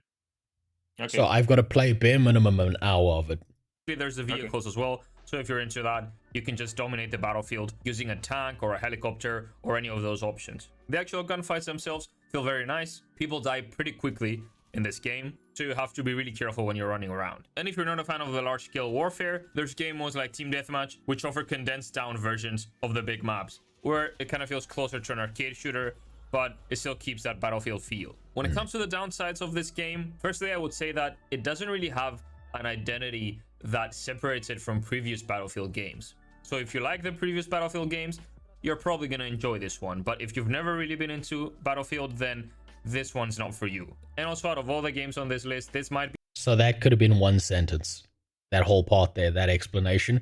Okay. So I've got to play bare minimum an hour of it. there's the vehicles as well. So if you're into that, you can just dominate the battlefield using a tank or a helicopter or any of those options. The actual gunfights themselves feel very nice. People die pretty quickly in this game, so you have to be really careful when you're running around. And if you're not a fan of the large-scale warfare, there's game modes like Team Deathmatch, which offer condensed down versions of the big maps, where it kind of feels closer to an arcade shooter, but it still keeps that battlefield feel. When it comes to the downsides of this game, firstly, I would say that it doesn't really have an identity that separates it from previous Battlefield games. So if you like the previous Battlefield games, you're probably going to enjoy this one. But if you've never really been into Battlefield, then this one's not for you. And also, out of all the games on this list, this might be... So that could have been one sentence. That whole part there, that explanation.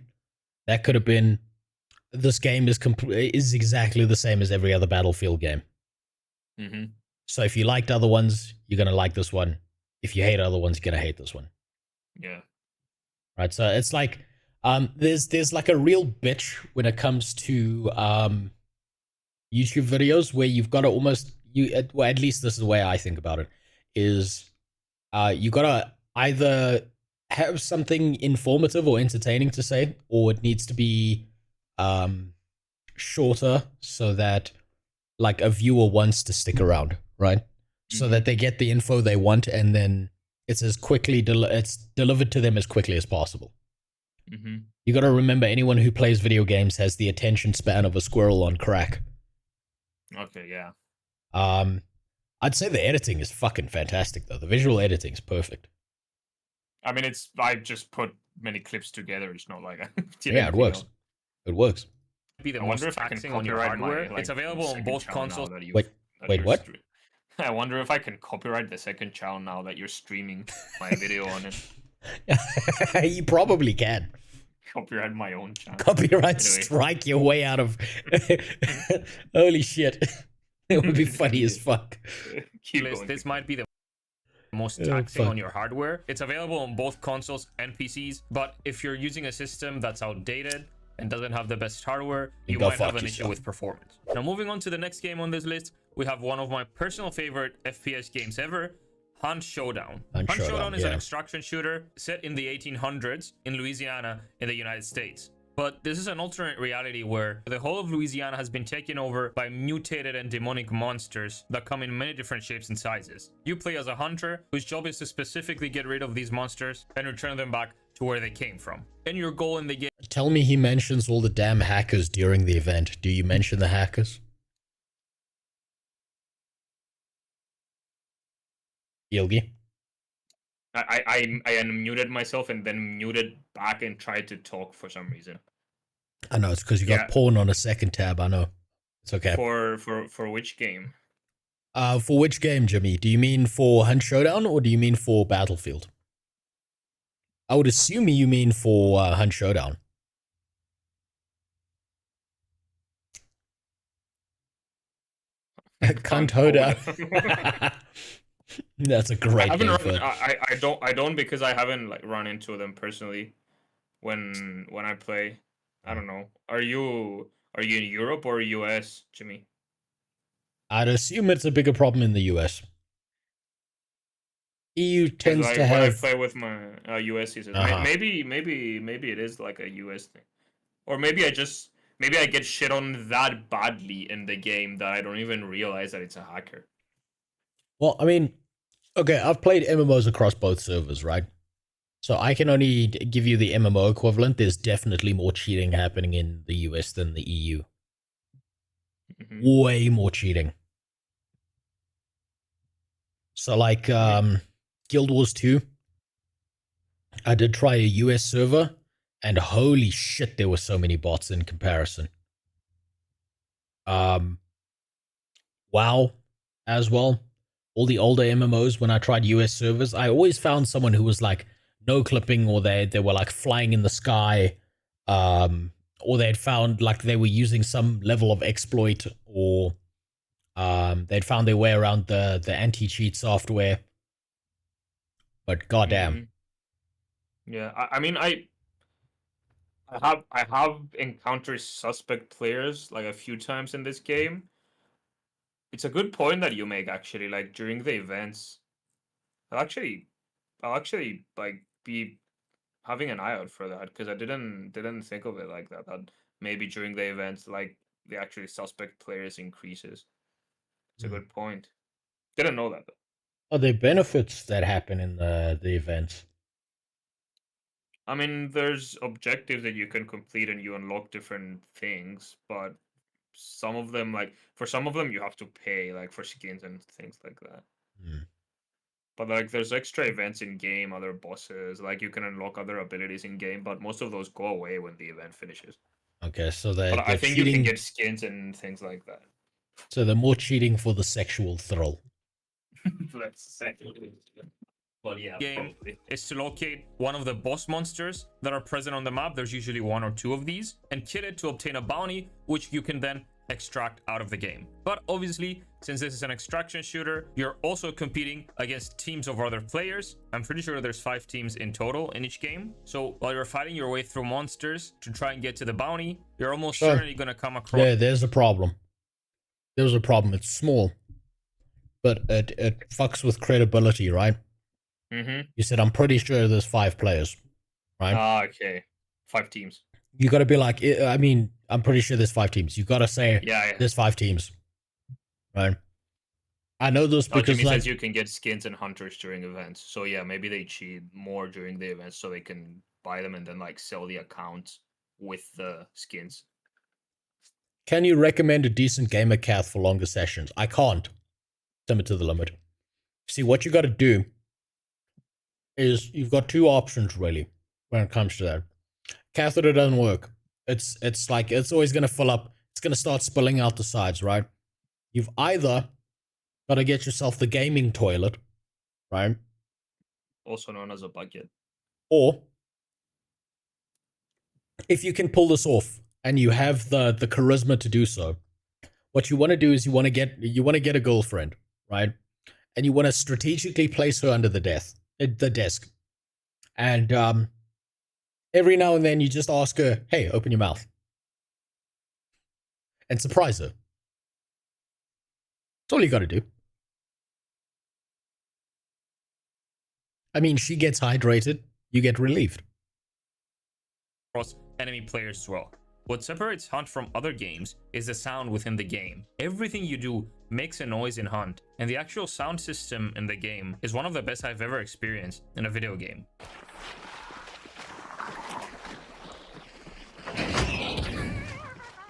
That could have been, this game is exactly the same as every other Battlefield game. Mm-hmm. So if you liked other ones, you're going to like this one. If you hate other ones, you're going to hate this one. Yeah. Right, so it's like, there's like a real bitch when it comes to YouTube videos where you've got to almost, well, at least this is the way I think about it, is you got to either have something informative or entertaining to say, or it needs to be shorter so that like a viewer wants to stick around, right? So that they get the info they want, and then it's as quickly it's delivered to them as quickly as possible. Mm-hmm. You got to remember, anyone who plays video games has the attention span of a squirrel on crack. Okay, yeah. I'd say the editing is fucking fantastic though. The visual editing is perfect. I mean, I just put many clips together. It's not like Yeah, it works. It works. Be the I most wonder if I can taxing on your copyright my, hardware. like, It's available on second both channel now consoles. that Wait, you're what? I wonder if I can copyright the second channel now that you're streaming my video on it. You probably can. Copyright my own channel. Copyright Anyway. strike your way out of. Holy shit. It would be funny as fuck. This might be the most Oh, taxing fuck. on your hardware. It's available on both consoles and PCs, but if you're using a system that's outdated and doesn't have the best hardware, you Go might have fuck an issue yourself. with performance. Now, moving on to the next game on this list, we have one of my personal favorite FPS games ever, Hunt Showdown. Hunt Hunt Showdown, Showdown is an yeah. extraction shooter set in the 1800s in Louisiana in the United States. But this is an alternate reality where the whole of Louisiana has been taken over by mutated and demonic monsters that come in many different shapes and sizes. You play as a hunter whose job is to specifically get rid of these monsters and return them back to where they came from. And your goal in the game... Tell me he mentions all the damn hackers during the event. Do you mention the hackers? Yilgi? I unmuted myself and then muted back and tried to talk for some reason. I know, it's because you got Yeah. porn on a second tab. I know. It's okay. For which game? For which game, Jimmy? Do you mean for Hunt Showdown or do you mean for Battlefield? I would assume you mean for Hunt Showdown. Cunt Hoda. That's a great I haven't game run, for it. I don't because I haven't like run into them personally when I play. I don't know. Are you in Europe or US, Jimmy? I'd assume it's a bigger problem in the US. EU 'Cause tends I, to when I have... play with my US users, Uh-huh. maybe it is like a US thing, or maybe I get shit on that badly in the game that I don't even realize that it's a hacker. Well, I mean, okay, I've played MMOs across both servers, right? So I can only give you the MMO equivalent. There's definitely more cheating happening in the US than the EU. Way more cheating. So like Guild Wars 2, I did try a US server, and holy shit, there were so many bots in comparison. WoW as well. All the older MMOs, when I tried US servers, I always found someone who was like no clipping, or they were like flying in the sky. or they'd found like they were using some level of exploit, or they'd found their way around the anti-cheat software. But goddamn. Yeah, I mean, I have encountered suspect players like a few times in this game. It's a good point that you make, actually. Like during the events, I'll actually like be having an eye out for that, because I didn't think of it like that. That maybe during the events, like the actually suspect players increases. It's a good point. Didn't know that though. Are there benefits that happen in the events? I mean, there's objectives that you can complete and you unlock different things, but some of them, like for some of them, you have to pay, like for skins and things like that. But like, there's extra events in game, other bosses, like you can unlock other abilities in game, but most of those go away when the event finishes. Okay, so they're But I think you cheating. can get skins and things like that. So they're more cheating for the sexual thrill. Let's say. Well, yeah, game is to locate one of the boss monsters that are present on the map. There's usually 1 or 2 of these, and kill it to obtain a bounty, which you can then extract out of the game. But obviously, since this is an extraction shooter, you're also competing against teams of other players. I'm pretty sure there's 5 teams in total in each game. So while you're fighting your way through monsters to try and get to the bounty, you're almost certainly going to come across... Yeah, there's a problem. There's a problem. It's small, but it fucks with credibility, right? You said, I'm pretty sure there's 5 players, right? Ah, okay. 5 teams. You got to be like, I mean, I'm pretty sure there's 5 teams. You got to say, Yeah. there's 5 teams, right? I know this because Jimmy like, says you can get skins and hunters during events. So yeah, maybe they cheat more during the events so they can buy them and then like sell the accounts with the skins. can you recommend a decent gamer cath for longer sessions? I can't. Limit to the limit. See, what you got to do is you've got 2 options really when it comes to that. Catheter doesn't work. It's like it's always gonna fill up. It's gonna start spilling out the sides, right? You've either got to get yourself the gaming toilet, right? Also known as a bucket. Or if you can pull this off and you have the charisma to do so, what you want to do is you want to get a girlfriend, right? And you want to strategically place her under the desk. And every now and then you just ask her, hey, open your mouth. And surprise her. That's all you got to do. I mean, she gets hydrated, you get relieved. Across enemy players as well. What separates Hunt from other games is the sound within the game. Everything you do makes a noise in Hunt, and the actual sound system in the game is one of the best I've ever experienced in a video game.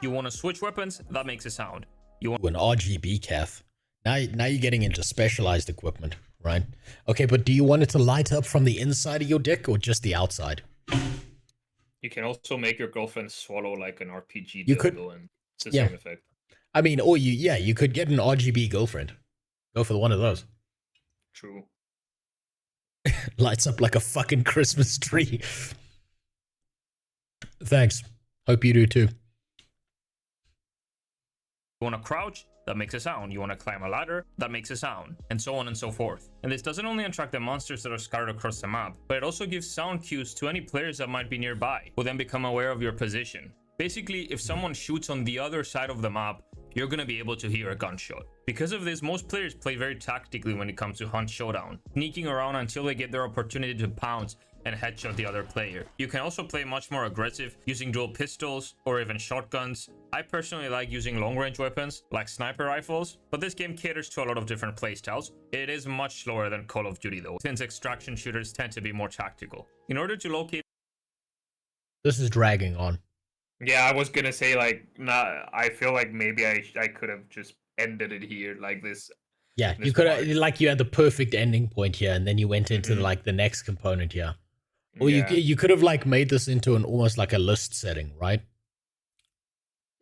You want to switch weapons, that makes a sound. You want an RGB cath. Now you're getting into specialized equipment, right? Okay, but do you want it to light up from the inside of your dick or just the outside? You can also make your girlfriend swallow like an RPG You could- dildo and it's the yeah. same effect. I mean, or you could get an RGB girlfriend. Go for one of those. True. Lights up like a fucking Christmas tree. Thanks. Hope you do too. You want to crouch? That makes a sound. You want to climb a ladder? That makes a sound. And so on and so forth. And this doesn't only attract the monsters that are scattered across the map, but it also gives sound cues to any players that might be nearby, who then become aware of your position. Basically, if someone shoots on the other side of the map, you're going to be able to hear a gunshot. Because of this, most players play very tactically when it comes to Hunt Showdown, sneaking around until they get their opportunity to pounce and headshot the other player. You can also play much more aggressive, using dual pistols or even shotguns. I personally like using long-range weapons like sniper rifles, but this game caters to a lot of different playstyles. It is much slower than Call of Duty though, since extraction shooters tend to be more tactical. In order to locate... This is dragging on. Yeah, I was gonna say, like, nah, I feel like maybe I could have just ended it here, like this. Yeah, you could have, like, you had the perfect ending point here, and then you went into like the next component here. Or Yeah. you could have like made this into an almost like a list setting, right?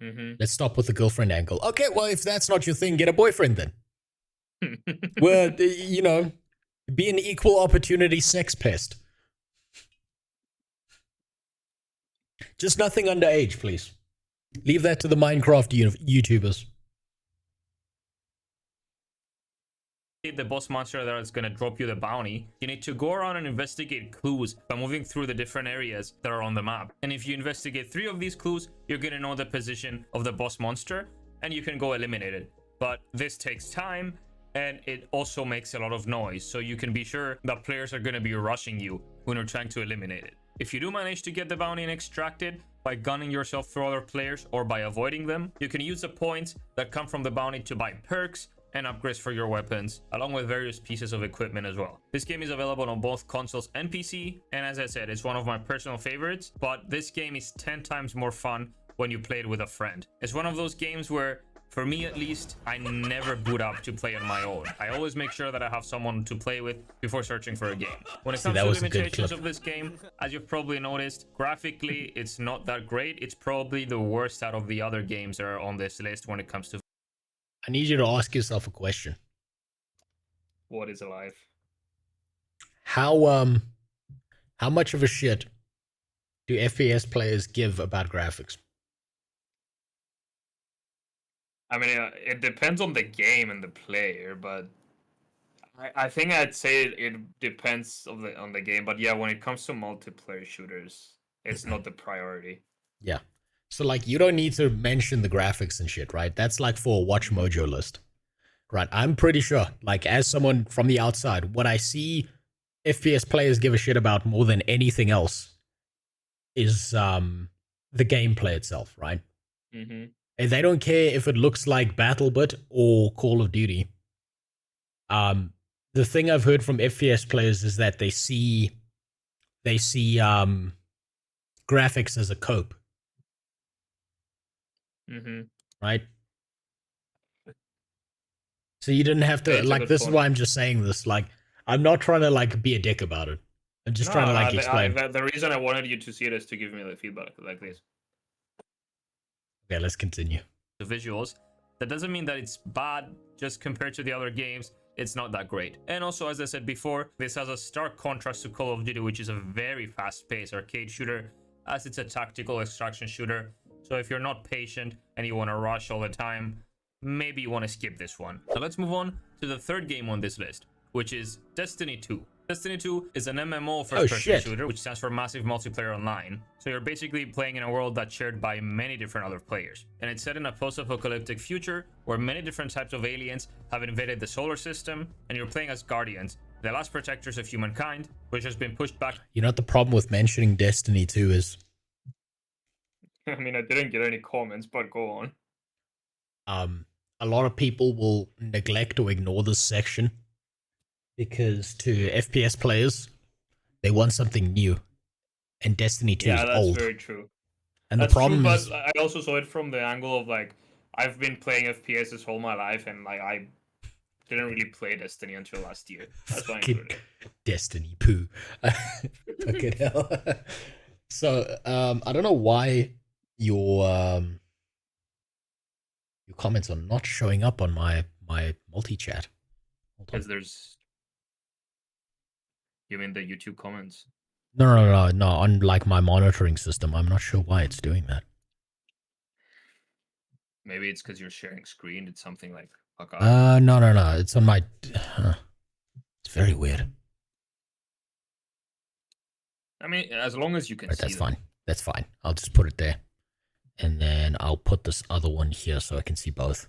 Let's stop with the girlfriend angle. Okay, well, if that's not your thing, get a boyfriend then. Well, you know, be an equal opportunity sex pest. Just nothing underage, please. Leave that to the Minecraft YouTubers. The boss monster that is going to drop you the bounty, you need to go around and investigate clues by moving through the different areas that are on the map. And if you investigate 3 of these clues, you're going to know the position of the boss monster and you can go eliminate it. But this takes time and it also makes a lot of noise, so you can be sure that players are going to be rushing you when you're trying to eliminate it. If you do manage to get the bounty and extract it by gunning yourself through other players or by avoiding them, you can use the points that come from the bounty to buy perks and upgrades for your weapons, along with various pieces of equipment as well. This game is available on both consoles and PC, and as I said, it's one of my personal favorites, but this game is 10 times more fun when you play it with a friend. It's one of those games where, for me at least, I never boot up to play on my own. I always make sure that I have someone to play with before searching for a game. When it comes to limitations of this game, as you've probably noticed, graphically, it's not that great. It's probably the worst out of the other games that are on this list when it comes to... I need you to ask yourself a question. What is alive? How much of a shit do FPS players give about graphics? I mean, it depends on the game and the player, but I think I'd say it depends on the game. But yeah, when it comes to multiplayer shooters, it's not the priority. Yeah. So, like, you don't need to mention the graphics and shit, right? That's, like, for a Watch Mojo list. Right? I'm pretty sure, like, as someone from the outside, what I see FPS players give a shit about more than anything else is the gameplay itself, right? Mm-hmm. And they don't care if it looks like BattleBit or Call of Duty. The thing I've heard from FPS players is that they see graphics as a cope. Mm-hmm. Right? So you didn't have to, like, this is why I'm just saying this. Like, I'm not trying to, like, be a dick about it. I'm just trying to, like, explain. The reason I wanted you to see it is to give me the feedback like this. Okay, let's continue. The visuals, that doesn't mean that it's bad. Just compared to the other games, it's not that great. And also, as I said before, this has a stark contrast to Call of Duty, which is a very fast-paced arcade shooter, as it's a tactical extraction shooter. So if you're not patient and you want to rush all the time, maybe you want to skip this one. Now let's move on to the third game on this list, which is Destiny 2. Destiny 2 is an MMO first-person shooter, which stands for Massive Multiplayer Online. So you're basically playing in a world that's shared by many different other players. And it's set in a post-apocalyptic future where many different types of aliens have invaded the solar system, and you're playing as Guardians, the last protectors of humankind, which has been pushed back. You know what the problem with mentioning Destiny 2 is? I mean, I didn't get any comments, but go on. A lot of people will neglect or ignore this section because to FPS players, they want something new, and Destiny 2 is old. Yeah, that's very true. And that's the problem true, is, but I also saw it from the angle of, like, I've been playing FPS this all my life, and, like, I didn't really play Destiny until last year. That's why I included it. Destiny poo. Fucking hell. So, I don't know why your comments are not showing up on my multi-chat. Because there's... You mean the YouTube comments? No, on, like, my monitoring system. I'm not sure why it's doing that. Maybe it's because you're sharing screen. It's something like... No. It's on my... it's very weird. I mean, as long as you can see that's fine. That's fine. I'll just put it there. And then I'll put this other one here so I can see both.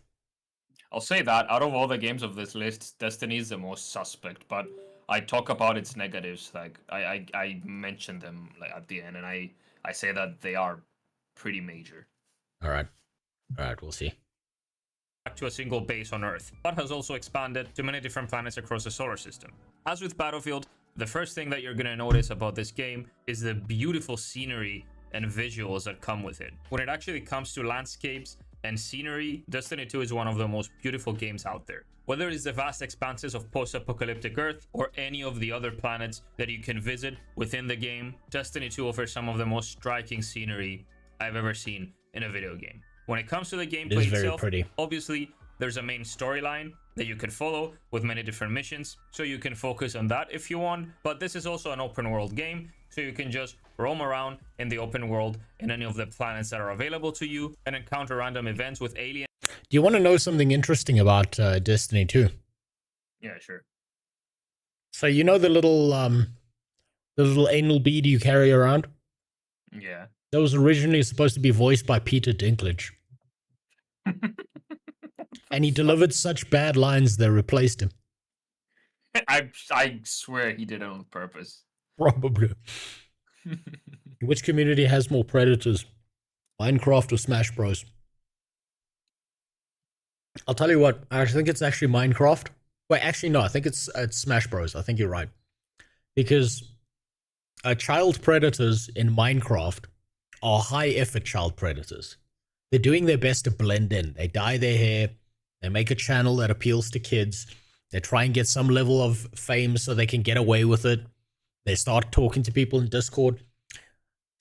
I'll say that out of all the games of this list, Destiny is the most suspect, but I talk about its negatives. Like, I mention them, like, at the end, and I say that they are pretty major. All right, we'll see. Back to a single base on Earth, but has also expanded to many different planets across the solar system. As with Battlefield, the first thing that you're going to notice about this game is the beautiful scenery and visuals that come with it. When it actually comes to landscapes and scenery, Destiny 2 is one of the most beautiful games out there. Whether it is the vast expanses of post-apocalyptic Earth or any of the other planets that you can visit within the game, Destiny 2 offers some of the most striking scenery I've ever seen in a video game. When it comes to the gameplay itself, pretty. Obviously, there's a main storyline that you can follow with many different missions, so you can focus on that if you want, but this is also an open world game so you can just roam around in the open world in any of the planets that are available to you and encounter random events with aliens. Do you want to know something interesting about Destiny 2? Yeah, sure. So you know the little anal bead you carry around? Yeah. That was originally supposed to be voiced by Peter Dinklage. And he delivered such bad lines they replaced him. I swear he did it on purpose. Probably. Which community has more predators? Minecraft or Smash Bros? I'll tell you what, I think it's actually Minecraft. Wait, actually no, I think it's Smash Bros. I think you're right. Because child predators in Minecraft are high-effort child predators. They're doing their best to blend in. They dye their hair. They make a channel that appeals to kids. They try and get some level of fame so they can get away with it. They start talking to people in Discord.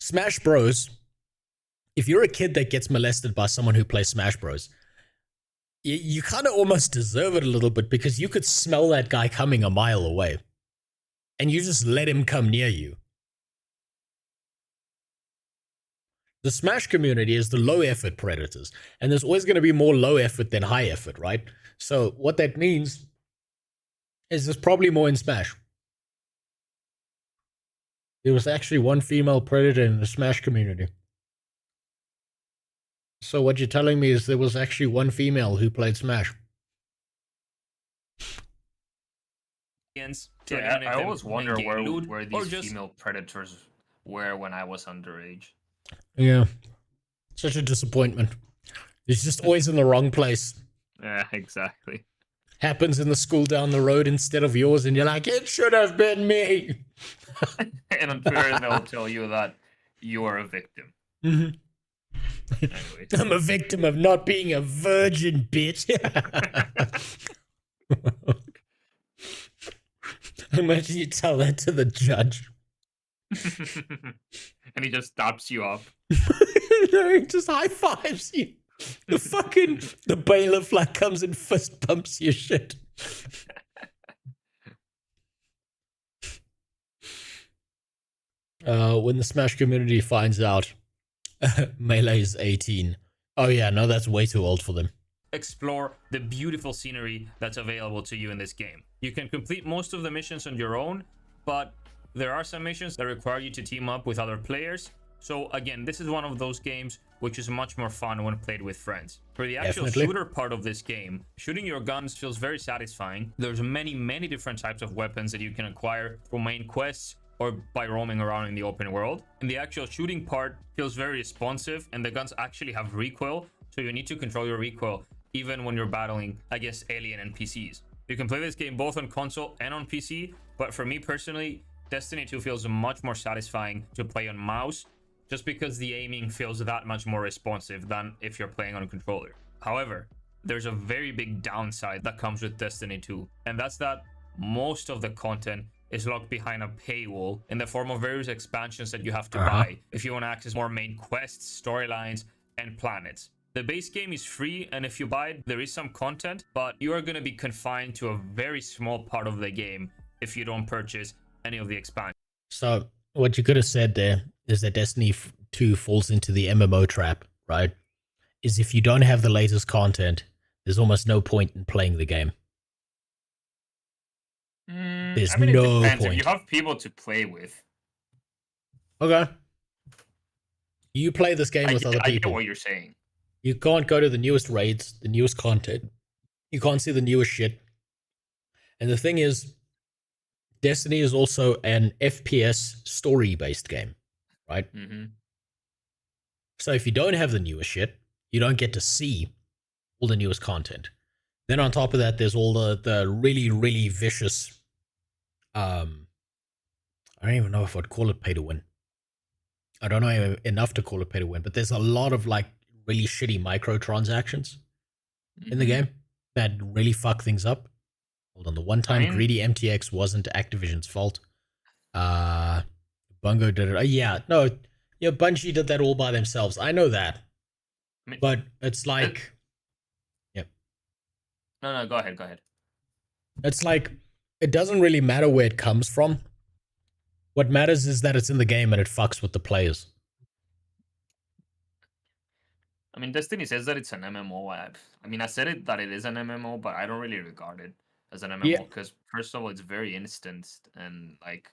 Smash Bros, if you're a kid that gets molested by someone who plays Smash Bros, you kind of almost deserve it a little bit because you could smell that guy coming a mile away. And you just let him come near you. The Smash community is the low effort predators, and there's always going to be more low effort than high effort, right? So what that means is there's probably more in Smash. There was actually one female predator in the Smash community. So what you're telling me is there was actually one female who played Smash. Yeah, I always wonder where these female predators were when I was underage. Yeah. Such a disappointment. It's just always in the wrong place. Yeah, exactly. Happens in the school down the road instead of yours, and you're like, it should have been me. And I'm sure they'll tell you that you're a victim. Mm-hmm. I'm a victim of not being a virgin, bitch. Imagine you tell that to the judge. And he just stops you up. He just high fives you. The bailiff like comes and fist bumps your shit. When the Smash community finds out Melee is 18. Oh yeah, no, that's way too old for them. Explore the beautiful scenery that's available to you in this game. You can complete most of the missions on your own, but there are some missions that require you to team up with other players. So again, this is one of those games which is much more fun when played with friends. For the actual shooter part of this game, shooting your guns feels very satisfying. There's many different types of weapons that you can acquire from main quests or by roaming around in the open world. And the actual shooting part feels very responsive, and the guns actually have recoil, so you need to control your recoil even when you're battling against alien NPCs. You can play this game both on console and on PC, but for me personally, Destiny 2 feels much more satisfying to play on mouse, just because the aiming feels that much more responsive than if you're playing on a controller. However, there's a very big downside that comes with Destiny 2, and that's that most of the content is locked behind a paywall in the form of various expansions that you have to buy if you want to access more main quests, storylines, and planets. The base game is free, and if you buy it, there is some content, but you are going to be confined to a very small part of the game if you don't purchase any of the expansions. So what you could have said there is that Destiny 2 falls into the MMO trap, right? Is if you don't have the latest content, there's almost no point in playing the game. There's it no depends. point. If you have people to play with. Okay. You play this game with other I people. get what you're saying. You can't go to the newest raids, the newest content. You can't see the newest shit. And the thing is, Destiny is also an FPS story-based game, right? Mm-hmm. So if you don't have the newest shit, you don't get to see all the newest content. Then on top of that, there's all the really vicious, I don't even know if I'd call it pay to win. I don't know enough to call it pay to win, but there's a lot of like really shitty microtransactions in the game that really fuck things up. Hold on, the one-time greedy MTX wasn't Activision's fault. Bungo did it. Yeah, Bungie did that all by themselves. I know that. But it's like... No, go ahead. It's like, it doesn't really matter where it comes from. What matters is that it's in the game and it fucks with the players. I mean, Destiny says that it's an MMO. I mean, I said it that it is an MMO, but I don't really regard it as an Yeah. MMO because first of all, it's very instant and like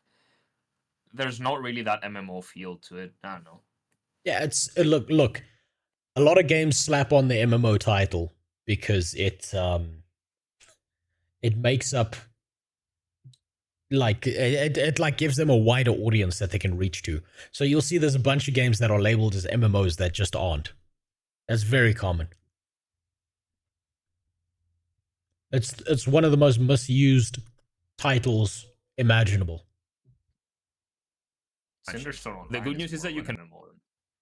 there's not really that MMO feel to it. I don't know. Yeah, it's look. A lot of games slap on the MMO title because it makes up like it like gives them a wider audience that they can reach to. So you'll see there's a bunch of games that are labeled as MMOs that just aren't. That's very common. It's one of the most misused titles imaginable. The good news is that you can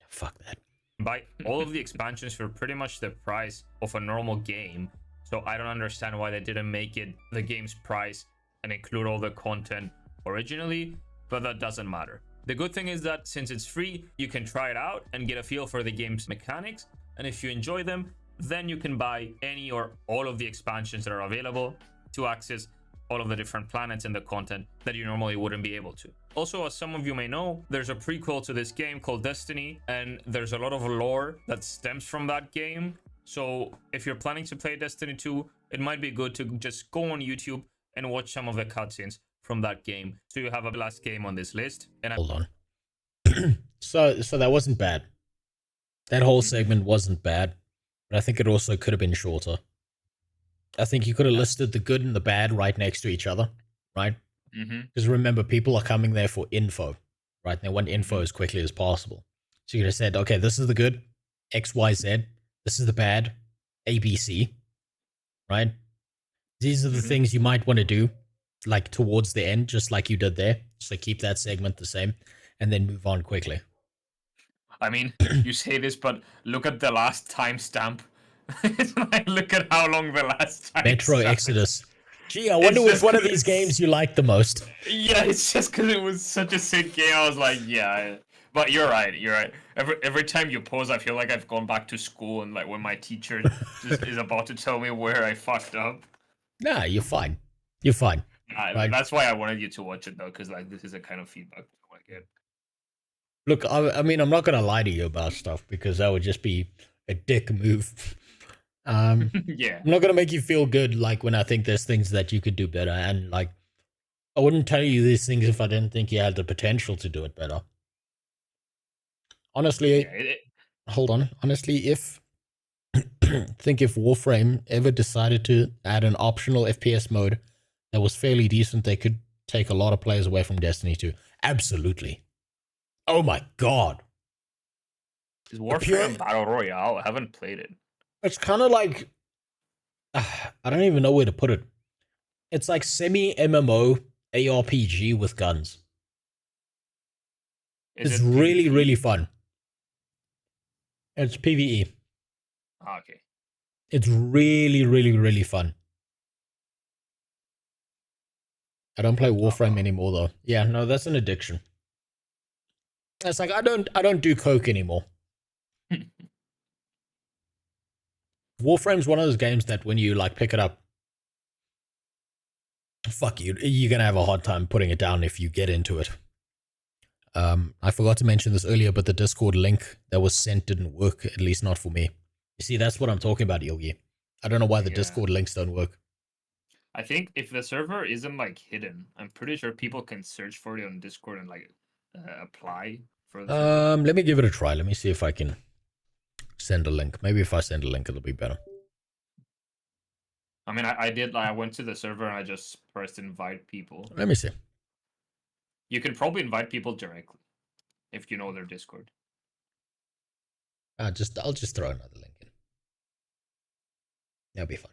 fuck that. Buy all of the expansions for pretty much the price of a normal game. So I don't understand why they didn't make it the game's price and include all the content originally, but that doesn't matter. The good thing is that since it's free, you can try it out and get a feel for the game's mechanics. And if you enjoy them, then you can buy any or all of the expansions that are available to access all of the different planets and the content that you normally wouldn't be able to. Also, as some of you may know, there's a prequel to this game called Destiny, and there's a lot of lore that stems from that game. So if you're planning to play Destiny 2, it might be good to just go on YouTube and watch some of the cutscenes from that game. So you have a last game on this list. And Hold on. So that wasn't bad. That whole segment wasn't bad, but I think it also could have been shorter. I think you could have listed the good and the bad right next to each other, right? Because remember, people are coming there for info, right? They want info as quickly as possible. So you could have said, okay, this is the good, X, Y, Z. This is the bad, A, B, C, right? These are the things you might want to do, like towards the end, just like you did there. So keep that segment the same, and then move on quickly. I mean, you say this, but look at the last timestamp. Like, look at how long the last time. Metro Exodus. Gee, I wonder which one of these games you like the most. Yeah, it's just because it was such a sick game. I was like, yeah. But you're right. You're right. Every time you pause, I feel like I've gone back to school, and like when my teacher just is about to tell me where I fucked up. Nah, you're fine. You're fine. Right. That's why I wanted you to watch it though, because like this is a kind of feedback I want to get. Look, I mean, I'm not gonna lie to you about stuff because that would just be a dick move. Yeah. I'm not gonna make you feel good like when I think there's things that you could do better, and like I wouldn't tell you these things if I didn't think you had the potential to do it better. Honestly, hold on. Honestly, if think if Warframe ever decided to add an optional FPS mode that was fairly decent, they could take a lot of players away from Destiny 2. Absolutely. Oh my god. Is Warframe Battle Royale? I haven't played it. It's kind of like I don't even know where to put it. It's like semi-MMO ARPG with guns. It's really, really fun. It's PvE. Okay. It's really, really, really fun. I don't play Warframe anymore though. Yeah, no, that's an addiction. It's like I don't do coke anymore. Warframe's one of those games that when you like pick it up, fuck you, you're gonna have a hard time putting it down if you get into it. I forgot to mention this earlier, but the Discord link that was sent didn't work, at least not for me. You see, that's what I'm talking about, Ilgi. I don't know why the Discord links don't work. I think if the server isn't like hidden, I'm pretty sure people can search for it on Discord and like apply for the server. Let me give it a try. Let me see if I can send a link. Maybe if I send a link, it'll be better. I mean, I did. I went to the server and I just pressed invite people. Let me see. You can probably invite people directly if you know their Discord. I'll just throw another link in. That'll be fun.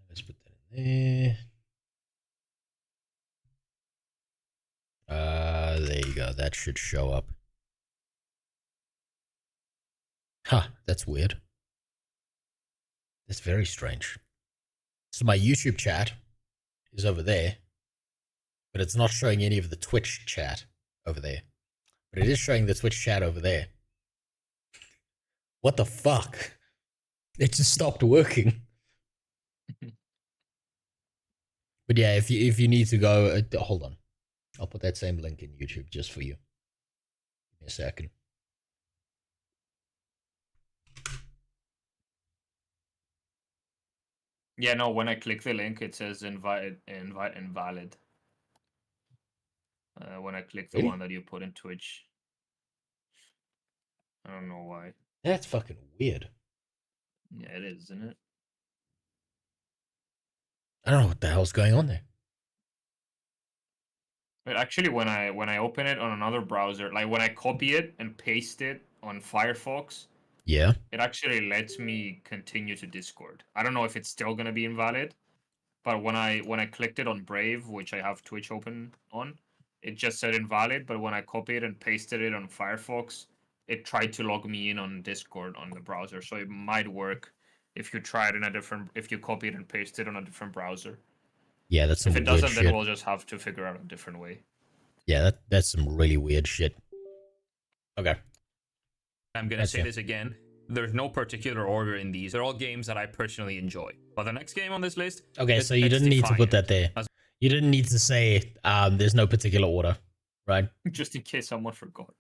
Let's put that in there. There you go. That should show up. Huh, that's weird. That's very strange. So my YouTube chat is over there, but it's not showing any of the Twitch chat over there. But it is showing the Twitch chat over there. What the fuck? It just stopped working. But yeah, if you need to go, hold on. I'll put that same link in YouTube just for you. Give me a second. Yeah, no, when I click the link, it says invite invalid. When I click the Really? one that you put in Twitch. I don't know why. That's fucking weird. Yeah, it is, isn't it? I don't know what the hell's going on there. But actually, when I open it on another browser, like when I copy it and paste it on Firefox, Yeah. it actually lets me continue to Discord. I don't know if it's still gonna be invalid, but when I clicked it on Brave, which I have Twitch open on, it just said invalid. But when I copied and pasted it on Firefox, it tried to log me in on Discord on the browser. So it might work if you try it in a different, if you copy it and paste it on a different browser. Yeah, that's some If it weird doesn't, shit. then we'll just have to figure out a different way. Yeah, that's some really weird shit. Okay. I'm gonna say this again. There's no particular order in these. They're all games that I personally enjoy. But the next game on this list. Okay, is so you didn't need to put Defiant. that there. You didn't need to say there's no particular order, right? Just in case someone forgot.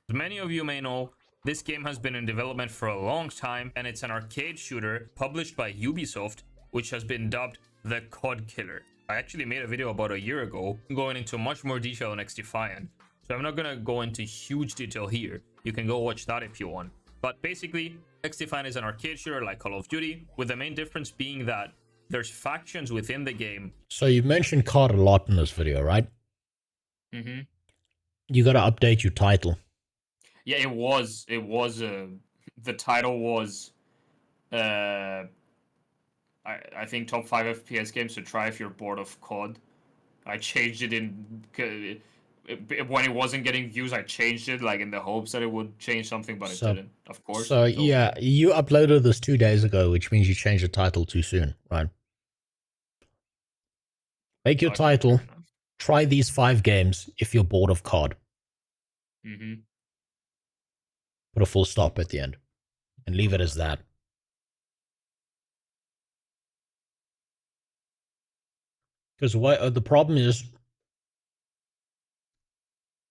As many of you may know, this game has been in development for a long time, and it's an arcade shooter published by Ubisoft, which has been dubbed the COD Killer. I actually made a video about a year ago going into much more detail on Defiant, so I'm not gonna go into huge detail here. You can go watch that if you want. But basically, Defiant is an arcade shooter like Call of Duty, with the main difference being that there's factions within the game. So you mentioned COD a lot in this video, right? Mm-hmm. You gotta update your title. Yeah, it was. The title was. I think top 5 FPS games to try if you're bored of COD. I changed it when it wasn't getting views. I changed it like in the hopes that it would change something, but it didn't. Of course. So yeah, you uploaded this 2 days ago, which means you changed the title too soon, right? Make your title. Try these 5 games if you're bored of COD. Mm-hmm. Put a full stop at the end, and leave it as that. Because what the problem is,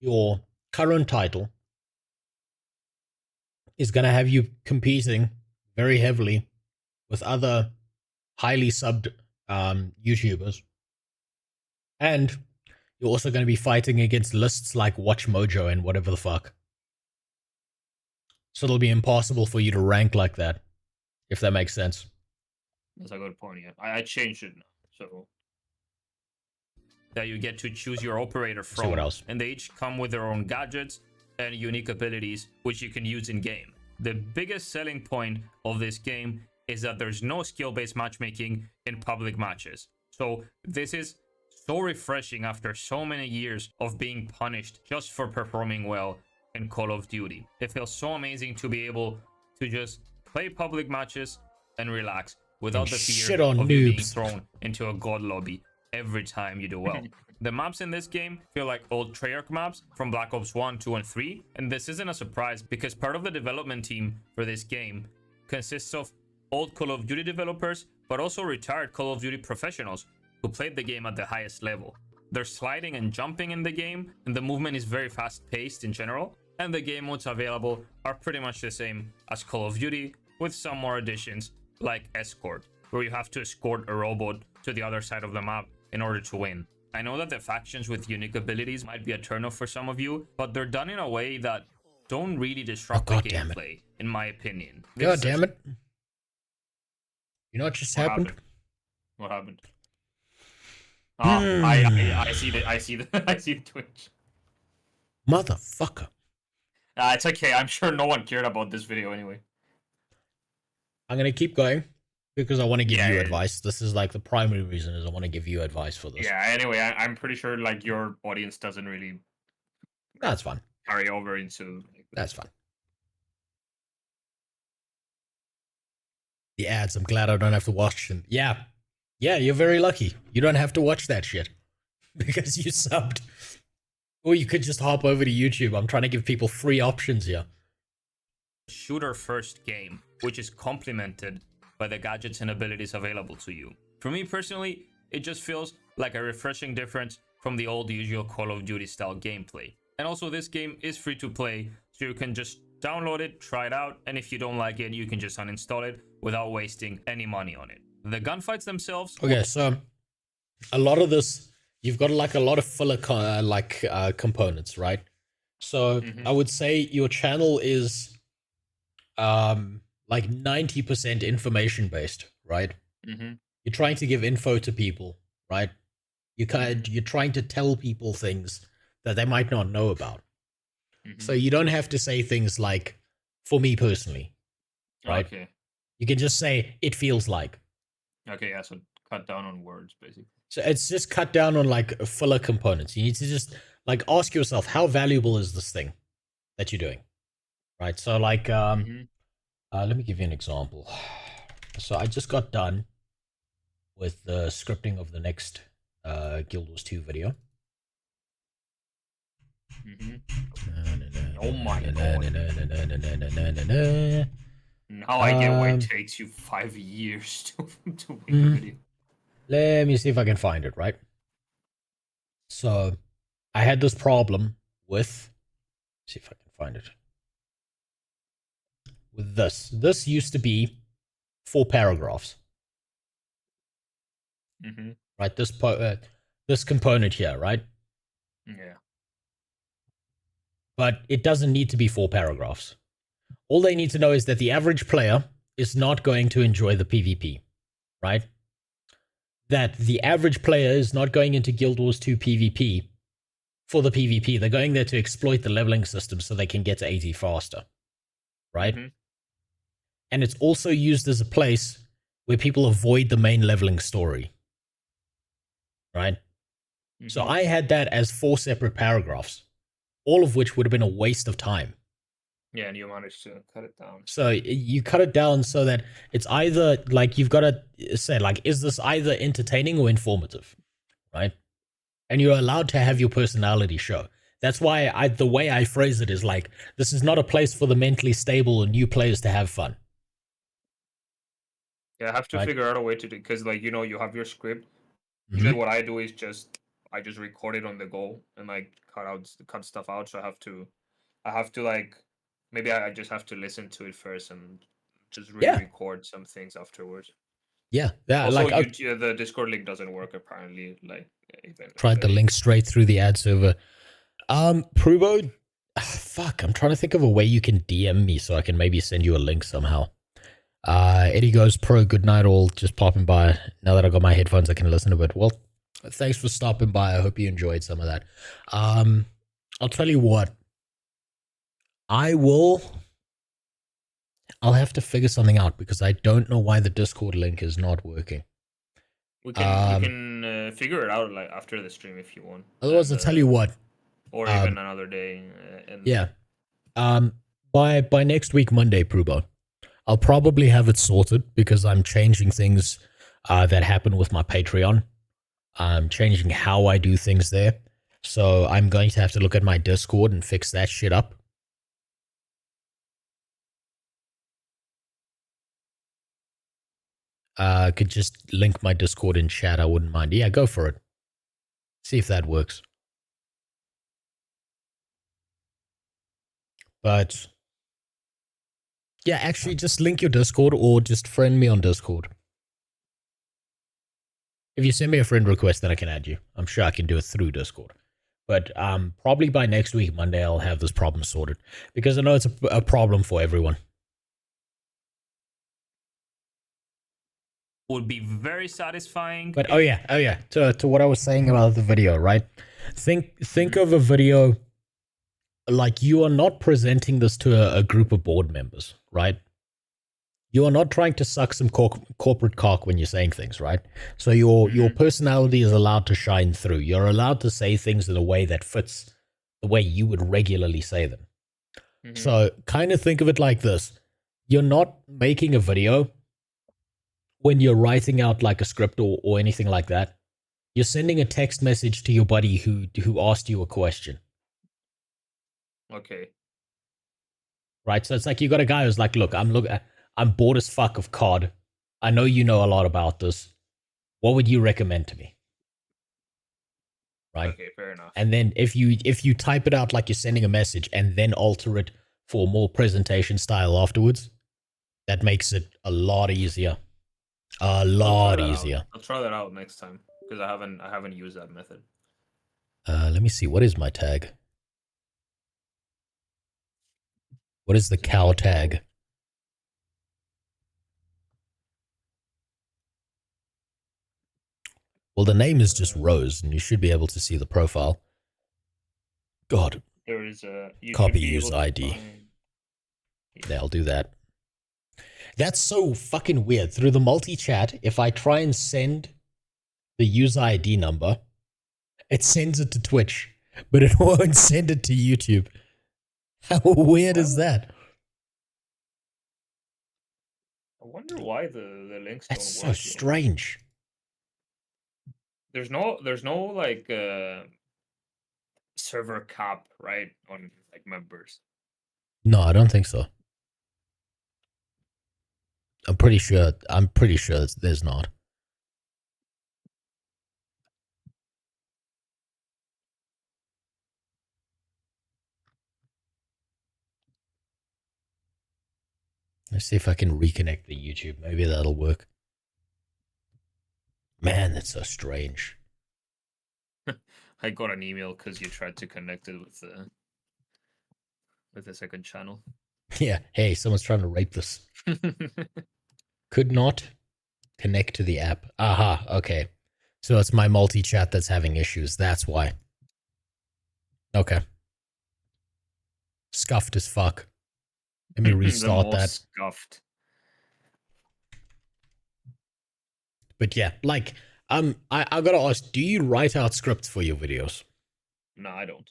your current title is going to have you competing very heavily with other highly subbed YouTubers, and you're also going to be fighting against lists like Watch Mojo and whatever the fuck. So it'll be impossible for you to rank like that, if that makes sense. That's a good point. Yeah, I changed it now, so. That you get to choose your operator from. So what else? And they each come with their own gadgets and unique abilities, which you can use in game. The biggest selling point of this game is that there's no skill-based matchmaking in public matches. So this is so refreshing after so many years of being punished just for performing well in Call of Duty. It feels so amazing to be able to just play public matches and relax without the fear of you being thrown into a god lobby every time you do well. The maps in this game feel like old Treyarch maps from Black Ops 1, 2, and 3, and this isn't a surprise because part of the development team for this game consists of old Call of Duty developers, but also retired Call of Duty professionals who played the game at the highest level. There's sliding and jumping in the game, and the movement is very fast-paced in general, and the game modes available are pretty much the same as Call of Duty, with some more additions like Escort, where you have to escort a robot to the other side of the map in order to win. I know that the factions with unique abilities might be a turnoff for some of you, but they're done in a way that don't really disrupt the gameplay, in my opinion. God damn it. You know what just happened? What happened? Oh, I see the Twitch. Motherfucker. It's okay. I'm sure no one cared about this video anyway. I'm gonna keep going because I want to give you advice. This is like the primary reason is I want to give you advice for this. Yeah. Anyway, I'm pretty sure like your audience doesn't really. That's fine. Carry over into. That's fine. The ads. I'm glad I don't have to watch them. Yeah. Yeah, you're very lucky. You don't have to watch that shit because you subbed. Or you could just hop over to YouTube. I'm trying to give people free options here. shooter first game, which is complemented by the gadgets and abilities available to you. For me personally, it just feels like a refreshing difference from the old usual Call of Duty style gameplay. And also this game is free to play, so you can just download it, try it out, and if you don't like it, you can just uninstall it without wasting any money on it. The gunfights themselves... Okay, so a lot of this, you've got like a lot of filler components, right? So I would say your channel is like 90% information based, right? You're trying to give info to people, right? You're trying to tell people things that they might not know about. So you don't have to say things like, for me personally, right? Okay. You can just say, it feels like. Okay, yeah, so cut down on words, basically. So it's just cut down on like filler components. You need to just like ask yourself, how valuable is this thing that you're doing? Right? So like, let me give you an example. So I just got done with the scripting of the next Guild Wars 2 video. Oh my god. Now I get why it takes you 5 years to make a video. Let me see if I can find it, right? So I had this problem with, see if I can find it. With this. This used to be 4 paragraphs. Right? This component here, right? Yeah. But it doesn't need to be 4 paragraphs. All they need to know is that the average player is not going to enjoy the PvP, right? That the average player is not going into Guild Wars 2 PvP for the PvP. They're going there to exploit the leveling system so they can get to 80 faster, right? And it's also used as a place where people avoid the main leveling story, right? So I had that as 4 separate paragraphs, all of which would have been a waste of time. Yeah, and you managed to cut it down. So you cut it down so that it's either like, you've got to say like, is this either entertaining or informative, right? And you're allowed to have your personality show. That's why the way I phrase it is like, this is not a place for the mentally stable or new players to have fun. Yeah, I have to Right. figure out a way to do, because like, you know, you have your script. Usually what I do is I just record it on the go and like cut stuff out. So I have to like, maybe I just have to listen to it first and just re-record some things afterwards. Yeah. Also, Like the Discord link doesn't work apparently. Like, even tried the link straight through the ad server. Prubo, fuck, I'm trying to think of a way you can DM me so I can maybe send you a link somehow. Eddie goes, pro, good night all, just popping by. Now that I got my headphones, I can listen to it. Well, thanks for stopping by. I hope you enjoyed some of that. I'll tell you what. I'll have to figure something out because I don't know why the Discord link is not working. We can figure it out like after the stream if you want. Otherwise, I'll tell you what. Or even another day. Yeah. By next week, Monday, Prubo, I'll probably have it sorted because I'm changing things that happen with my Patreon. I'm changing how I do things there. So I'm going to have to look at my Discord and fix that shit up. Could just link my Discord in chat. I wouldn't mind. Yeah, go for it. See if that works. But yeah, actually just link your Discord or just friend me on Discord. If you send me a friend request, then I can add you. I'm sure I can do it through Discord. But probably by next week, Monday, I'll have this problem sorted. Because I know it's a problem for everyone. Would be very satisfying. But oh yeah. To what I was saying about the video, right? Think of a video like you are not presenting this to a group of board members, right? You are not trying to suck some corporate cock when you're saying things, right? So your personality is allowed to shine through. You're allowed to say things in a way that fits the way you would regularly say them. So kind of think of it like this. You're not making a video when you're writing out like a script or anything like that. You're sending a text message to your buddy who asked you a question. Okay. right? So it's like you got a guy who's like, look, I'm bored as fuck of COD. I know you know a lot about this. What would you recommend to me? Right? Okay, fair enough. And then if you type it out like you're sending a message and then alter it for more presentation style afterwards, that makes it a lot easier. A lot easier. I'll try that out next time because I haven't used that method. Let me see. What is my tag? What is the cow tag? Well, the name is just Rose, and you should be able to see the profile. God. There is a Copy use ID. Yeah, I'll do that. That's so fucking weird. Through the multi-chat, if I try and send the user ID number, it sends it to Twitch, but it won't send it to YouTube. How weird is that? I wonder why the links That's don't so work. strange. There's no like server cap, right, on like members. No, I don't think so. I'm pretty sure there's not. Let's see if I can reconnect the YouTube. Maybe that'll work. Man, that's so strange. I got an email because you tried to connect it with the second channel. Yeah, hey, someone's trying to rape this. Could not connect to the app. Aha, okay. So it's my multi-chat that's having issues. That's why. Okay. Scuffed as fuck. Let me restart that. Scuffed. But yeah, like, I gotta ask, do you write out scripts for your videos? No, I don't.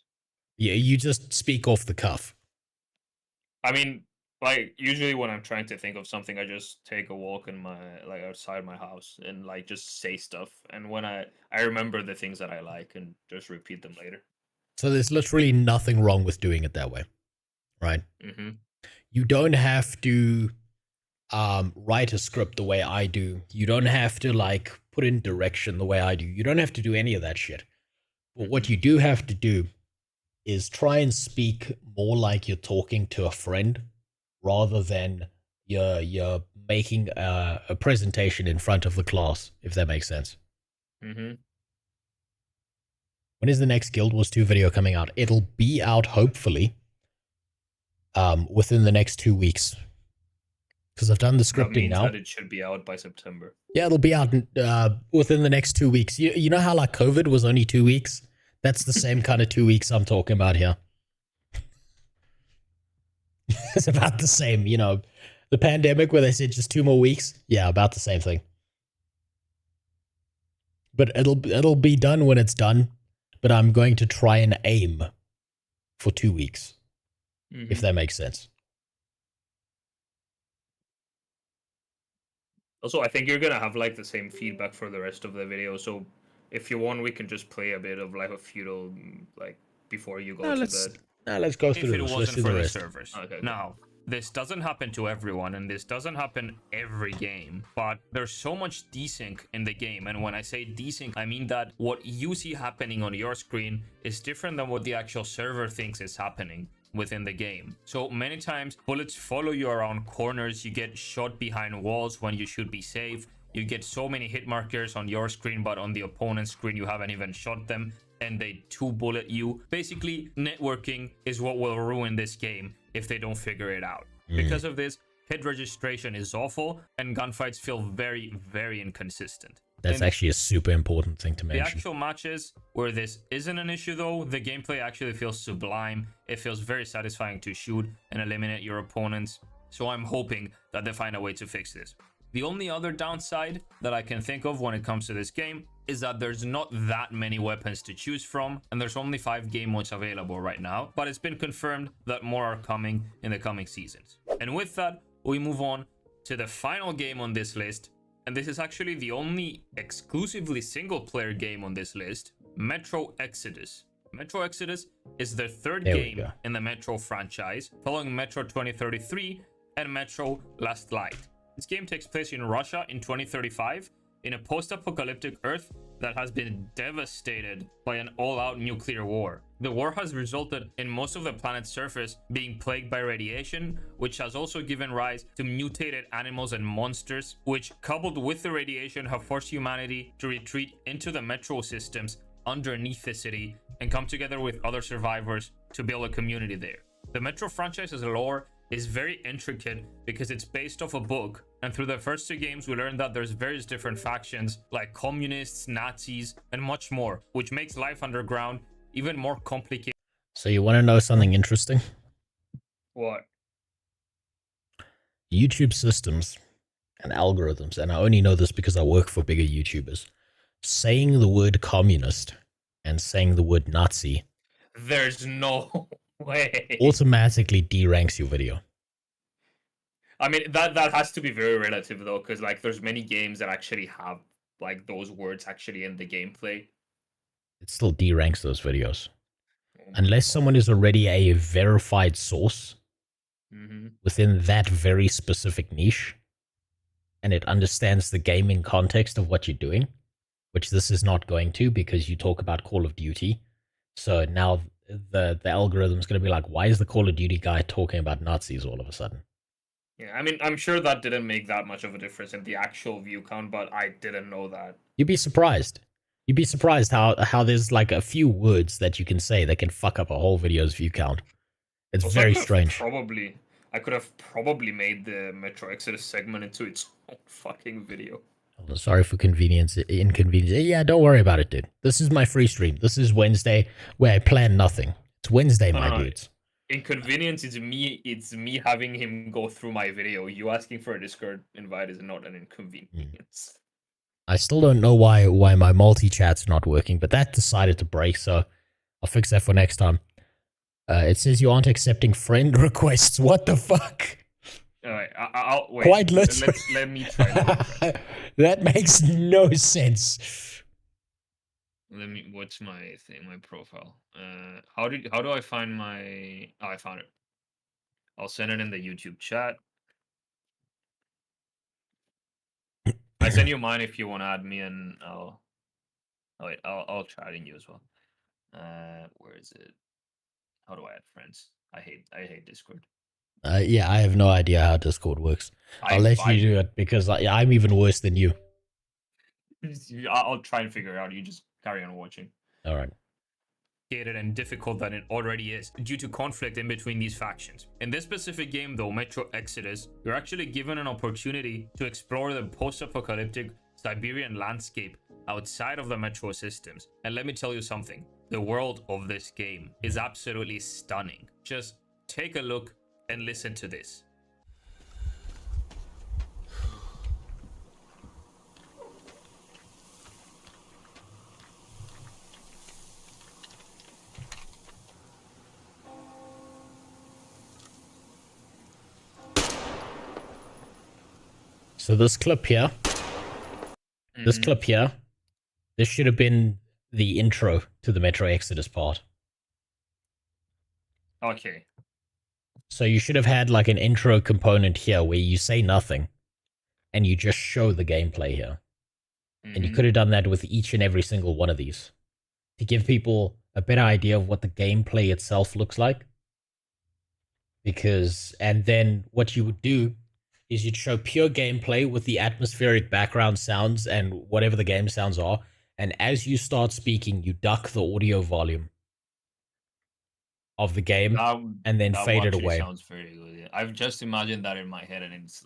Yeah, you just speak off the cuff. I mean, like usually when I'm trying to think of something, I just take a walk in my outside my house and like just say stuff. And when I remember the things that I like and just repeat them later. So there's literally nothing wrong with doing it that way, right? Mm-hmm. You don't have to write a script the way I do. You don't have to like put in direction the way I do. You don't have to do any of that shit. But what you do have to do is try and speak more like you're talking to a friend rather than you're making a presentation in front of the class, if that makes sense. Mm-hmm. When is the next Guild Wars 2 video coming out? It'll be out, hopefully, within the next 2 weeks. Because I've done the That scripting means now. that it should be out by September. Yeah, it'll be out within the next 2 weeks. You know how like COVID was only 2 weeks? That's the same kind of 2 weeks I'm talking about here. It's about the same, you know. The pandemic where they said just 2 more weeks. Yeah, about the same thing. But it'll be done when it's done. But I'm going to try and aim for 2 weeks. Mm-hmm. If that makes sense. Also, I think you're gonna have like the same feedback for the rest of the video. So if you want, we can just play a bit of like a feudal like before you go to bed. Let's go If through it this. Let's wasn't do for the the rest. servers. Okay. Now, this doesn't happen to everyone, and this doesn't happen every game, but there's so much desync in the game, and when I say desync, I mean that what you see happening on your screen is different than what the actual server thinks is happening within the game. So many times, bullets follow you around corners, you get shot behind walls when you should be safe, you get so many hit markers on your screen, but on the opponent's screen you haven't even shot them, and they 2-bullet you. Basically, networking is what will ruin this game if they don't figure it out. Because of this, hit registration is awful, and gunfights feel very, very inconsistent. That's And actually a super important thing to the mention. actual matches where this isn't an issue though, the gameplay actually feels sublime. It feels very satisfying to shoot and eliminate your opponents. So I'm hoping that they find a way to fix this. The only other downside that I can think of when it comes to this game is that there's not that many weapons to choose from, and there's only 5 game modes available right now, but it's been confirmed that more are coming in the coming seasons. And with that, we move on to the final game on this list, and this is actually the only exclusively single-player game on this list, Metro Exodus. Metro Exodus is the third There we game go. in the Metro franchise, following Metro 2033 and Metro Last Light. This game takes place in Russia in 2035, in a post-apocalyptic Earth that has been devastated by an all-out nuclear war. The war has resulted in most of the planet's surface being plagued by radiation, which has also given rise to mutated animals and monsters, which, coupled with the radiation, have forced humanity to retreat into the metro systems underneath the city and come together with other survivors to build a community there. The Metro franchise's lore is very intricate because it's based off a book, and through the first two games we learned that there's various different factions like communists, Nazis, and much more, which makes life underground even more complicated. So you want to know something interesting? What? YouTube systems and algorithms, and I only know this because I work for bigger YouTubers, saying the word communist and saying the word Nazi There's no way. automatically deranks your video. I mean, that has to be very relative though, because like there's many games that actually have like those words actually in the gameplay. It still deranks those videos. Unless someone is already a verified source within that very specific niche, and it understands the gaming context of what you're doing, which this is not going to because you talk about Call of Duty. So now the algorithm's going to be like, why is the Call of Duty guy talking about Nazis all of a sudden? Yeah, I mean, I'm sure that didn't make that much of a difference in the actual view count, but I didn't know that. You'd be surprised. You'd be surprised how there's like a few words that you can say that can fuck up a whole video's view count. It's Also, very strange. I could have probably made the Metro Exodus segment into its own fucking video. Sorry for inconvenience. Yeah, don't worry about it, dude. This is my free stream. This is Wednesday where I plan nothing. It's Wednesday, my dudes. Inconvenience is me. It's me having him go through my video. You asking for a Discord invite is not an inconvenience. I still don't know why my multi-chat's not working, but that decided to break, so I'll fix that for next time. It says you aren't accepting friend requests. What the fuck? Alright, I'll wait. Quite literally. Let me try. That makes no sense. What's my thing? My profile. How do I find my? Oh, I found it. I'll send it in the YouTube chat. I send you mine if you want to add me, and I'll chat in you as well. Where is it? How do I add friends? I hate Discord. Yeah, I have no idea how Discord works. I'll let you do it because I'm even worse than you. I'll try and figure it out. You just carry on watching. All right. And difficult than it already is due to conflict in between these factions. In this specific game though, Metro Exodus, you're actually given an opportunity to explore the post-apocalyptic Siberian landscape outside of the Metro systems. And let me tell you something, the world of this game is absolutely stunning. Just take a look and listen to this. So this clip here, this should have been the intro to the Metro Exodus part. Okay. So you should have had like an intro component here where you say nothing and you just show the gameplay here. And you could have done that with each and every single one of these to give people a better idea of what the gameplay itself looks like. And then what you would do is you'd show pure gameplay with the atmospheric background sounds and whatever the game sounds are. And as you start speaking, you duck the audio volume of the game and then fade it away. Sounds very good. Yeah. I've just imagined that in my head, and it's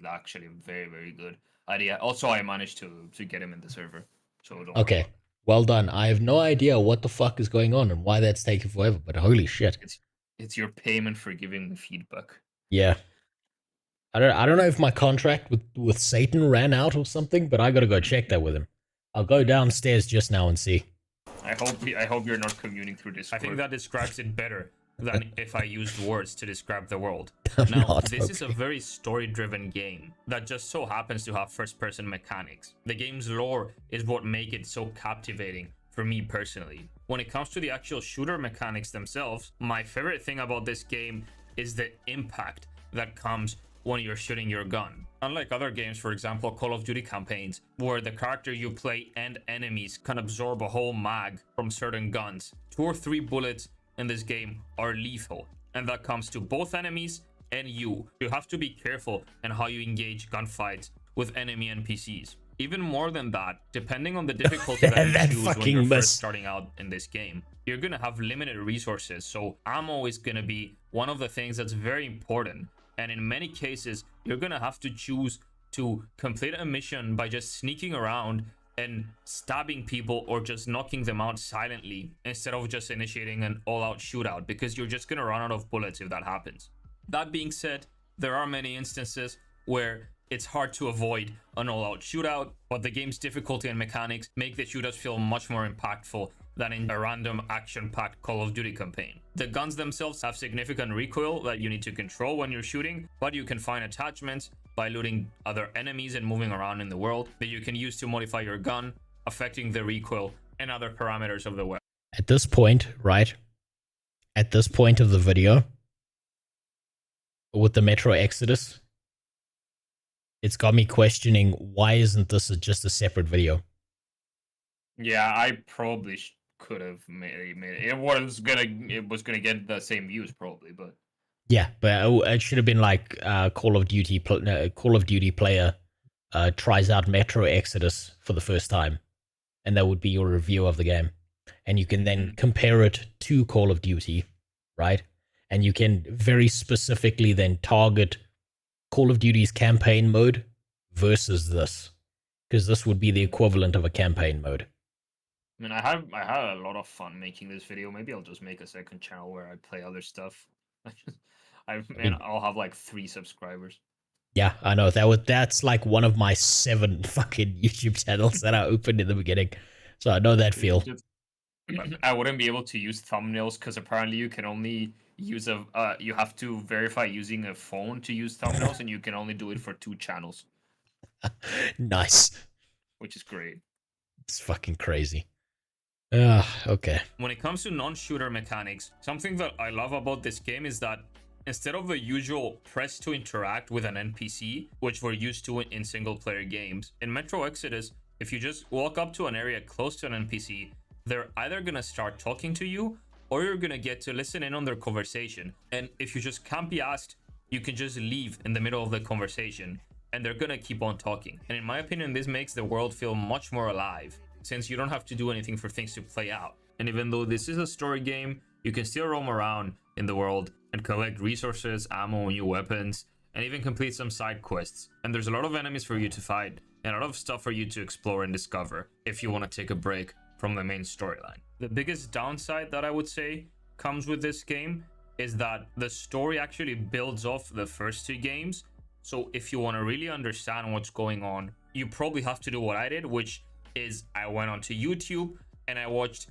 actually a very, very good idea. Also, I managed to get him in the server. So don't Okay, well done. I have no idea what the fuck is going on and why that's taking forever, but holy shit. It's your payment for giving me feedback. Yeah. I don't know if my contract with Satan ran out or something, but I gotta go check that with him. I'll go downstairs just now and see. I hope you're not commuting through Discord. I think that describes it better than if I used words to describe the world. Now, this is a very story-driven game that just so happens to have first-person mechanics. The game's lore is what makes it so captivating for me personally. When it comes to the actual shooter mechanics themselves, my favorite thing about this game is the impact that comes when you're shooting your gun. Unlike other games, for example, Call of Duty campaigns, where the character you play and enemies can absorb a whole mag from certain guns, 2 or 3 bullets in this game are lethal, and that comes to both enemies and you. You have to be careful in how you engage gunfights with enemy NPCs. Even more than that, depending on the difficulty that you choose when you're first starting out in this game, you're gonna have limited resources, so ammo is gonna be one of the things that's very important. And in many cases, you're gonna have to choose to complete a mission by just sneaking around and stabbing people or just knocking them out silently instead of just initiating an all-out shootout, because you're just gonna run out of bullets if that happens. That being said, there are many instances where it's hard to avoid an all-out shootout, but the game's difficulty and mechanics make the shootouts feel much more impactful than in a random action-packed Call of Duty campaign. The guns themselves have significant recoil that you need to control when you're shooting, but you can find attachments by looting other enemies and moving around in the world that you can use to modify your gun, affecting the recoil and other parameters of the weapon. At this point, right? At this point of the video, with the Metro Exodus, it's got me questioning, why isn't this just a separate video? Yeah, I probably could have made it. It was gonna get the same views probably, but Yeah, but it should have been like Call of Duty player tries out Metro Exodus for the first time, and that would be your review of the game, and you can then compare it to Call of Duty, right? And you can very specifically then target Call of Duty's campaign mode versus this, because this would be the equivalent of a campaign mode. I mean, I had a lot of fun making this video. Maybe I'll just make a second channel where I play other stuff. I'll have like 3 subscribers. Yeah, I know that's like one of my 7 fucking YouTube channels that I opened in the beginning, so I know that feel. I wouldn't be able to use thumbnails because apparently you can only use you have to verify using a phone to use thumbnails, and you can only do it for 2 channels. Nice. Which is great. It's fucking crazy. Okay. When it comes to non-shooter mechanics, something that I love about this game is that instead of the usual press to interact with an NPC, which we're used to in single-player games, in Metro Exodus, if you just walk up to an area close to an NPC, they're either gonna start talking to you, or you're gonna get to listen in on their conversation. And if you just can't be asked, you can just leave in the middle of the conversation, and they're gonna keep on talking. And in my opinion, this makes the world feel much more alive, since you don't have to do anything for things to play out. And even though this is a story game, you can still roam around in the world and collect resources, ammo, new weapons, and even complete some side quests. And there's a lot of enemies for you to fight, and a lot of stuff for you to explore and discover if you want to take a break from the main storyline. The biggest downside that I would say comes with this game is that the story actually builds off the first 2 games. So if you want to really understand what's going on, you probably have to do what I did, which is I went onto YouTube and I watched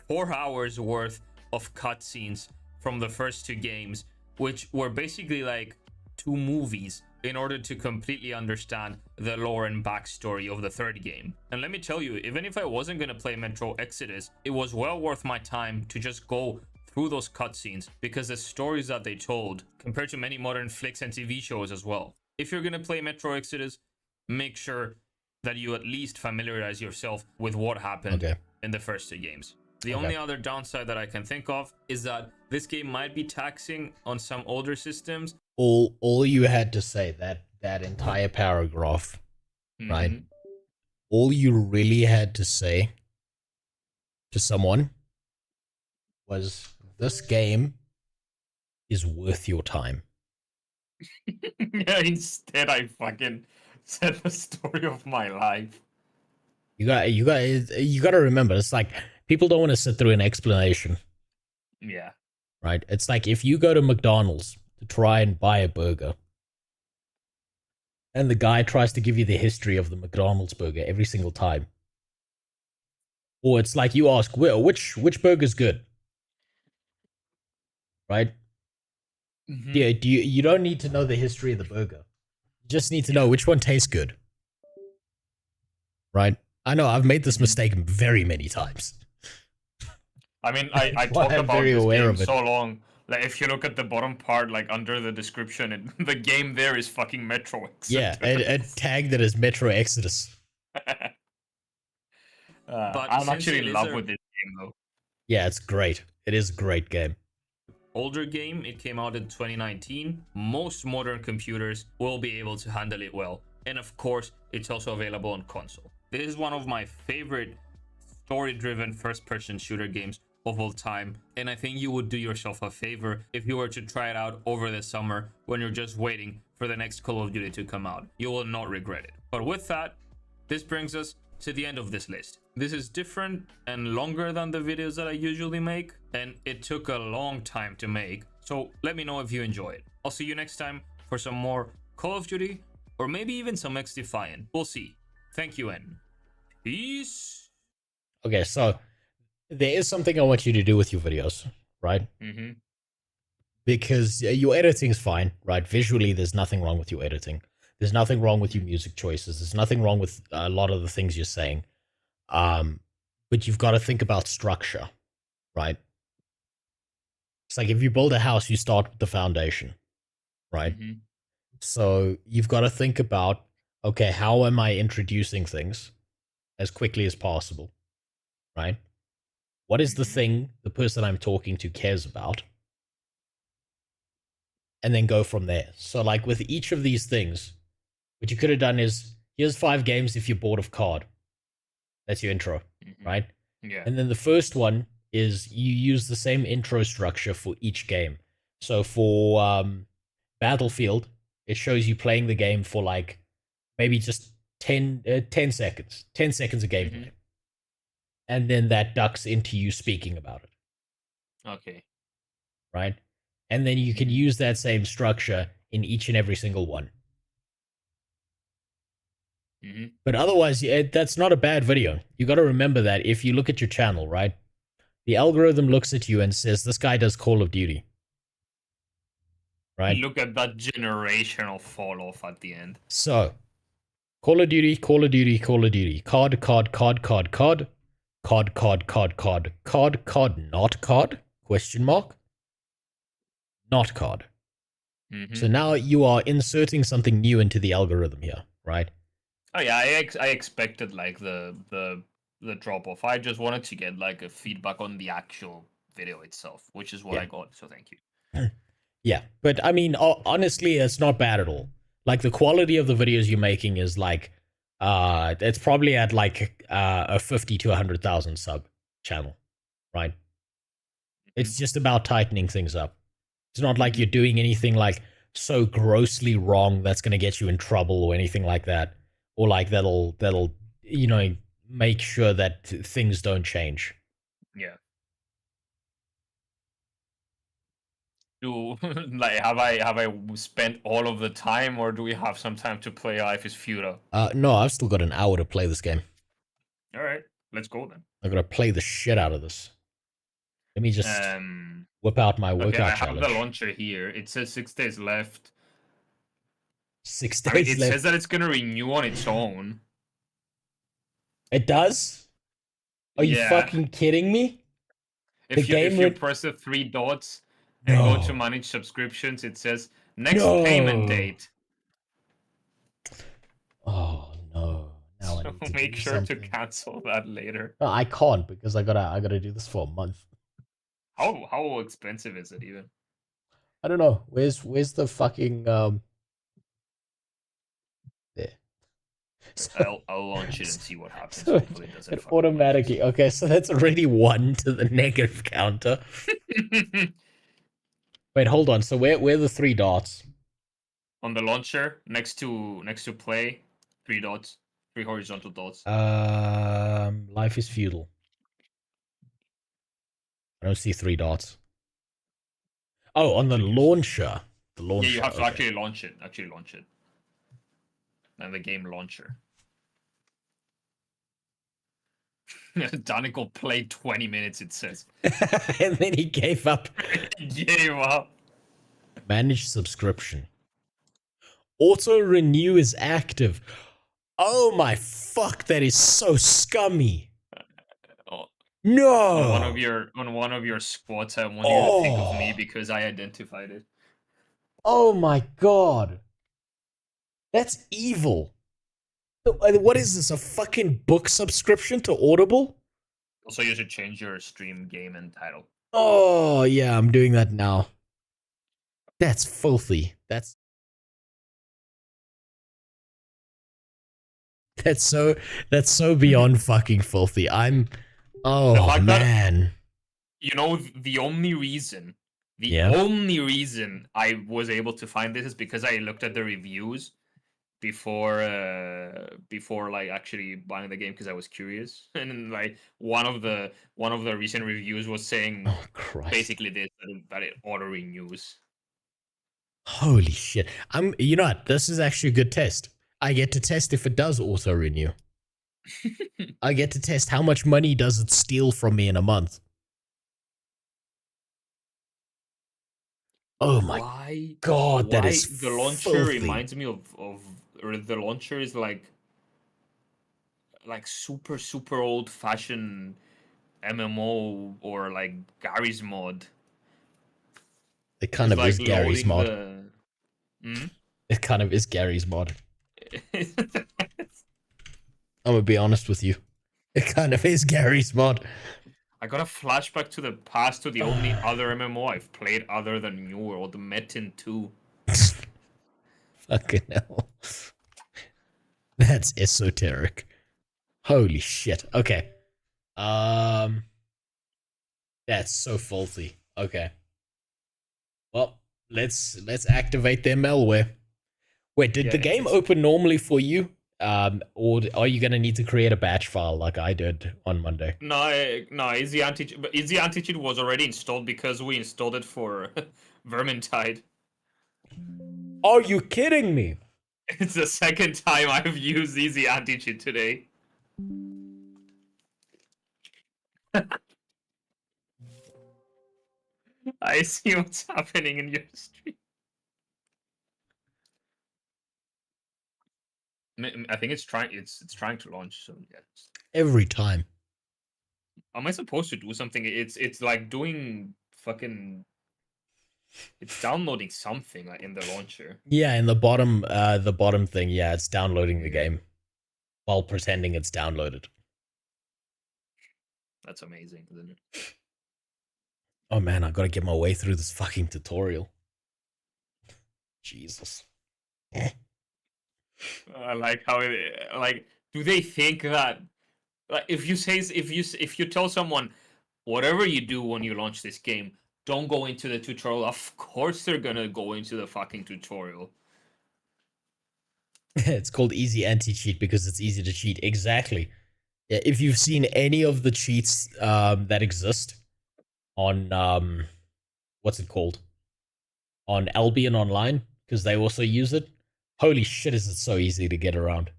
4 hours worth of cutscenes from the first 2 games, which were basically like 2 movies, in order to completely understand the lore and backstory of the 3rd game. And let me tell you, even if I wasn't going to play Metro Exodus, it was well worth my time to just go through those cutscenes, because the stories that they told, compared to many modern flicks and TV shows as well. If you're going to play Metro Exodus, make sure that you at least familiarize yourself with what happened in the first 2 games. The only other downside that I can think of is that this game might be taxing on some older systems. All you had to say, that entire paragraph, right? All you really had to say to someone was, this game is worth your time. Yeah, instead I fucking said the story of my life. You got to remember, it's like, people don't want to sit through an explanation. Yeah. Right? It's like if you go to McDonald's to try and buy a burger, and the guy tries to give you the history of the McDonald's burger every single time. Or it's like you ask, well, which burger's good? Right? Yeah, you don't need to know the history of the burger. You just need to know which one tastes good. Right? I know, I've made this mistake very many times. I mean, I Why talked I'm about very this aware game of it. so long. Like, if you look at the bottom part, like under the description, the game there is fucking Metro Exodus. Yeah, a tag that is Metro Exodus. I'm since actually it in is love a- with this game, though. Yeah, it's great. It is a great game. Older game, it came out in 2019. Most modern computers will be able to handle it well. And of course, it's also available on console. This is one of my favorite story-driven first-person shooter games of all time, and I think you would do yourself a favor if you were to try it out over the summer when you're just waiting for the next Call of Duty to come out. You will not regret it. But with that, this brings us to the end of this list. This is different and longer than the videos that I usually make, and it took a long time to make, so let me know if you enjoy it. I'll see you next time for some more Call of Duty, or maybe even some XDefiant. We'll see. Thank you, and peace. Okay, so there is something I want you to do with your videos, right? Mm-hmm. Because your editing is fine, right? Visually, there's nothing wrong with your editing. There's nothing wrong with your music choices. There's nothing wrong with a lot of the things you're saying. But you've got to think about structure, right? It's like if you build a house, you start with the foundation, right? Mm-hmm. So you've got to think about, okay, how am I introducing things as quickly as possible, right? What is the thing the person I'm talking to cares about? And then go from there. So like with each of these things, what you could have done is, here's 5 games if you're bored of COD. That's your intro, right? Yeah. And then the first one is you use the same intro structure for each game. So for Battlefield, it shows you playing the game for like maybe just 10 seconds. 10 seconds of gameplay. And then that ducks into you speaking about it, Okay. right? And then you can use that same structure in each and every single one. Mm-hmm. But otherwise, that's not a bad video. You got to remember that if you look at your channel, right? The algorithm looks at you and says, this guy does Call of Duty. Right? Look at that generational fall off at the end. So, Call of Duty, Call of Duty, Call of Duty. COD, COD, COD, COD, COD. COD, COD, COD, COD. COD, COD, not COD? Question mark? Not COD. Mm-hmm. So now you are inserting something new into the algorithm here, right? Oh yeah, I expected like the drop off. I just wanted to get like a feedback on the actual video itself, which is what I got. So thank you. Yeah, but I mean, honestly, it's not bad at all. Like the quality of the videos you're making is like, it's probably at like a 50 to 100,000 sub channel, right? It's just about tightening things up. It's not like you're doing anything like so grossly wrong that's going to get you in trouble or anything like that, or like that'll you know make sure that things don't change. Yeah. Do like have I spent all of the time, or do we have some time to play Life is Futile? No, I've still got an hour to play this game. All right, let's go then. I'm gonna play the shit out of this. Let me just whip out my workout okay, I have challenge. the launcher here. It says 6 days left. 6 I mean, days it left. says that it's gonna renew on its own. It does? Are you Yeah. fucking kidding me? If you press the 3 dots and go to manage subscriptions, it says next payment date. Oh no! Now I So need to make do sure something. to cancel that later. No, I can't because I gotta do this for a month. How expensive is it even? I don't know. Where's the fucking there. I'll launch it and see what happens. So Hopefully it doesn't it automatically. Okay, so that's already 1 to the negative counter. Wait, hold on. So where are the 3 dots? On the launcher, next to play, 3 dots, 3 horizontal dots. Life is Futile. I don't see 3 dots. Oh, on the launcher. The launcher. Yeah, you have to okay. actually launch it. And the game launcher. Danica played 20 minutes, it says. And then he gave up. Gave up. Manage subscription. Auto renew is active. Oh my fuck, that is so scummy. Oh. No. On one of your squads, I want you to think of me because I identified it. Oh my god. That's evil. What is this, a fucking book subscription to Audible? Also, you should change your stream game and title. Oh, yeah, I'm doing that now. That's filthy. That's so beyond fucking filthy. Oh man. You know, the only reason I was able to find this is because I looked at the reviews before like actually buying the game because I was curious, and then, like one of the recent reviews was saying basically this, that it auto renews. Holy shit. You know what? This is actually a good test. I get to test if it does auto renew. I get to test how much money does it steal from me in a month. Oh my god, that is the launcher filthy. reminds me of or the launcher is like super old fashioned MMO or like Gary's mod. It kind of is Gary's mod. Hmm? It kind of is Gary's mod. I'm gonna be honest with you. It kind of is Gary's mod. I got a flashback to the past to the only other MMO I've played other than New World, Metin 2. Fucking hell. That's esoteric. Holy shit. Okay. That's so filthy. Okay. Well, let's activate their malware. Wait, did the game open normally for you? Or are you gonna need to create a batch file like I did on Monday? No, Easy Anti-Cheat was already installed because we installed it for Vermintide. Are you kidding me? It's the second time I've used Easy Anti-Cheat today. I see what's happening in your stream. I think it's trying to launch, so yeah. Every time. Am I supposed to do something? It's like doing fucking. It's downloading something like in the launcher. Yeah, in the bottom thing, yeah, it's downloading the game while pretending it's downloaded. That's amazing, isn't it? Oh man, I gotta get my way through this fucking tutorial. Jesus. I like how do they think that like if you tell someone whatever you do when you launch this game, don't go into the tutorial, of course they're gonna go into the fucking tutorial. It's called Easy Anti-Cheat because it's easy to cheat. Exactly. Yeah, if you've seen any of the cheats that exist on what's it called? On Albion Online, because they also use it. Holy shit, is it so easy to get around.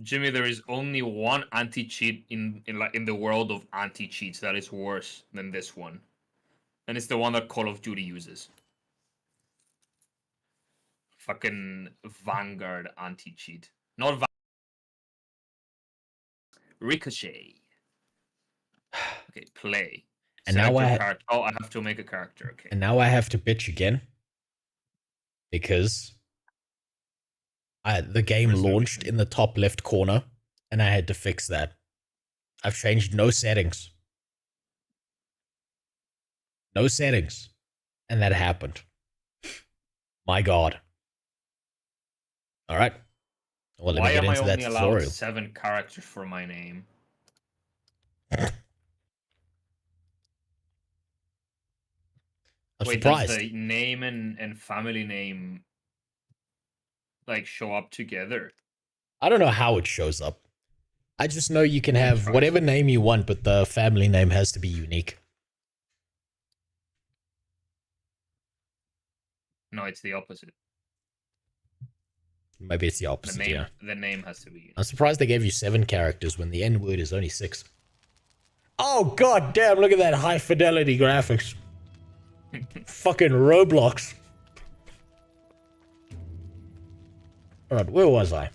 Jimmy, there is only one anti-cheat in the world of anti-cheats that is worse than this one. And it's the one that Call of Duty uses. Fucking Vanguard anti-cheat. Not Ricochet. Okay, play. And now I have to make a character, okay. And now I have to bitch again. Because the game launched in the top left corner, and I had to fix that. I've changed no settings. No settings. And that happened. My god. Alright. Well, let me get into that tutorial. Why am I only allowed 7 characters for my name? I'm Wait, surprised. does the name and family name like show up together? I don't know how it shows up. I just know you can have whatever name you want, but the family name has to be unique. No, it's the opposite. Maybe it's the opposite, yeah. The name has to be unique. I'm surprised they gave you 7 characters when the N word is only 6. Oh god damn, look at that high fidelity graphics. Fucking Roblox. Alright, where was I?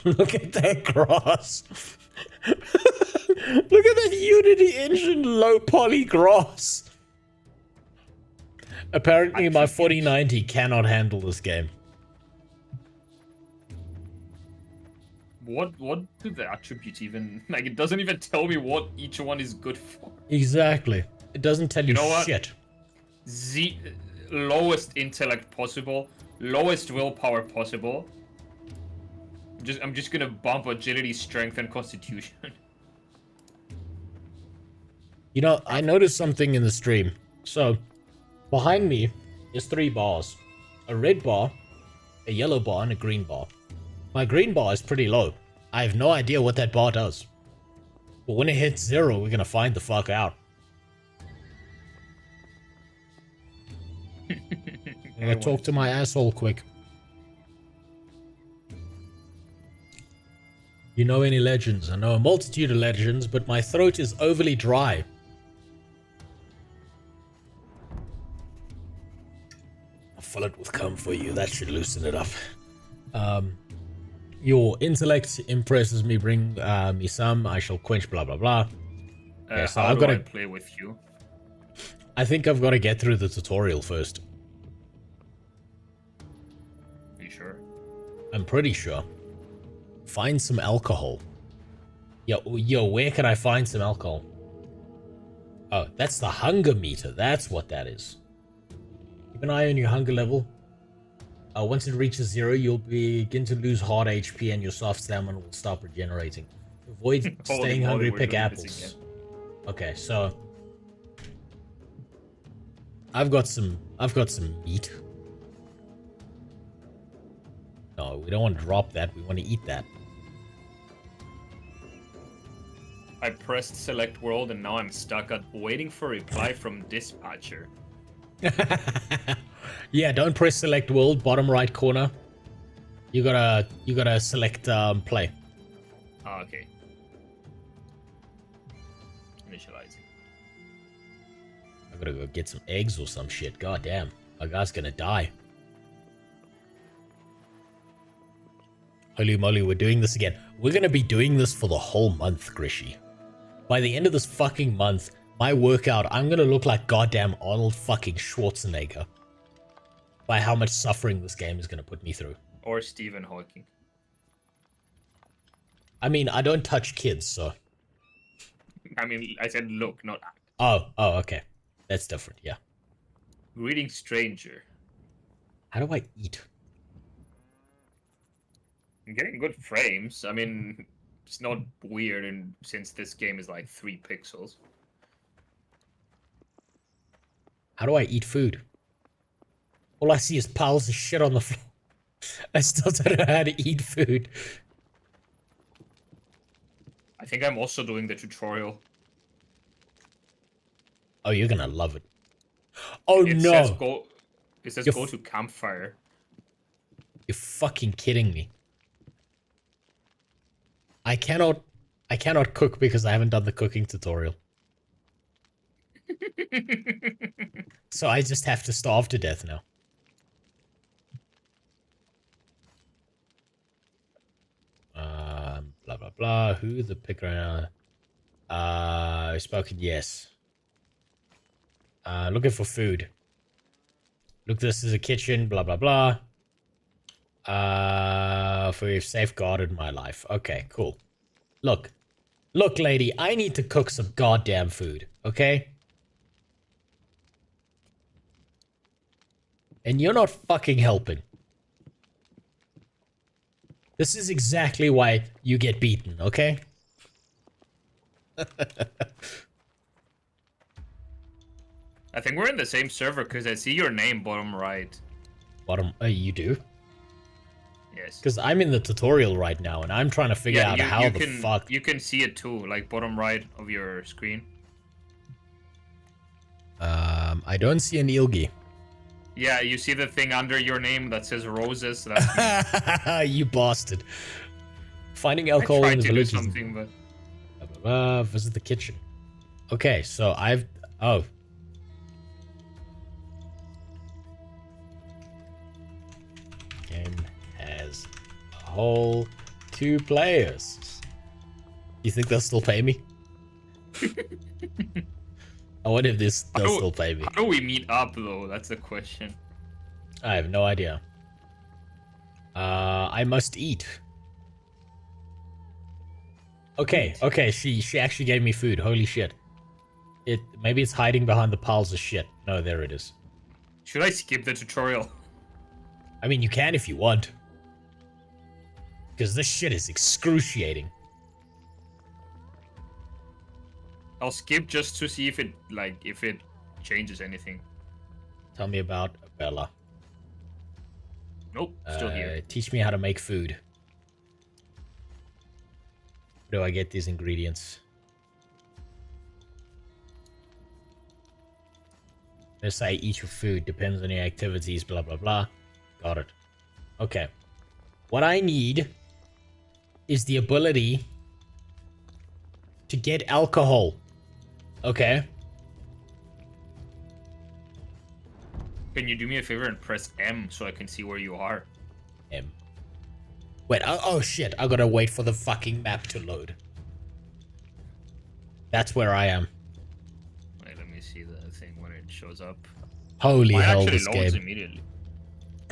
Look at that grass. Look at that Unity Engine low poly grass. Apparently my 4090 cannot handle this game. What do the attributes even like? It doesn't even tell me what each one is good for. Exactly. It doesn't tell you, know what? shit. Lowest intellect possible, lowest willpower possible. I'm just gonna bump agility, strength, and constitution. You know, I noticed something in the stream. So, behind me is 3 bars. A red bar, a yellow bar, and a green bar. My green bar is pretty low. I have no idea what that bar does. But when it hits 0, we're gonna find the fuck out. I'm gonna talk to my asshole quick. You know any legends? I know a multitude of legends, but my throat is overly dry. I'll fill it with cum for you. That should loosen it up. Your intellect impresses me. Bring me some. I shall quench. Blah blah blah. Okay, so How I've do got I to play with you? I think I've got to get through the tutorial first. Are you sure? I'm pretty sure. Find some alcohol. Yo, where can I find some alcohol? Oh, that's the hunger meter. That's what that is. Keep an eye on your hunger level. Once it reaches 0, you'll begin to lose hard HP and your soft stamina will stop regenerating. Avoid staying hungry, pick apples. Okay, so I've got some meat. No, we don't want to drop that. We want to eat that. I pressed select world and now I'm stuck at waiting for a reply from dispatcher. Yeah, don't press select world, bottom right corner. You gotta select play. Ah, okay. Initializing. I gotta go get some eggs or some shit. God damn, my guy's gonna die. Holy moly, we're doing this again. We're gonna be doing this for the whole month, Grishy. By the end of this fucking month, my workout, I'm gonna look like goddamn Arnold fucking Schwarzenegger. By how much suffering this game is gonna put me through. Or Stephen Hawking. I mean, I don't touch kids, so... I mean, I said look, not act. Oh, okay. That's different, yeah. Greeting stranger. How do I eat? I'm getting good frames. I mean, it's not weird and since this game is like 3 pixels. How do I eat food? All I see is piles of shit on the floor. I still don't know how to eat food. I think I'm also doing the tutorial. Oh, you're gonna love it. Oh, It no! Says You're go to campfire. You're fucking kidding me. I cannot cook because I haven't done the cooking tutorial. So I just have to starve to death now. Blah blah blah. Who the picker? Spoken yes. Looking for food. Look, this is a kitchen. Blah blah blah. For you've safeguarded my life. Okay, cool. Look, lady. I need to cook some goddamn food. Okay. And you're not fucking helping. This is exactly why you get beaten, okay? I think we're in the same server because I see your name bottom right. Bottom, you do? Yes. Because I'm in the tutorial right now and I'm trying to figure out how the fuck. You can see it too, like bottom right of your screen. I don't see an Ilgi. Yeah, you see the thing under your name that says roses. That's me. You bastard. Finding alcohol in the village. Something, but visit the kitchen. Okay, so oh. Game has a hole 2 players. You think they'll still pay me? I wonder if they'll still pay me. How do we meet up though? That's the question. I have no idea. I must eat. Okay, okay, she actually gave me food. Holy shit. Maybe it's hiding behind the piles of shit. No, there it is. Should I skip the tutorial? I mean, you can if you want. Because this shit is excruciating. I'll skip just to see if it changes anything. Tell me about Bella. Nope, still here. Teach me how to make food. Where do I get these ingredients? Let's say eat your food. Depends on your activities, blah, blah, blah. Got it. Okay. What I need is the ability to get alcohol. Okay. Can you do me a favor and press M so I can see where you are? M. Wait, oh shit. I gotta wait for the fucking map to load. That's where I am. Wait, let me see the thing when it shows up. Holy hell, actually this loads game. Immediately.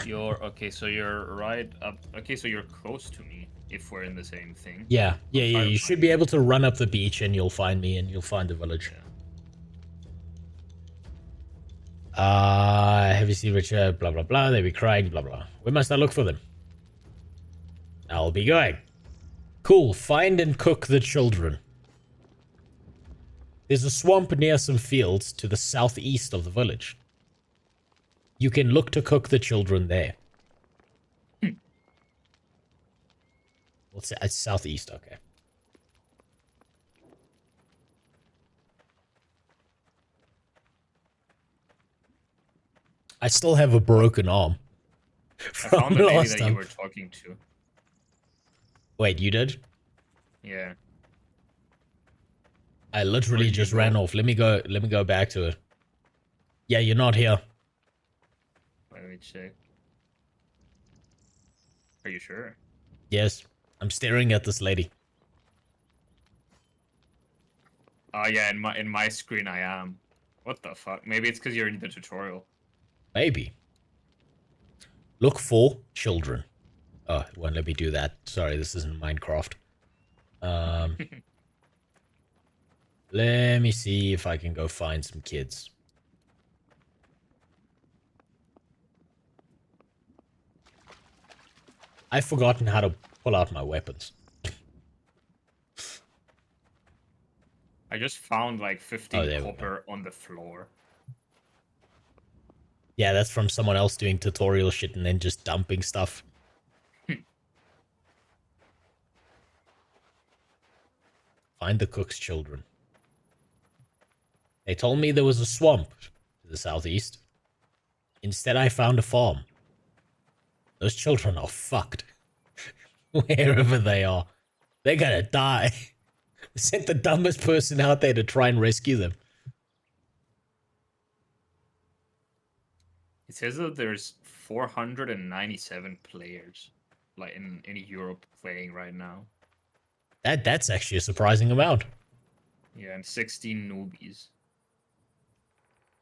You're okay, so you're right up. Okay, so you're close to me if we're in the same thing. Yeah. You should be able to run up the beach and you'll find me and you'll find the village. Have you seen Richard? Blah, blah, blah. They be crying, blah, blah. Where must I look for them? I'll be going. Cool. Find and cook the children. There's a swamp near some fields to the southeast of the village. You can look to cook the children there. What's it? It's southeast, okay. I still have a broken arm. I found the lady that you were talking to. Wait, you did? Yeah. I literally just ran off. Let me go back to it. Yeah, you're not here. Let me check. Are you sure? Yes. I'm staring at this lady. Oh yeah, in my screen I am. What the fuck? Maybe it's because you're in the tutorial. Maybe. Look for children. Oh, it won't let me do that. Sorry, this isn't Minecraft. Let me see if I can go find some kids. I've forgotten how to pull out my weapons. I just found like 15 copper on the floor. Yeah, that's from someone else doing tutorial shit and then just dumping stuff. Find the cook's children. They told me there was a swamp to the southeast. Instead, I found a farm. Those children are fucked. Wherever they are. They're gonna die. They sent the dumbest person out there to try and rescue them. It says that there's 497 players, like in Europe, playing right now. That's actually a surprising amount. Yeah, and 16 newbies.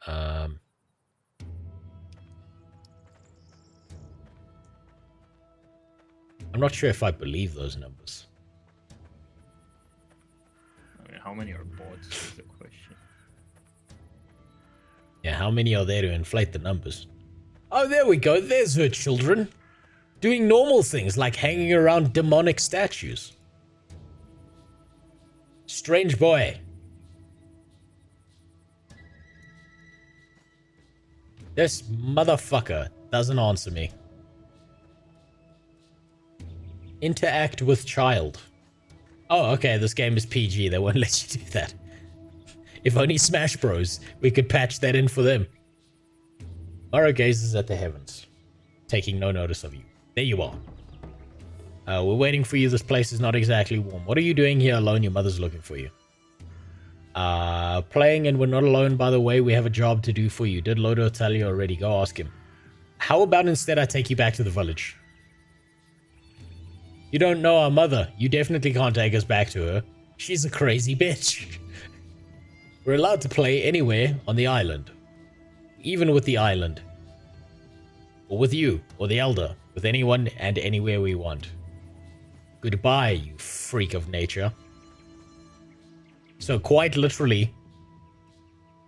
I'm not sure if I believe those numbers. I mean, how many are bots is the question. Yeah, how many are there to inflate the numbers? Oh, there we go. There's her children. Doing normal things like hanging around demonic statues. Strange boy. This motherfucker doesn't answer me. Interact with child. Oh, okay, this game is PG. They won't let you do that. If only Smash Bros. We could patch that in for them. Mara gazes at the heavens, taking no notice of you. There you are. We're waiting for you. This place is not exactly warm. What are you doing here alone? Your mother's looking for you. Playing, and we're not alone, by the way. We have a job to do for you. Did Lodo tell you already? Go ask him. How about instead I take you back to the village? You don't know our mother. You definitely can't take us back to her. She's a crazy bitch. We're allowed to play anywhere on the island. Even with the island. Or with you, or the Elder. With anyone and anywhere we want. Goodbye, you freak of nature. So quite literally,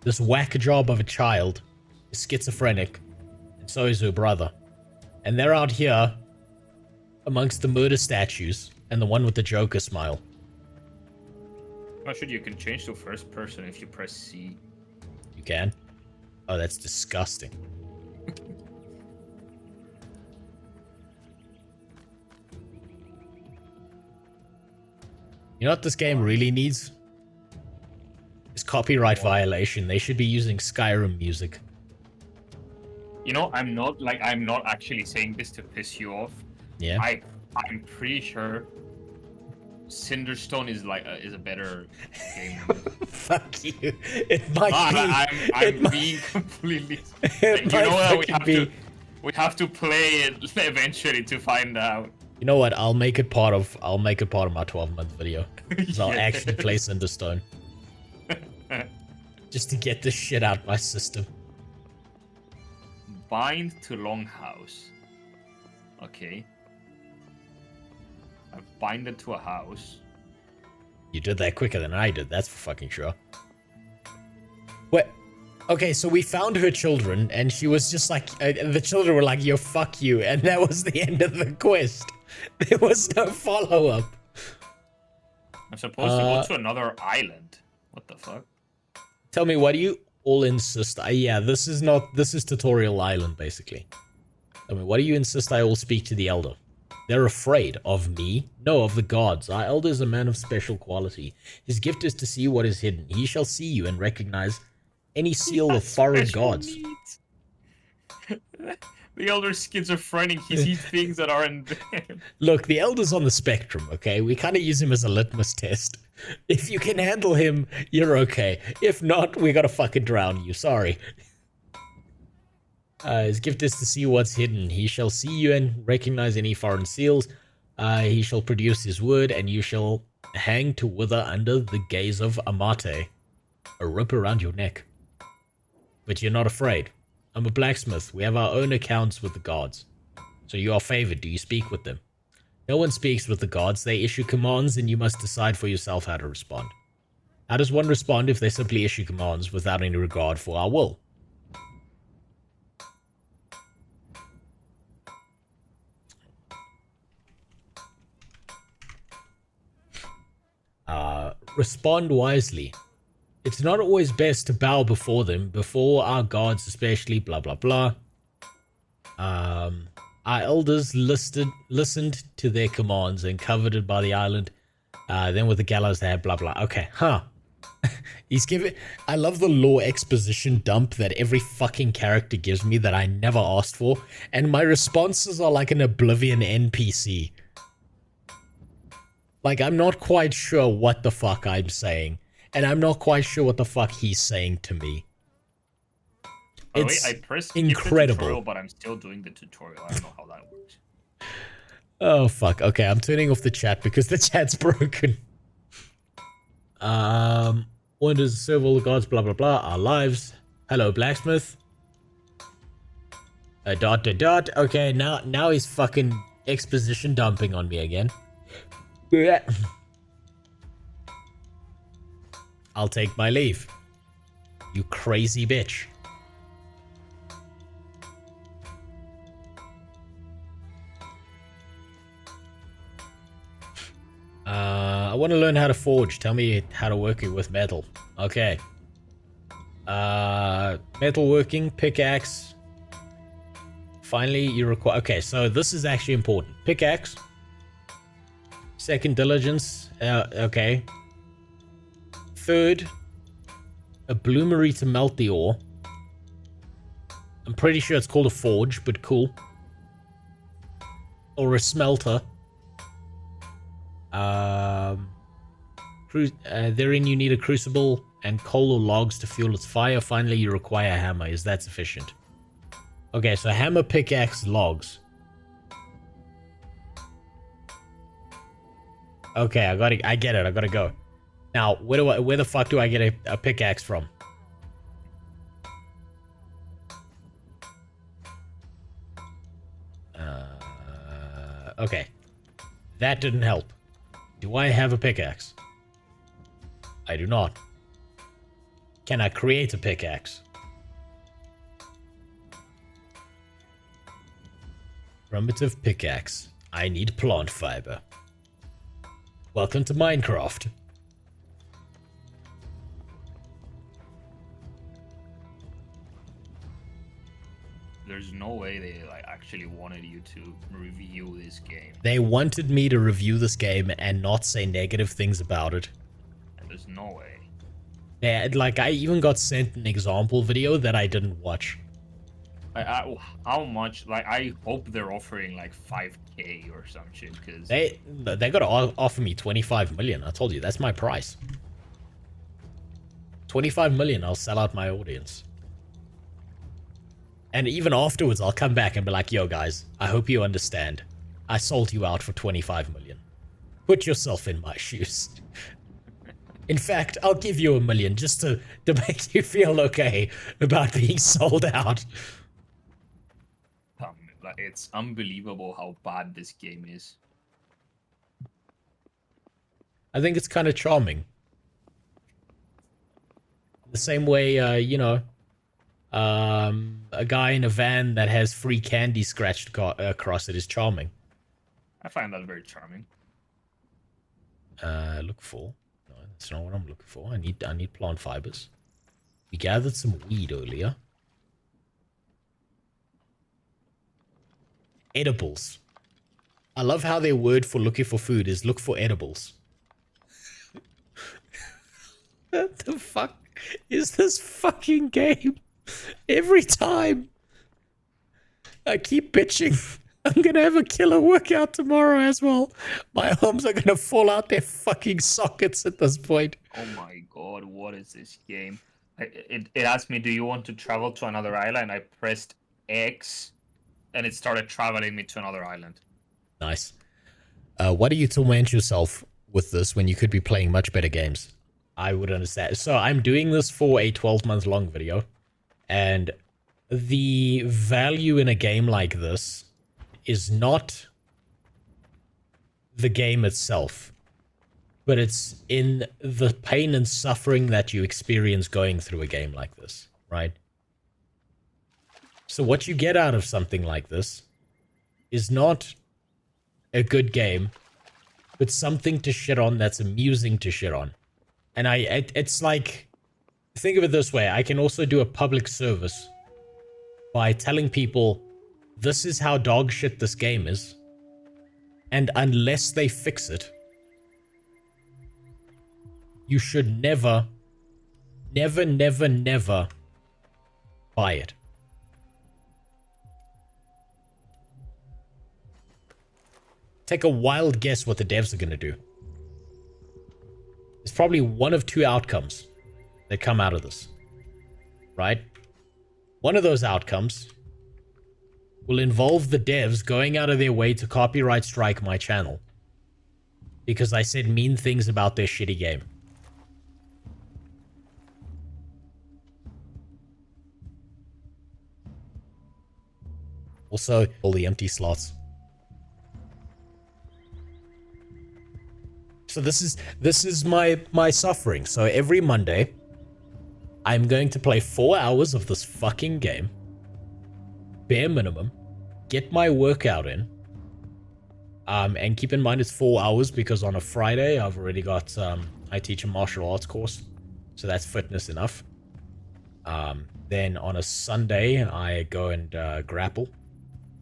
this whack job of a child is schizophrenic, and so is her brother. And they're out here amongst the murder statues and the one with the Joker smile. Oh shit, you can change to first person if you press C. You can? Oh, that's disgusting. You know what this game really needs? Is copyright violation. They should be using Skyrim music. You know, I'm not actually saying this to piss you off. Yeah. I'm pretty sure Cinderstone is a better game. Fuck you. It might be. I'm being completely. You know what? We have to play it eventually to find out. You know what? I'll make it part of my 12-month video. So I'll actually play Cinderstone. Just to get this shit out my system. Bind to Longhouse. Okay. I've binded to a house. You did that quicker than I did, that's for fucking sure. What? Okay, so we found her children, and she was just like, the children were like, yo, fuck you, and that was the end of the quest. There was no follow-up. I'm supposed to go to another island. What the fuck? Tell me, why do you all insist? Yeah, this is Tutorial Island, basically. I mean, why do you insist I all speak to the Elder? They're afraid of me? No, of the gods. Our Elder is a man of special quality. His gift is to see what is hidden. He shall see you and recognize any seal of foreign gods. The Elder's schizophrenic. He sees things that aren't there. Look, the Elder's on the spectrum, okay? We kind of use him as a litmus test. If you can handle him, you're okay. If not, we gotta fucking drown you. Sorry. His gift is to see what's hidden. He shall see you and recognize any foreign seals. He shall produce his word, and you shall hang to wither under the gaze of Amate. A rope around your neck. But you're not afraid. I'm a blacksmith. We have our own accounts with the gods. So you are favored. Do you speak with them? No one speaks with the gods. They issue commands, and you must decide for yourself how to respond. How does one respond if they simply issue commands without any regard for our will? Respond wisely. It's not always best to bow before them, before our gods especially, blah blah blah. Our elders listened to their commands and coveted by the island. Then with the gallows they had blah blah. Okay, huh. He's giving... I love the lore exposition dump that every fucking character gives me that I never asked for. And my responses are like an Oblivion NPC. Like, I'm not quite sure what the fuck I'm saying. And I'm not quite sure what the fuck he's saying to me. It's I pressed incredible. Tutorial, but I'm still doing the tutorial. I don't know how that works. Oh, fuck. Okay, I'm turning off the chat because the chat's broken. When does serve all the gods, blah, blah, blah, our lives. Hello, blacksmith. Dot, dot, dot. Okay, now he's fucking exposition dumping on me again. I'll take my leave. You crazy bitch. I want to learn how to forge. Tell me how to work it with metal. Okay. Metalworking, pickaxe. Finally, you require... Okay, so this is actually important. Pickaxe. Second, diligence. Okay. Third, a bloomery to melt the ore. I'm pretty sure it's called a forge, but cool. Or a smelter. Therein you need a crucible and coal or logs to fuel its fire. Finally, you require a hammer. Is that sufficient? Okay, so hammer, pickaxe, logs. Okay, I get it. I gotta go. Now, where the fuck do I get a pickaxe from? Okay. That didn't help. Do I have a pickaxe? I do not. Can I create a pickaxe? Primitive pickaxe. I need plant fiber. Welcome to Minecraft. There's no way they like actually wanted you to review this game. They wanted me to review this game and not say negative things about it. And there's no way. Yeah, like I even got sent an example video that I didn't watch. How much? Like, I hope they're offering like 5K or some shit, because They gotta offer me 25 million. I told you, that's my price. 25 million, I'll sell out my audience. And even afterwards, I'll come back and be like, yo guys, I hope you understand. I sold you out for 25 million. Put yourself in my shoes. In fact, I'll give you $1 million just to make you feel okay about being sold out. like, it's unbelievable how bad this game is. I think it's kind of charming. The same way, you know, a guy in a van that has free candy scratched across it is charming. I find that very charming. Look for. No, that's not what I'm looking for. I need plant fibers. We gathered some weed earlier. Edibles. I love how their word for looking for food is look for edibles. What the fuck is this fucking game? Every time I keep bitching, I'm gonna have a killer workout tomorrow as well. My arms are gonna fall out their fucking sockets at this point. Oh my god, what is this game? It asked me, do you want to travel to another island? I pressed X, and it started traveling me to another island. Nice. Why do you torment yourself with this when you could be playing much better games? I would understand. So I'm doing this for a 12-month long video. And the value in a game like this is not the game itself, but it's in the pain and suffering that you experience going through a game like this, right? So what you get out of something like this is not a good game, but something to shit on that's amusing to shit on. And it's like, think of it this way, I can also do a public service by telling people, this is how dog shit this game is, and unless they fix it, you should never, never, never, never buy it. Take a wild guess what the devs are going to do. There's probably one of two outcomes that come out of this, right? One of those outcomes will involve the devs going out of their way to copyright strike my channel because I said mean things about their shitty game. Also, all the empty slots. So this is my suffering. So every Monday, I'm going to play 4 hours of this fucking game. Bare minimum. Get my workout in. And keep in mind it's 4 hours because on a Friday, I've already got, I teach a martial arts course. So that's fitness enough. Then on a Sunday, I go and grapple.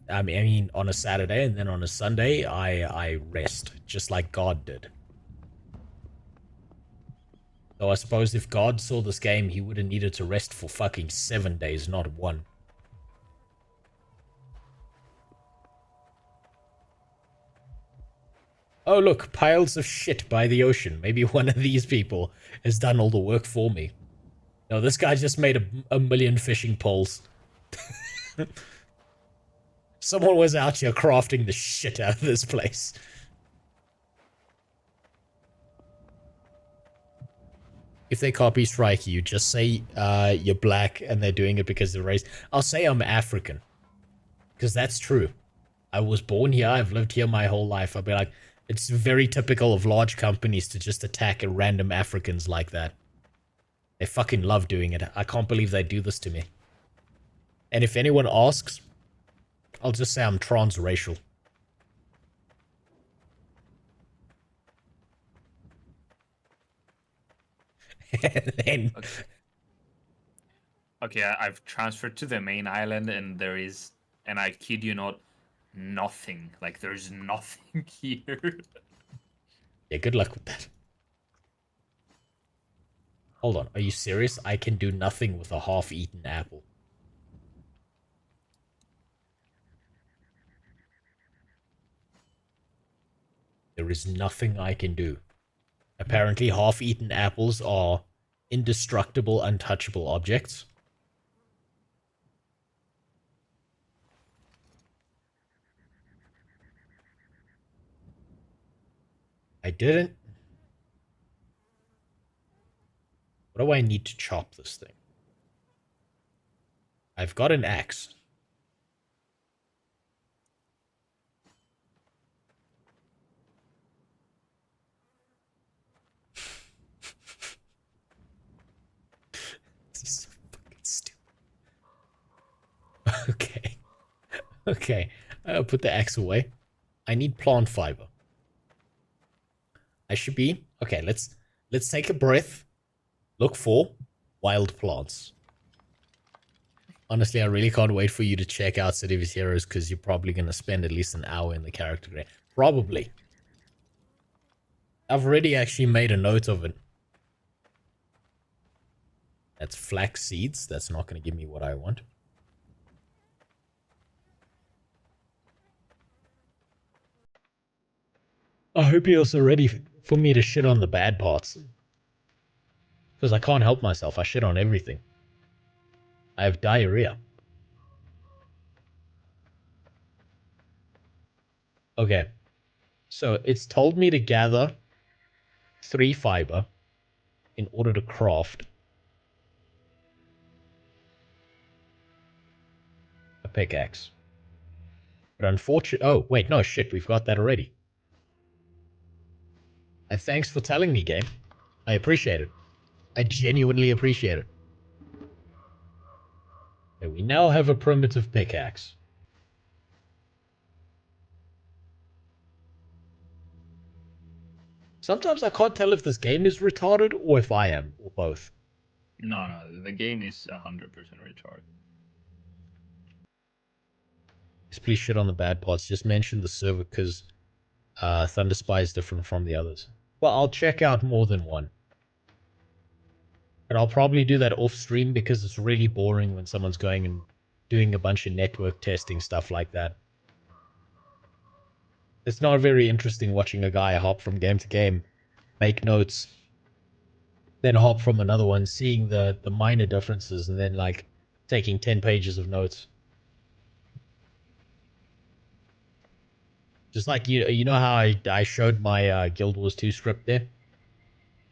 I mean, on a Saturday, and then on a Sunday, I rest, just like God did. Though I suppose if God saw this game, he would have needed to rest for fucking 7 days, not 1. Oh look, piles of shit by the ocean. Maybe one of these people has done all the work for me. No, this guy just made a million fishing poles. Someone was out here crafting the shit out of this place. if they copy strike you, just say you're black and they're doing it because of race. I'll say I'm African. Because that's true. I was born here, I've lived here my whole life. I'll be like, it's very typical of large companies to just attack random Africans like that. They fucking love doing it. I can't believe they do this to me. And if anyone asks, I'll just say I'm transracial. And then... Okay, I've transferred to the main island and there is, and I kid you not, nothing. Like, there's nothing here. Yeah, good luck with that. Hold on, are you serious? I can do nothing with a half-eaten apple. There is nothing I can do. Apparently, half-eaten apples are indestructible, untouchable objects. I didn't. What do I need to chop this thing? I've got an axe. This is so fucking stupid. Okay. Okay. I'll put the axe away. I need plant fiber. I should be... Okay, let's take a breath. Look for wild plants. Honestly, I really can't wait for you to check out City of Heroes because you're probably going to spend at least an hour in the character grade. Probably. I've already actually made a note of it. That's flax seeds. That's not going to give me what I want. I hope you're also ready for me to shit on the bad parts. Because I can't help myself. I shit on everything. I have diarrhea. Okay. So it's told me to gather 3 fiber in order to craft a pickaxe. But unfortunately... Oh, wait, no, shit, we've got that already. And thanks for telling me, game. I appreciate it. I genuinely appreciate it. Okay, we now have a primitive pickaxe. Sometimes I can't tell if this game is retarded or if I am, or both. No, the game is 100% retarded. Please shit on the bad parts. Just mention the server because Thunder Spy is different from the others. Well, I'll check out more than one. And I'll probably do that off stream because it's really boring when someone's going and doing a bunch of network testing, stuff like that. It's not very interesting watching a guy hop from game to game, make notes, then hop from another one, seeing the minor differences, and then, like, taking 10 pages of notes. Just like, you know how I showed my Guild Wars 2 script there?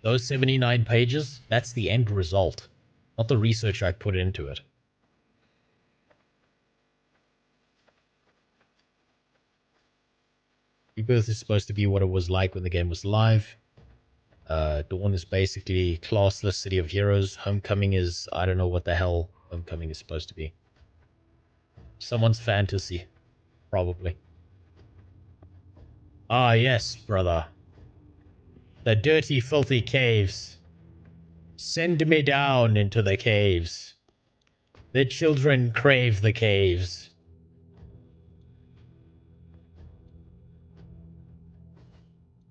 Those 79 pages, that's the end result, not the research I put into it. Rebirth is supposed to be what it was like when the game was live. Dawn is basically classless City of Heroes. Homecoming is, I don't know what the hell Homecoming is supposed to be. Someone's fantasy, probably. Ah, yes, brother. The dirty, filthy caves. Send me down into the caves. The children crave the caves.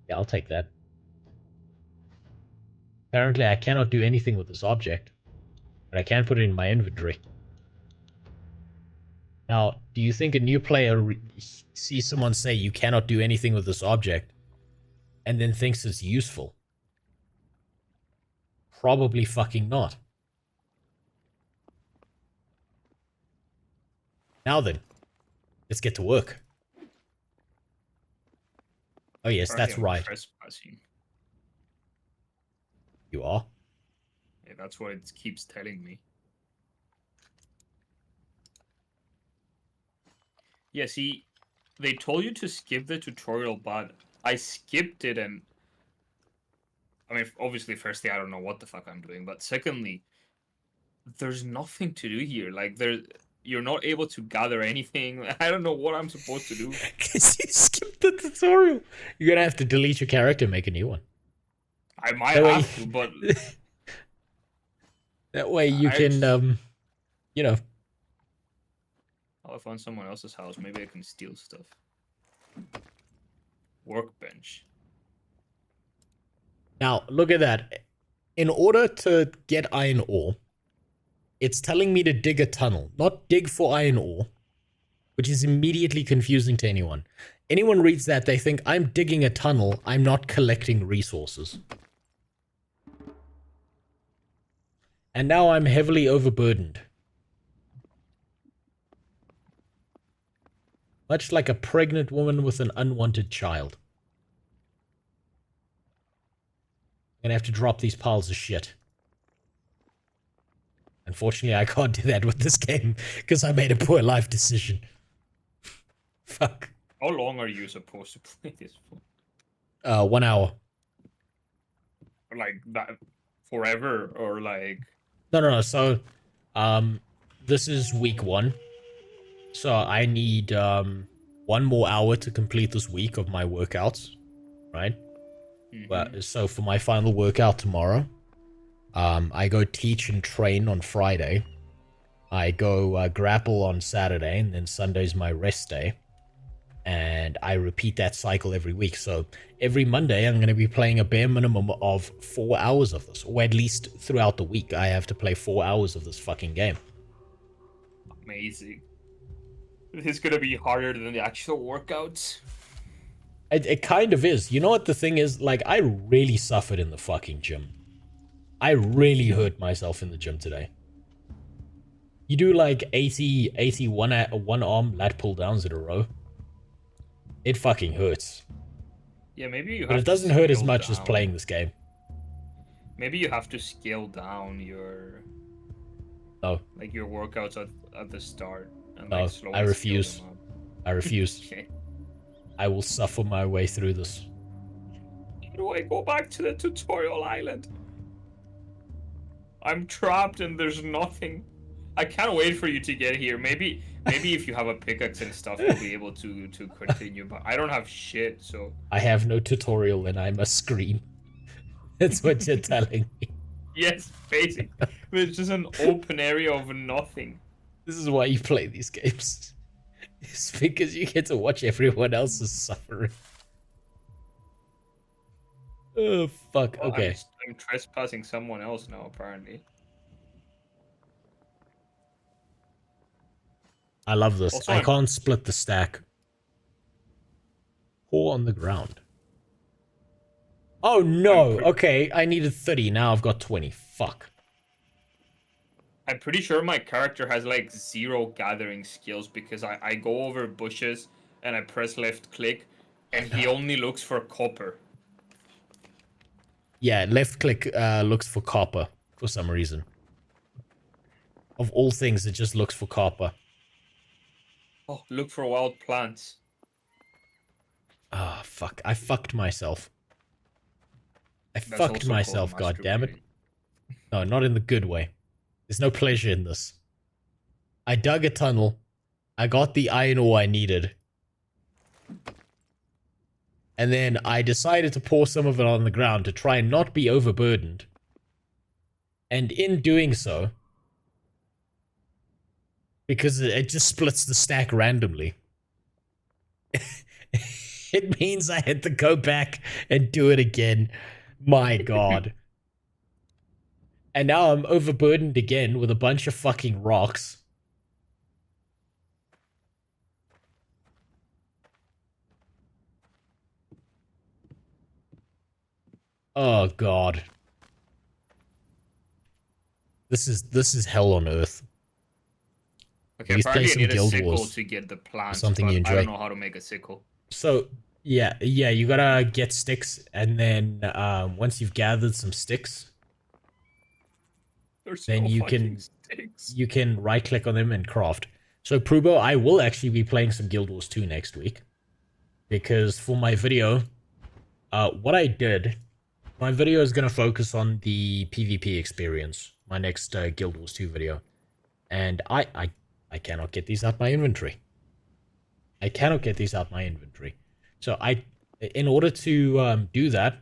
Yeah, I'll take that. Apparently, I cannot do anything with this object, but I can put it in my inventory. Now, do you think a new player sees someone say you cannot do anything with this object and then thinks it's useful? Probably fucking not. Now then, let's get to work. Oh yes, that's right. You are? That's what it keeps telling me. Yeah, see, they told you to skip the tutorial, but I skipped it, and I mean, obviously, firstly, I don't know what the fuck I'm doing, but secondly, there's nothing to do here. Like, you're not able to gather anything. I don't know what I'm supposed to do. Because you skipped the tutorial. You're gonna have to delete your character and make a new one. I might That way- have to, but That way you can, you know. I'll find someone else's house. Maybe I can steal stuff. Workbench. Now, look at that. In order to get iron ore, it's telling me to dig a tunnel, not dig for iron ore, which is immediately confusing to anyone. Anyone reads that, they think I'm digging a tunnel, I'm not collecting resources. And now I'm heavily overburdened. Much like a pregnant woman with an unwanted child. I'm gonna have to drop these piles of shit. Unfortunately, I can't do that with this game, because I made a poor life decision. Fuck. How long are you supposed to play this for? 1 hour. Like that forever, or like? No. So, this is week 1. So I need 1 more hour to complete this week of my workouts, right? So for my final workout tomorrow, I go teach and train on Friday. I go grapple on Saturday, and then Sunday's my rest day. And I repeat that cycle every week. So every Monday, I'm going to be playing a bare minimum of 4 hours of this. Or at least throughout the week, I have to play 4 hours of this fucking game. Amazing. This is going to be harder than the actual workouts. It kind of is. You know what the thing is? Like, I really suffered in the fucking gym. I really hurt myself in the gym today. You do like 80 one-arm lat pull downs in a row. It fucking hurts. Yeah, maybe you. But it doesn't hurt as much as playing this game. Maybe you have to scale down your. No. Like your workouts at the start. And No, like slowly I refuse. scale them up. I refuse. Okay. I will suffer my way through this. How do I go back to the tutorial island? I'm trapped and there's nothing. I can't wait for you to get here. Maybe if you have a pickaxe and stuff, you'll be able to continue. But I don't have shit, so. I have no tutorial and I must scream. That's what you're telling me. Yes, basically. It's just an open area of nothing. This is why you play these games. It's because you get to watch everyone else's suffering. Oh, fuck. Well, Okay. I'm trespassing someone else now, apparently. I love this. Also, I can't split the stack. Pour on the ground. Oh, no. Okay, I needed 30. Now I've got 20. Fuck. I'm pretty sure my character has like 0 gathering skills because I go over bushes and I press left click and he only looks for copper. Yeah, left click looks for copper for some reason. Of all things, it just looks for copper. Oh, look for wild plants. Ah, fuck. I fucked myself. I That's fucked also myself, called goddammit. No, not in the good way. There's no pleasure in this. I dug a tunnel. I got the iron ore I needed. And then I decided to pour some of it on the ground to try and not be overburdened. And in doing so, because it just splits the stack randomly, it means I had to go back and do it again. My god. And now I'm overburdened again with a bunch of fucking rocks. Oh god. This is hell on earth. Okay, Please play apparently I some need a Guild sickle Wars. to get the plants, Something but you I enjoy. don't know how to make a sickle. So, yeah, you gotta get sticks, and then once you've gathered some sticks, then no you fucking can right click on them and craft. So Prubo, I will actually be playing some Guild Wars 2 next week, because for my video, what I did, my video is going to focus on the PvP experience, my next Guild Wars 2 video, and I cannot get these out my inventory. I cannot get these out my inventory. So in order to do that,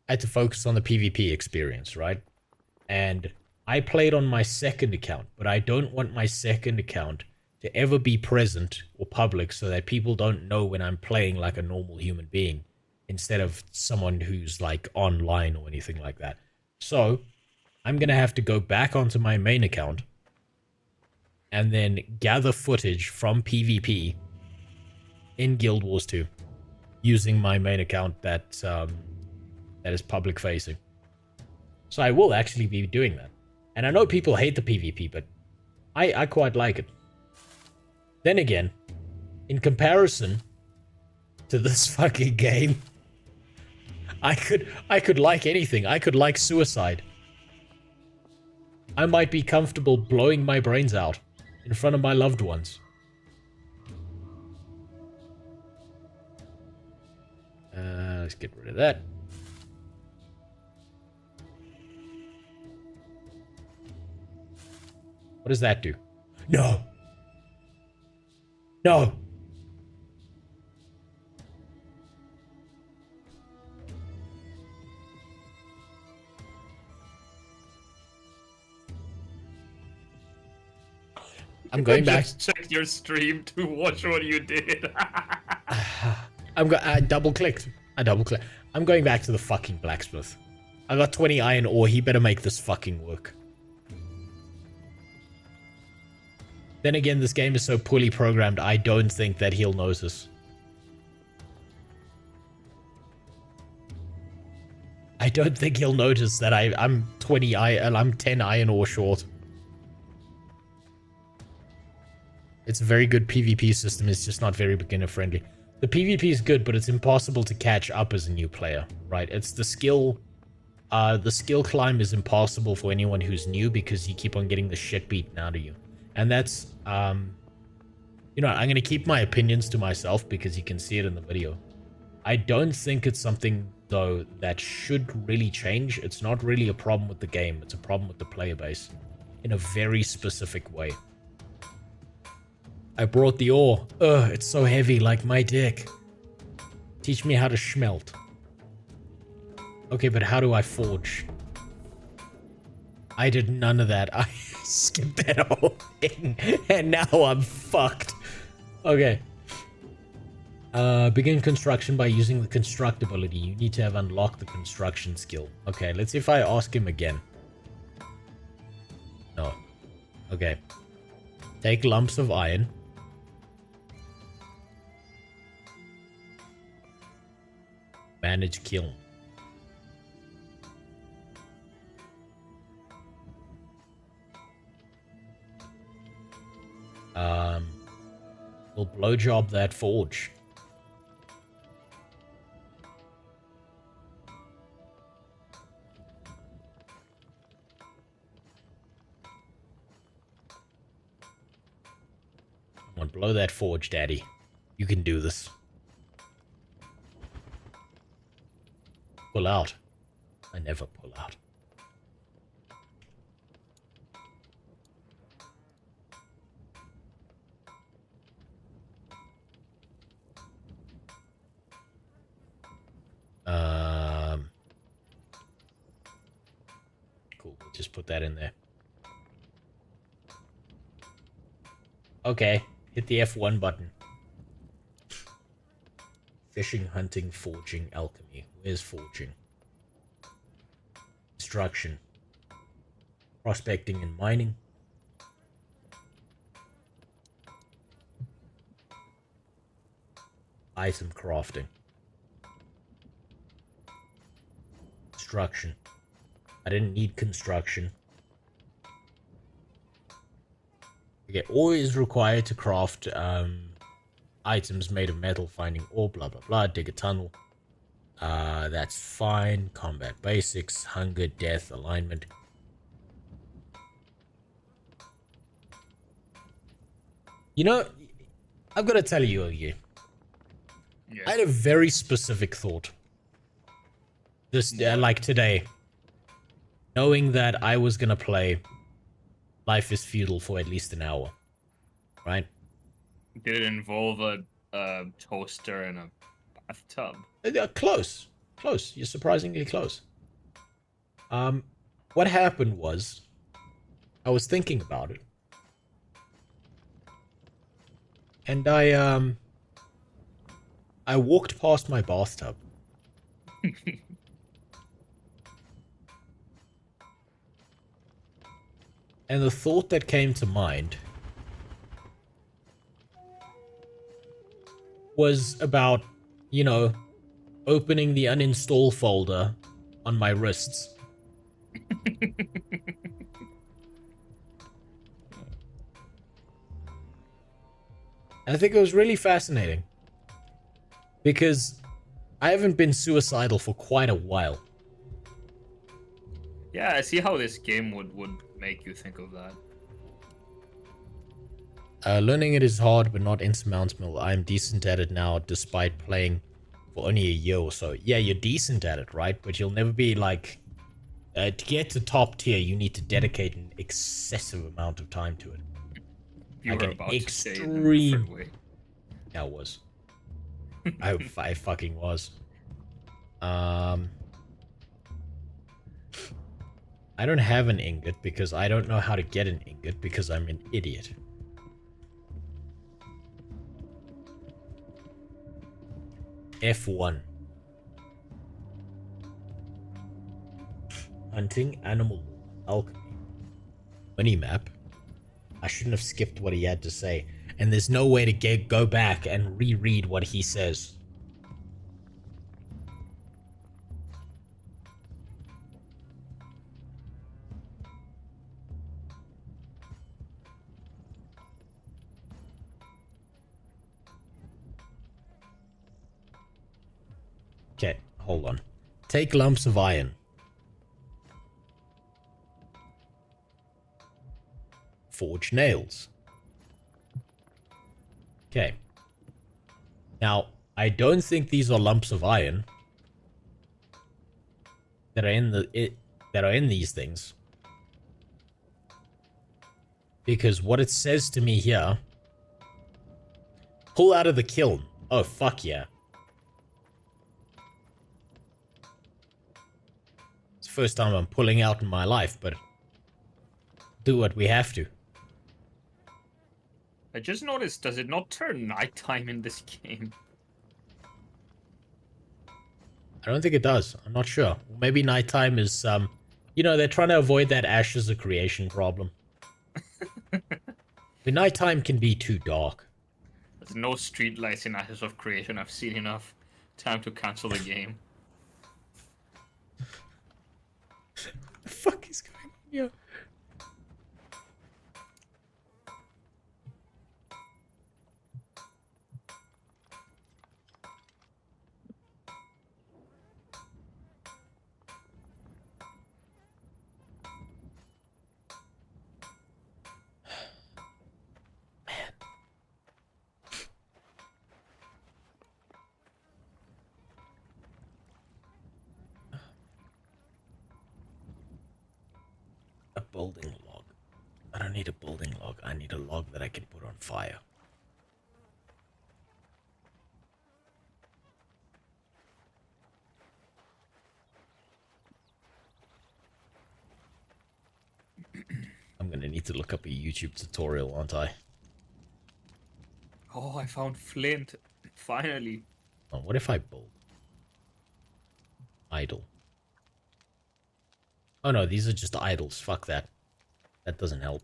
I had to focus on the PvP experience, right? And I played on my second account, but I don't want my second account to ever be present or public so that people don't know when I'm playing like a normal human being instead of someone who's like online or anything like that. So I'm going to have to go back onto my main account and then gather footage from PvP in Guild Wars 2 using my main account that is public facing. So I will actually be doing that. And I know people hate the PvP, but I quite like it. Then again, in comparison to this fucking game, I could like anything. I could like suicide. I might be comfortable blowing my brains out in front of my loved ones. Let's get rid of that. What does that do? No! No! I'm going back. Just check your stream to watch what you did. I double clicked. I'm going back to the fucking blacksmith. I got 20 iron ore. He better make this fucking work. Then again, this game is so poorly programmed, I don't think that he'll notice. I don't think he'll notice that I'm 10 iron ore short. It's a very good PvP system, it's just not very beginner friendly. The PvP is good, but it's impossible to catch up as a new player, right? It's the skill climb is impossible for anyone who's new because you keep on getting the shit beaten out of you. And that's, you know, I'm going to keep my opinions to myself because you can see it in the video. I don't think it's something, though, that should really change. It's not really a problem with the game. It's a problem with the player base in a very specific way. I brought the ore. Ugh, it's so heavy, like my dick. Teach me how to smelt. Okay, but how do I forge? I did none of that. I skipped that whole thing, and now I'm fucked. Okay. Begin construction by using the construct ability. You need to have unlocked the construction skill. Okay, let's see if I ask him again. No. Okay. Take lumps of iron. Manage kiln. We'll blowjob that forge. Come on, blow that forge, Daddy. You can do this. Pull out. I never pull out. Cool. We'll just put that in there. Okay. Hit the F1 button. Fishing, hunting, forging, alchemy. Where's forging? Construction. Prospecting and mining. Item crafting. Construction. I didn't need construction. Okay, ore is required to craft items made of metal, finding ore, blah blah blah, dig a tunnel. That's fine. Combat basics, hunger, death, alignment. You know, I've got to tell you, Yogi. I had a very specific thought. This, like today. Knowing that I was gonna play Life is Feudal for at least an hour. Right? Did it involve a toaster and a bathtub? Close. Close. You're surprisingly close. What happened was, I was thinking about it. And I walked past my bathtub. And the thought that came to mind was about, you know, opening the uninstall folder on my wrists. I think it was really fascinating. Because I haven't been suicidal for quite a while. Yeah, I see how this game would make you think of that. Learning it is hard, but not insurmountable. I'm decent at it now, despite playing for only a year or so. Yeah, you're decent at it, right? But you'll never be like... to get to top tier, you need to dedicate an excessive amount of time to it. You like were an about to say it in a extreme... different way. Yeah, I was. I fucking was. I don't have an ingot because I don't know how to get an ingot because I'm an idiot. F1. Hunting, animal, alchemy. Minimap. I shouldn't have skipped what he had to say. And there's no way to go back and reread what he says. Okay, hold on. Take lumps of iron. Forge nails. Okay. Now, I don't think these are lumps of iron that are in these things. Because what it says to me here, pull out of the kiln. Oh, fuck yeah. It's the first time I'm pulling out in my life, but do what we have to. I just noticed, does it not turn nighttime in this game? I don't think it does. I'm not sure. Maybe nighttime is, you know, they're trying to avoid that Ashes of Creation problem. The nighttime can be too dark. There's no streetlights in Ashes of Creation. I've seen enough. Time to cancel the game. The fuck is going on here? A building log. I don't need a building log. I need a log that I can put on fire. I'm gonna need to look up a YouTube tutorial, aren't I? Oh, I found flint. Finally. Oh, what if I build? Idle. Oh no, these are just idols. Fuck that. That doesn't help.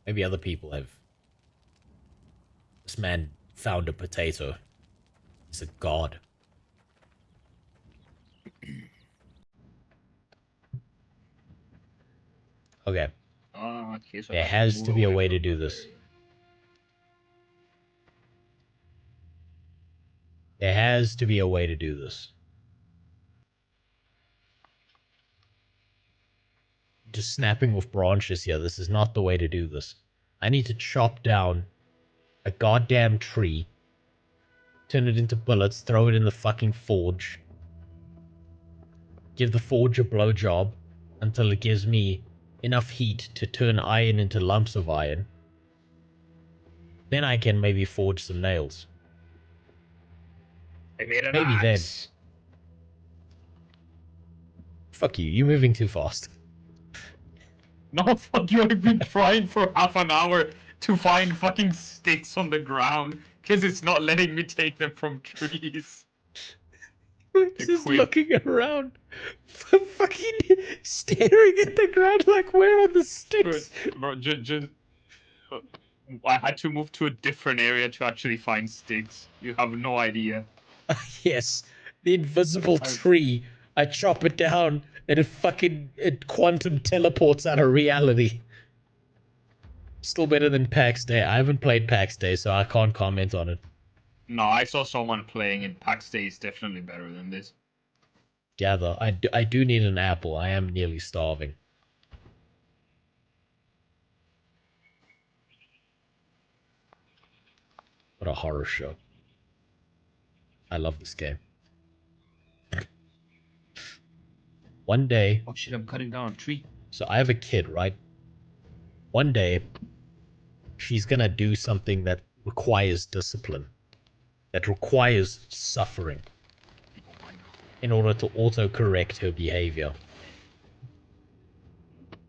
Maybe other people have. This man found a potato. He's a god. Okay. Okay, so There has to be a way to do this. There has to be a way to do this. Just snapping with branches here. This is not the way to do this. I need to chop down a goddamn tree, turn it into bullets, throw it in the fucking forge, give the forge a blowjob until it gives me enough heat to turn iron into lumps of iron. Then I can maybe forge some nails. I made an Maybe then. axe. Fuck you, you're moving too fast. No, fuck you, I've been trying for half an hour to find fucking sticks on the ground, because it's not letting me take them from trees. Just looking around, fucking staring at the ground like, where are the sticks? Bro, just I had to move to a different area to actually find sticks. You have no idea. Yes, the invisible tree. I chop it down and it quantum teleports out of reality. Still better than PAX Day. I haven't played PAX Day, so I can't comment on it. No, I saw someone playing it. PAX Day is definitely better than this. Gather, I do need an apple. I am nearly starving. What a horror show. I love this game. One day... Oh shit, I'm cutting down a tree. So I have a kid, right? One day, she's gonna do something that requires discipline. That requires suffering. In order to auto-correct her behavior.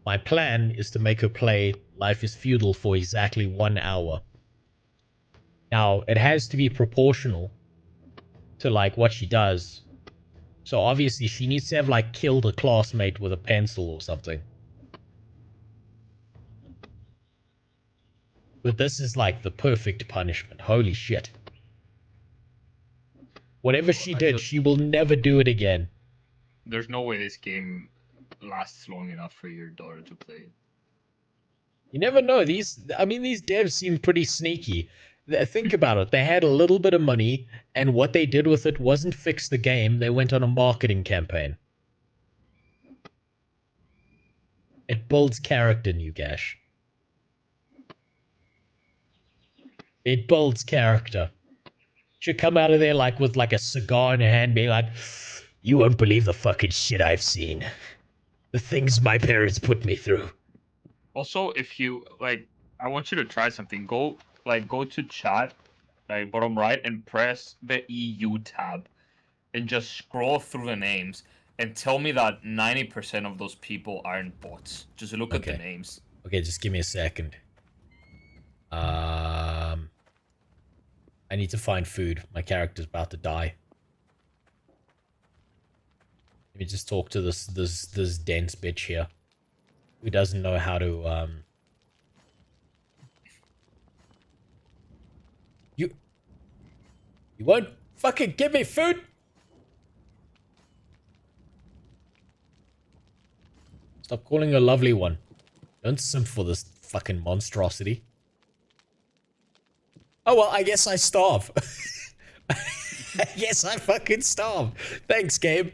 My plan is to make her play Life is Feudal for exactly 1 hour. Now, it has to be proportional to, like, what she does. So obviously she needs to have, like, killed a classmate with a pencil or something. But this is, like, the perfect punishment. Holy shit. Whatever she did, she will never do it again. There's no way this game lasts long enough for your daughter to play it. You never know. These devs seem pretty sneaky. Think about it. They had a little bit of money, and what they did with it wasn't fix the game. They went on a marketing campaign. It builds character, Newgash. It builds character. Should come out of there like with like a cigar in her hand, being like, "You won't believe the fucking shit I've seen. The things my parents put me through." Also, if you, like, I want you to try something. Go to chat, like, bottom right, and press the EU tab. And just scroll through the names. And tell me that 90% of those people aren't bots. Just look at the names. Okay, just give me a second. I need to find food. My character's about to die. Let me just talk to this dense bitch here. Who doesn't know how to, You won't fucking give me food? Stop calling her lovely one. Don't simp for this fucking monstrosity. Oh, well, I guess I starve. I guess I fucking starve. Thanks, game.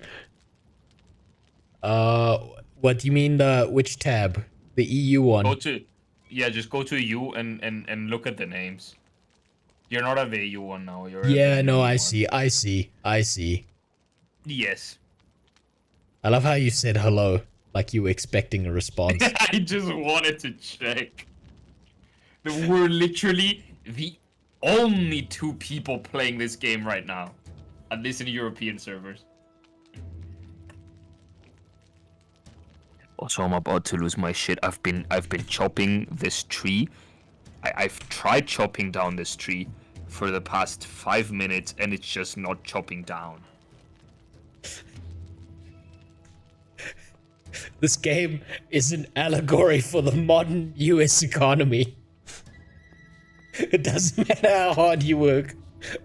What do you mean, which tab? The EU one? Just go to EU and look at the names. You're not at the EU one now. You're yeah, no, I see. Yes. I love how you said hello, like you were expecting a response. I just wanted to check. We're literally the only 2 people playing this game right now, at least in European servers. Also, I'm about to lose my shit. I've been chopping this tree. I've tried chopping down this tree for the past 5 minutes, and it's just not chopping down. This game is an allegory for the modern US economy. It doesn't matter how hard you work.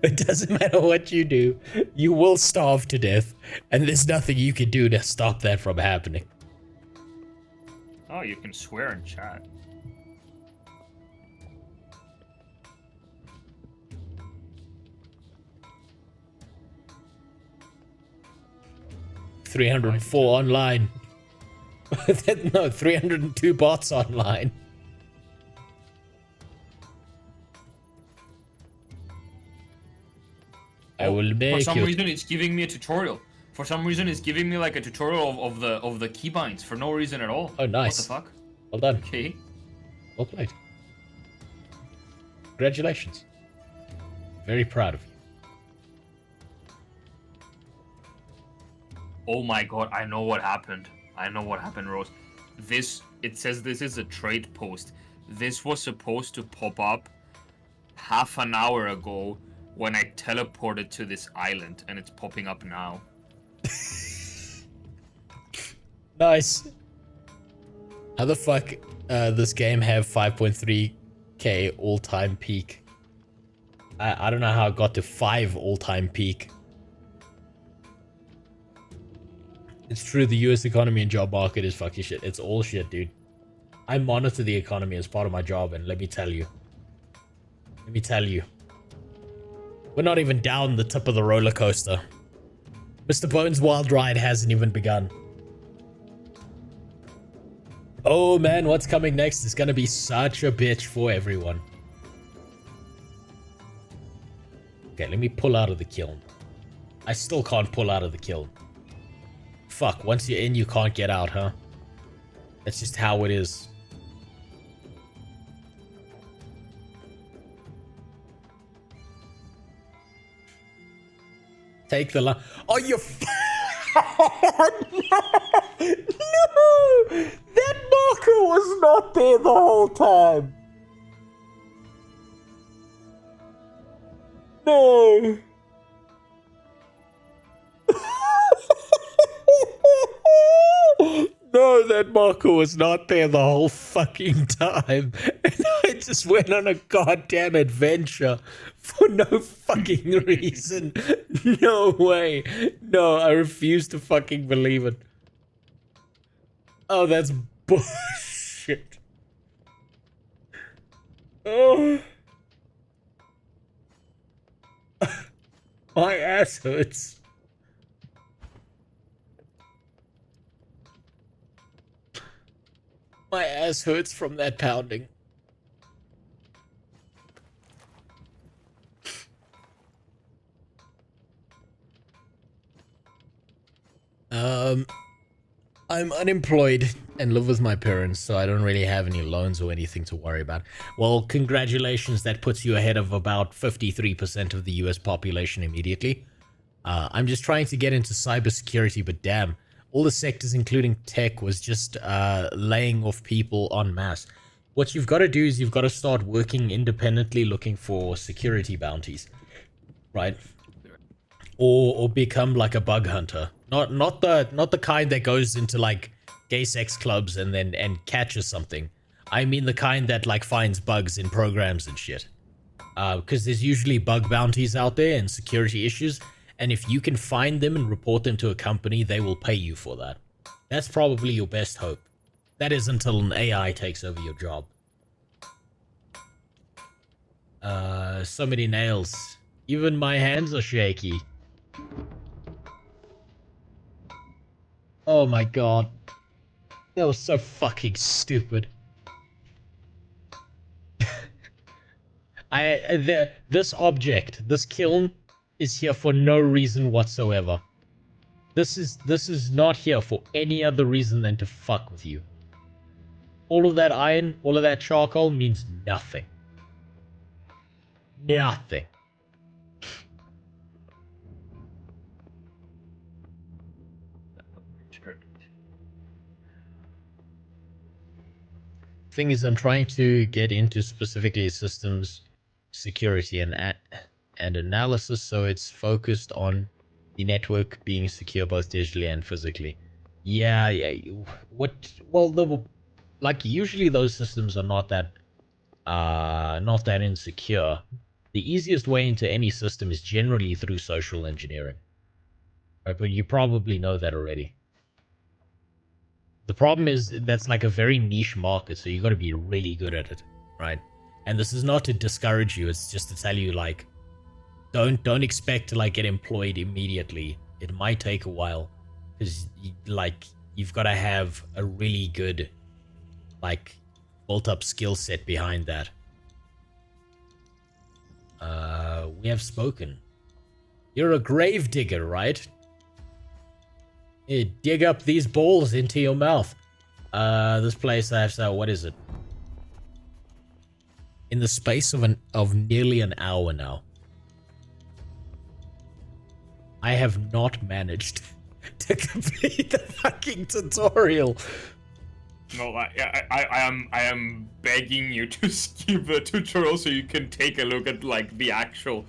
It doesn't matter what you do. You will starve to death, and there's nothing you can do to stop that from happening. Oh, you can swear in chat. $304 online. No, 302 bots online. will make For some you... reason, it's giving me a tutorial. For some reason, it's giving me like a tutorial of the keybinds for no reason at all. Oh, nice. What the fuck? Well done. Okay. Well played. Congratulations. Very proud of you. Oh my god, I know what happened. I know what happened, Rose. It says this is a trade post. This was supposed to pop up half an hour ago when I teleported to this island, and it's popping up now. Nice. How the fuck this game have 5.3k all-time peak? I don't know how it got to 5 all-time peak. It's true, the US economy and job market is fucking shit. It's all shit, dude. I monitor the economy as part of my job, and let me tell you. We're not even down the tip of the roller coaster. Mr. Bones' wild ride hasn't even begun. Oh man, what's coming next is gonna be such a bitch for everyone. Okay, let me pull out of the kiln. I still can't pull out of the kiln. Fuck, once you're in, you can't get out, huh? That's just how it is. Take the line. Oh, you no! That marker was not there the whole time. No. No, that marker was not there the whole fucking time. And I just went on a goddamn adventure for no fucking reason. No way. No, I refuse to fucking believe it. Oh, that's bullshit. Oh. My ass hurts. My ass hurts from that pounding. I'm unemployed and live with my parents, so I don't really have any loans or anything to worry about. Well, congratulations, that puts you ahead of about 53% of the US population immediately. I'm just trying to get into cybersecurity, but damn, all the sectors, including tech, was just laying off people en masse. What you've got to do is you've got to start working independently, looking for security bounties, right? Or become like a bug hunter. Not the kind that goes into like gay sex clubs and catches something. I mean the kind that like finds bugs in programs and shit. Because there's usually bug bounties out there and security issues, and if you can find them and report them to a company, they will pay you for that. That's probably your best hope. That is until an AI takes over your job. So many nails. Even my hands are shaky. Oh my god. That was so fucking stupid. This object, this kiln, is here for no reason whatsoever. This is not here for any other reason than to fuck with you. All of that iron, all of that charcoal means nothing. Nothing. Thing is, I'm trying to get into specifically systems security and analysis, so it's focused on the network being secure both digitally and physically. Yeah. Like usually those systems are not that insecure. The easiest way into any system is generally through social engineering. Right, but you probably know that already. The problem is that's like a very niche market, so you got to be really good at it, right? And this is not to discourage you, it's just to tell you, like, don't expect to like get employed immediately. It might take a while, because you've got to have a really good like built up skill set behind that. We have spoken. You're a grave digger, right? You dig up these balls into your mouth. This place I have to... What is it? In the space of nearly an hour now, I have not managed to complete the fucking tutorial. No, I am begging you to skip the tutorial so you can take a look at like the actual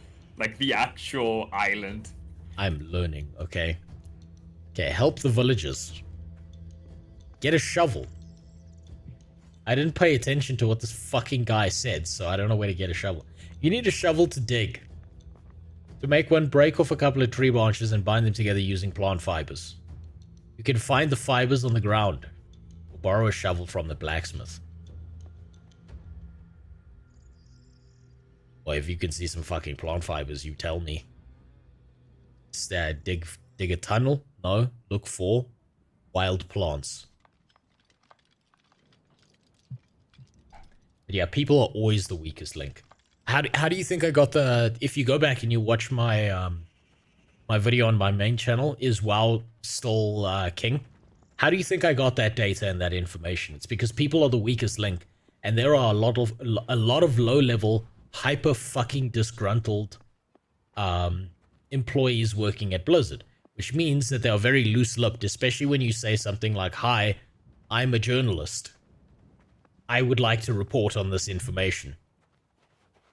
island. I'm learning, okay? Okay, help the villagers. Get a shovel. I didn't pay attention to what this fucking guy said, so I don't know where to get a shovel. You need a shovel to dig. To make one, break off a couple of tree branches and bind them together using plant fibers. You can find the fibers on the ground. Or borrow a shovel from the blacksmith. Or if you can see some fucking plant fibers, you tell me. Dig a tunnel? No. Look for wild plants. But yeah, people are always the weakest link. How do you think I got the... If you go back and you watch my my video on my main channel, is WoW still king? How do you think I got that data and that information? It's because people are the weakest link, and there are a lot of low-level, hyper fucking disgruntled employees working at Blizzard, which means that they are very loose-lipped, especially when you say something like, "Hi, I'm a journalist. I would like to report on this information."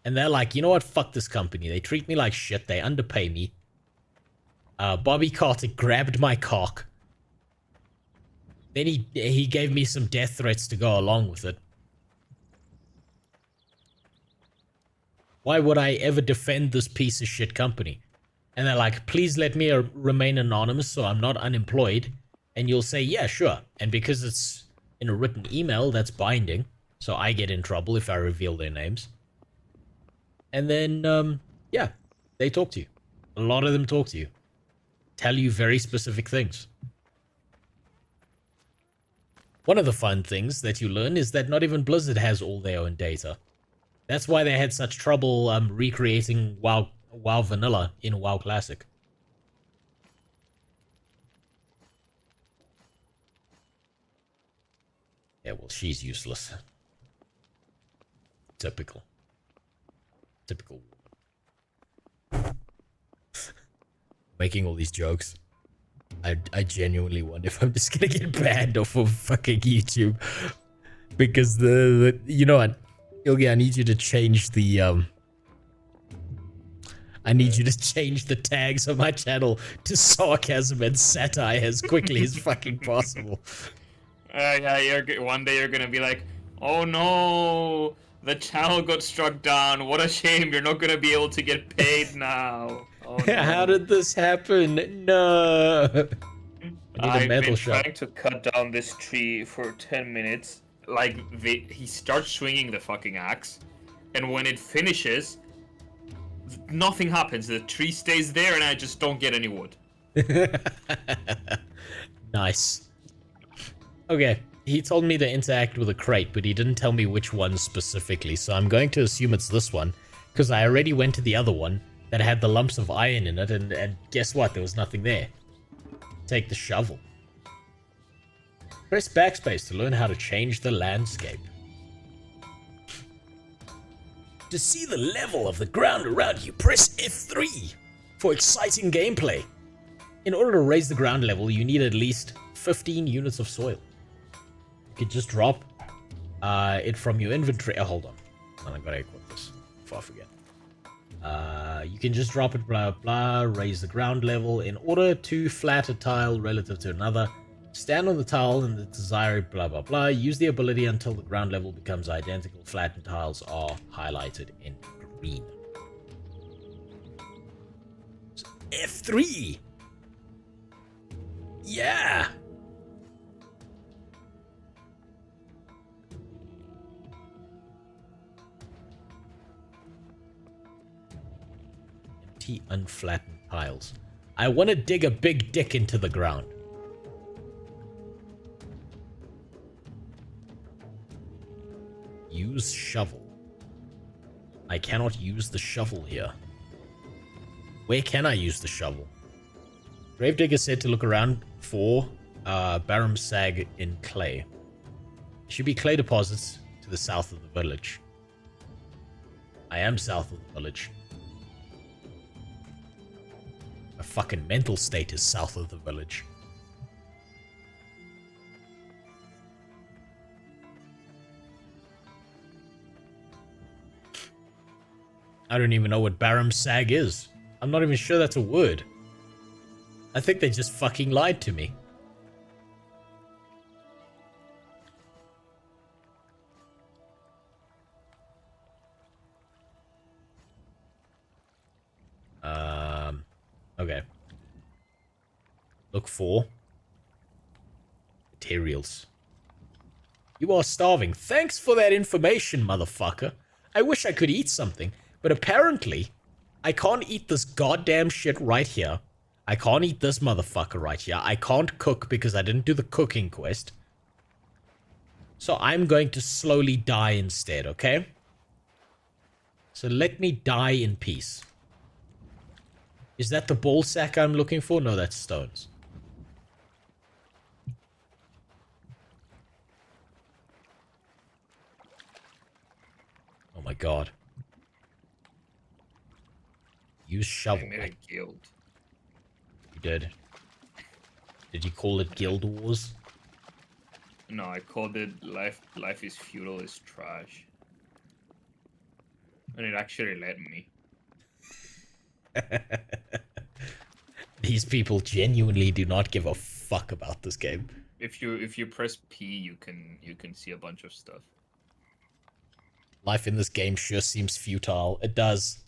And they're like, you know what? Fuck this company. They treat me like shit. They underpay me. Bobby Carter grabbed my cock. Then he gave me some death threats to go along with it. Why would I ever defend this piece of shit company? And they're like, please let me remain anonymous so I'm not unemployed. And you'll say, yeah, sure. And because it's in a written email, that's binding. So I get in trouble if I reveal their names. And then, yeah, they talk to you. A lot of them talk to you. Tell you very specific things. One of the fun things that you learn is that not even Blizzard has all their own data. That's why they had such trouble recreating WoW Vanilla in WoW Classic. Yeah, well, she's useless. Typical. Making all these jokes. I genuinely wonder if I'm just gonna get banned off of fucking YouTube. Because the you know what, Ilgi, I need you to change the I need you to change the tags on my channel to sarcasm and satire as quickly as fucking possible. Yeah, one day you're gonna be like, oh no, the channel got struck down. What a shame. You're not gonna be able to get paid now. Oh, no. How did this happen? No. I've been trying to cut down this tree for 10 minutes. Like, he starts swinging the fucking axe, and when it finishes, nothing happens. The tree stays there, and I just don't get any wood. Nice. Okay, he told me to interact with a crate, but he didn't tell me which one specifically, so I'm going to assume it's this one, because I already went to the other one that had the lumps of iron in it, and guess what? There was nothing there. Take the shovel. Press backspace to learn how to change the landscape. To see the level of the ground around you, press F3 for exciting gameplay. In order to raise the ground level, you need at least 15 units of soil. You could just drop it from your inventory. Oh, hold on. I gotta equip this before I forget. You can just drop it, blah, blah, raise the ground level. In order to flat a tile relative to another, stand on the tile in the desired blah, blah, blah. Use the ability until the ground level becomes identical. Flattened tiles are highlighted in green. So F3! Yeah! Unflattened tiles. I want to dig a big dick into the ground. Use shovel. I cannot use the shovel here. Where can I use the shovel? Gravedigger said to look around for Barum Sag in clay. Should be clay deposits to the south of the village. I am south of the village. My fucking mental state is south of the village. I don't even know what Barum Sag is. I'm not even sure that's a word. I think they just fucking lied to me. Okay. Look for materials. You are starving. Thanks for that information, motherfucker. I wish I could eat something, but apparently I can't eat this goddamn shit right here. I can't eat this motherfucker right here. I can't cook because I didn't do the cooking quest. So I'm going to slowly die instead, okay? So let me die in peace. Is that the ball sack I'm looking for? No, that's stones. Oh my god. Use shovel. I made a guild. You did. Did you call it Guild Wars? No, I called it Life is Futile is Trash. And it actually let me. These people genuinely do not give a fuck about this game. If you press P, you can see a bunch of stuff. Life in this game sure seems futile. It does.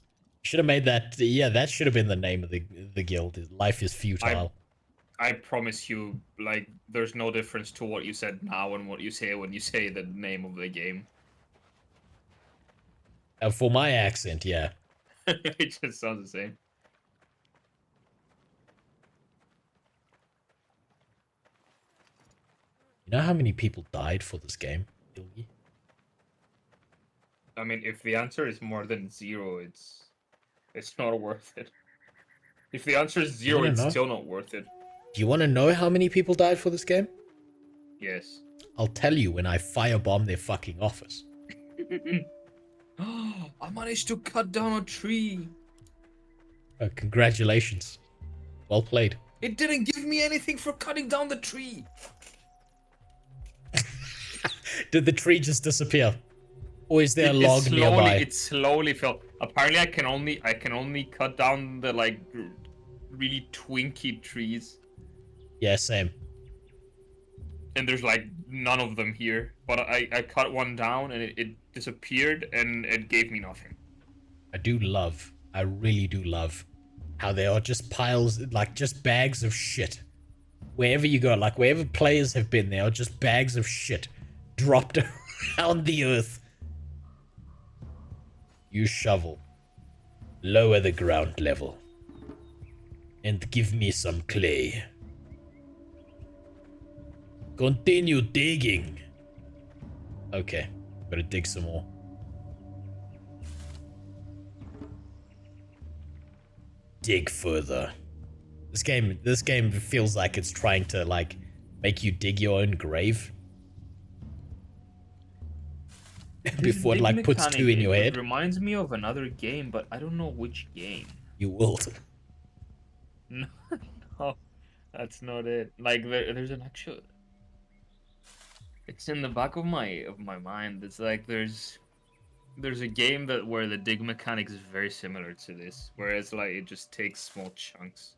Should have made that. Yeah, that should have been the name of the guild. Life is futile. I promise you, like, there's no difference to what you said now and what you say when you say the name of the game. For my accent, yeah. It just sounds the same. You know how many people died for this game, Ilgi? I mean, if the answer is more than 0, it's not worth it. If the answer is 0, it's still not worth it. Do you want to know how many people died for this game? Yes. I'll tell you when I firebomb their fucking office. I managed to cut down a tree. Congratulations. Well played. It didn't give me anything for cutting down the tree. Did the tree just disappear? Or is there a log nearby? It slowly fell. Apparently, I can only cut down the like really twinky trees. Yeah, same. And there's like none of them here. But I cut one down and it disappeared and it gave me nothing. I really do love how there are just piles, like just bags of shit. Wherever you go, like wherever players have been, there are just bags of shit dropped around the earth. Use shovel. Lower the ground level. And give me some clay. Continue digging. Okay, gotta dig some more. Dig further. This game feels like it's trying to like make you dig your own grave. Before it like puts two in your head. It reminds me of another game, but I don't know which game. You will. No, that's not it. Like there's an actual. It's in the back of my mind. It's like there's a game where the dig mechanic is very similar to this, whereas like it just takes small chunks.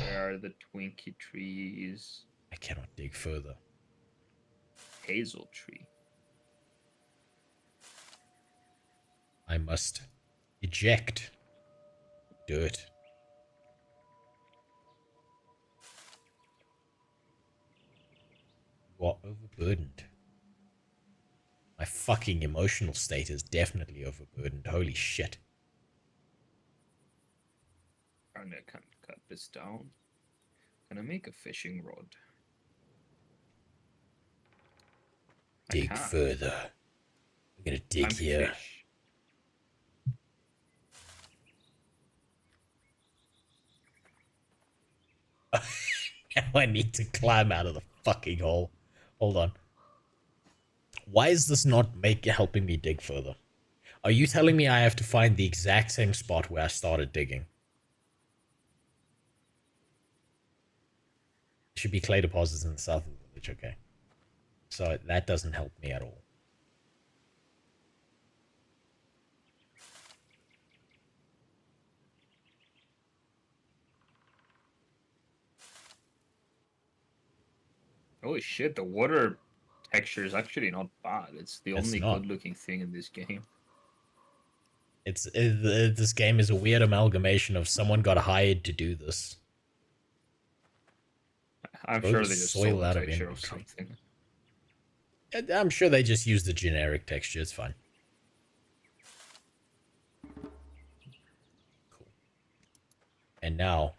Where are the twinkie trees? I cannot dig further. Hazel tree. I must eject dirt. You are overburdened. My fucking emotional state is definitely overburdened. Holy shit. And I can cut this down. Can I make a fishing rod? Dig further. I'm gonna dig here. Fish. Now I need to climb out of the fucking hole. Hold on. Why is this not helping me dig further? Are you telling me I have to find the exact same spot where I started digging? Should be clay deposits in the south of the village, okay. So that doesn't help me at all. Holy shit, the water texture is actually not bad. It's the only good-looking thing in this game. This game is a weird amalgamation of someone got hired to do this. I'm sure they just soil out of texture or something. I'm sure they just use the generic texture. It's fine. Cool. And now,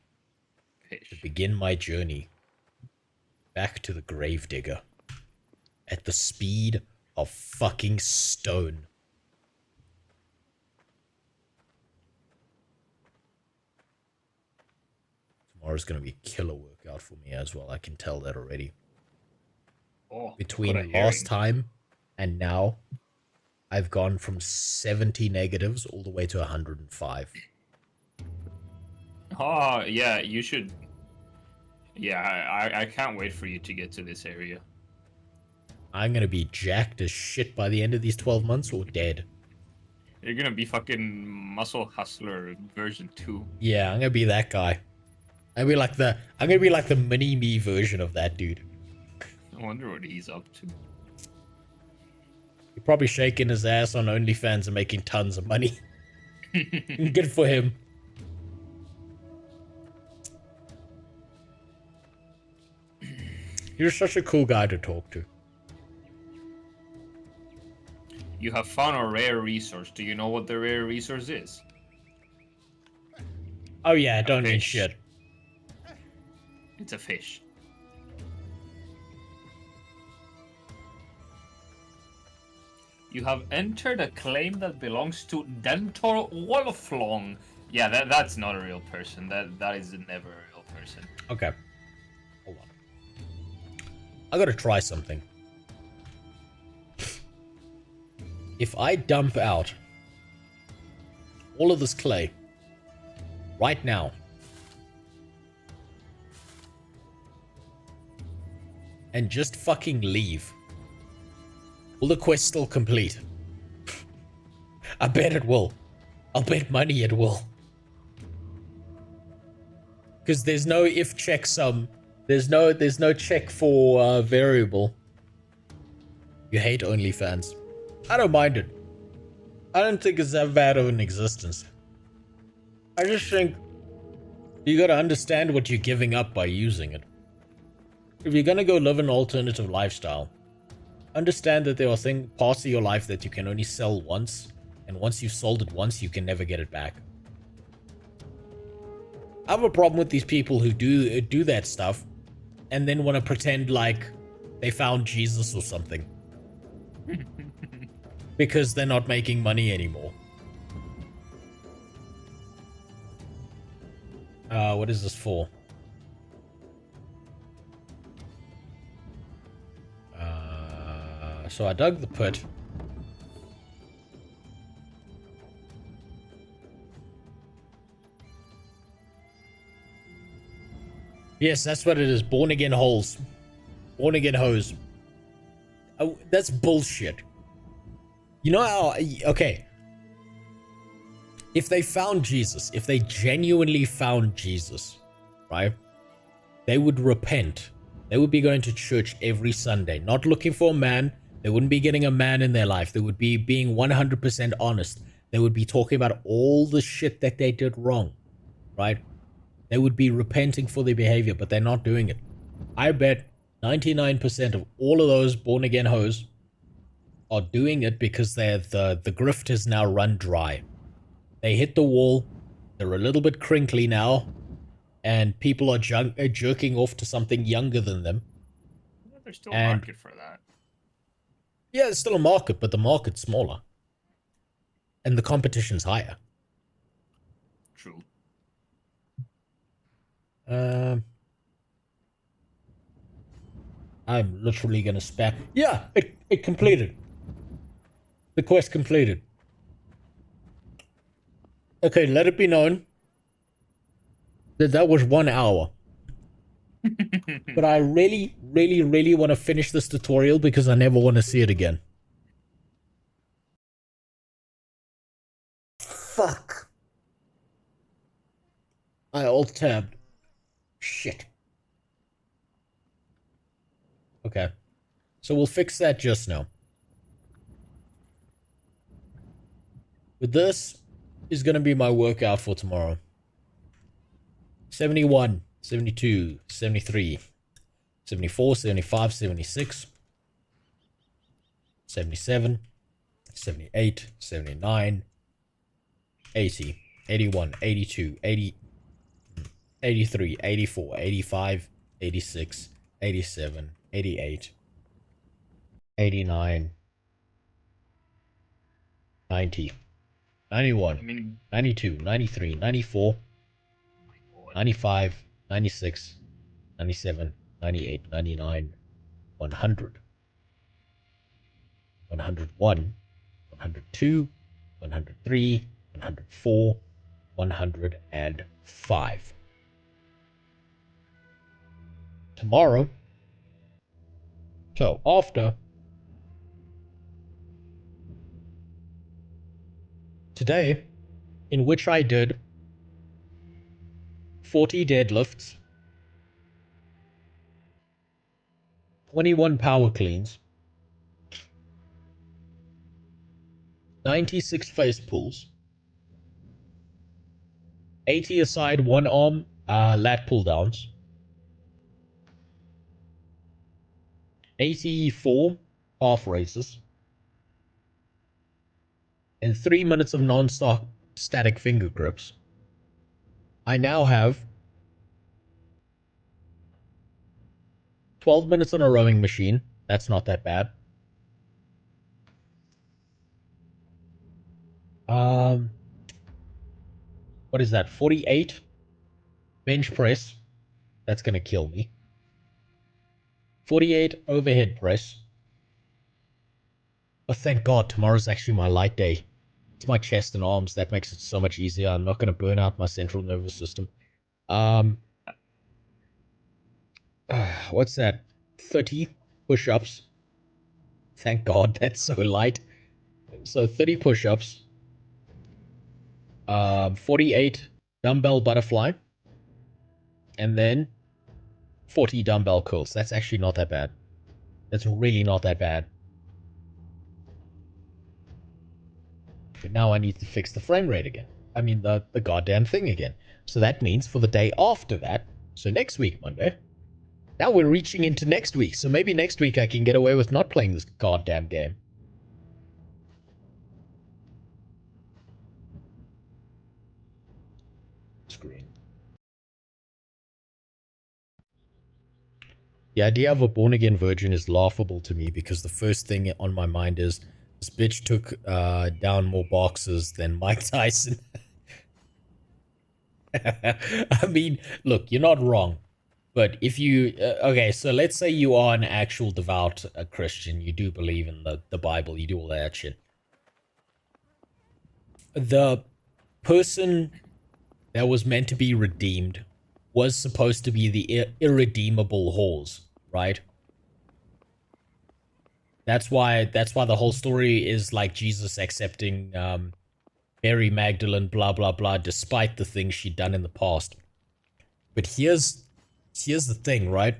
to begin my journey back to the Gravedigger at the speed of fucking stone. Tomorrow's gonna be a killer workout for me as well. I can tell that already. Oh, between last time and now, I've gone from 70 negatives all the way to 105. Oh, yeah, you should... Yeah, I can't wait for you to get to this area. I'm gonna be jacked as shit by the end of these 12 months or dead. You're gonna be fucking Muscle Hustler version 2. Yeah, I'm gonna be that guy. I'm gonna be like the mini-me version of that dude. I wonder what he's up to. He's probably shaking his ass on OnlyFans and making tons of money. Good for him. You're such a cool guy to talk to. You have found a rare resource. Do you know what the rare resource is? Oh yeah, don't mean shit. It's a fish. You have entered a claim that belongs to Dentor Wolflong. Yeah, that's not a real person. That is never a real person. Okay. Hold on. I gotta try something. If I dump out all of this clay right now and just fucking leave, will the quest still complete? I bet it will. I'll bet money it will. Because there's no if check sum. There's no check for variable. You hate OnlyFans. I don't mind it. I don't think it's that bad of an existence. I just think you gotta understand what you're giving up by using it. If you're gonna go live an alternative lifestyle, understand that there are parts of your life that you can only sell once, and once you've sold it once, you can never get it back. I have a problem with these people who do that stuff, and then want to pretend like they found Jesus or something. Because they're not making money anymore. What is this for? So I dug the pit. Yes, that's what it is. Born again holes. Born again hose. Oh, that's bullshit. You know how... Okay. If they found Jesus, if they genuinely found Jesus, right? They would repent. They would be going to church every Sunday. Not looking for a man. They wouldn't be getting a man in their life. They would be being 100% honest. They would be talking about all the shit that they did wrong, right? They would be repenting for their behavior, but they're not doing it. I bet 99% of all of those born-again hoes are doing it because the grift has now run dry. They hit the wall. They're a little bit crinkly now, and people are jerking off to something younger than them. There's still a market for that. Yeah, there's still a market, but the market's smaller. And the competition's higher. True. I'm literally gonna spam. Yeah, it completed. The quest completed. Okay, let it be known that that was 1 hour. But I really, really, really want to finish this tutorial because I never want to see it again. Fuck. I alt-tabbed. Shit. Okay. So we'll fix that just now. But this is going to be my workout for tomorrow. 71, 72, 73, 74, 75, 76, 77, 78, 79, 80, 81, 82, 80, 83, 84, 85, 86, 87, 88, 89, 90, 91, 92, 93, 94, 95, 96, 97, 98, 99, 100, 101, 102, 103, 104, 105. Tomorrow, so after today, in which I did 40 deadlifts, 21 power cleans, 96 face pulls, 80 aside one arm lat pull downs, 84 half raises, and 3 minutes of non-stop static finger grips. I now have 12 minutes on a rowing machine. That's not that bad. What is that? 48 bench press. That's gonna kill me. 48 overhead press. Oh, thank God, tomorrow's actually my light day. It's my chest and arms. That makes it so much easier. I'm not gonna burn out my central nervous system. What's that? 30 push-ups. Thank God, that's so light. So 30 push-ups. 48 dumbbell butterfly. And then 40 dumbbell curls. That's actually not that bad. That's really not that bad. But now I need to fix the frame rate again. I mean, the goddamn thing again. So that means for the day after that, so next week, Monday, now we're reaching into next week. So maybe next week I can get away with not playing this goddamn game. Screen. The idea of a born-again virgin is laughable to me because the first thing on my mind is this bitch took down more boxes than Mike Tyson. I mean, look, you're not wrong. But if you... okay, so let's say you are an actual devout Christian. You do believe in the Bible. You do all that shit. The person that was meant to be redeemed was supposed to be the irredeemable whores, right? That's why the whole story is like Jesus accepting Mary Magdalene, blah blah blah, despite the things she'd done in the past. But here's the thing, right?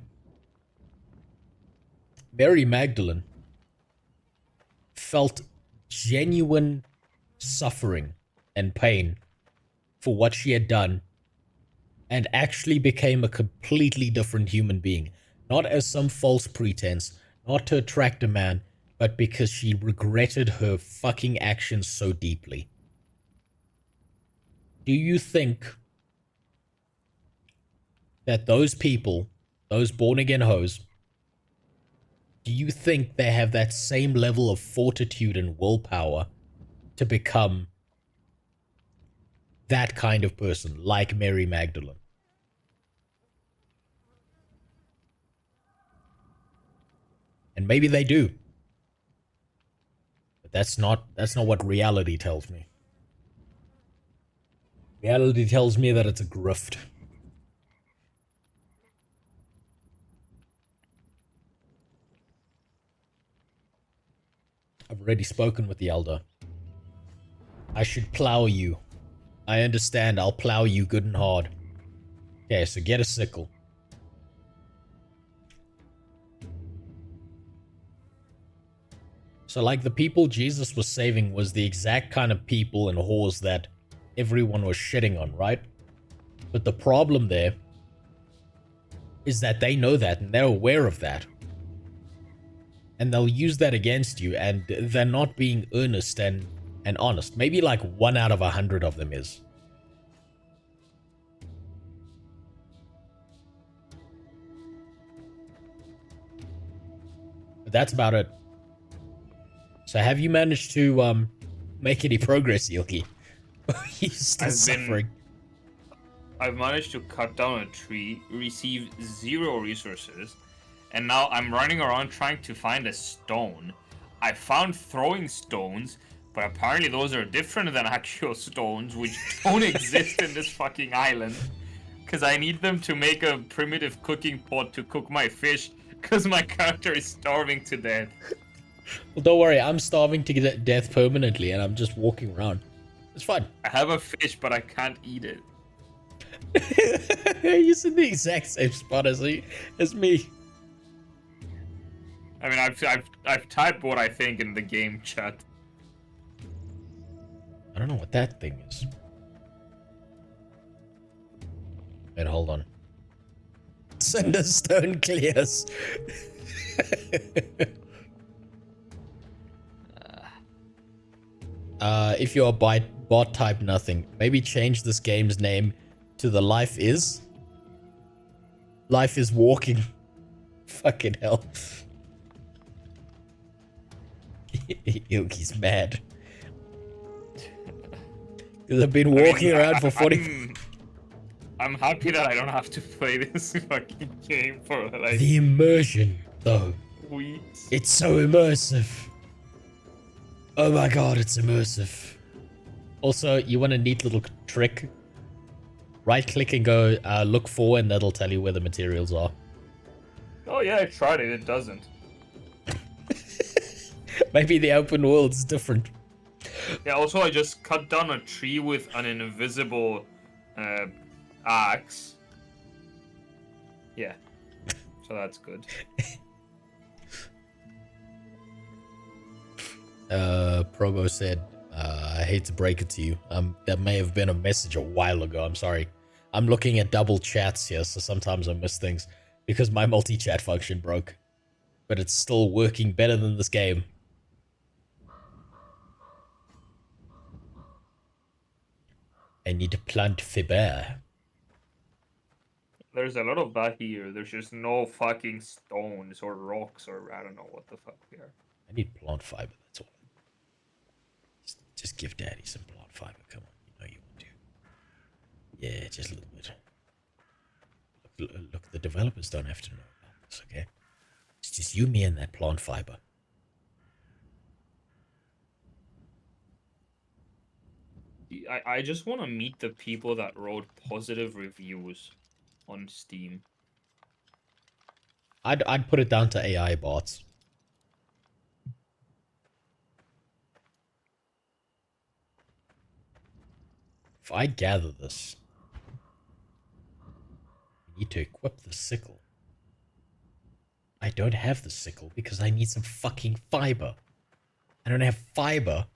Mary Magdalene felt genuine suffering and pain for what she had done and actually became a completely different human being. Not as some false pretense, not to attract a man, but because she regretted her fucking actions so deeply. Do you think that those people, those born-again hoes, do you think they have that same level of fortitude and willpower to become that kind of person, like Mary Magdalene? And maybe they do. But that's not what reality tells me. Reality tells me that it's a grift. I've already spoken with the elder. I should plow you. I understand, I'll plow you good and hard. Okay, so get a sickle. So like the people Jesus was saving was the exact kind of people and whores that everyone was shitting on, right? But the problem there is that they know that and they're aware of that. And they'll use that against you, and they're not being earnest and honest. Maybe like 1 out of 100 of them is. But that's about it. So have you managed to make any progress, Yoki? You're still suffering. I've managed to cut down a tree, receive 0 resources, and now I'm running around trying to find a stone. I found throwing stones, but apparently those are different than actual stones, which don't exist in this fucking island. Because I need them to make a primitive cooking pot to cook my fish, because my character is starving to death. Well, don't worry, I'm starving to get death permanently, and I'm just walking around. It's fun. I have a fish, but I can't eat it. You're in the exact same spot as me. I mean, I've typed what I think in the game chat. I don't know what that thing is. Wait, hold on. Cinderstone clears. If you're a bot type nothing, maybe change this game's name to the Life Is. Life is walking. Fucking hell. Yogi's mad. Because I've been walking around for 40... I'm happy that I don't have to play this fucking game for like... The immersion, though. Weeks. It's so immersive. Oh my god, it's immersive. Also, you want a neat little trick? Right click and go look for, and that'll tell you where the materials are. Oh yeah, I tried it, it doesn't. Maybe the open world's different. Yeah, also I just cut down a tree with an invisible axe. Yeah. So that's good. Probo said, I hate to break it to you. That may have been a message a while ago. I'm sorry. I'm looking at double chats here, so sometimes I miss things because my multi-chat function broke. But it's still working better than this game. I need to plant fiber. There's a lot of that here. There's just no fucking stones or rocks or I don't know what the fuck they are. I need plant fiber, that's all. Just give Daddy some plant fiber, come on. You know you want to. Yeah, just a little bit. Look, the developers don't have to know about this, okay? It's just you, me, and that plant fiber. I just want to meet the people that wrote positive reviews on Steam. I'd put it down to AI bots. If I gather this, I need to equip the sickle. I don't have the sickle because I need some fucking fiber. I don't have fiber.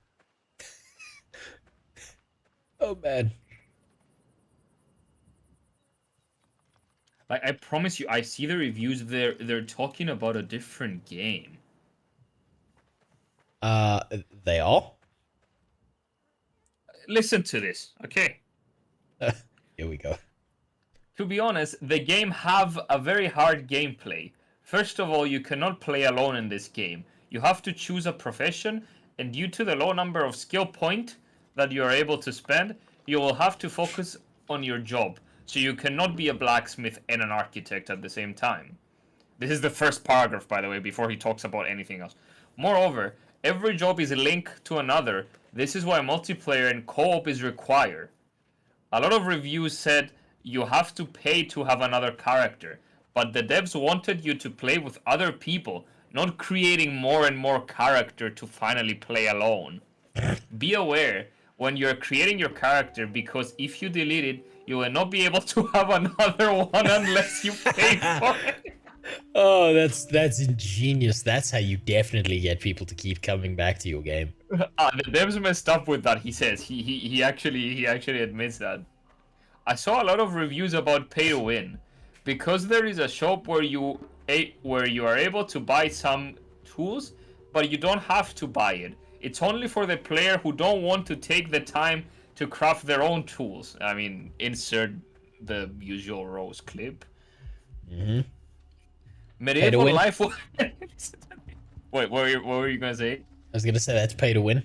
Oh man. Like I promise you, I see the reviews. They're talking about a different game. They are? Listen to this, okay? Here we go. To be honest, the game have a very hard gameplay. First of all, you cannot play alone in this game. You have to choose a profession, and due to the low number of skill point that you are able to spend, you will have to focus on your job. So you cannot be a blacksmith and an architect at the same time. This is the first paragraph, by the way, before he talks about anything else. Moreover, every job is a link to another. This is why multiplayer and co-op is required. A lot of reviews said you have to pay to have another character, but the devs wanted you to play with other people, not creating more and more character to finally play alone. Be aware when you're creating your character, because if you delete it, you will not be able to have another one unless you pay for it. Oh, that's ingenious. That's how you definitely get people to keep coming back to your game. The devs messed up with that. He says he actually admits that. I saw a lot of reviews about pay to win, because there is a shop where you are able to buy some tools, but you don't have to buy it. It's only for the player who don't want to take the time to craft their own tools. I mean, insert the usual Rose clip. Mm-hmm. Medieval life. Wait, what were you gonna say? I was gonna say that's pay to win.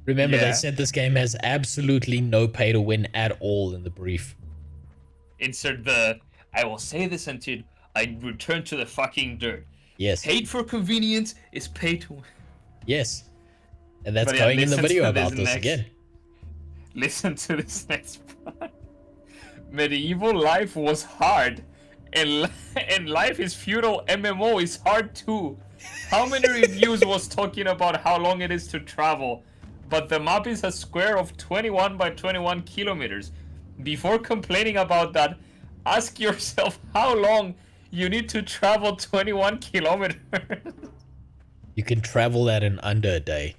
Remember, they said this game has absolutely no pay to win at all in the brief. Insert the I will say this until I return to the fucking dirt. Yes. Paid for convenience is pay to win. Yes. And that's going in the video about this again. Listen to this next part. Medieval life was hard, and life is feudal MMO is hard too. How many reviews was talking about how long it is to travel, but the map is a square of 21 by 21 kilometers. Before complaining about that, ask yourself how long you need to travel 21 kilometers. You can travel that in under a day.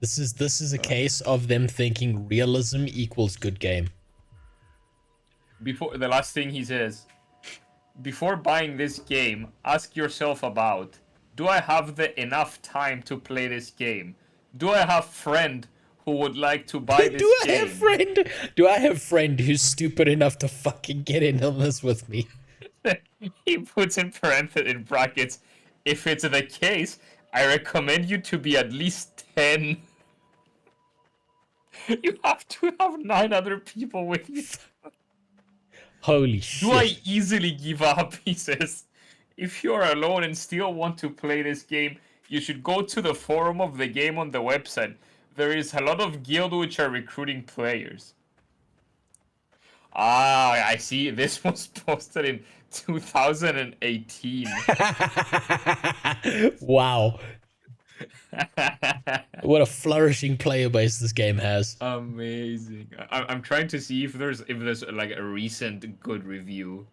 This is a case of them thinking realism equals good game. Before the last thing he says, before buying this game, ask yourself about, do I have the enough time to play this game? Do I have friend who would like to buy this game? Do I have friend who's stupid enough to fucking get in on this with me? He puts in parentheses, in brackets, if it's the case, I recommend you to be at least 10. You have to have 9 other people with you. Holy shit. Do I easily give up? He says. If you're alone and still want to play this game, you should go to the forum of the game on the website. There is a lot of guild which are recruiting players. Ah, I see. This was posted in 2018. Wow. What a flourishing player base this game has. Amazing. I'm trying to see if there's like a recent good review.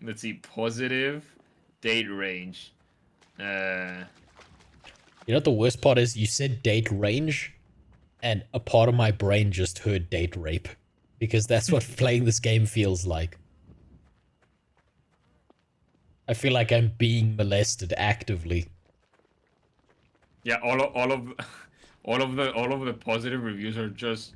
Let's see. Positive date range. You know what the worst part is? You said date range, and a part of my brain just heard date rape, because that's what playing this game feels like. I feel like I'm being molested actively. Yeah, all of the positive reviews are just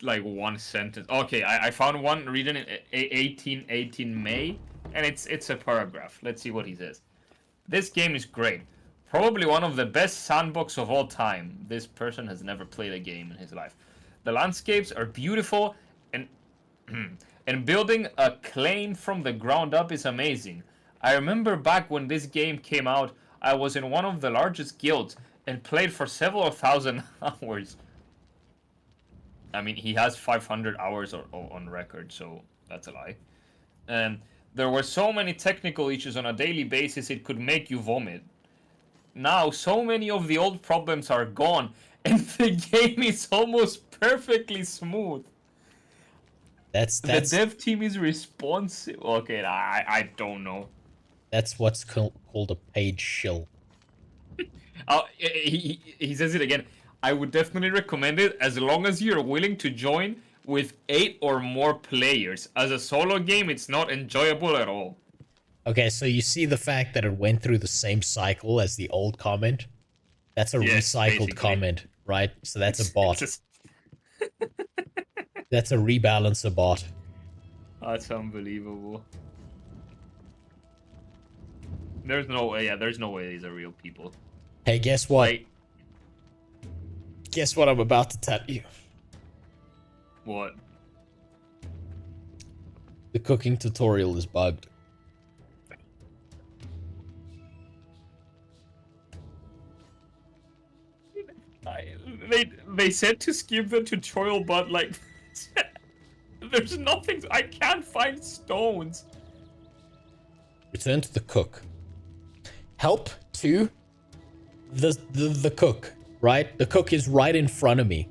like one sentence. Okay, I found one written in 18 May, and it's a paragraph. Let's see what he says. This game is great. Probably one of the best sandbox of all time. This person has never played a game in his life. The landscapes are beautiful, and and building a claim from the ground up is amazing. I remember back when this game came out, I was in one of the largest guilds and played for several thousand hours. I mean, he has 500 hours on record, so that's a lie. And there were so many technical issues on a daily basis it could make you vomit. Now, so many of the old problems are gone, and the game is almost perfectly smooth. The dev team is responsive. Okay, I don't know. That's what's called a page shill. He says it again. I would definitely recommend it as long as you're willing to join with 8 or more players. As a solo game, it's not enjoyable at all. Okay, so you see the fact that it went through the same cycle as the old comment? That's a recycled basically. comment, right? So that's a bot. That's a rebalancer bot. That's unbelievable. There's no way. Yeah, there's no way these are real people. Hey, guess what? Guess what I'm about to tell you. What? The cooking tutorial is bugged. They said to skip the tutorial, but like, there's nothing. I can't find stones. Return to the cook. Help to the cook, right? The cook is right in front of me.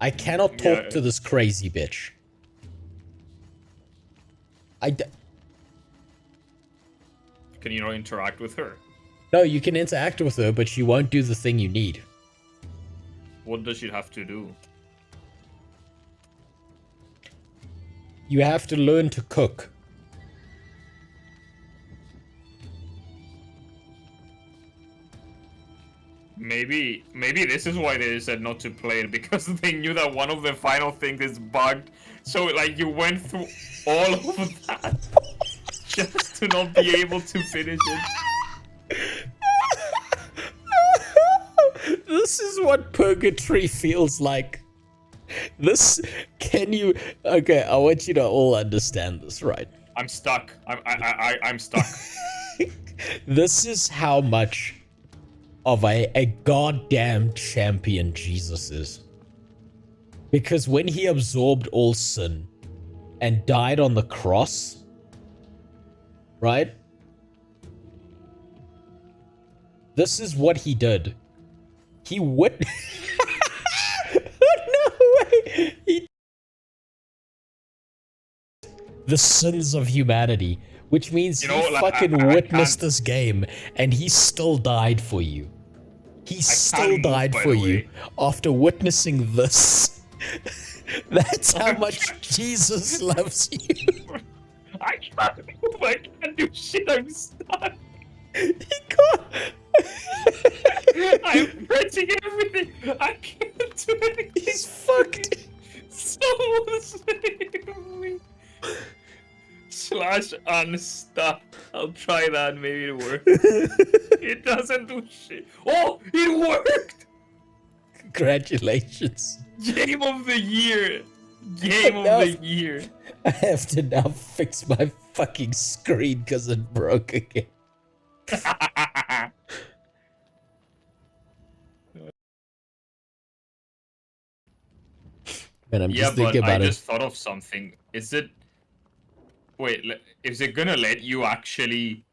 I cannot talk to this crazy bitch. Can you not interact with her? No, you can interact with her, but she won't do the thing you need. What does she have to do? You have to learn to cook. Maybe this is why they said not to play it, because they knew that one of the final things is bugged. So like you went through all of that just to not be able to finish it. This is what purgatory feels like. This, can you, okay, I want you to all understand this, right? I'm stuck. I'm stuck. This is how much of a goddamn champion Jesus is. Because when he absorbed all sin and died on the cross, right? This is what he did. He would... No way! The sins of humanity, which means he fucking witnessed this game, and he still died for you. He still died for you after witnessing this. That's how much Jesus loves you. I can't move. I can't do shit. I'm stuck. He can't. I'm pressing everything. I can't do anything. He's fucked. Someone save me. / unstuck. I'll try that. Maybe it works. It doesn't do shit. Oh, it worked. Congratulations. Game of the year. Game of the year. I have to now fix my fucking screen because it broke again. Man, I'm just thinking about it. I just thought of something. Is it... Wait, is it gonna let you actually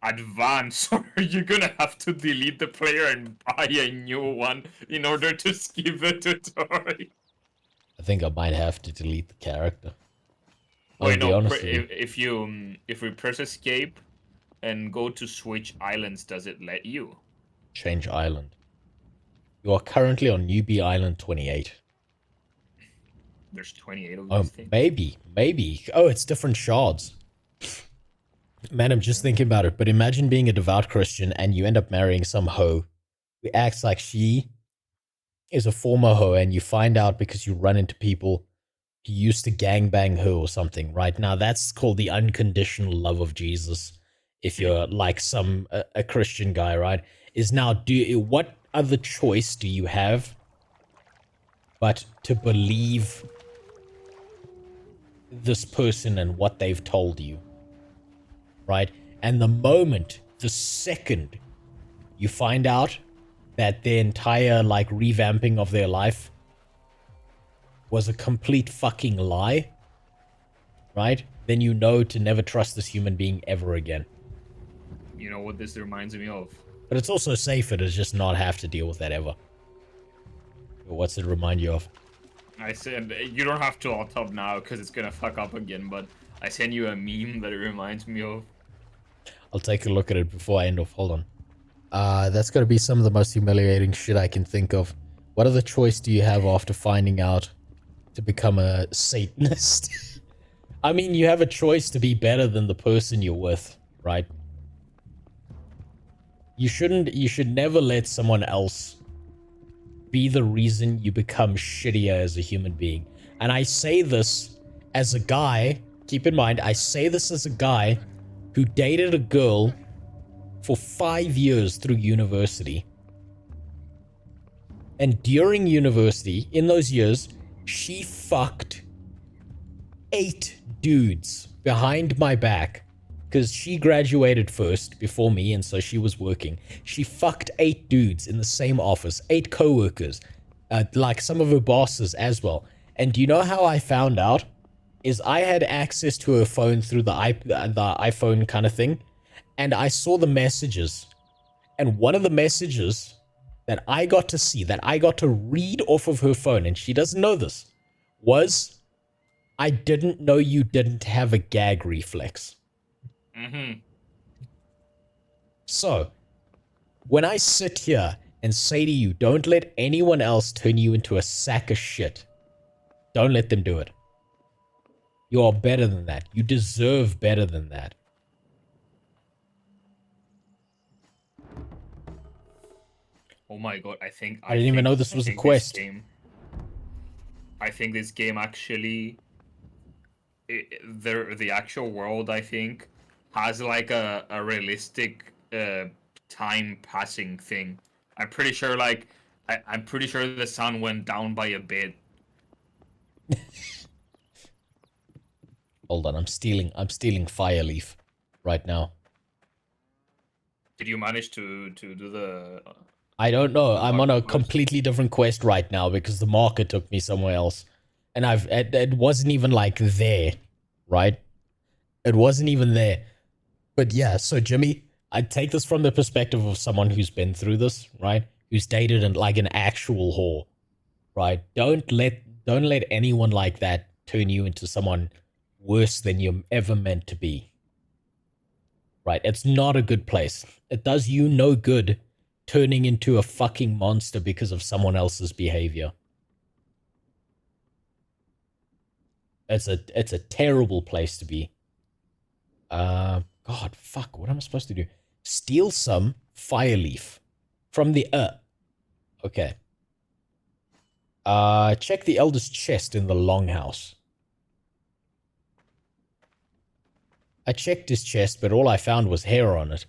advance, or are you gonna have to delete the player and buy a new one in order to skip the tutorial? I think I might have to delete the character. Wait, no, if we press escape and go to switch islands, does it let you? Change island. You are currently on Newbie Island 28. There's 28 of Oh, these things. maybe. Oh, it's different shards. Man, I'm just thinking about it, but imagine being a devout Christian and you end up marrying some hoe who acts like she is a former hoe, and you find out because you run into people who used to gangbang her or something, right? Now, that's called the unconditional love of Jesus. If you're like a Christian guy, right? Is now, what other choice do you have but to believe this person and what they've told you, right? And the second you find out that their entire like revamping of their life was a complete fucking lie, right? Then you know to never trust this human being ever again. You know what this reminds me of? But it's also safer to just not have to deal with that ever. What's it remind you of? I said, you don't have to alt up now because it's gonna fuck up again, but I sent you a meme that it reminds me of. I'll take a look at it before I end off. Hold on. That's gotta be some of the most humiliating shit I can think of. What other choice do you have after finding out to become a Satanist? I mean, you have a choice to be better than the person you're with, right? You should never let someone else be the reason you become shittier as a human being. And I say this as a guy, keep in mind, I say this as a guy who dated a girl for 5 years through university. And during university, in those years, She fucked 8 dudes behind my back because she graduated first before me, and so she was working. She fucked 8 dudes in the same office, 8 co-workers, like some of her bosses as well. And do you know how I found out? Is I had access to her phone through the iPhone kind of thing, and I saw the messages. And one of the messages that I got to see, that I got to read off of her phone, and she doesn't know this, was, I didn't know you didn't have a gag reflex. Mm-hmm. So, when I sit here and say to you, don't let anyone else turn you into a sack of shit, don't let them do it. You are better than that. You deserve better than that. Oh my god, I didn't even know this was a quest. I think this game actually, the actual world, I think, has like a realistic time passing thing. I'm pretty sure, like, I'm pretty sure the sun went down by a bit. Hold on, I'm stealing Fireleaf right now. Did you manage to do the... I don't know. I'm on a completely different quest right now because the marker took me somewhere else. And it wasn't even like there, right? It wasn't even there. But yeah, so Jimmy, I take this from the perspective of someone who's been through this, right? Who's dated like an actual whore, right? Don't let anyone like that turn you into someone worse than you're ever meant to be. Right? It's not a good place. It does you no good turning into a fucking monster because of someone else's behavior. It's a terrible place to be. God, fuck, what am I supposed to do? Steal some Fireleaf from the Okay. Check the Elder's chest in the Longhouse. I checked his chest, but all I found was hair on it.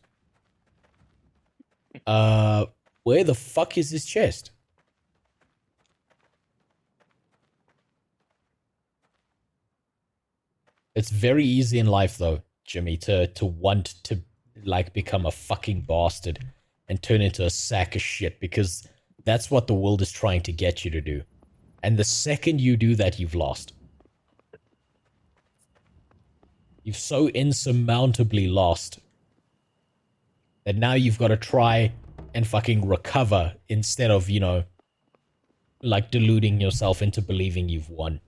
Where the fuck is his chest? It's very easy in life, though, Jimmy, to want to, like, become a fucking bastard and turn into a sack of shit, because that's what the world is trying to get you to do. And the second you do that, you've lost. You've so insurmountably lost that now you've got to try and fucking recover instead of, you know, like deluding yourself into believing you've won.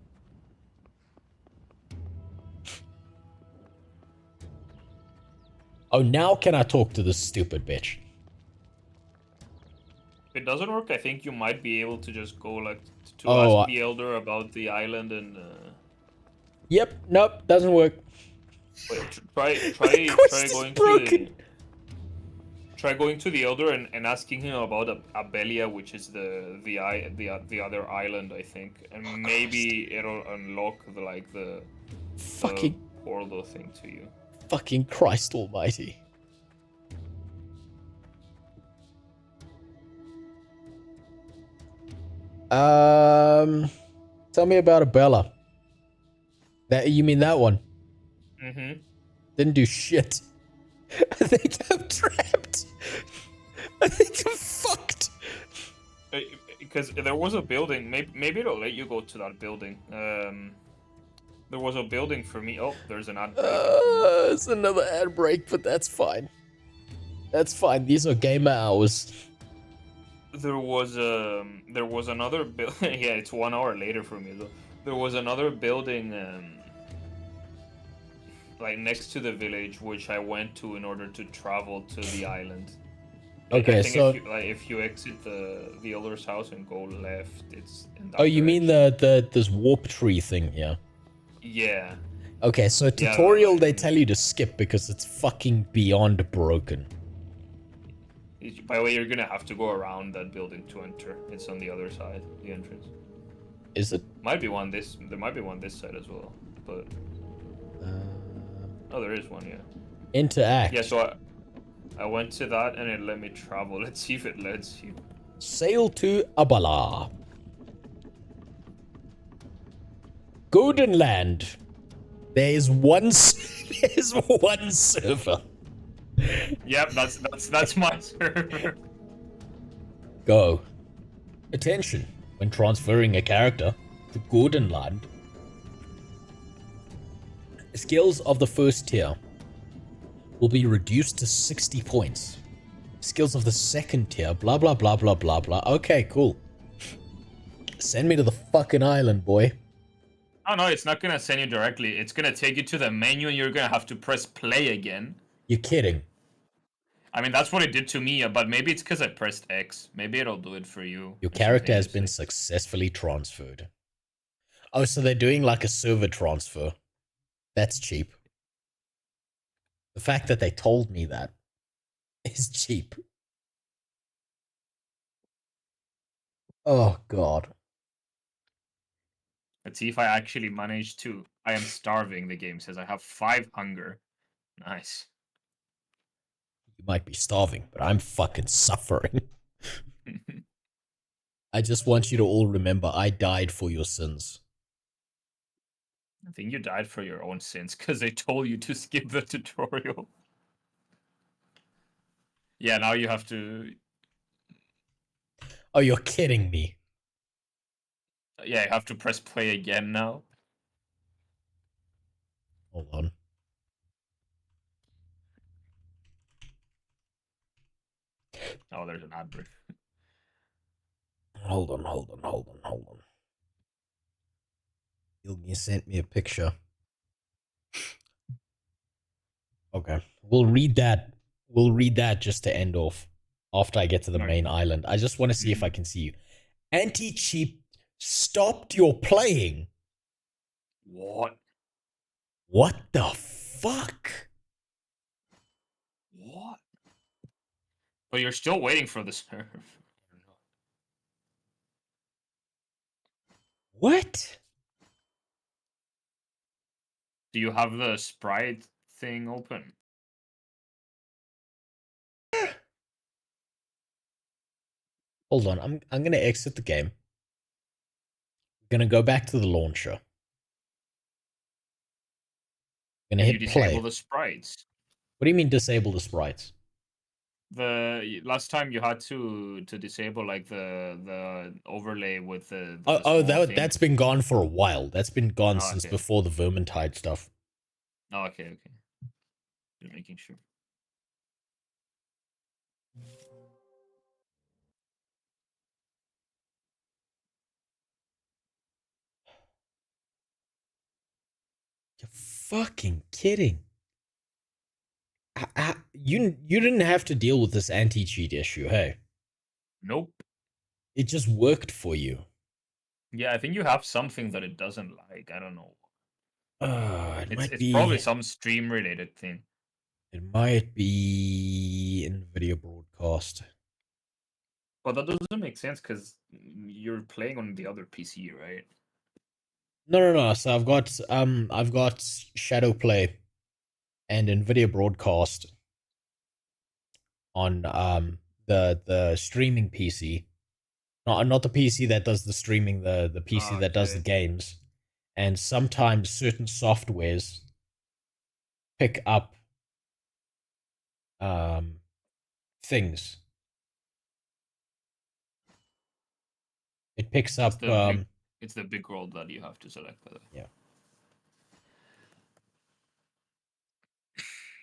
Oh, now can I talk to this stupid bitch? If it doesn't work, I think you might be able to just go, like, to ask the Elder about the island and... Yep, nope, doesn't work. Wait, try going to the Elder and asking him about Abelia, which is the other island, I think, and maybe it'll unlock the fucking portal thing to you. Fucking Christ Almighty! Tell me about Abella. That you mean that one? Mm-hmm. Didn't do shit. I think I'm trapped. I think I'm fucked. Because there was a building. Maybe it'll let you go to that building. There was a building for me. Oh, there's an ad break. It's another ad break, but that's fine. That's fine. These are gamer hours. There was another building. Yeah, it's 1 hour later for me though. There was another building, like next to the village, which I went to in order to travel to the island. Okay, I think so if you exit the Elder's house and go left, it's. In that oh, you mean this warp tree thing? Yeah. Yeah. Okay, so tutorial they tell you to skip because it's fucking beyond broken. By the way, you're gonna have to go around that building to enter. It's on the other side, the entrance. Is it? Might be one this. There might be one this side as well, but. Oh, there is one. Yeah. Interact. Yeah. So I went to that and it let me travel. Let's see if it lets you. Sail to Abala. Goldenland. There's one server. Yep, that's my server. Go. Attention. When transferring a character to Goldenland, skills of the first tier will be reduced to 60 points. Skills of the second tier, blah, blah, blah, blah, blah, blah. Okay, cool. Send me to the fucking island, boy. Oh no, it's not gonna send you directly. It's gonna take you to the menu and you're gonna have to press play again. You're kidding. I mean, that's what it did to me, but maybe it's because I pressed X. Maybe it'll do it for you. Your character has been successfully transferred. Oh, so they're doing like a server transfer. That's cheap. The fact that they told me that is cheap. Oh, God. Let's see if I actually manage to. I am starving, the game says. I have 5 hunger. Nice. You might be starving, but I'm fucking suffering. I just want you to all remember I died for your sins. I think you died for your own sins because they told you to skip the tutorial. Yeah, now you have to... Oh, you're kidding me. Yeah, you have to press play again now. Hold on. Oh, there's an ad break. Hold on. You sent me a picture. Okay. We'll read that. We'll read that just to end off after I get to the main island. I just want to see if I can see you. Anti-cheat stopped your playing. What? What the fuck? What? But you're still waiting for the serve. What? Do you have the sprite thing open? Hold on. I'm gonna exit the game. I'm gonna go back to the launcher. I'm gonna You hit play. disable the sprites. What do you mean disable the sprites? The last time you had to disable like the overlay with the That's been gone for a while. That's been gone since okay. before the Vermintide stuff. Oh, okay. Just making sure. You're fucking kidding. You didn't have to deal with this anti-cheat issue, hey? Nope. It just worked for you. Yeah, I think you have something that it doesn't like. I don't know. It's be probably some stream related thing. It might be NVIDIA broadcast. But that doesn't make sense because you're playing on the other PC, right? No. So I've got Shadowplay and NVIDIA broadcast on the streaming PC. Not the PC that does the streaming, the PC that does the games. And sometimes certain softwares pick up things. It picks up It's the big world that you have to select, by the way. Yeah.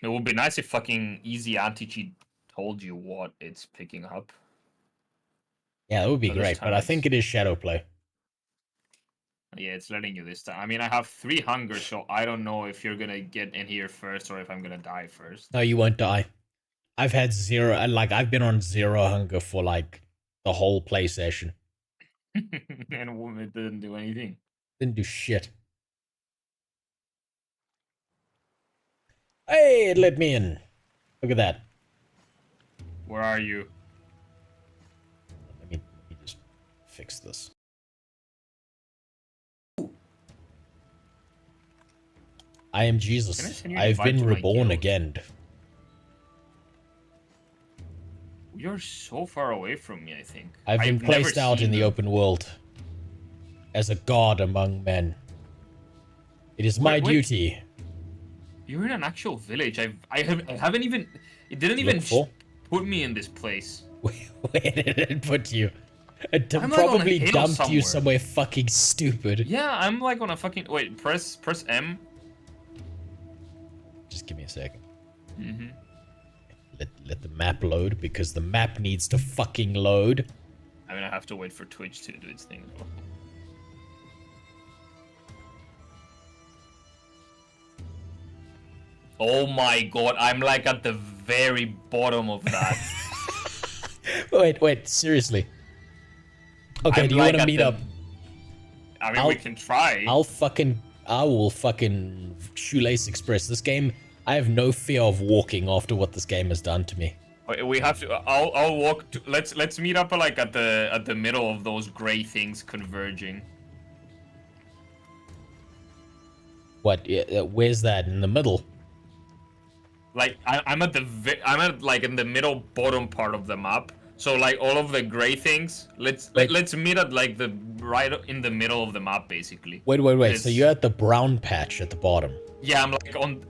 It would be nice if fucking Easy Anti-Cheat told you what it's picking up. Yeah, that would be But this great, but I time think it is Shadowplay. Yeah, it's letting you this time. I mean, I have 3 hunger, so I don't know if you're gonna get in here first or if I'm gonna die first. No, you won't die. I've had 0, I've been on 0 hunger for like the whole play session. And it didn't do anything. Didn't do shit. Hey, it let me in. Look at that. Where are you? Let me just fix this. I am Jesus. I've been reborn again. You're so far away from me, I think. I've been placed out in the open world as a god among men. It is my Wait. duty. You're in an actual village. I haven't even. It didn't even put me in this place. Where did it put you? It I'm like on a probably hill dumped you somewhere fucking stupid. Yeah, I'm like on a fucking. Wait, press M. Just give me a second. Mm-hmm. Let the map load, because the map needs to fucking load. I'm gonna have to wait for Twitch to do its thing as well. Oh my god, I'm like at the very bottom of that. Wait, seriously. Okay, do you want to meet up? I mean, we can try. I will fucking shoelace express this game. I have no fear of walking after what this game has done to me. We have to. I'll walk. Let's meet up like at the middle of those gray things converging. What? Where's that? In the middle? Like I'm at like in the middle bottom part of the map. So like all of the gray things. Let's meet at like the right in the middle of the map basically. Wait. So you're at the brown patch at the bottom. Yeah,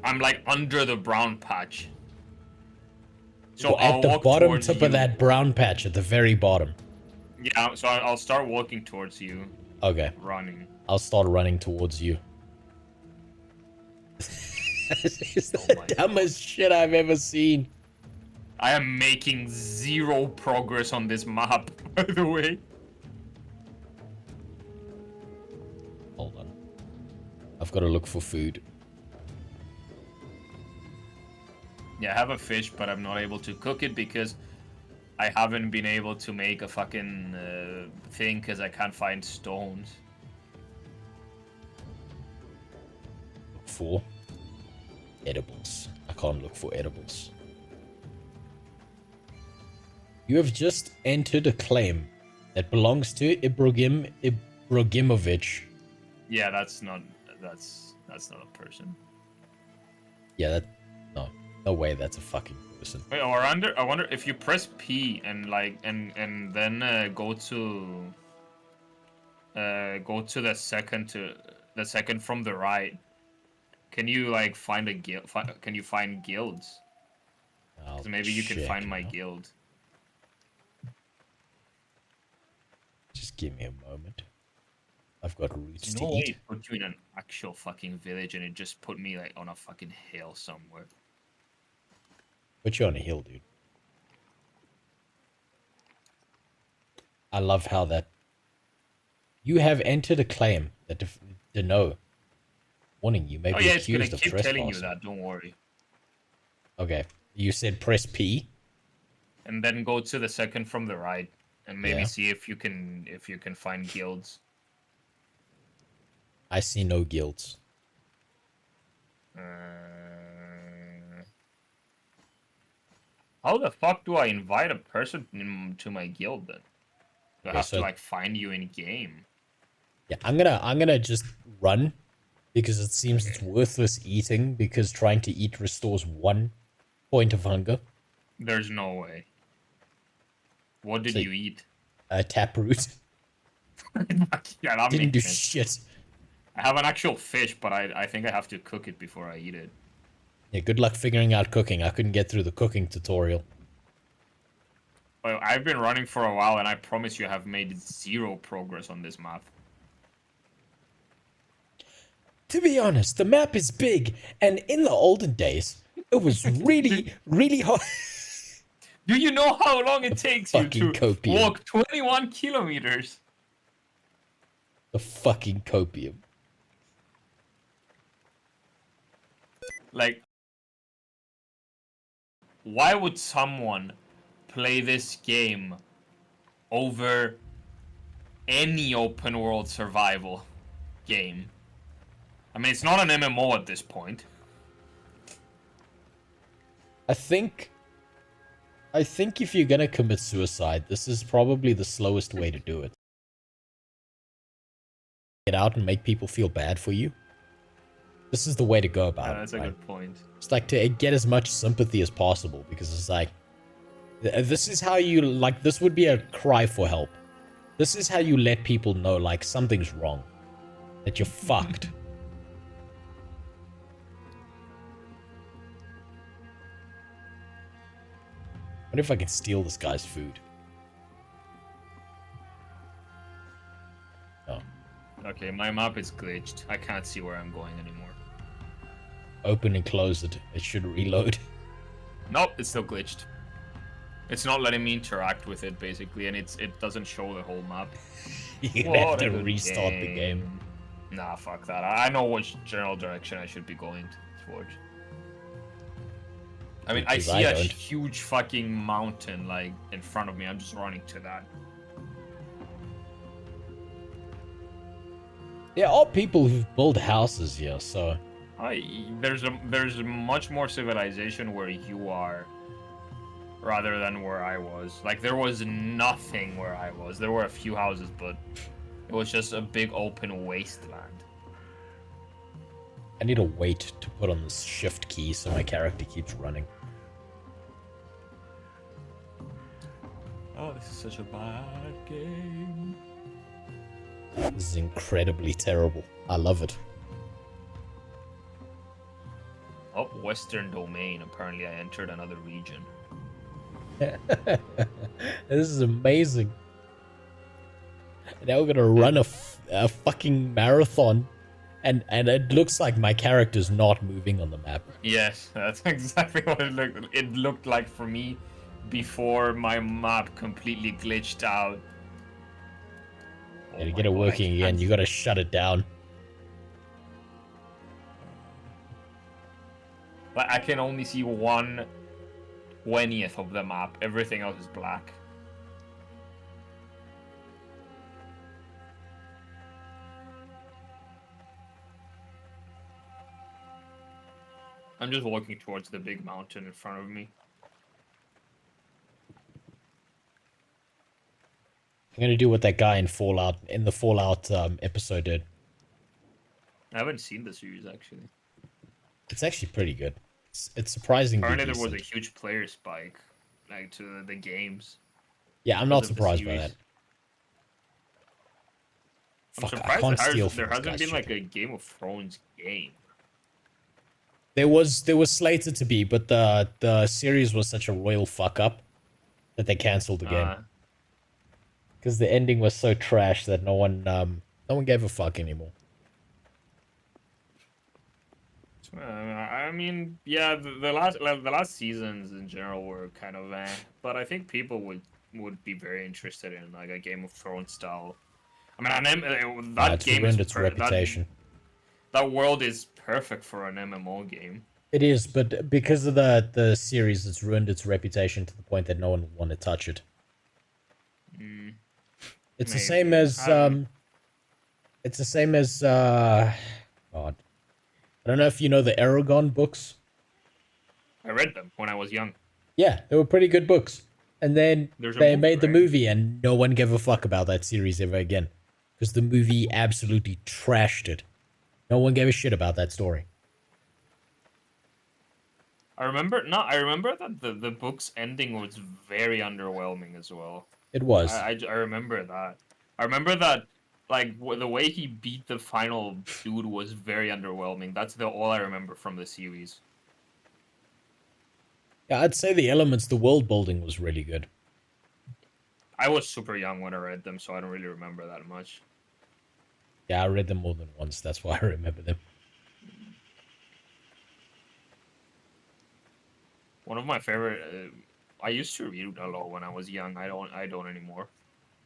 I'm like under the brown patch. So at the bottom tip of that brown patch, at the very bottom. Yeah, so I'll start walking towards you. Okay. Running. I'll start running towards you. This is the dumbest shit I've ever seen. I am making zero progress on this map, by the way. Hold on. I've got to look for food. Yeah, I have a fish, but I'm not able to cook it because I haven't been able to make a fucking thing because I can't find stones. Look for edibles. I can't look for edibles. You have just entered a claim that belongs to Ibrahimovic. Yeah, that's not a person. Yeah, no way that's a fucking person. Wait, I wonder if you press P and like and then go to the second from the right. Can you like find a guild? Can you find guilds? So maybe you can find my guild. Just give me a moment. I've got roots No to way eat. it put you in an actual fucking village and it just put me like on a fucking hill somewhere. Put you on a hill, dude. I love how that... You have entered a claim that no. Warning, you may be accused of trespassing. Oh yeah, it's gonna keep telling you that, don't worry. Okay. You said press P? And then go to the second from the right. And maybe see if you can find guilds. I see no guilds. How the fuck do I invite a person to my guild then? Do I have to like find you in game? Yeah, I'm gonna just run because it seems it's worthless eating because trying to eat restores 1 point of hunger. There's no way. What did you eat? Taproot. Yeah, that Didn't do makes sense. shit. I have an actual fish, but I think I have to cook it before I eat it. Yeah, good luck figuring out cooking. I couldn't get through the cooking tutorial. Well, I've been running for a while, and I promise you I have made zero progress on this map. To be honest, the map is big, and in the olden days, it was really, really hard. Do you know how long it takes you to copium. walk 21 kilometers? The fucking copium. Like, why would someone play this game over any open world survival game? I mean, it's not an MMO at this point. I think if you're gonna commit suicide, this is probably the slowest way to do it. Get out and make people feel bad for you. This is the way to go about it. That's a good point. It's like to get as much sympathy as possible, because it's like, this is how you, like, this would be a cry for help. This is how you let people know, like, something's wrong. That you're fucked. What if I can steal this guy's food? Oh. Okay, my map is glitched. I can't see where I'm going anymore. Open and close it. It should reload. Nope, it's still glitched. It's not letting me interact with it, basically, and it doesn't show the whole map. You have to restart the game. Nah, fuck that. I know which general direction I should be going towards. I mean, I Because see I a don't. huge fucking mountain, like, in front of me. I'm just running to that. There are people who've built houses here, so... There's much more civilization where you are, rather than where I was. Like, there was nothing where I was. There were a few houses, but it was just a big open wasteland. I need to wait to put on the shift key so my character keeps running. Oh, this is such a bad game. This is incredibly terrible. I love it. Oh, Western Domain. Apparently I entered another region. This is amazing. Now we're gonna run a fucking marathon, and it looks like my character's not moving on the map. Yes, that's exactly what it looked like for me before my map completely glitched out. Yeah, to get it working again, you gotta shut it down. But I can only see 1/20th of the map. Everything else is black. I'm just walking towards the big mountain in front of me. I'm gonna do what that guy in the Fallout episode did. I haven't seen the series actually. It's actually pretty good. It's surprisingly Apparently there was decent. a huge player spike, like to the games. Yeah, I'm not because of the surprised by series. that. I'm Fuck, I surprised can't there steal from there this hasn't guy's been shit. like a Game of Thrones game. There was slated to be, but the series was such a royal fuck up that they cancelled the game. Because the ending was so trash that no one gave a fuck anymore. I mean, yeah, the last seasons in general were kind of but I think people would be very interested in like a Game of Thrones style. I mean, that It's game ruined is its reputation. That world is perfect for an MMO game. It is, but because of the series, it's ruined its reputation to the point that no one would want to touch it. It's the same as it's the same as God. I don't know if you know the Aragon books. I read them when I was young. Yeah, they were pretty good books. And then There's a they movie, made the right? movie, and no one gave a fuck about that series ever again. Because the movie absolutely trashed it. No one gave a shit about that story. I remember that the book's ending was very underwhelming as well. It was. I remember that. I remember that, like, the way he beat the final dude was very underwhelming. That's all I remember from the series. Yeah, I'd say the elements, the world building was really good. I was super young when I read them, so I don't really remember that much. Yeah, I read them more than once. That's why I remember them. One of my favorite. I used to read a lot when I was young. I don't anymore.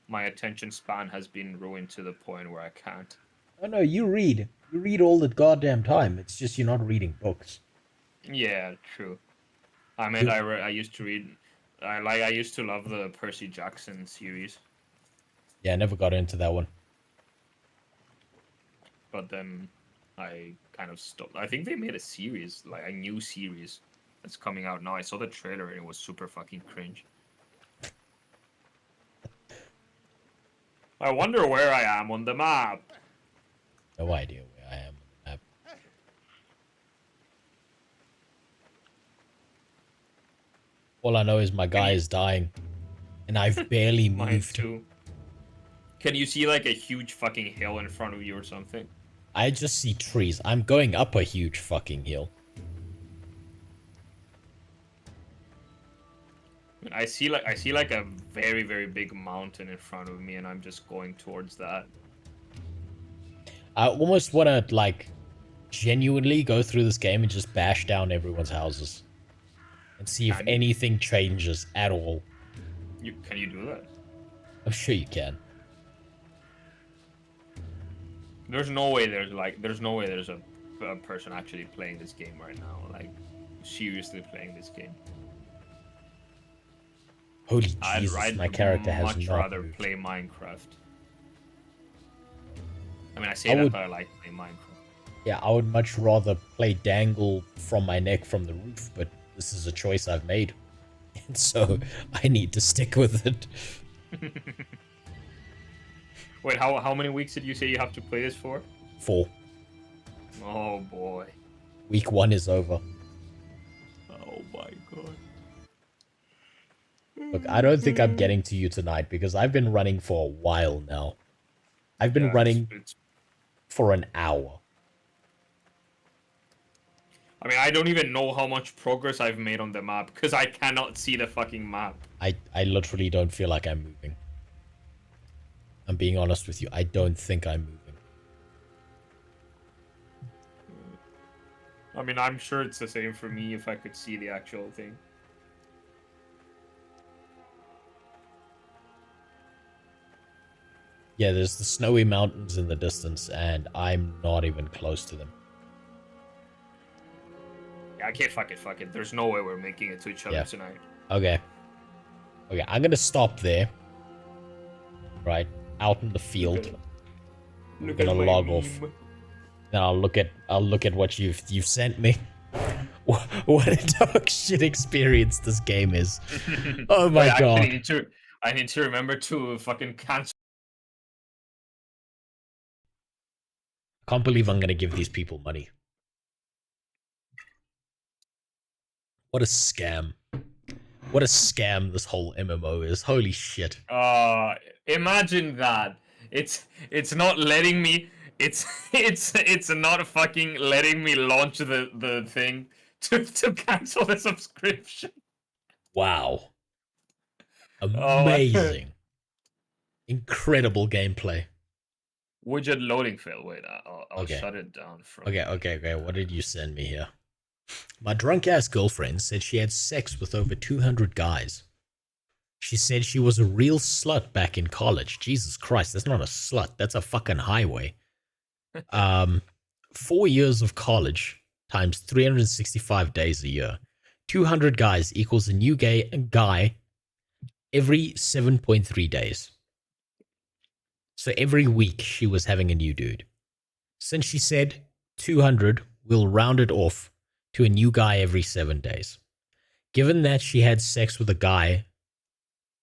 My attention span has been ruined to the point where I can't. Oh no, you read. You read all the goddamn time. It's just you're not reading books. Yeah, true. I mean, I used to read. I used to love the Percy Jackson series, Yeah, I never got into that one. but then I kind of stopped. I think they made a series, like a new series, that's coming out now. I saw the trailer and it was super fucking cringe. I wonder where I am on the map. No idea where I am on the map. All I know is my guy is dying, and I've barely Mine moved. too. Can you see like a huge fucking hill in front of you or something? I just see trees. I'm going up a huge fucking hill. I see like a very, very big mountain in front of me, and I'm just going towards that. I almost want to like genuinely go through this game and just bash down everyone's houses and see if anything changes at all. Can you do that? I'm sure you can. There's no way there's a person actually playing this game right now, like seriously playing this game. Holy Jesus, my character has much not rather moved. play Minecraft. I mean, I say that, but I like playing Minecraft. Yeah, I would much rather play dangle from my neck from the roof, but this is a choice I've made. And so I need to stick with it. Wait, how many weeks did you say you have to play this for? 4. Oh boy. Week 1 is over. Oh my god. Look, I don't think I'm getting to you tonight because I've been running for a while now. I've been running for an hour. I mean, I don't even know how much progress I've made on the map because I cannot see the fucking map. I literally don't feel like I'm moving. I'm being honest with you. I don't think I'm moving. I mean, I'm sure it's the same for me if I could see the actual thing. Yeah, there's the snowy mountains in the distance, and I'm not even close to them. Yeah, I can't fuck it. There's no way we're making it to each other tonight. Okay. Okay, I'm gonna stop there. Right, out in the field. I'm gonna log off. Then I'll look at what you've sent me. What a dog shit experience this game is. Oh my god. I need to remember to fucking cancel. I can't believe I'm gonna give these people money. What a scam. What a scam this whole MMO is. Holy shit. Imagine that. It's not letting me it's not fucking letting me launch the thing to cancel the subscription. Wow. Amazing. Incredible gameplay. Widget loading fail. Wait, I'll Okay. shut it down from. Okay. What did you send me here? My drunk-ass girlfriend said she had sex with over 200 guys. She said she was a real slut back in college. Jesus Christ, that's not a slut. That's a fucking highway. 4 years of college times 365 days a year. 200 guys equals a new guy every 7.3 days. So every week she was having a new dude. Since she said 200, we'll round it off to a new guy every 7 days. Given that she had sex with a guy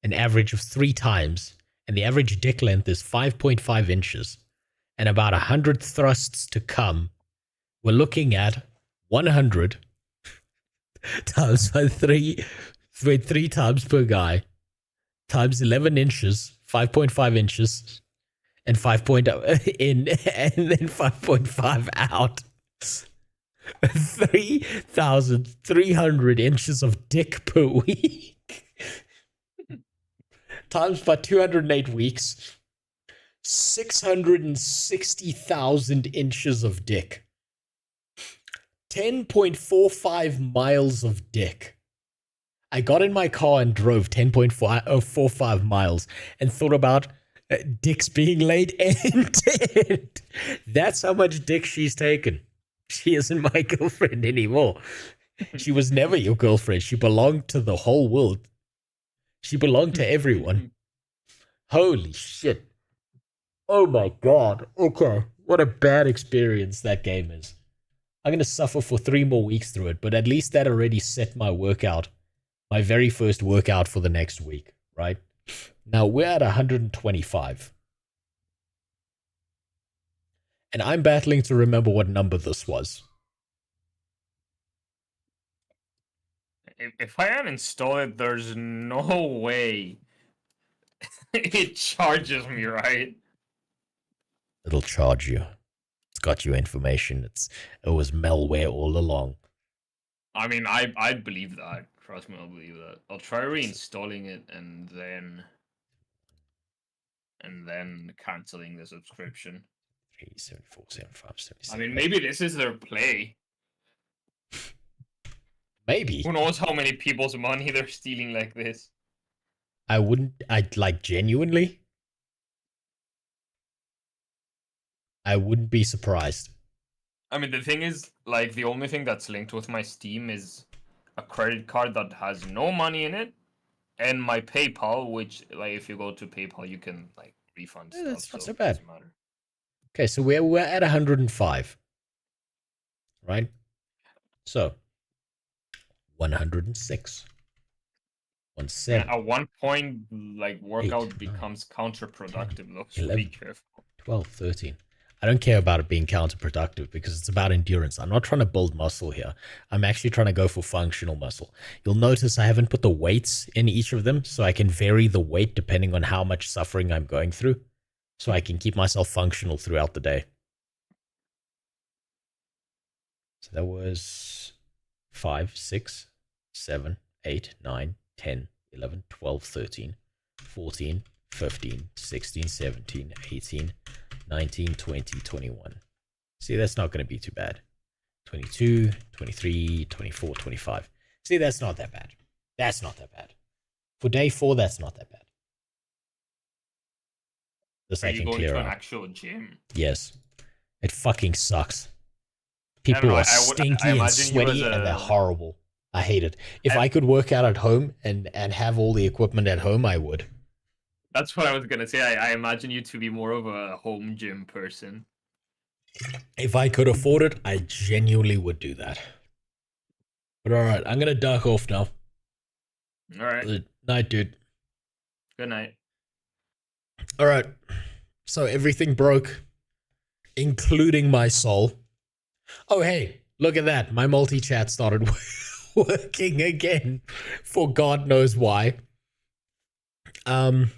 an average of 3 times, and the average dick length is 5.5 inches, and about 100 thrusts to come, we're looking at 100 times by 3 times per guy, times 11 inches, 5.5 inches, and 5.0 in, and then 5.5 out. 3,300 inches of dick per week. Times by 208 weeks. 660,000 inches of dick. 10.45 miles of dick. I got in my car and drove 10.45 miles and thought about dicks being laid end to end. That's how much dick she's taken. She isn't my girlfriend anymore. She was never your girlfriend. She belonged to the whole world. She belonged to everyone. Holy shit. Oh my god. Okay. What a bad experience that game is. I'm going to suffer for 3 more weeks through it, but at least that already set my workout. My very first workout for the next week, right? Now we're at 125. And I'm battling to remember what number this was. If I uninstall it, there's no way it charges me, right? It'll charge you. It's got your information. It was malware all along. I mean, I believe that. Trust me, I'll believe that. I'll try reinstalling it and then canceling the subscription. 3, 7, 4, 7, 5, 7, I mean, maybe this is their play. Maybe. Who knows how many people's money they're stealing like this? I'd like genuinely. I wouldn't be surprised. I mean, the thing is, like, the only thing that's linked with my Steam is a credit card that has no money in it, and my PayPal, which, like, if you go to PayPal, you can, like, refund stuff. That's not so it bad. doesn't matter. Okay, so we're at 105. Right? So 106. 17. At one point, like, workout becomes counterproductive, though, so 11, be careful. 12, 13. I don't care about it being counterproductive because it's about endurance. I'm not trying to build muscle here. I'm actually trying to go for functional muscle. You'll notice I haven't put the weights in each of them, so I can vary the weight depending on how much suffering I'm going through, so I can keep myself functional throughout the day. So that was 5, 6, 7, 8, 9, 10, 11, 12, 13, 14, 15, 16, 17, 18, 19, 20, 21. See, that's not going to be too bad. 22, 23, 24, 25. See, that's not that bad. That's not that bad. For day 4, that's not that bad. This Are I you can going clear to an out. actual gym? Yes. It fucking sucks. People know, are I stinky and imagine you sweaty as and they're a- horrible. I hate it. If I could work out at home and have all the equipment at home, I would. That's what I was gonna say. I imagine you to be more of a home gym person. If I could afford it, I genuinely would do that. But alright, I'm gonna duck off now. Alright. Good night, dude. Good night. Alright. So everything broke, including my soul. Oh, hey, look at that. My multi-chat started working again for God knows why. I'm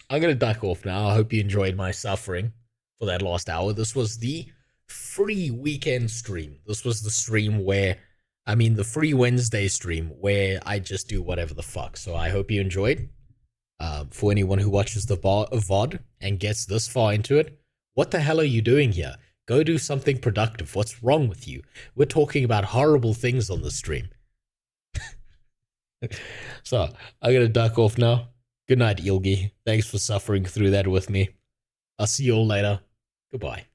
going to duck off now. I hope you enjoyed my suffering for that last hour. This was the free weekend stream. This was the stream where, the free Wednesday stream where I just do whatever the fuck. So I hope you enjoyed. For anyone who watches the VOD and gets this far into it, what the hell are you doing here? Go do something productive. What's wrong with you? We're talking about horrible things on the stream. So, I'm going to duck off now. Good night, Ilgi. Thanks for suffering through that with me. I'll see you all later. Goodbye.